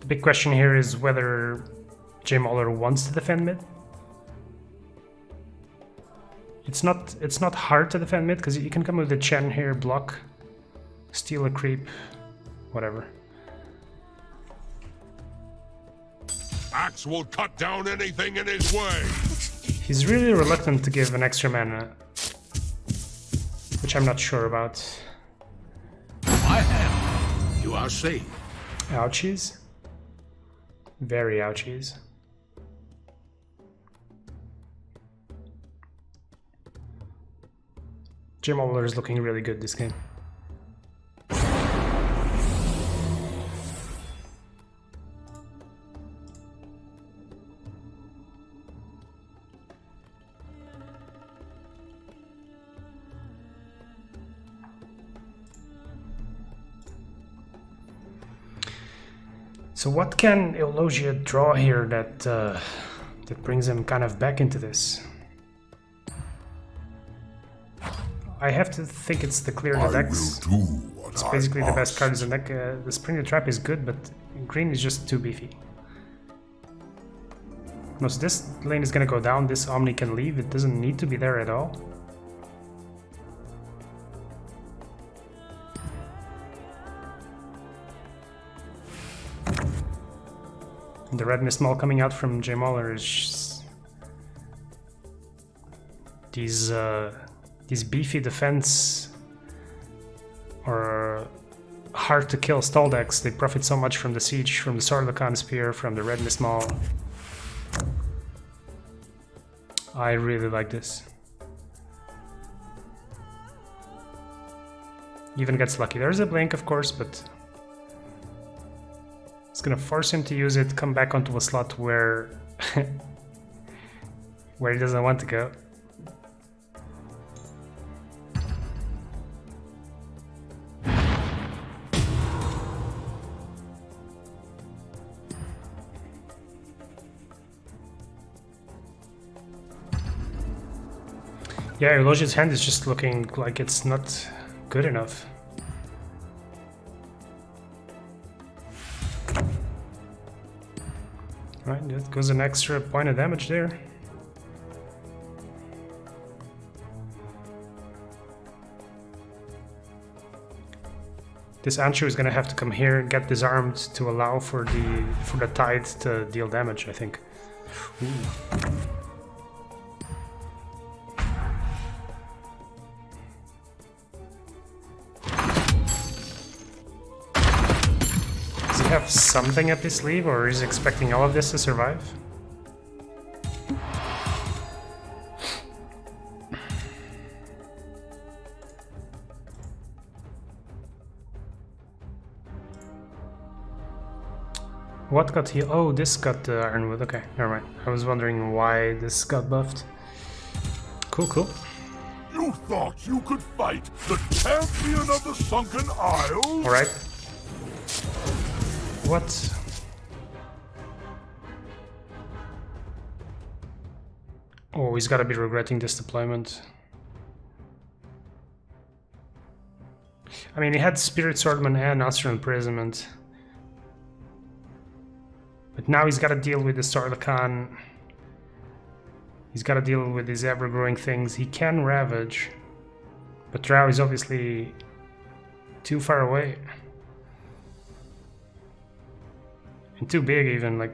The big question here is whether JMauler wants to defend mid. It's not hard to defend mid, because you can come with the Chen here, block, steal a creep, whatever. Axe will cut down anything in his way. He's really reluctant to give an extra mana, which I'm not sure about. I am. You are safe. Ouchies. Very ouchies. JMauler is looking really good this game. So what can Eulosia draw here that that brings him kind of back into this? I have to think it's the clear the decks. It's basically the best card in the deck. The Spring the Trap is good, but green is just too beefy. No, so this lane is gonna go down. This Omni can leave. It doesn't need to be there at all. The red mist maul coming out from JMauler is these beefy defense or hard to kill stall decks. They profit so much from the siege, from the Sarlacan spear, from the red mist maul. I really like this. Even gets lucky. There's a blink, of course, but it's gonna force him to use it, come back onto a slot where where he doesn't want to go. Yeah, Eulosia's hand is just looking like it's not good enough. Right, that goes an extra point of damage there. This Anshu is gonna have to come here and get disarmed to allow for the tide to deal damage, I think. Ooh. have something up his sleeve, or is he expecting all of this to survive? What got healed? Oh, this got the Ironwood. Okay, never mind. I was wondering why this got buffed. Cool, cool. You thought you could fight the champion of the Sunken Isles? Alright. What? Oh, he's gotta be regretting this deployment. I mean, he had Spirit Swordman and Astral Imprisonment. But now he's gotta deal with the Sarlacan. He's gotta deal with these ever-growing things. He can Ravage. But Drow is obviously too far away. And too big even, like...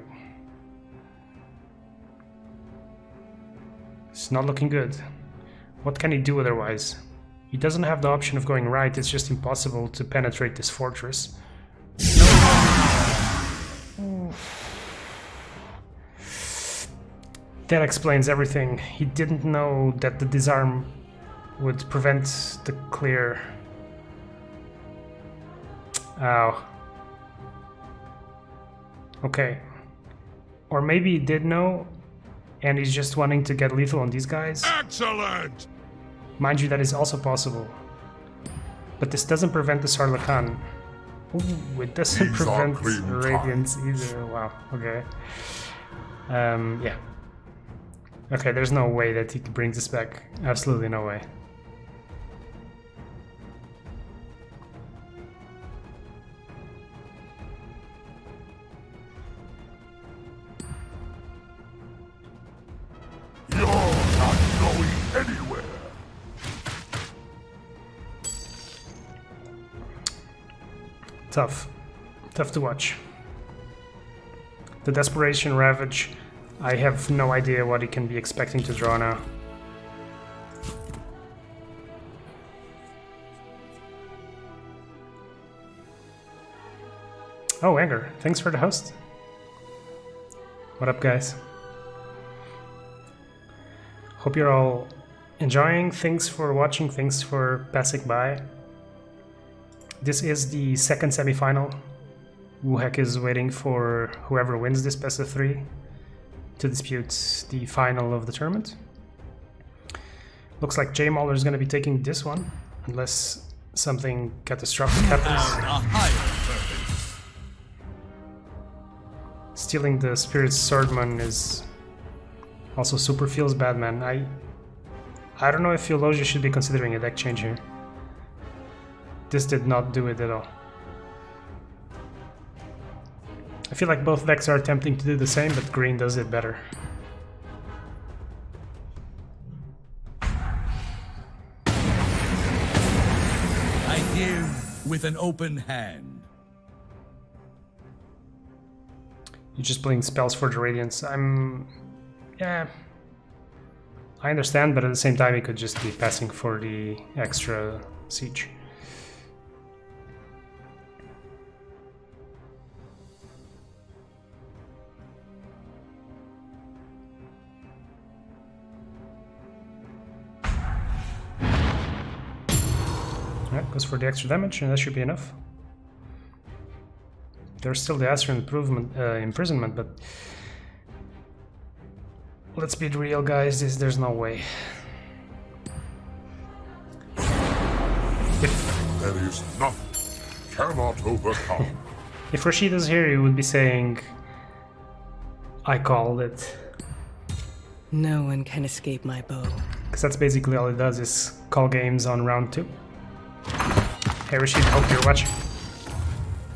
It's not looking good. What can he do otherwise? He doesn't have the option of going right, it's just impossible to penetrate this fortress. That explains everything. He didn't know that the disarm would prevent the clear. Ow. Okay. Or maybe he did know, and he's just wanting to get lethal on these guys. Excellent! Mind you, that is also possible. But this doesn't prevent the Sarlacan. Ooh, it doesn't These are prevent clean Radiance either. Wow, okay. Yeah. Okay, there's no way that he could bring this back. Absolutely no way. You're not going anywhere. Tough. Tough to watch. The Desperation Ravage. I have no idea what he can be expecting to draw now. Oh, Anger, thanks for the host. What up, guys? Hope you're all enjoying. Thanks for watching, thanks for passing by. This is the second semifinal. Wuhek is waiting for whoever wins this best of 3 to dispute the final of the tournament. Looks like JMauler is going to be taking this one, unless something catastrophic happens. Stealing the Spirit Swordman is also super feels bad, man. I don't know if Eulosia should be considering a deck change here. This did not do it at all. I feel like both decks are attempting to do the same, but green does it better. I give with an open hand. You're just playing spells for the Radiance. Yeah. I understand, but at the same time, he could just be passing for the extra siege. Alright, goes for the extra damage, and that should be enough. There's still the Astral Imprisonment, but let's be real, guys. There's no way. There is nothing cannot overcome. If Rashida's here, he would be saying, I called it. No one can escape my bow. Because that's basically all it does, is call games on round 2. Hey Rashid, hope you're watching.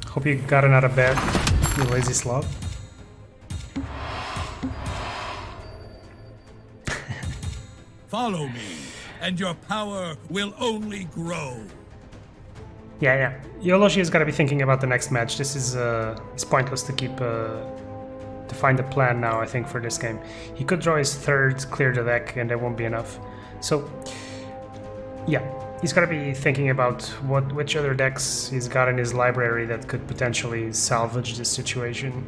Hope you gotten out of bed, you lazy slob. Follow me, and your power will only grow. Yeah. Eulogia's gotta be thinking about the next match. This is it's pointless to keep to find a plan now, I think, for this game. He could draw his third, clear the deck, and that won't be enough. So, yeah. He's got to be thinking about which other decks he's got in his library that could potentially salvage this situation.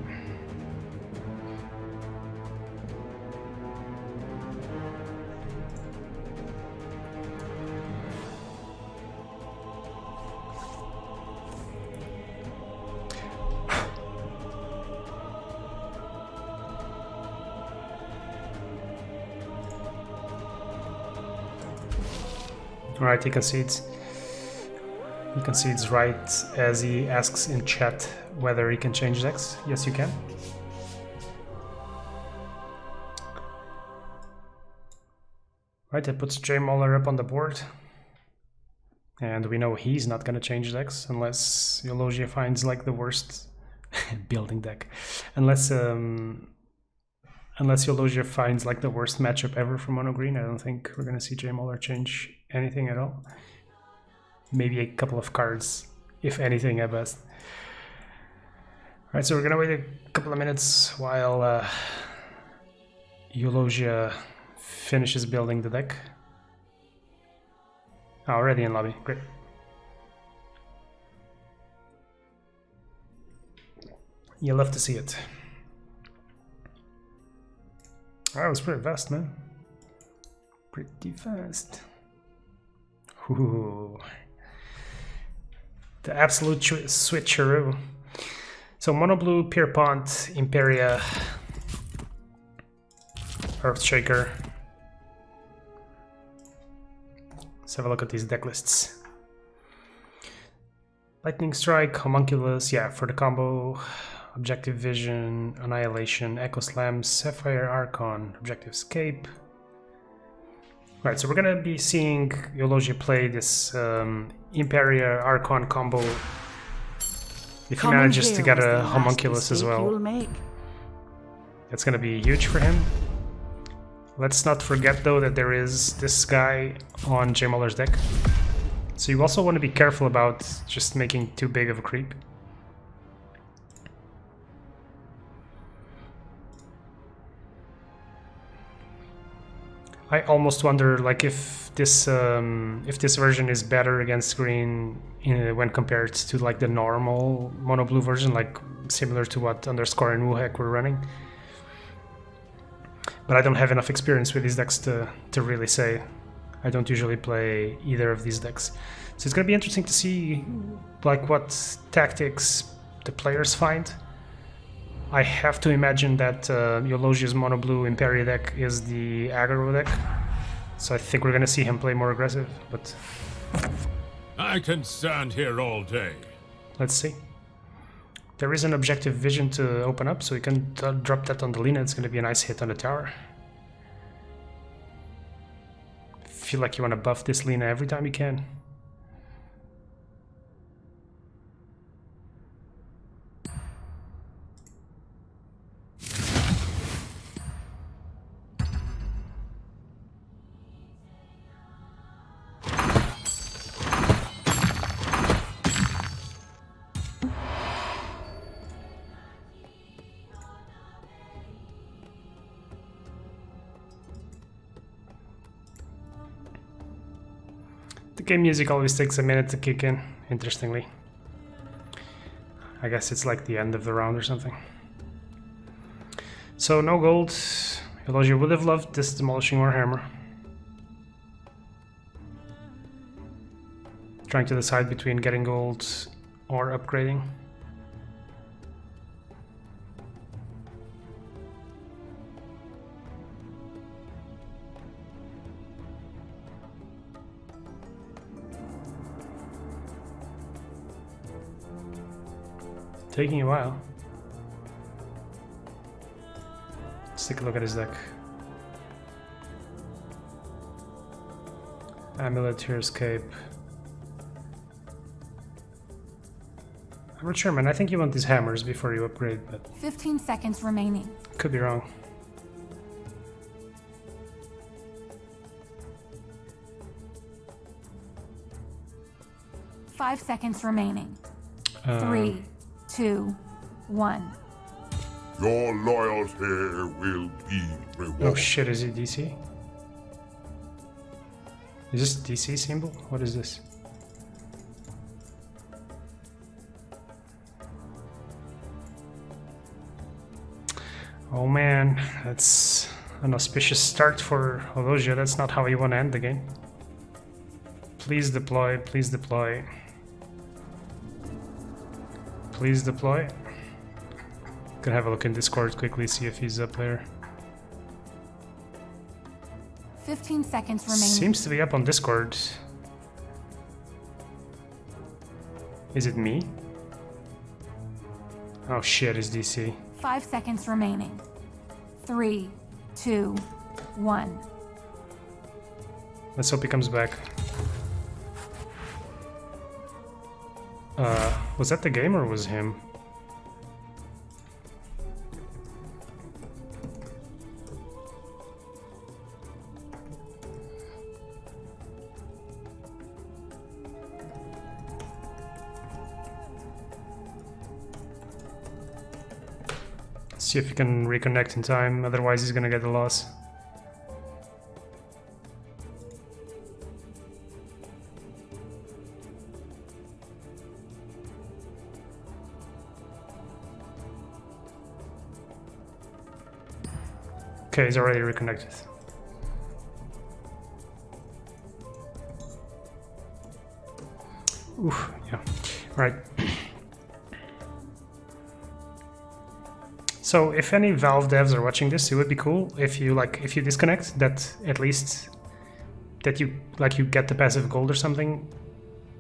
Alright, he concedes. He concedes right as he asks in chat whether he can change decks. Yes, you can. Right, that puts JMauler up on the board. And we know he's not going to change decks unless Eulosia finds like the worst building deck. Unless Eulosia finds like the worst matchup ever for mono green, I don't think we're going to see JMauler change anything at all. Maybe a couple of cards, if anything at best. Alright, so we're going to wait a couple of minutes while Eulosia finishes building the deck. Already in lobby, great. You love to see it. That was pretty fast, man. Pretty fast. Ooh. The absolute switcheroo. So mono blue, Pierpont, Imperia, Earthshaker. Let's have a look at these deck lists. Lightning Strike, Homunculus, yeah, for the combo. Objective Vision, Annihilation, Echo Slam, Sapphire Archon, Objective Escape. Right, so we're gonna be seeing Eulosia play this Imperia Archon combo if he manages to get a Homunculus as well. That's gonna be huge for him. Let's not forget though that there is this guy on JMauler's deck. So you also want to be careful about just making too big of a creep. I almost wonder, like, if this version is better against green when compared to like the normal mono blue version, like similar to what Underscore and Wuhek were running. But I don't have enough experience with these decks to really say. I don't usually play either of these decks, so it's gonna be interesting to see like what tactics the players find. I have to imagine that Eulosia's mono blue Imperia deck is the aggro deck, so I think we're gonna see him play more aggressive, but I can stand here all day. Let's see. There is an Objective Vision to open up, so we can drop that on the Lina. It's gonna be a nice hit on the tower. Feel like you want to buff this Lina every time you can. The game music always takes a minute to kick in, interestingly. I guess it's like the end of the round or something. So no gold. Eulosia would have loved this Demolishing Warhammer. Trying to decide between getting gold or upgrading. Taking a while. Let's take a look at his deck. Amulet, Tear Escape. I'm not sure, man. I think you want these hammers before you upgrade, but 15 seconds remaining. could be wrong. Five seconds remaining. 3, 2, 1. Your loyalty will be rewarded. Oh shit, is it DC? Is this DC symbol? What is this? Oh man, that's an auspicious start for Eulosia. That's not how you want to end the game. Please deploy, please deploy. Please deploy. Gonna have a look in Discord quickly, see if he's up there. 15 seconds remaining. Seems to be up on Discord. Is it me? Oh shit, it's DC. 5 seconds remaining. 3, 2, 1. Let's hope he comes back. Was that the game or was him? See if he can reconnect in time, otherwise he's gonna get the loss. Okay, he's already reconnected. Oof, yeah. Alright. So if any Valve devs are watching this, it would be cool if you disconnect, that at least that you get the passive gold or something.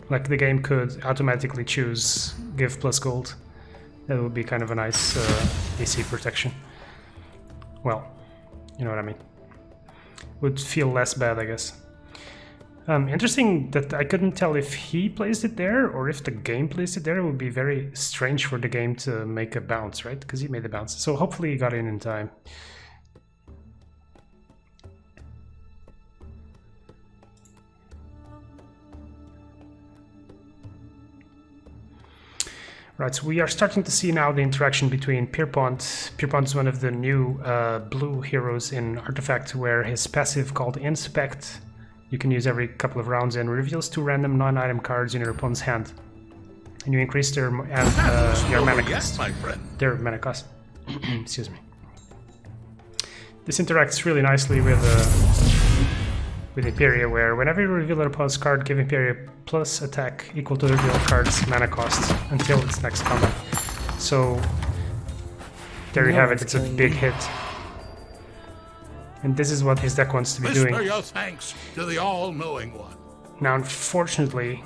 Like the game could automatically choose give plus gold. That would be kind of a nice AC protection. Well, you know what I mean. Would feel less bad, I guess. Interesting that I couldn't tell if he placed it there or if the game placed it there. It would be very strange for the game to make a bounce, right? Because he made the bounce. So hopefully he got in time. Right, so we are starting to see now the interaction between Pierpont. Pierpont is one of the new blue heroes in Artifact, where his passive called Inspect you can use every couple of rounds and reveals 2 random non-item cards in your opponent's hand. And you increase their your mana cost. Their mana cost. Excuse me. This interacts really nicely with Imperia, where whenever you reveal an opponent's card, give Imperia plus attack equal to the revealed card's mana cost until its next combat. So there you have it, it's a big hit. And this is what his deck wants to be doing. Whisper your thanks to the all-knowing one. Now, unfortunately,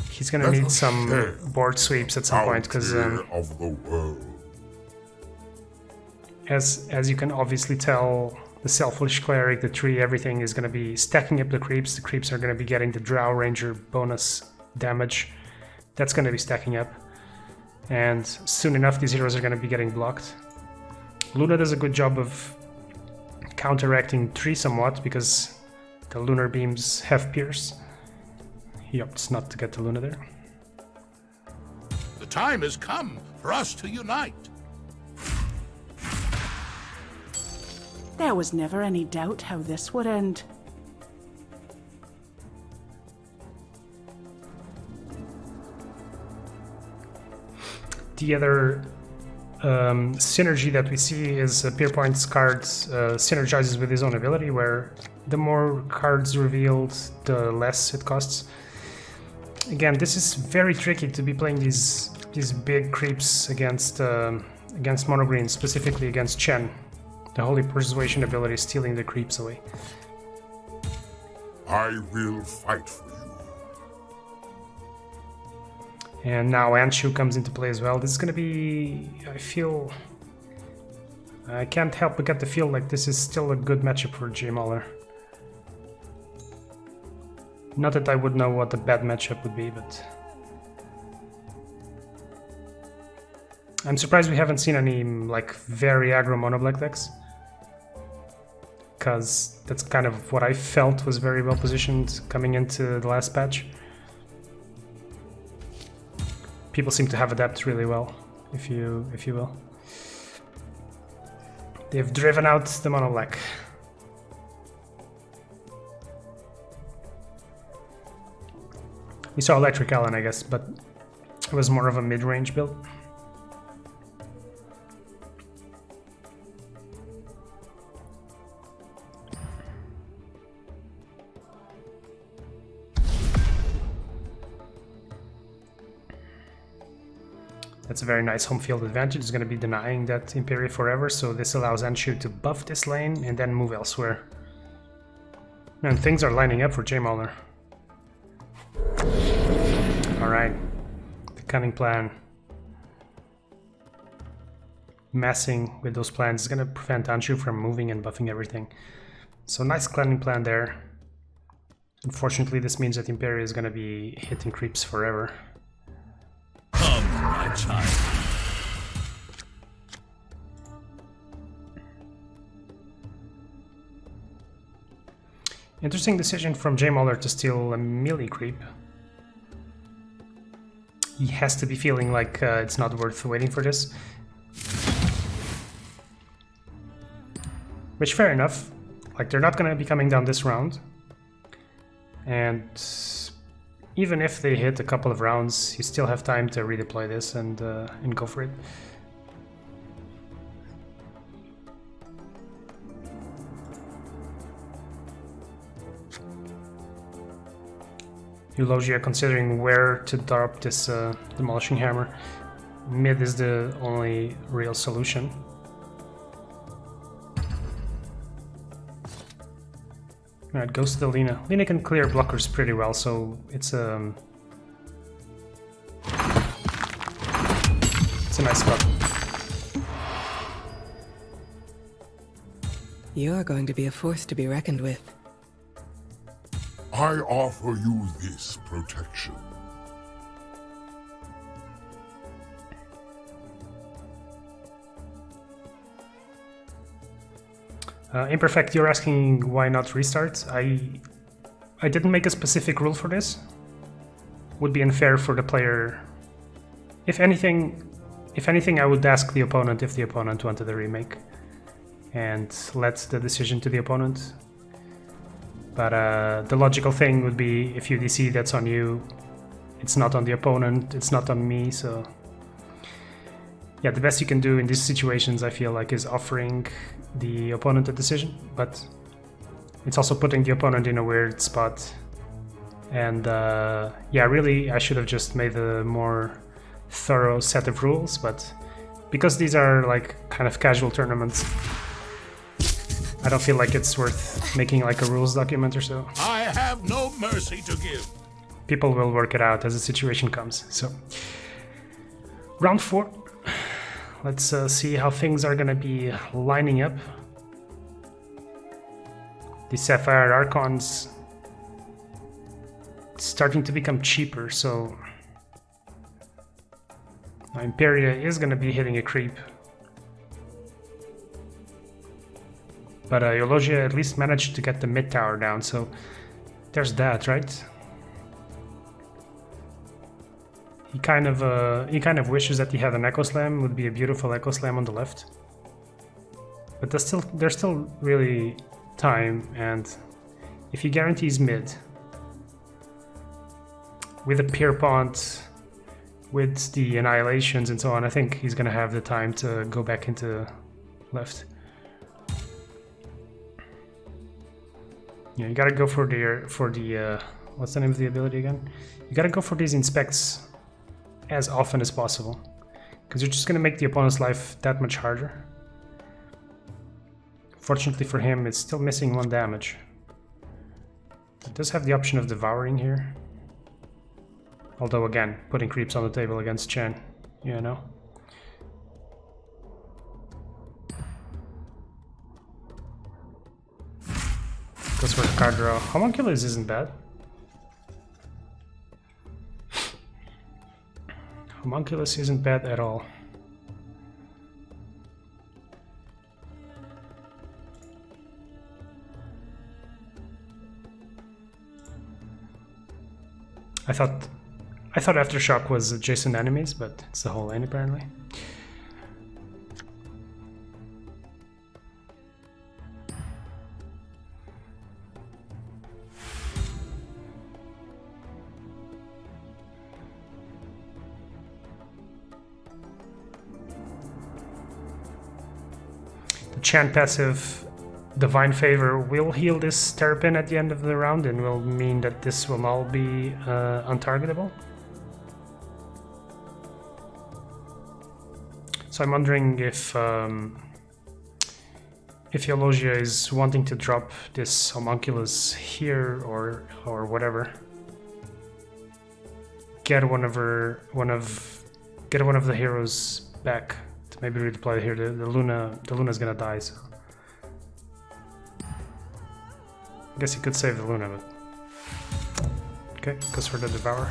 he's gonna need some board sweeps at some point, because as you can obviously tell, the Selfish Cleric, the tree, everything is gonna be stacking up the creeps. The creeps are gonna be getting the Drow Ranger bonus damage. That's gonna be stacking up. And soon enough, these heroes are gonna be getting blocked. Luna does a good job of counteracting tree somewhat, because the lunar beams have pierce. He opts not to get the Luna there. The time has come for us to unite. There was never any doubt how this would end. The other synergy that we see is Pierpoint's cards synergizes with his own ability, where the more cards revealed, the less it costs. Again, this is very tricky to be playing these big creeps against mono green, specifically against Chen. The Holy Persuasion ability is stealing the creeps away. I will fight for you. And now Anshu comes into play as well. This is gonna be, I can't help but get the feel like this is still a good matchup for JMauler. Not that I would know what the bad matchup would be, but I'm surprised we haven't seen any very aggro mono black decks, because that's kind of what I felt was very well positioned coming into the last patch. People seem to have adapted really well, if you will. They've driven out the mono black. We saw ElectricAlan, I guess, but it was more of a mid-range build. That's a very nice home field advantage. It's going to be denying that Imperia forever, so this allows Anshu to buff this lane and then move elsewhere. And things are lining up for JMauler. Alright, the cunning plan. Massing with those plans is going to prevent Anshu from moving and buffing everything. So nice cunning plan there. Unfortunately, this means that Imperia is going to be hitting creeps forever. Come, my child. Interesting decision from JMauler to steal a melee creep. He has to be feeling like it's not worth waiting for this. Which, fair enough. Like, they're not going to be coming down this round. And even if they hit a couple of rounds, you still have time to redeploy this and go for it. Eulosia considering where to drop this demolishing hammer. Mid is the only real solution. Alright, goes to the Lina. Lina can clear blockers pretty well, so it's a nice spot. You're going to be a force to be reckoned with. I offer you this protection. Imperfect, you're asking why not restart? I didn't make a specific rule for this. Would be unfair for the player. If anything, I would ask the opponent if the opponent wanted a remake, and let the decision to the opponent. But the logical thing would be if you DC, that's on you. It's not on the opponent. It's not on me. So yeah, the best you can do in these situations, I feel like, is offering the opponent a decision, but it's also putting the opponent in a weird spot. And yeah, really, I should have just made a more thorough set of rules, but because these are like kind of casual tournaments, I don't feel like it's worth making like a rules document or so. I have no mercy to give. People will work it out as the situation comes. So, round 4. Let's see how things are gonna be lining up. The Sapphire Archons starting to become cheaper, so Imperia is gonna be hitting a creep. But Eulosia at least managed to get the mid tower down, so there's that, right? He kind of wishes that he had an Echo Slam. Would be a beautiful Echo Slam on the left. But there's still really time, and if he guarantees mid with a Pierpont, with the Annihilations and so on, I think he's gonna have the time to go back into left. Yeah, you gotta go for the what's the name of the ability again? You gotta go for these inspects as often as possible, because you're just gonna make the opponent's life that much harder. Fortunately for him, it's still missing 1 damage. It does have the option of devouring here. Although again, putting creeps on the table against Chen, you know. Goes for the card draw. Homunculus isn't bad. Homunculus isn't bad at all. I thought Aftershock was adjacent enemies, but it's the whole lane apparently. Chan passive Divine Favor will heal this Terrapin at the end of the round and will mean that this will all be untargetable. So I'm wondering if Eulosia is wanting to drop this Homunculus here or whatever. Get one of the heroes back to maybe redeploy here. The Luna's gonna die, so I guess he could save the Luna, but okay, goes for the Devour.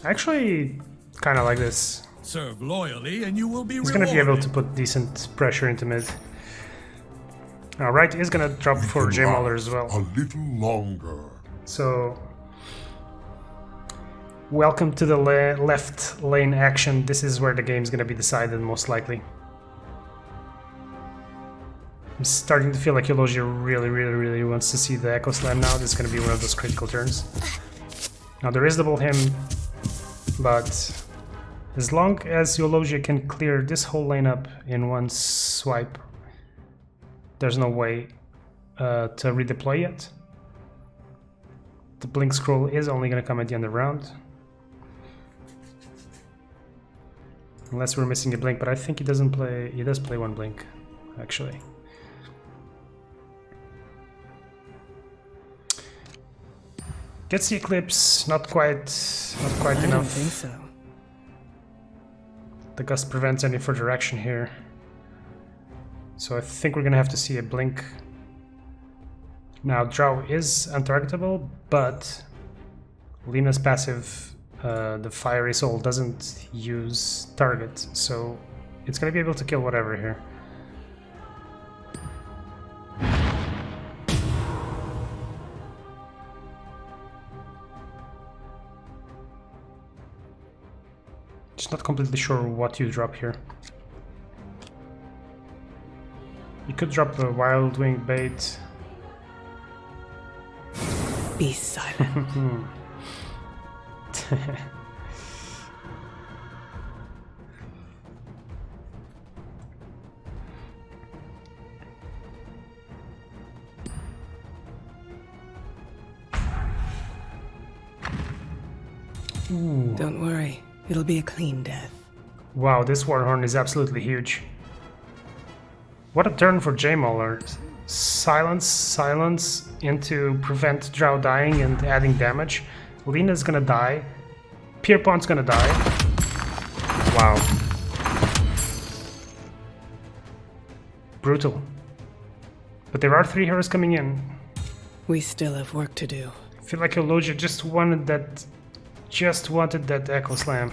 I actually kind of like this. Serve loyally and you will be He's rewarded. going to be able to put decent pressure into mid. Alright, he's going to drop for JMauler as well. A little longer. So, welcome to the left lane action. This is where the game's going to be decided most likely. I'm starting to feel like Eulosia really wants to see the Echo Slam now. This is going to be one of those critical turns. Now there is double him, but as long as Eulosia can clear this whole lane up in one swipe, there's no way to redeploy yet. The Blink Scroll is only going to come at the end of the round. Unless we're missing a Blink, but I think he does play one Blink, actually. Gets the Eclipse, not quite enough. I don't think so. The Gust prevents any further action here. So I think we're gonna have to see a Blink. Now Drow is untargetable, but Lina's passive, the Fiery Soul, doesn't use target, so it's gonna be able to kill whatever here. Just not completely sure what you drop here. You could drop a Wild Wing Bait. Be silent. Ooh. Don't worry, it'll be a clean death. Wow, this Warhorn is absolutely huge. What a turn for JMauler. Silence into prevent Drow dying and adding damage. Lina's gonna die. Pierpont's gonna die. Wow. Brutal. But there are 3 heroes coming in. We still have work to do. I feel like Eulosia just wanted that Echo Slam.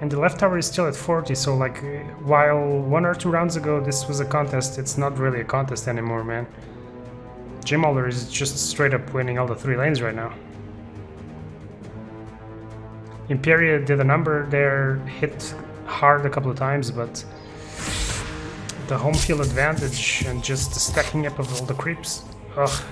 And the left tower is still at 40, so like, while 1 or 2 rounds ago this was a contest, it's not really a contest anymore, man. JMauler is just straight up winning all the 3 lanes right now. Imperia did a number there, hit hard a couple of times, but the home field advantage and just the stacking up of all the creeps, ugh.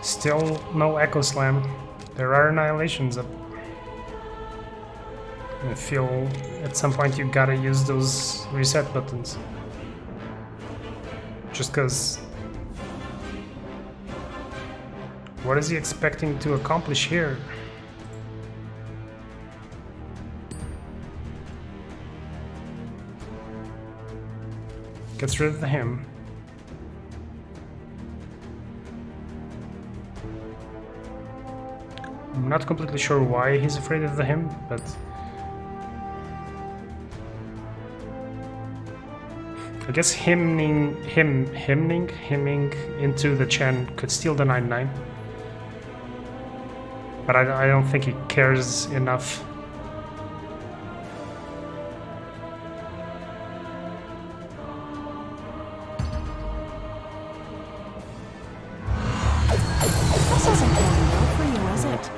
Still no Echo Slam. There are annihilations up. I feel at some point you gotta use those reset buttons. Just cause... what is he expecting to accomplish here? Gets rid of the him. I'm not completely sure why he's afraid of the him, but... I guess hemming into the Chen could steal the 9-9. but I don't think he cares enough. This isn't going well for you, is it?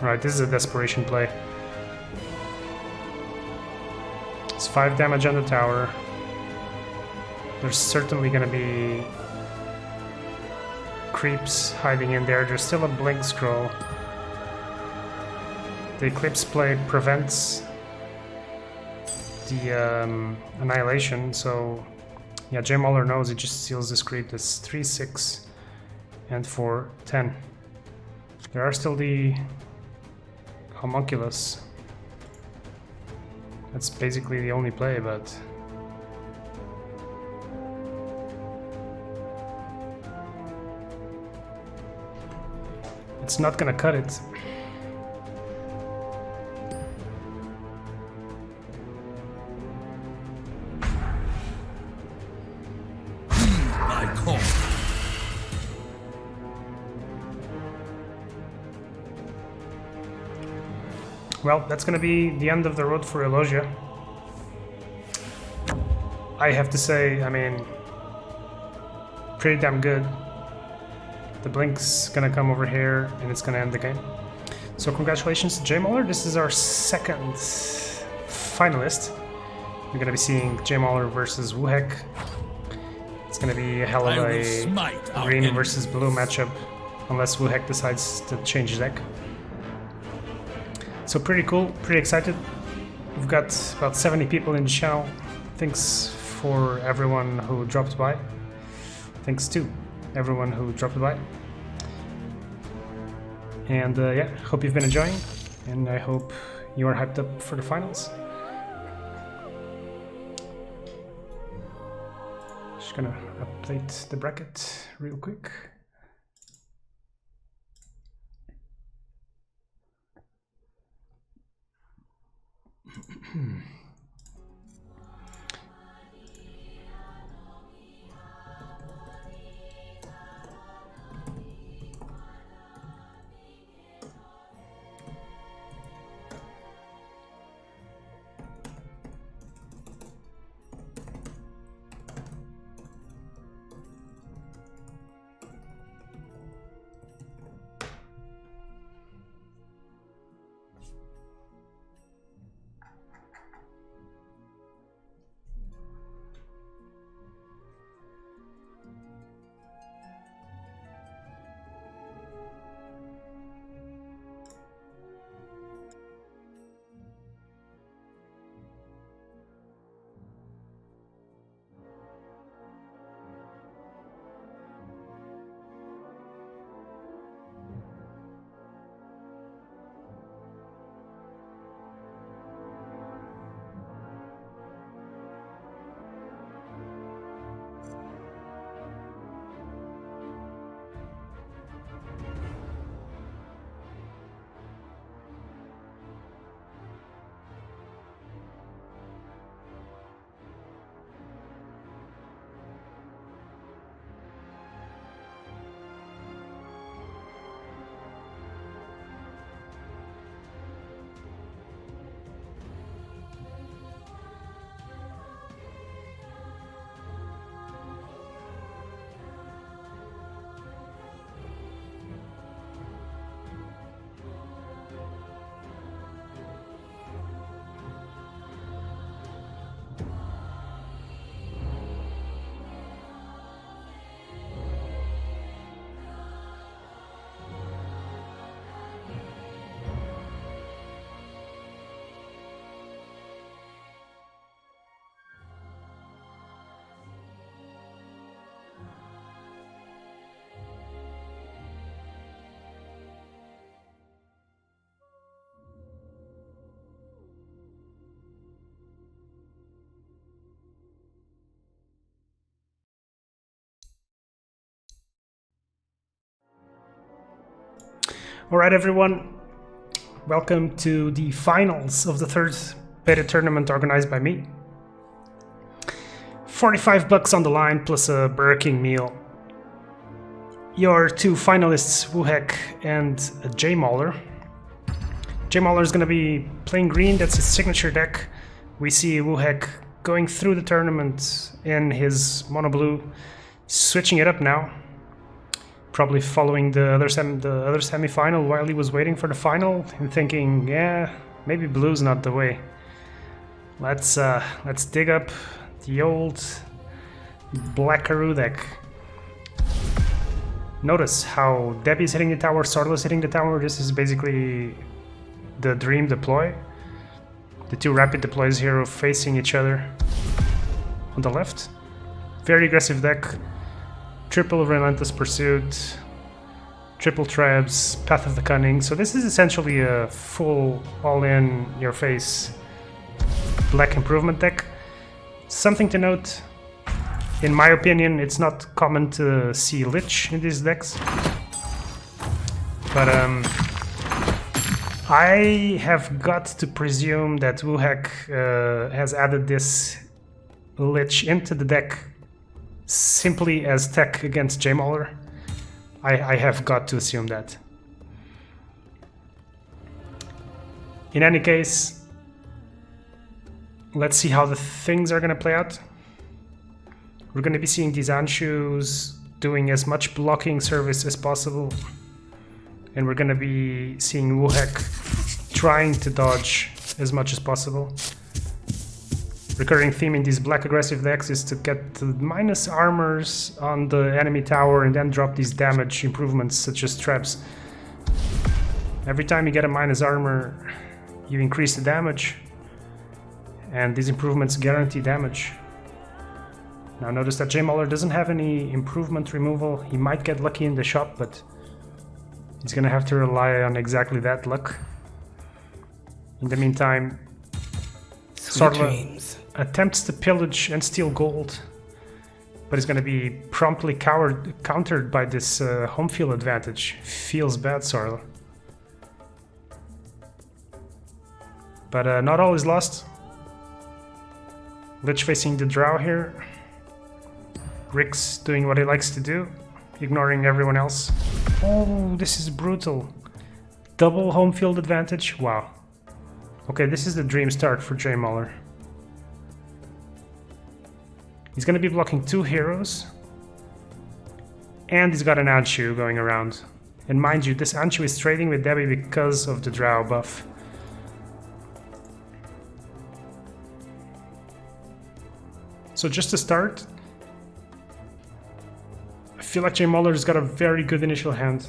Alright, this is a desperation play. It's 5 damage on the tower. There's certainly gonna be creeps hiding in there. There's still a blink scroll. The Eclipse play prevents the annihilation, so yeah, JMauler knows it just seals this creep. That's 3, 6, and 4, 10. There are still the homunculus. That's basically the only play, but it's not gonna cut it. I call. Well, that's gonna be the end of the road for Eulosia. I have to say, I mean, pretty damn good. The blink's gonna come over here and it's gonna end the game. So congratulations to JMauler. This is our second finalist. We're gonna be seeing JMauler versus Wuhek. It's gonna be a hell of a green versus blue matchup, unless Wuhek decides to change his deck. So pretty cool, pretty excited. We've got about 70 people in the channel. Thanks for everyone who dropped by. Thanks to everyone who dropped by. And yeah, hope you've been enjoying, and I hope you are hyped up for the finals. Just gonna update the bracket real quick. Alright everyone, welcome to the finals of the third beta tournament organized by me. 45 bucks on the line plus a Burger King meal. Your two finalists, Wuhek and JMauler. JMauler is going to be playing green. That's his signature deck. We see Woohek going through the tournament in his mono blue, switching it up now. Probably following the other semi-final while he was waiting for the final and thinking, yeah, maybe blue's not the way. Let's dig up the old Blackaroo deck. Notice how Debbie's hitting the tower, Sorla's hitting the tower. This is basically the dream deploy. The two rapid deploys here facing each other on the left. Very aggressive deck. Triple Relentless Pursuit, triple Trebs, Path of the Cunning. So this is essentially a full, all-in, your-face black improvement deck. Something to note, in my opinion, it's not common to see Lich in these decks. But I have got to presume that Woohek has added this Lich into the deck simply as tech against JMauler. I have got to assume that. In any case, let's see how the things are going to play out. We're going to be seeing these Anshus doing as much blocking service as possible. And we're going to be seeing Woohek trying to dodge as much as possible. Recurring theme in these black aggressive decks is to get the minus armors on the enemy tower and then drop these damage improvements such as traps. Every time you get a minus armor, you increase the damage, and these improvements guarantee damage. Now notice that JMauler doesn't have any improvement removal. He might get lucky in the shop, but he's gonna have to rely on exactly that luck. In the meantime, Sorla attempts to pillage and steal gold, but he's going to be promptly countered by this home field advantage. Feels bad, Sorla. But not all is lost. Lich facing the Drow here. Rick's doing what he likes to do, ignoring everyone else. Oh, this is brutal. Double home field advantage? Wow. Okay, this is the dream start for JMauler. He's going to be blocking two heroes, and he's got an Anshu going around. And mind you, this Anshu is trading with Debbie because of the Drow buff. So just to start, I feel like JMauler's got a very good initial hand.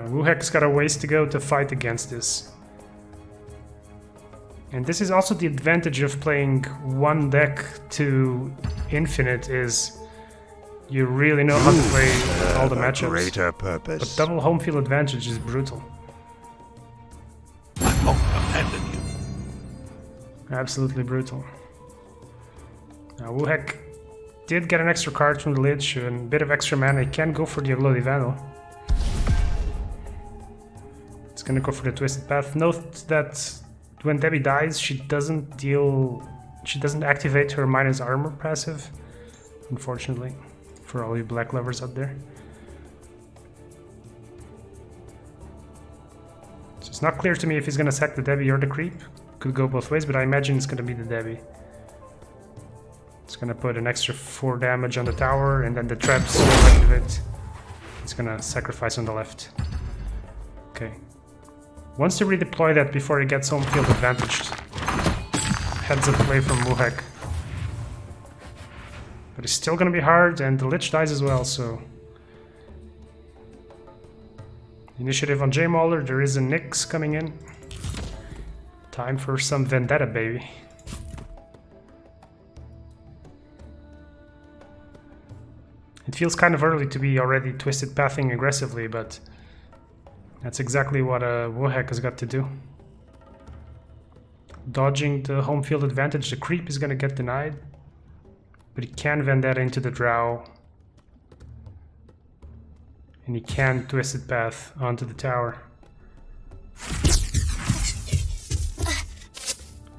Woohek's got a ways to go to fight against this. And this is also the advantage of playing one deck to infinite, is you really know how to play all the matchups. Greater purpose. But double home field advantage is brutal. I won't abandon you. Absolutely brutal. Now Woohek did get an extra card from the Lich and a bit of extra mana. He can go for the Aglodi Vandal. It's gonna go for the Twisted Path. Note that when Debbie dies, she doesn't activate her minus armor passive, unfortunately, for all you black lovers out there. So it's not clear to me if he's gonna sack the Debbie or the creep. Could go both ways, but I imagine it's gonna be the Debbie. It's gonna put an extra 4 damage on the tower, and then the traps will activate. It's gonna sacrifice on the left. Okay. Wants to redeploy that before he gets home field advantaged. Heads up play from Woohek. But it's still gonna be hard, and the Lich dies as well, so... Initiative on JMauler, there is a Nyx coming in. Time for some vendetta, baby. It feels kind of early to be already twisted pathing aggressively, but... that's exactly what Woohek has got to do. Dodging the home field advantage, the creep is going to get denied. But he can Vendetta into the Drow. And he can Twisted Path onto the tower.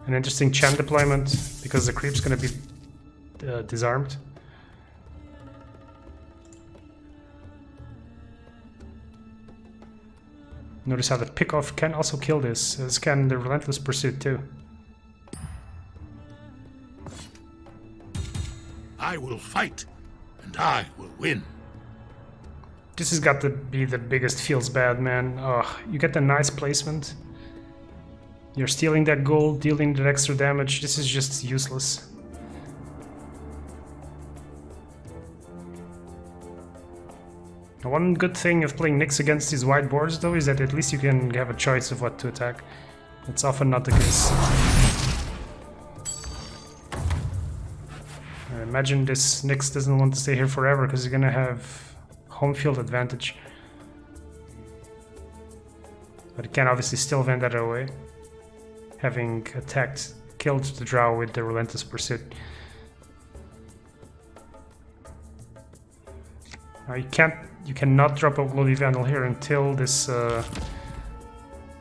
An interesting Chan deployment, because the creep's going to be disarmed. Notice how the pickoff can also kill this, as can the Relentless Pursuit too. I will fight, and I will win. This has got to be the biggest feels bad, man. Oh, you get the nice placement. You're stealing that gold, dealing that extra damage. This is just useless. One good thing of playing Nyx against these white boards, though, is that at least you can have a choice of what to attack. It's often not the case. Imagine this Nyx doesn't want to stay here forever because he's gonna have home field advantage. But he can obviously still Vendetta away, having killed the Drow with the Relentless Pursuit. Now you cannot drop a Bloody Vandal here until this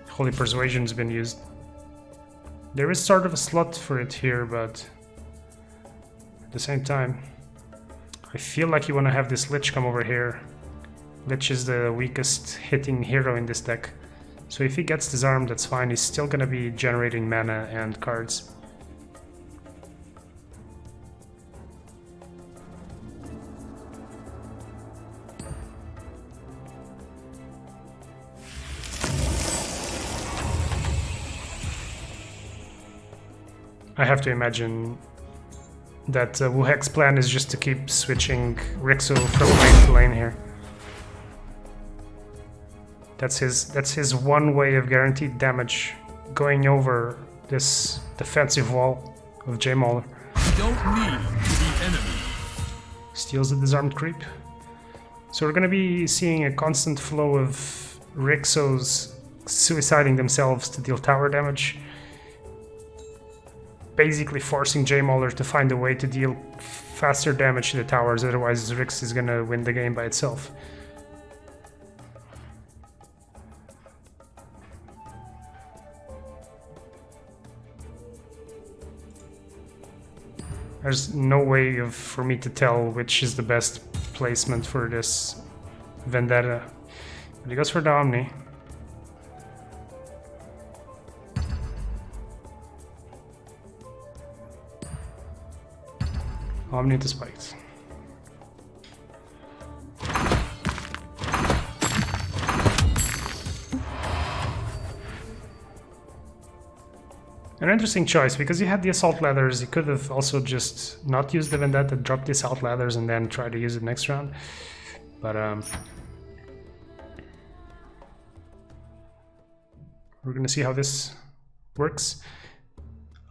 Holy Persuasion's been used. There is sort of a slot for it here, but at the same time, I feel like you want to have this Lich come over here. Lich is the weakest hitting hero in this deck. So if he gets disarmed, that's fine. He's still going to be generating mana and cards. I have to imagine that Wuhek's plan is just to keep switching Rixo from lane to lane here. That's his one way of guaranteed damage, going over this defensive wall of JMauler. Don't need the enemy. Steals the disarmed creep. So we're gonna be seeing a constant flow of Rixos suiciding themselves to deal tower damage, basically forcing JMauler to find a way to deal faster damage to the towers, otherwise Rix is gonna win the game by itself. There's no way for me to tell which is the best placement for this Vendetta. But he goes for the Omni. Omni to Spikes. An interesting choice, because he had the Assault Ladders. He could have also just not used the Vendetta, dropped the Assault Ladders, and then try to use it next round. But we're gonna see how this works.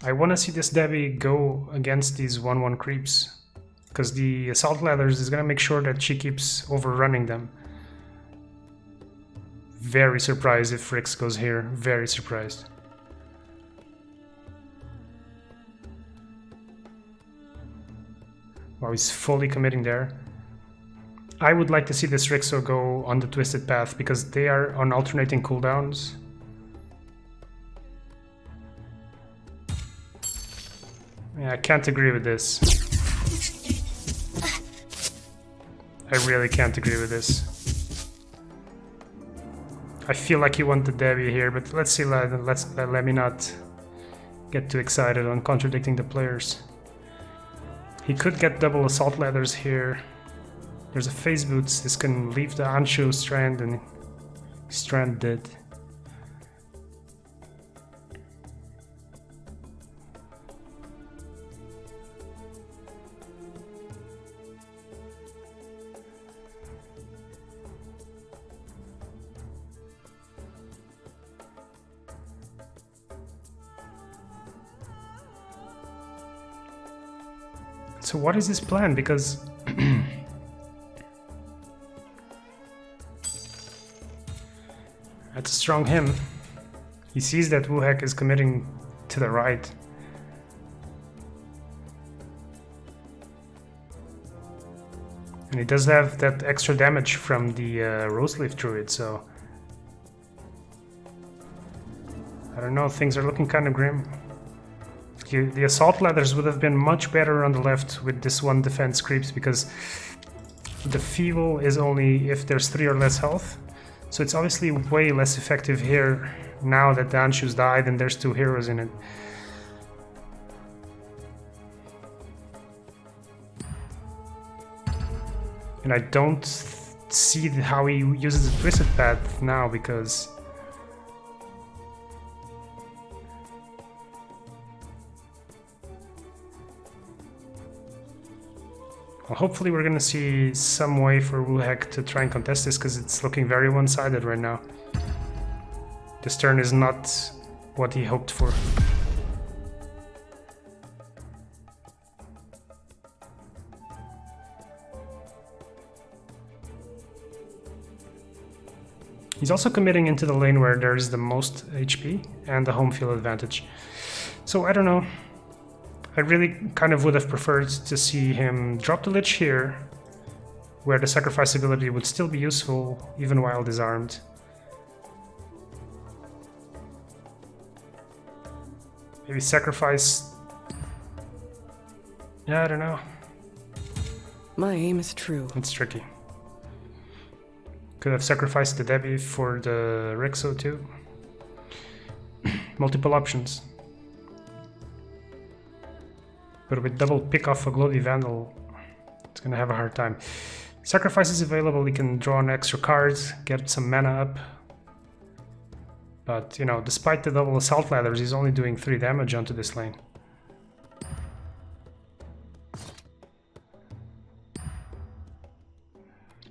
I want to see this Debbie go against these 1/1 creeps, because the Assault Ladders is gonna make sure that she keeps overrunning them. Very surprised if Rix goes here. Very surprised. Wow, he's fully committing there. I would like to see this Rixo go on the Twisted Path, because they are on alternating cooldowns. Yeah, I can't agree with this. I really can't agree with this. I feel like you want the Debbie here, but let's see, let me not get too excited on contradicting the players. He could get double Assault Ladders here. There's a Phase Boots. This can leave the Anshu Strand, and Strand dead. So what is his plan? Because that's a strong him. He sees that Wuhek is committing to the right. And he does have that extra damage from the Roseleaf Druid, so I don't know, things are looking kind of grim. The Assault Ladders would have been much better on the left with this one defense creeps, because the Feeble is only if there's 3 or less health. So it's obviously way less effective here now that the Anshu's died and there's 2 heroes in it. And I don't see how he uses the Twisted Path now, because well, hopefully we're gonna see some way for Wuhek to try and contest this, because it's looking very one-sided right now. This turn is not what he hoped for. He's also committing into the lane where there's the most HP and the home field advantage. So I don't know. I really kind of would have preferred to see him drop the Lich here, where the sacrifice ability would still be useful even while disarmed. Maybe sacrifice... Yeah, I don't know. My aim is true. It's tricky. Could have sacrificed the Debbie for the Rexo too. Multiple options. But with double pick off a Glody Vandal, it's gonna have a hard time. Sacrifice is available, he can draw an extra card, get some mana up. But, you know, despite the double assault ladders, he's only doing 3 damage onto this lane.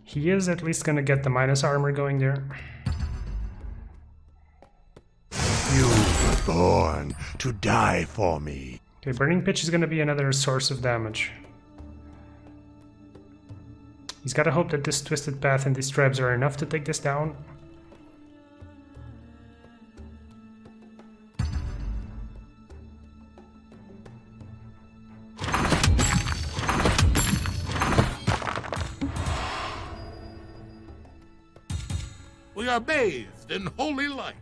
He is at least gonna get the minus armor going there. You were born to die for me. Okay, Burning Pitch is gonna be another source of damage. He's gotta hope that this Twisted Path and these traps are enough to take this down. We are bathed in holy light.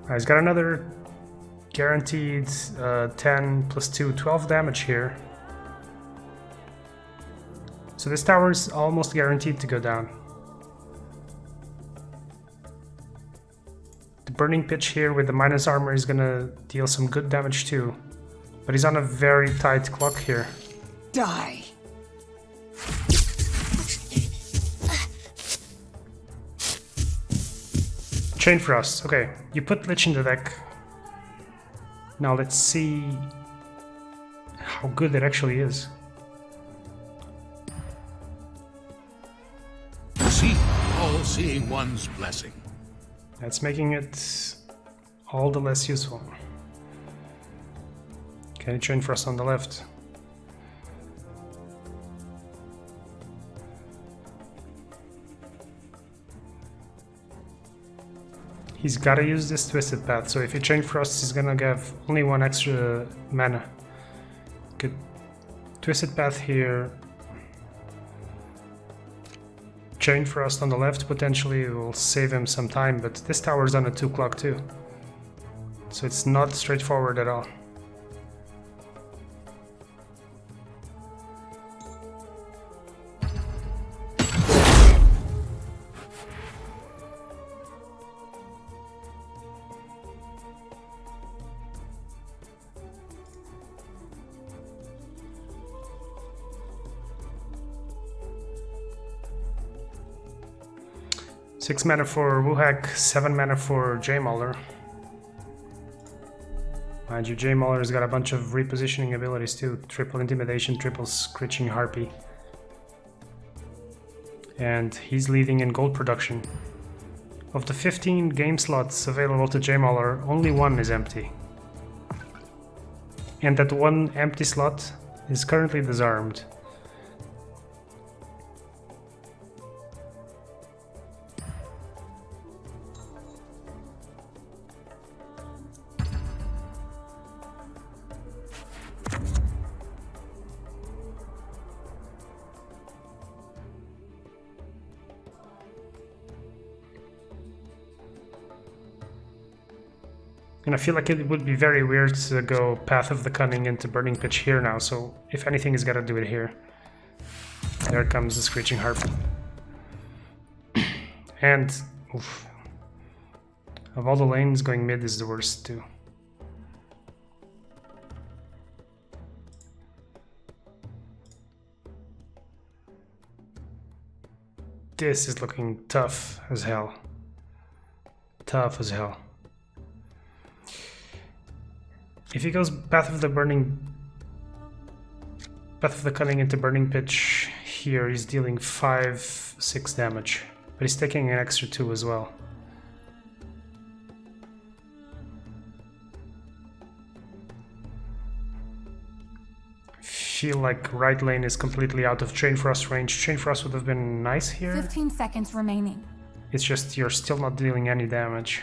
He's got another guaranteed 10 plus 2, 12 damage here. So this tower is almost guaranteed to go down. The Burning Pitch here with the minus armor is gonna deal some good damage too. But he's on a very tight clock here. Die. Chain Frost. Okay, you put Lich in the deck. Now let's see how good it actually is. See, all-seeing one's blessing. That's making it all the less useful. Can you Chain Frost on the left? He's gotta use this Twisted Path, so if he Chain Frost, he's gonna have only 1 extra mana. Good. Twisted Path here. Chain Frost on the left potentially will save him some time, but this tower's on a 2 clock too. So it's not straightforward at all. Six mana for Wuhak, 7 mana for JMauler. Mind you, JMauler's got a bunch of repositioning abilities too. Triple Intimidation, triple Screeching Harpy. And he's leading in gold production. Of the 15 game slots available to JMauler, only 1 is empty. And that 1 empty slot is currently disarmed. And I feel like it would be very weird to go Path of the Cunning into Burning Pitch here now, so if anything, he's gotta do it here. There comes the Screeching Harp. And, oof. Of all the lanes, going mid is the worst too. This is looking tough as hell. Tough as hell. If he goes Path of the Cunning into Burning Pitch here, he's dealing 5-6 damage. But he's taking an extra 2 as well. Feel like right lane is completely out of Chain Frost range. Chain Frost would have been nice here. 15 seconds remaining. It's just you're still not dealing any damage.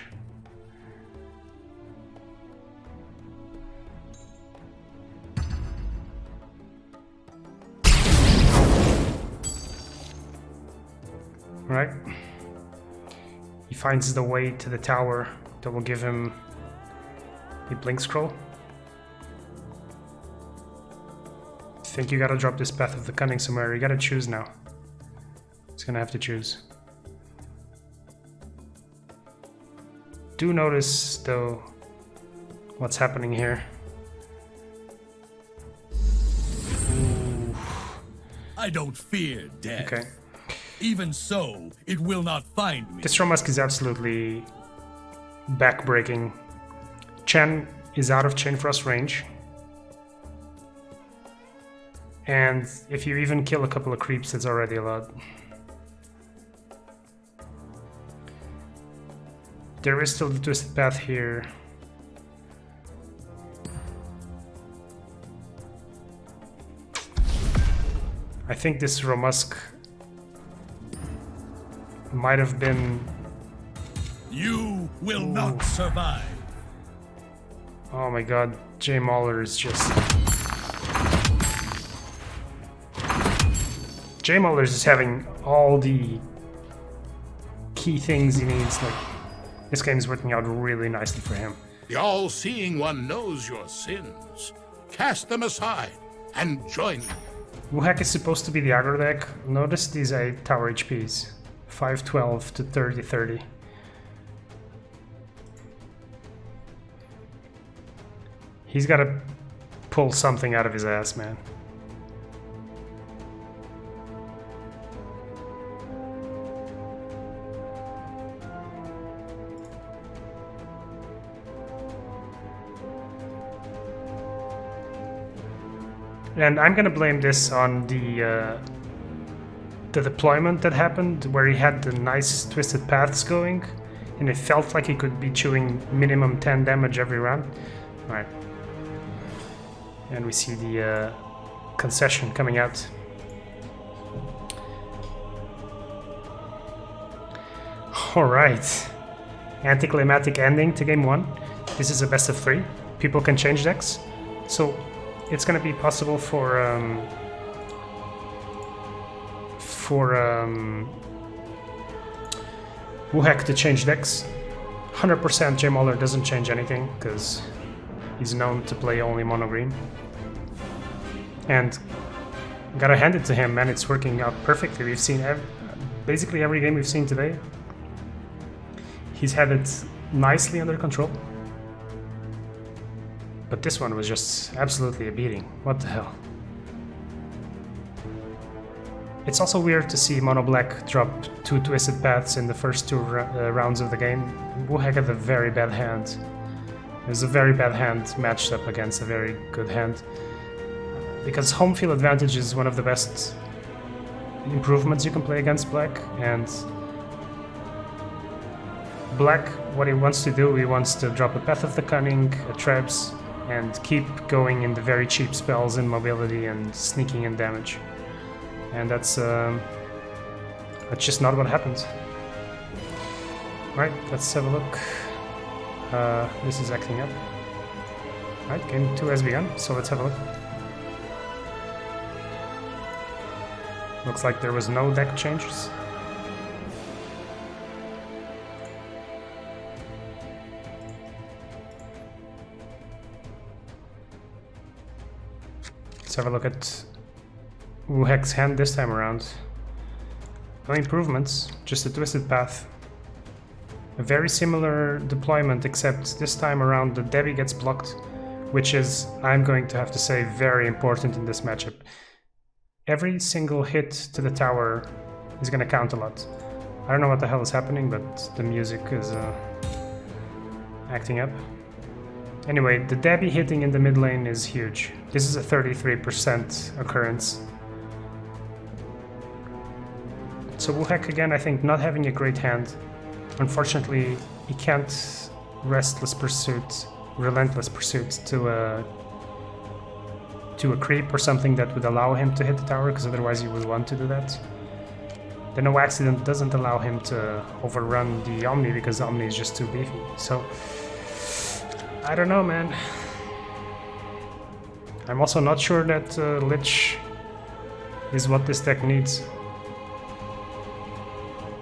Right. He finds the way to the tower that will give him the Blink Scroll. I think you gotta drop this Path of the Cunning somewhere. You gotta choose now. He's gonna have to choose. Do notice, though, what's happening here. Ooh. I don't fear death. Okay. Even so, it will not find me. This Romusk is absolutely back-breaking. Chen is out of Chain Frost range. And if you even kill a couple of creeps, it's already a lot. There is still the Twisted Path here. I think this Romusk might have been... You will not survive. Oh my god, JMauler is just... JMauler is just having all the key things he needs. Like, this game is working out really nicely for him. The all-seeing one knows your sins. Cast them aside and join me. Wuhak is supposed to be the aggro deck. Notice these 8 tower HPs. 512 to 3030. He's gotta pull something out of his ass, man. And I'm gonna blame this on the deployment that happened, where he had the nice twisted paths going, and it felt like he could be chewing minimum 10 damage every round. Alright. And we see the concession coming out. Alright. Anticlimactic ending to game 1. This is a best of 3. People can change decks. So it's gonna be possible for Wuhak to change decks. 100% JMauler doesn't change anything because he's known to play only mono green. And gotta hand it to him, man, it's working out perfectly. We've seen basically every game we've seen today. He's had it nicely under control. But this one was just absolutely a beating. What the hell? It's also weird to see Mono Black drop 2 Twisted Paths in the first 2 rounds of the game. Wuhak had a very bad hand. It was a very bad hand matched up against a very good hand. Because home field advantage is one of the best improvements you can play against Black, and Black, what he wants to do, he wants to drop a Path of the Cunning, a Trebs, and keep going in the very cheap spells and mobility and sneaking in damage. And that's just not what happens. Right, let's have a look. This is acting up. Right, game 2 has begun, so let's have a look. Looks like there was no deck changes. Let's have a look at Wuhek's hand this time around. No improvements, just a twisted path. A very similar deployment, except this time around the Debbie gets blocked, which is, I'm going to have to say, very important in this matchup. Every single hit to the tower is going to count a lot. I don't know what the hell is happening, but the music is acting up. Anyway, the Debbie hitting in the mid lane is huge. This is a 33% occurrence. So Wuhek again, I think, not having a great hand. Unfortunately, he can't relentless pursuit to a creep or something that would allow him to hit the tower, because otherwise he would want to do that. The no accident doesn't allow him to overrun the Omni because the Omni is just too beefy. So I don't know, man. I'm also not sure that Lich is what this deck needs.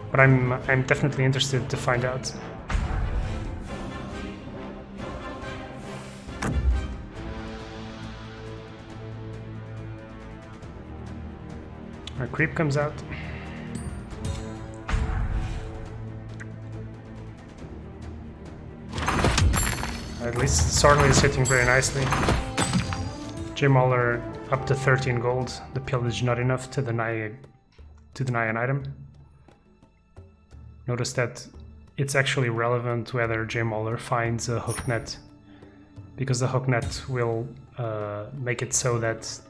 But I'm definitely interested to find out. Our creep comes out. At least Sorley is hitting very nicely. JMauler up to 13 gold. The pillage not enough to deny an item. Notice that it's actually relevant whether JMauler finds a hook net, because the hook net will make it so that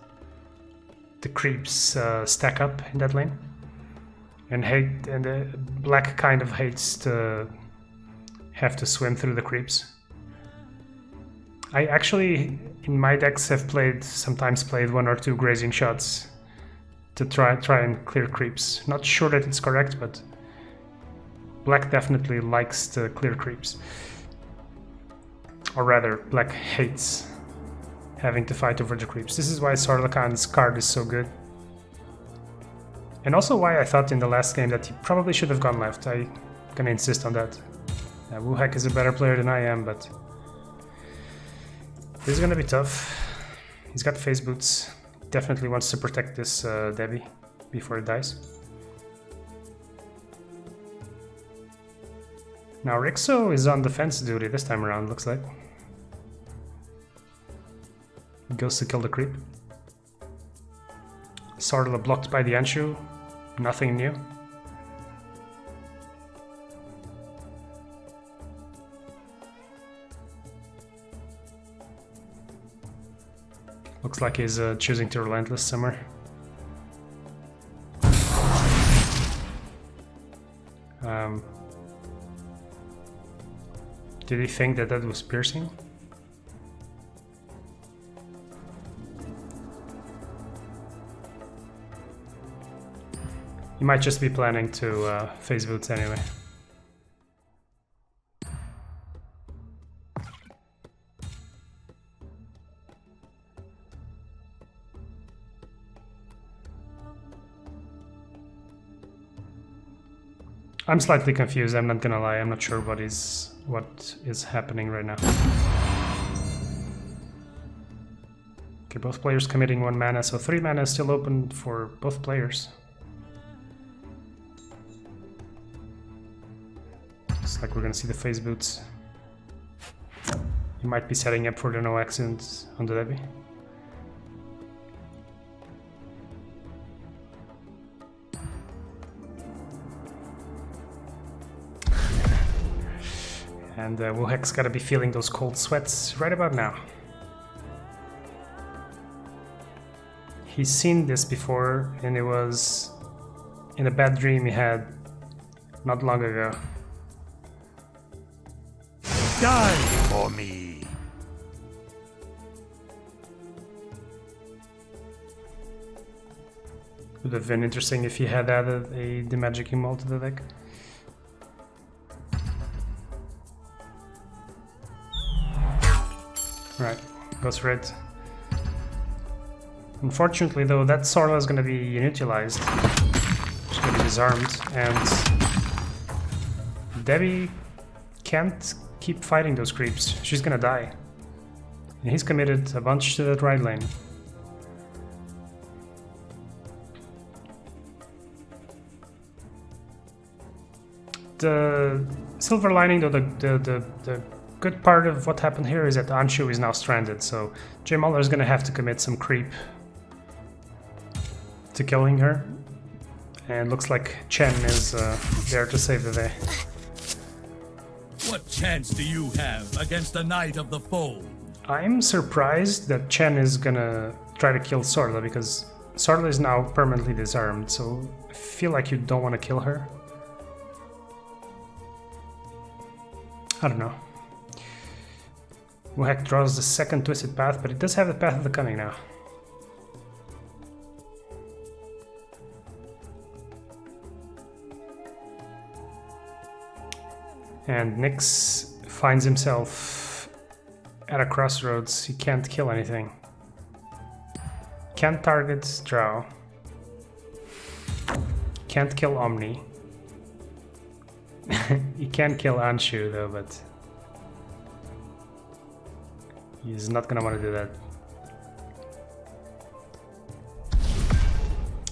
the creeps stack up in that lane. And the black kind of hates to have to swim through the creeps. I actually, in my decks, have sometimes played 1 or 2 grazing shots to try and clear creeps. Not sure that it's correct, but black definitely likes to clear creeps. Or rather, black hates having to fight over the creeps. This is why Sarlakan's card is so good. And also why I thought in the last game that he probably should have gone left. I'm gonna insist on that. Wuhek is a better player than I am, but this is gonna be tough. He's got phase boots. Definitely wants to protect this Debbie before it dies. Now Rixo is on defense duty this time around, looks like. He goes to kill the creep. Sarla blocked by the Anshu. Nothing new. Looks like he's choosing to relentless somewhere. Did he think that was piercing? He might just be planning to phase boots anyway. I'm slightly confused, I'm not gonna lie, I'm not sure what is happening right now. Okay, both players committing 1 mana, so 3 mana is still open for both players. Looks like we're gonna see the phase boots. He might be setting up for the no accident on the Debbie. And Wuhek's gotta be feeling those cold sweats right about now. He's seen this before, and it was in a bad dream he had not long ago. Die for me! Would have been interesting if he had added the magic emote to the deck. Right, goes red. Unfortunately though, that Sorla is going to be inutilized. She's going to be disarmed, and Debbie can't keep fighting those creeps. She's going to die. And he's committed a bunch to that right lane. the silver lining, though, the good part of what happened here is that Anshu is now stranded, so JMauler is gonna have to commit some creep to killing her. And looks like Chen is there to save the day. What chance do you have against a Knight of the Fold? I'm surprised that Chen is gonna try to kill Sorla, because Sorla is now permanently disarmed, so I feel like you don't want to kill her. I don't know. Wuhek draws the second Twisted Path, but it does have the Path of the Cunning now. And Nyx finds himself at a crossroads. He can't kill anything. Can't target Drow. Can't kill Omni. He can kill Anshu though, but he's not gonna want to do that.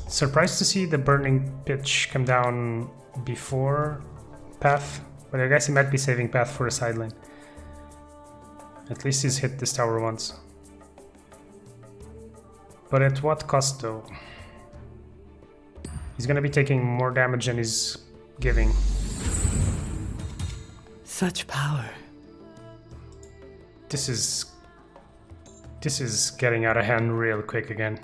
Surprised to see the Burning Pitch come down before Path, but I guess he might be saving Path for a side lane. At least he's hit this tower once. But at what cost though? He's gonna be taking more damage than he's giving. Such power. This is getting out of hand real quick again.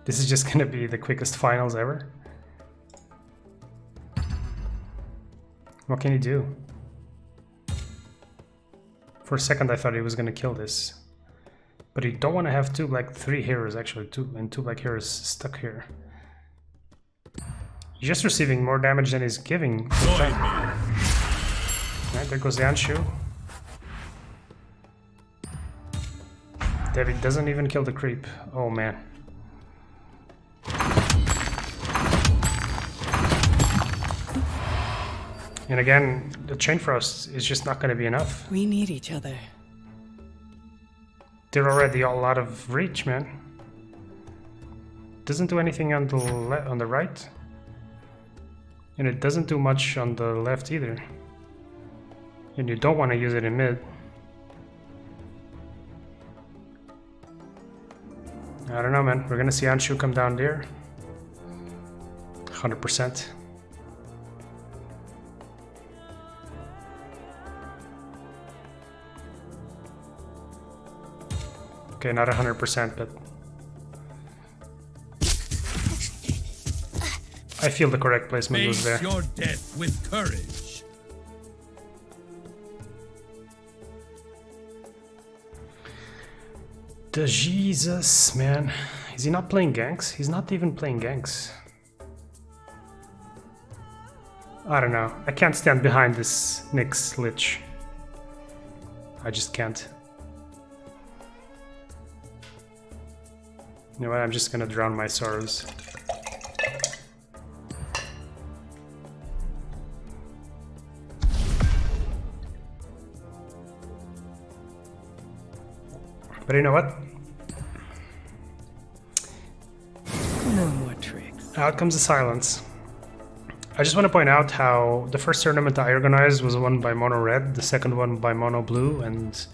This is just gonna be the quickest finals ever. What can he do? For a second I thought he was gonna kill this. But you don't want to have three heroes actually, two black heroes stuck here. He's just receiving more damage than he's giving. Right, there goes the Anshu. David doesn't even kill the creep. Oh man. And again, the Chain Frost is just not going to be enough. We need each other. They're already all out of reach, man. Doesn't do anything on the right. And it doesn't do much on the left either. And you don't want to use it in mid. I don't know, man. We're gonna see Anshu come down there. 100%. Okay, not 100%, but I feel the correct placement was there. Face your death with courage. The Jesus, man. Is he not playing ganks? He's not even playing ganks. I don't know. I can't stand behind this Nyx Lich. I just can't. You know what? I'm just gonna drown my sorrows. But you know what? No more tricks. Out comes the silence. I just want to point out how the first tournament I organized was won by Mono Red, the second one by Mono Blue, and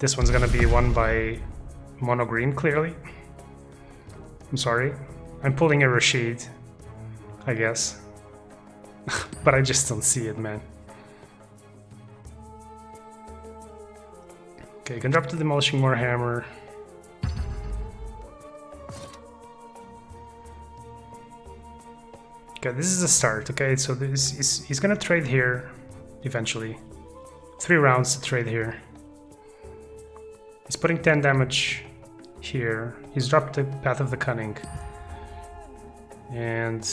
this one's gonna be won by Mono Green, clearly. I'm sorry. I'm pulling a Rashid, I guess. But I just don't see it, man. Okay, you can drop the Demolishing Warhammer. Okay, this is the start, okay? So this is, he's gonna trade here, eventually. 3 rounds to trade here. He's putting 10 damage here. He's dropped the Path of the Cunning. And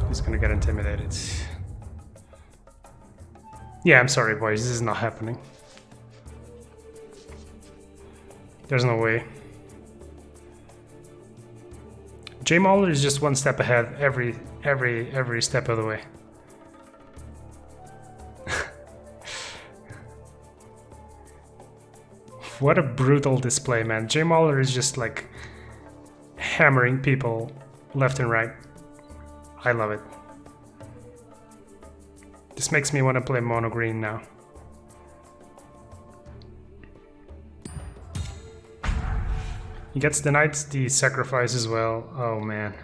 he's gonna get intimidated. Yeah, I'm sorry, boys, this is not happening. There's no way. JMauler is just one step ahead every step of the way. What a brutal display, man. JMauler is just like hammering people left and right. I love it. This makes me want to play mono green now. He gets denied the sacrifice as well. Oh man.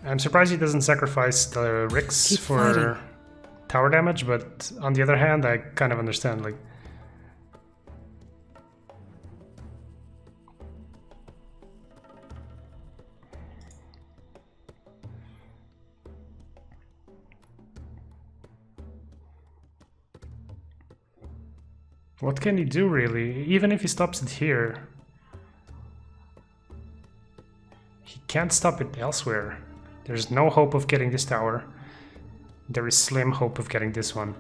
I'm surprised he doesn't sacrifice the Ricks Keep for fighting. tower damage, but on the other hand, I kind of understand, like... What can he do, really? Even if he stops it here, he can't stop it elsewhere. There's no hope of getting this tower. There is slim hope of getting this one.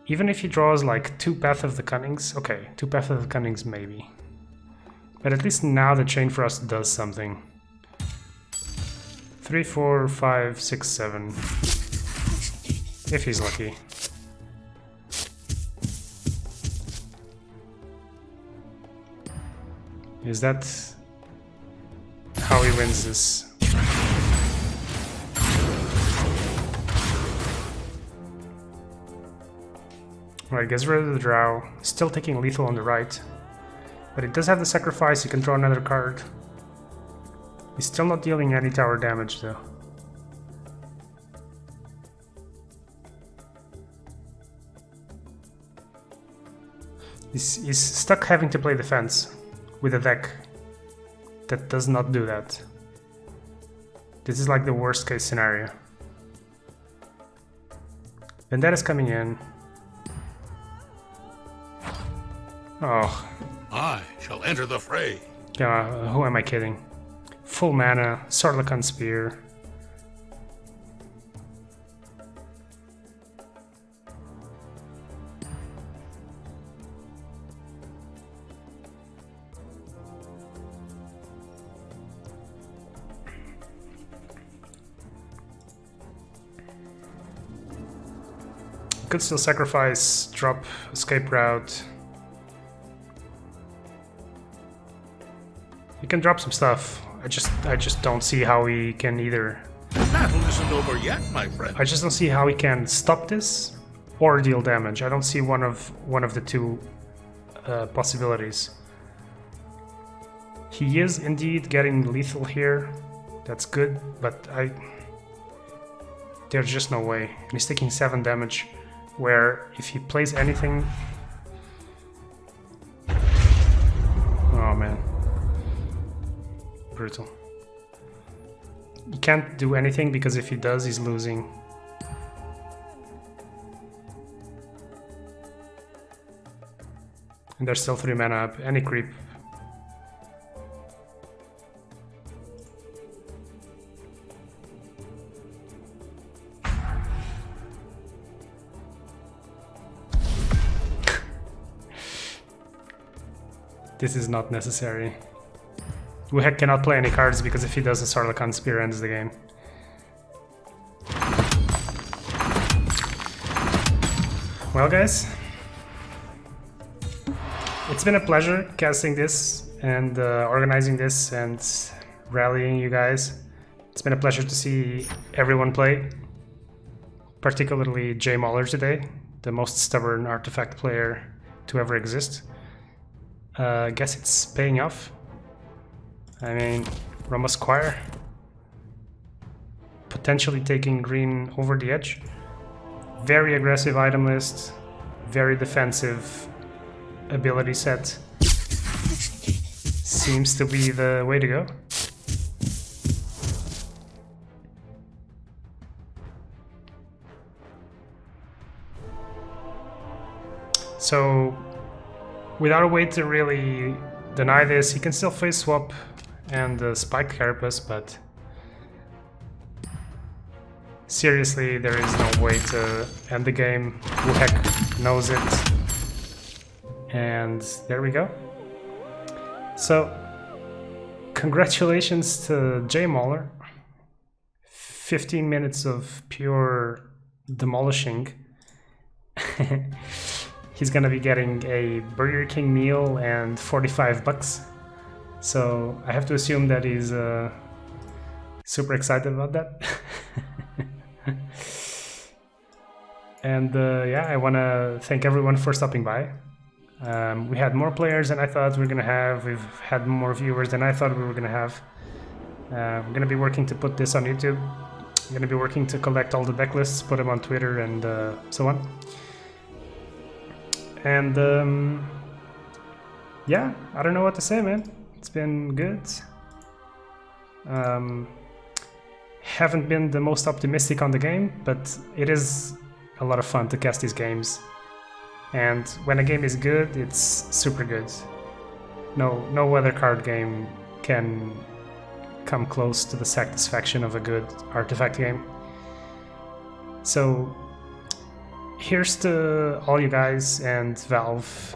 Even if he draws like 2 Path of the Cunnings, okay, 2 Path of the Cunnings maybe. But at least now the Chain Frost does something. 3, 4, 5, 6, 7. If he's lucky. Is that how he wins this? Alright, gets rid of the Drow. Still taking lethal on the right. But it does have the sacrifice, he can draw another card. He's still not dealing any tower damage though. He's stuck having to play defense with a deck that does not do that. This is like the worst case scenario. Vendetta's coming in. Oh. I shall enter the fray. Yeah, who am I kidding? Full mana, Sarlacan Spear. Could still sacrifice, drop escape route. He can drop some stuff. I just don't see how he can either. The battle isn't over yet, my friend. I just don't see how he can stop this or deal damage. I don't see one of the two possibilities. He is indeed getting lethal here. That's good, but there's just no way. And he's taking 7 damage. Where if he plays anything... Oh man. Brutal. He can't do anything because if he does, he's losing. And there's still 3 mana up. Any creep. This is not necessary. We cannot play any cards because if he does, the Sarlacan Spear ends the game. Well guys, it's been a pleasure casting this and organizing this and rallying you guys. It's been a pleasure to see everyone play, particularly JMauler today, the most stubborn artifact player to ever exist. I guess it's paying off. I mean, Roma Squire potentially taking green over the edge. Very aggressive item list, very defensive ability set. Seems to be the way to go. So, without a way to really deny this, he can still face swap and spike Carapace, but seriously, there is no way to end the game. Who heck knows it? And there we go. So, congratulations to JMauler. 15 minutes of pure demolishing. He's gonna be getting a Burger King meal and $45. So I have to assume that he's Super excited about that. And yeah, I want to thank everyone for stopping by. We had more players than I thought we were going to have. We've had more viewers than I thought we were going to have. We're going to be working to put this on YouTube. I'm going to be working to collect all the deck lists, put them on Twitter and so on. And yeah, I don't know what to say, man. It's been good. Haven't been the most optimistic on the game, but it is a lot of fun to cast these games. And when a game is good, it's super good. No other card game can come close to the satisfaction of a good artifact game. So here's to all you guys and Valve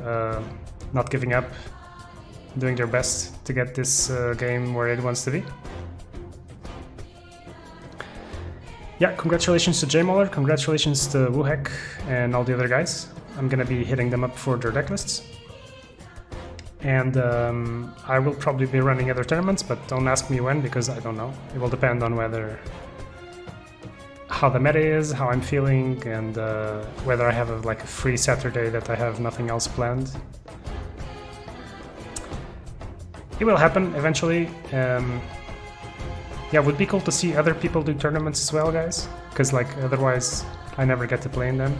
not giving up, doing their best to get this game where it wants to be. Yeah, congratulations to JMauler, congratulations to Woohek and all the other guys. I'm gonna be hitting them up for their deck lists. And I will probably be running other tournaments, but don't ask me when, because I don't know. It will depend on how the meta is, how I'm feeling, and whether I have a free Saturday that I have nothing else planned. It will happen eventually. Yeah, it would be cool to see other people do tournaments as well, guys, because otherwise I never get to play in them.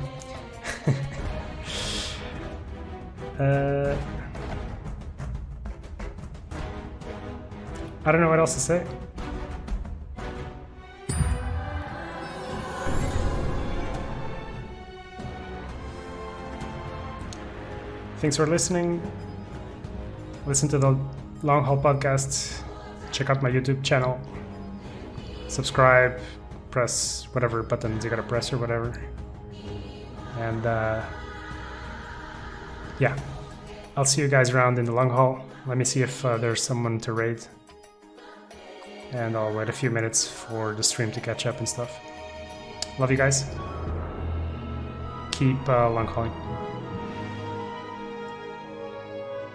I don't know what else to say. Thanks for listening. Listen to the Long Haul podcast. Check out my YouTube channel. Subscribe. Press whatever buttons you gotta press or whatever. And yeah, I'll see you guys around in the long haul. Let me see if there's someone to raid. And I'll wait a few minutes for the stream to catch up and stuff. Love you guys. Keep long hauling.